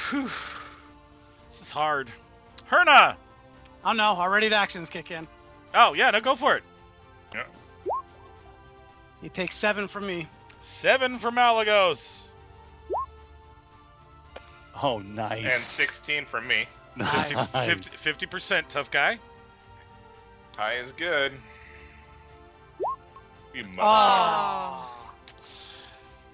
whew, this is hard. Herna! oh no, our ready to actions kick in. Oh, yeah, no, go for it. Yeah. He takes 7 from me. 7 from Alagos. Oh, nice. And 16 from me. 50%, tough guy. High is good. You mother. Oh.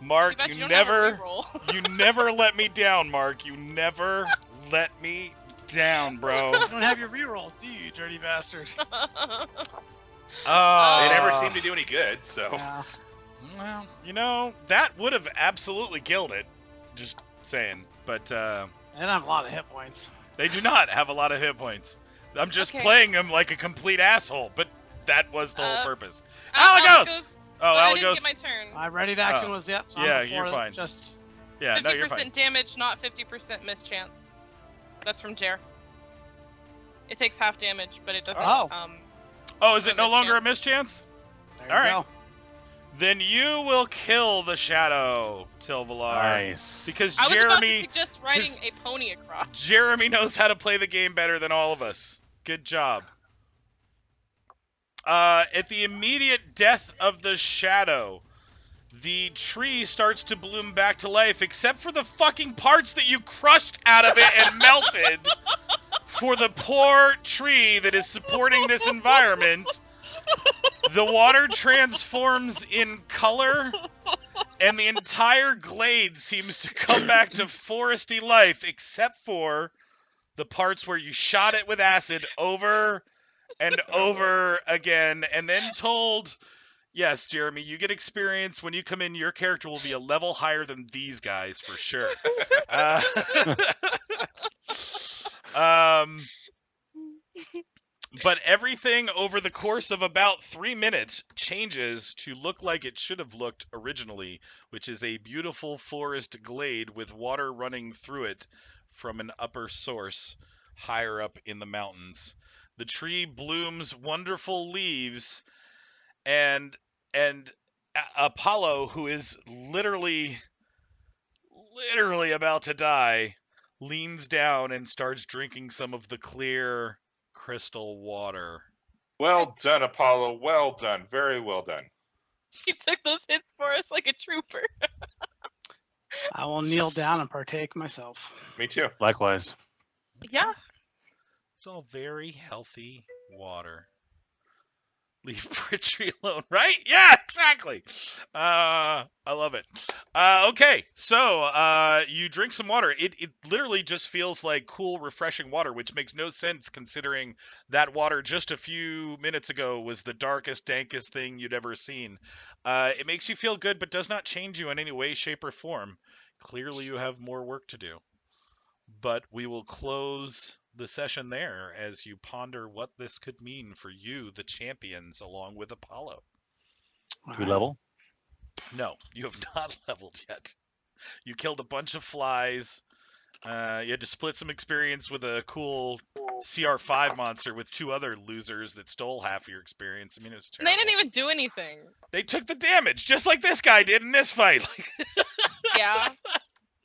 Mark, Too bad you don't have a never, reroll. you never let me down, Mark. You never let me down, bro. You don't have your rerolls, do you dirty bastard? They never seem to do any good, so. Yeah. Well, you know, that would have absolutely killed it. Just saying. But I don't have a lot of hit points. they do not have a lot of hit points. I'm just Okay. playing them like a complete asshole, but that was the whole purpose. Alagos! Alagos! Oh, I didn't Alagos. get my turn. My ready to action was, yep. So I'm Yeah, before you're the- fine. Just Yeah, no, you're 50% fine. damage, not 50% mischance. That's from Jer. It takes half damage, but it doesn't. Oh. Oh, is it a no longer a mischance. mischance? there All you right. go. Then you will kill the shadow, Tilvelar. Nice. Because I was about to Jeremy suggest riding a pony across. Jeremy knows how to play the game better than all of us. Good job. At the immediate death of the shadow, the tree starts to bloom back to life, except for the fucking parts that you crushed out of it and melted for the poor tree that is supporting this environment. The water transforms in color, and the entire glade seems to come back to foresty life, except for the parts where you shot it with acid over and over again, and then told, yes, Jeremy, you get experience. When you come in, your character will be a level higher than these guys, for sure. But everything over the course of about 3 minutes changes to look like it should have looked originally, which is a beautiful forest glade with water running through it from an upper source higher up in the mountains. The tree blooms wonderful leaves, and Apollo, who is literally about to die, leans down and starts drinking some of the clear crystal water. Well done, Apollo. Well done. Very well done. He took those hits for us like a trooper. I will kneel down and partake myself. Me too. Likewise. Yeah. It's all very healthy water. Leave Britry alone, right? Yeah, exactly. I love it. Okay, so you drink some water. It literally just feels like cool, refreshing water, which makes no sense considering that water just a few minutes ago was the darkest, dankest thing you'd ever seen. It makes you feel good, but does not change you in any way, shape, or form. Clearly, you have more work to do. But we will close the session there as you ponder what this could mean for you, the champions, along with Apollo. Do we level? No, you have not leveled yet. You killed a bunch of flies. You had to split some experience with a cool CR5 monster with 2 other losers that stole half of your experience. I mean, it was And they terrible. didn't even do anything. They took the damage, just like this guy did in this fight. Yeah.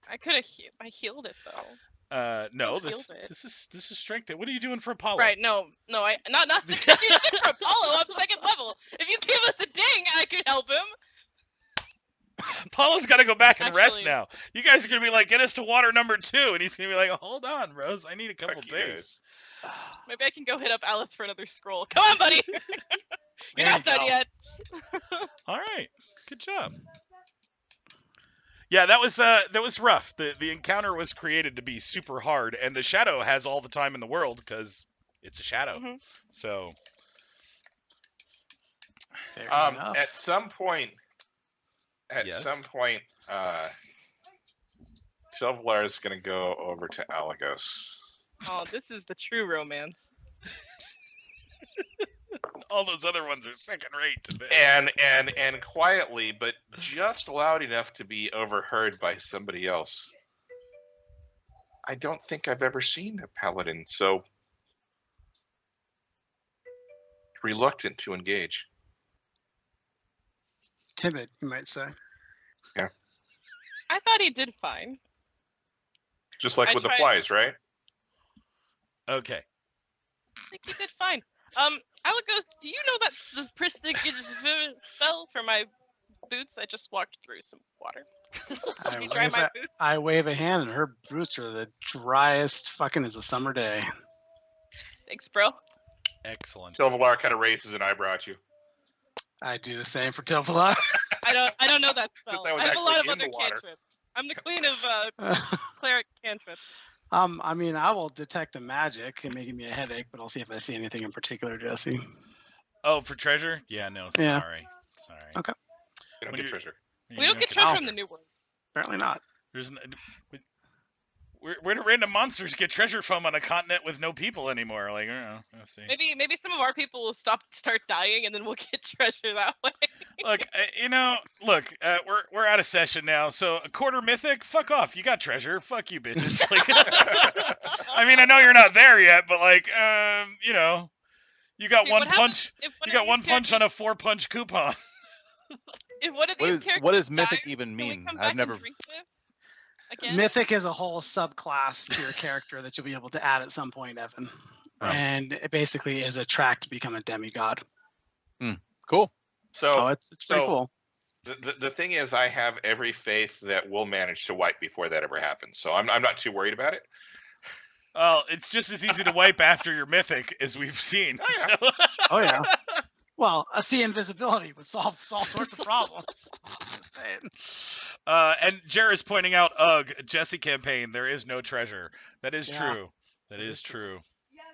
I could have. I healed it though. No, Still this healed it. this is strength. What are you doing for Apollo? Right? No. I not the you did for Apollo. I'm 2nd level. If you give us a ding, I could help him. Apollo's got to go back and rest Actually- now. You guys are gonna be like, get us to water number 2, and he's gonna be like, hold on, Rose, I need a couple Fuck you days. guys. Maybe I can go hit up Alice for another scroll. Come on, buddy. You're There not you done go. yet. All right, good job. Yeah, that was rough. The encounter was created to be super hard, and the shadow has all the time in the world because it's a shadow. Mhm. So Fair enough. At some point, Yes. Tilvelar is going to go over to Alagos. Oh, this is the true romance. all those other ones are second rate to this. and quietly, but just loud enough to be overheard by somebody else. I don't think I've ever seen a paladin so reluctant to engage. Timid, you might say. I thought he did fine. Just like I with the tried- flies, right? Okay. I think he did fine. Alagos, do you know that's the prestigious spell for my boots? I just walked through some water. Can you dry my boots? I wave a hand, and her boots are the driest fucking as a summer day. Thanks, bro. Excellent. Tilvelar kind of raises an eyebrow at you. I do the same for Tilvelar. I don't know that spell. Since I was I have a lot of actually in other the water. cantrips. I'm the queen of cleric cantrips. I mean, I will detect a magic and making me a headache, but I'll see if I see anything in particular, Jesse. Oh, for treasure? Yeah, no, sorry. Yeah. Sorry. Okay. You don't When get you- treasure. We don't get treasure in the new world. Apparently not. There's where do random monsters get treasure from on a continent with no people anymore? Like, I don't know. Let's see. Maybe some of our people will start dying, and then we'll get treasure that way. Look, we're out of session now. So a quarter mythic, fuck off. You got treasure. Fuck you, bitches. Like, I mean, I know you're not there yet, but like, you got Dude, one what happens punch. if one You of got these one punch on a characters- 4-punch coupon. If one of these characters what does mythic dies, even can we mean? come I've back and never. drink this again? Mythic is a whole subclass to your character that you'll be able to add at some point, Evan. Oh. And it basically is a track to become a demigod. Cool. So So it's pretty so- cool. the thing is, I have every faith that we'll manage to wipe before that ever happens. So I'm not too worried about it. Well, it's just as easy to wipe after your mythic as we've seen. Oh, yeah. So- Oh yeah. Well, a sea invisibility would solve all sorts of problems. Just saying. And Jer is pointing out, ugh, Jesse campaign, there is no treasure. That is Yeah. true. That is true.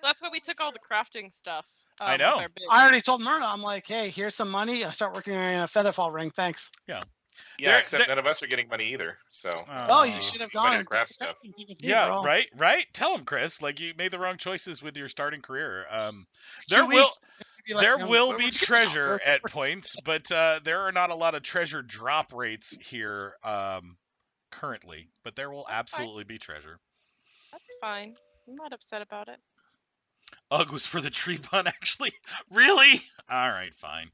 That's why we took all the crafting stuff. I with know. our big- I already told Mirna, I'm like, hey, here's some money. I start working on a featherfall ring. Thanks. Yeah, There- except there- none of us are getting money either. So Oh, you Aw. should have you might gone have craft stuff. Yeah, bro. right. Tell him, Chris. Like you made the wrong choices with your starting career. 2 There will weeks, you'd be like, there "No, will where be would you go?" treasure at points, but there are not a lot of treasure drop rates here currently. But there will That's fine. absolutely be treasure. That's fine. I'm not upset about it. Ugh was for the tree pun, actually. Really? All right, fine.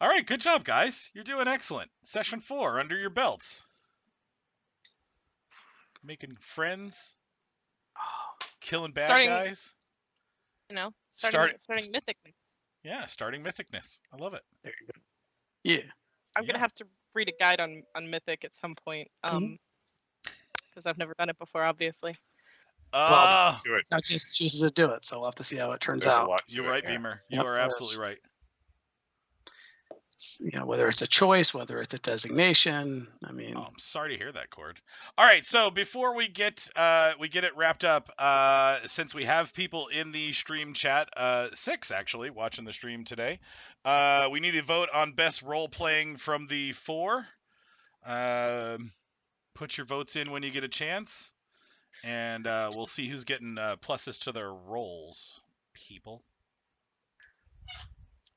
All right, good job, guys. You're doing excellent. Session 4 under your belts. Making friends, killing bad Starting- guys. You know, Start- starting mythicness. Yeah, starting mythicness. I love it. There you go. Yeah. I'm Yeah. gonna have to read a guide on mythic at some point. Mhm. Because I've never done it before, obviously. Do it. That just chooses to do it, so we'll have to see how it turns There's a out. lot to You're it, right, yeah. Beamer. You Yep, are there absolutely is. right. Whether it's a choice, whether it's a designation. I mean, Oh, I'm sorry to hear that, Cord. All right, so before we get it wrapped up, since we have people in the stream chat, 6 actually watching the stream today, we need to vote on best role playing from the 4. Put your votes in when you get a chance, and we'll see who's getting pluses to their roles. People.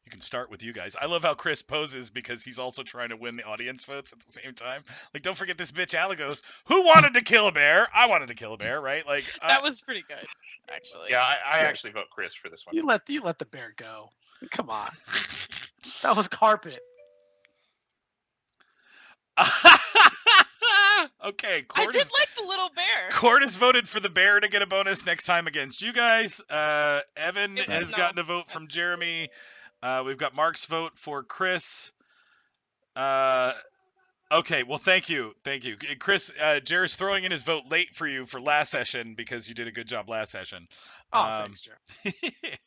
You can start with you guys. I love how Chris poses because he's also trying to win the audience votes at the same time. Like, don't forget this bitch Allie goes, who wanted to kill a bear? I wanted to kill a bear, right? Like That was pretty good, actually. Yeah, I actually vote Chris for this one. you let the bear go. Come on, that was carpet. Okay, I Cord did like the little bear. has voted for the bear to get a bonus next time against you guys. Evan It was has no. gotten a vote from Jeremy. We've got Mark's vote for Chris. Okay, well, thank you. Chris, Jared's throwing in his vote late for you for last session because you did a good job last session. Oh, thanks, Jared.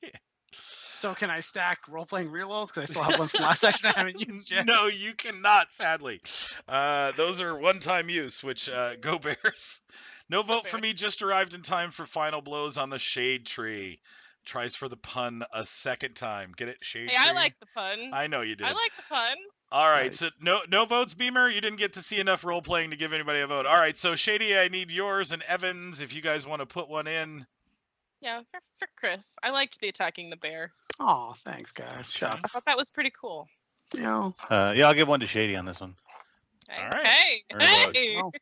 So can I stack role-playing rerolls? Because I still have one from last session I haven't used yet. No, you cannot, sadly. Those are one-time use, which, go Bears. No vote for me, just arrived in time for final blows on the shade tree. Tries for the pun a second time. Get it, shade Hey, tree? I like the pun. I know you did. I like the pun. All right, Nice. so no votes, Beamer. You didn't get to see enough role playing to give anybody a vote. All right, so Shady, I need yours and Evans if you guys want to put one in. Yeah, for Chris. I liked the attacking the bear. Oh, thanks, guys. I Shucks. thought that was pretty cool. Yeah. Yeah, I'll give one to Shady on this one. Hey, All right. hey, Or about- hey! Oh,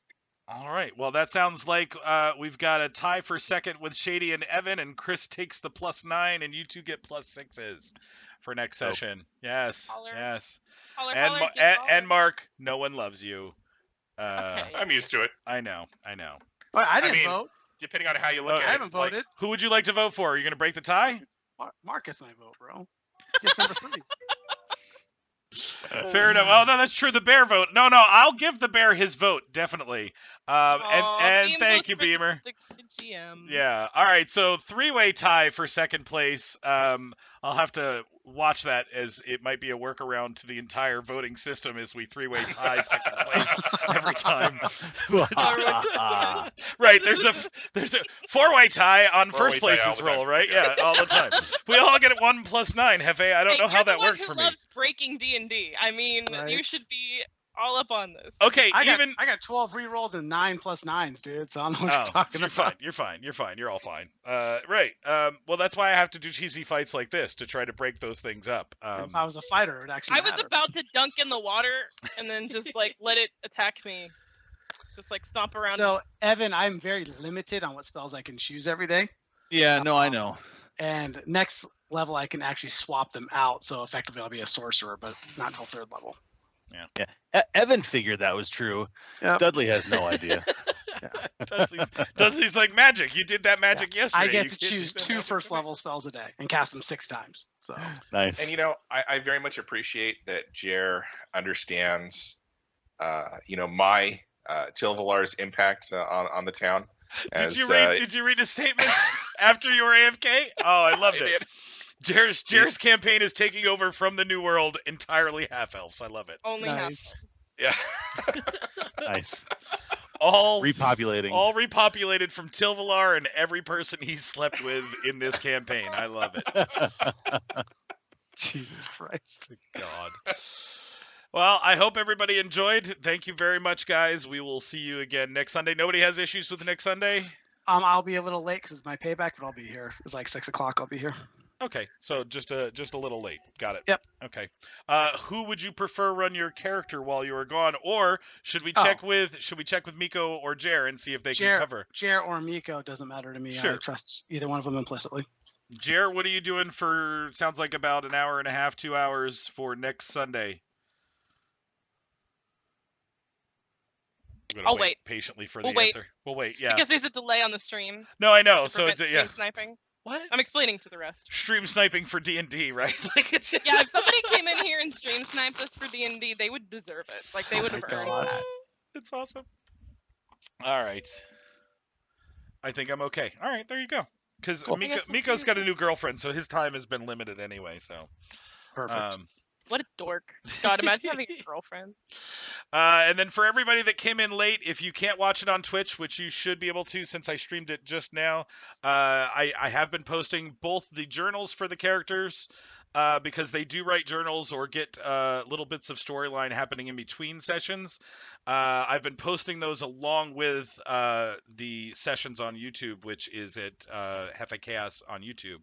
All right, well that sounds like we've got a tie for second with Shady and Evan, and Chris takes the +9, and you two get +6s for next Dope. session. Yes, Holler. yes. Holler, And holler, get holler. and Mark, no one loves you. Okay. I'm used to it, I know. well, I didn't mean, vote. depending on how you look Oh, at it. I haven't like, voted. Who would you like to vote for? Are you going to break the tie? Marcus and I vote, bro. Gets number 3. Fair enough. Oh no, that's true. The bear vote. No, I'll give the bear his vote definitely. And Beam thank votes you, for Beamer. The GM. Yeah. All right. So 3-way tie for second place. I'll have to watch that as it might be a workaround to the entire voting system as we 3-way tie second place every time. Right. There's a 4-way tie on 4-way first tie all place's the roll, time. right? Yeah. Yeah, all the time. We all get it 1 + 9. Hefe, I don't know how you're that the one worked who for me. loves breaking D&D. I mean, you Right. should be all up on this. Okay, I even got 12 rerolls and 9 + 9s, dude. So I don't know what you're Oh, talking you're about. fine. You're fine. You're all fine. Right. Well, that's why I have to do cheesy fights like this to try to break those things up. If I was a fighter, it actually I was mattered. about to dunk in the water and then just like let it attack me. Just like stomp around. So, Evan, I'm very limited on what spells I can choose every day. Yeah, no, I know. And next level, I can actually swap them out. So effectively, I'll be a sorcerer, but not until 3rd level. Evan figured that was true. Yep. Dudley has no idea. Dudley's like magic. You did that magic yesterday. I get You to can't do choose that 2 magic first today. level spells a day and cast them 6 times. So Nice. And I very much appreciate that Jer understands, my Tilvelar's impact on the town. Did you read a statement after you were AFK? Oh, I loved I it. did. Jer's campaign is taking over from the New World entirely half elves. I love it. Only nice. Yeah. Nice. All Repopulating. all repopulated from Tilvelar and every person he's slept with in this campaign. I love it. Jesus Christ. God. Well, I hope everybody enjoyed. Thank you very much, guys. We will see you again next Sunday. Nobody has issues with next Sunday? I'll be a little late because it's my payback, but I'll be here. It's like 6 o'clock. I'll be here. Okay, so just a little late. Got it. Yep. Okay. Who would you prefer run your character while you are gone, or should we check with Miko or Jer and see if they can cover? Jer or Miko doesn't matter to me. Sure. I trust either one of them implicitly. Jer, what are you doing for? Sounds like about an hour and a half, 2 hours for next Sunday. I'll wait patiently for We'll the wait. answer. We'll wait. Yeah. Because there's a delay on the stream. No, I know. To So prevent yeah. stream sniping. What? I'm explaining to the rest. Stream sniping for D&D, right? Like it's just... Yeah, if somebody came in here and stream sniped us for D&D, they would deserve it. Like they would have earned God. that. It's awesome. All right. I think I'm okay. All right, there you go. Because Cool. I guess we'll Miko's see. got a new girlfriend, so his time has been limited anyway. So, Perfect. What a dork. God, imagine having a girlfriend. And then for everybody that came in late, if you can't watch it on Twitch, which you should be able to since I streamed it just now, I have been posting both the journals for the characters, because they do write journals or get little bits of storyline happening in between sessions. I've been posting those along with the sessions on YouTube, which is at Hefe Chaos on YouTube.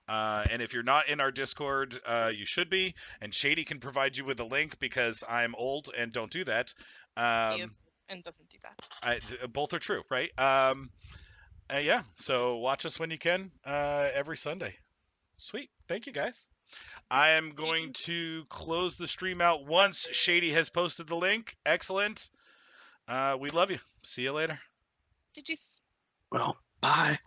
And if you're not in our Discord, you should be. And Shady can provide you with a link because I'm old and don't do that. He is and doesn't do that. Both are true, right? Yeah. So watch us when you can every Sunday. Sweet. Thank you, guys. I am going to close the stream out once Shady has posted the link. Excellent. We love you. See you later. Did you? Well, bye.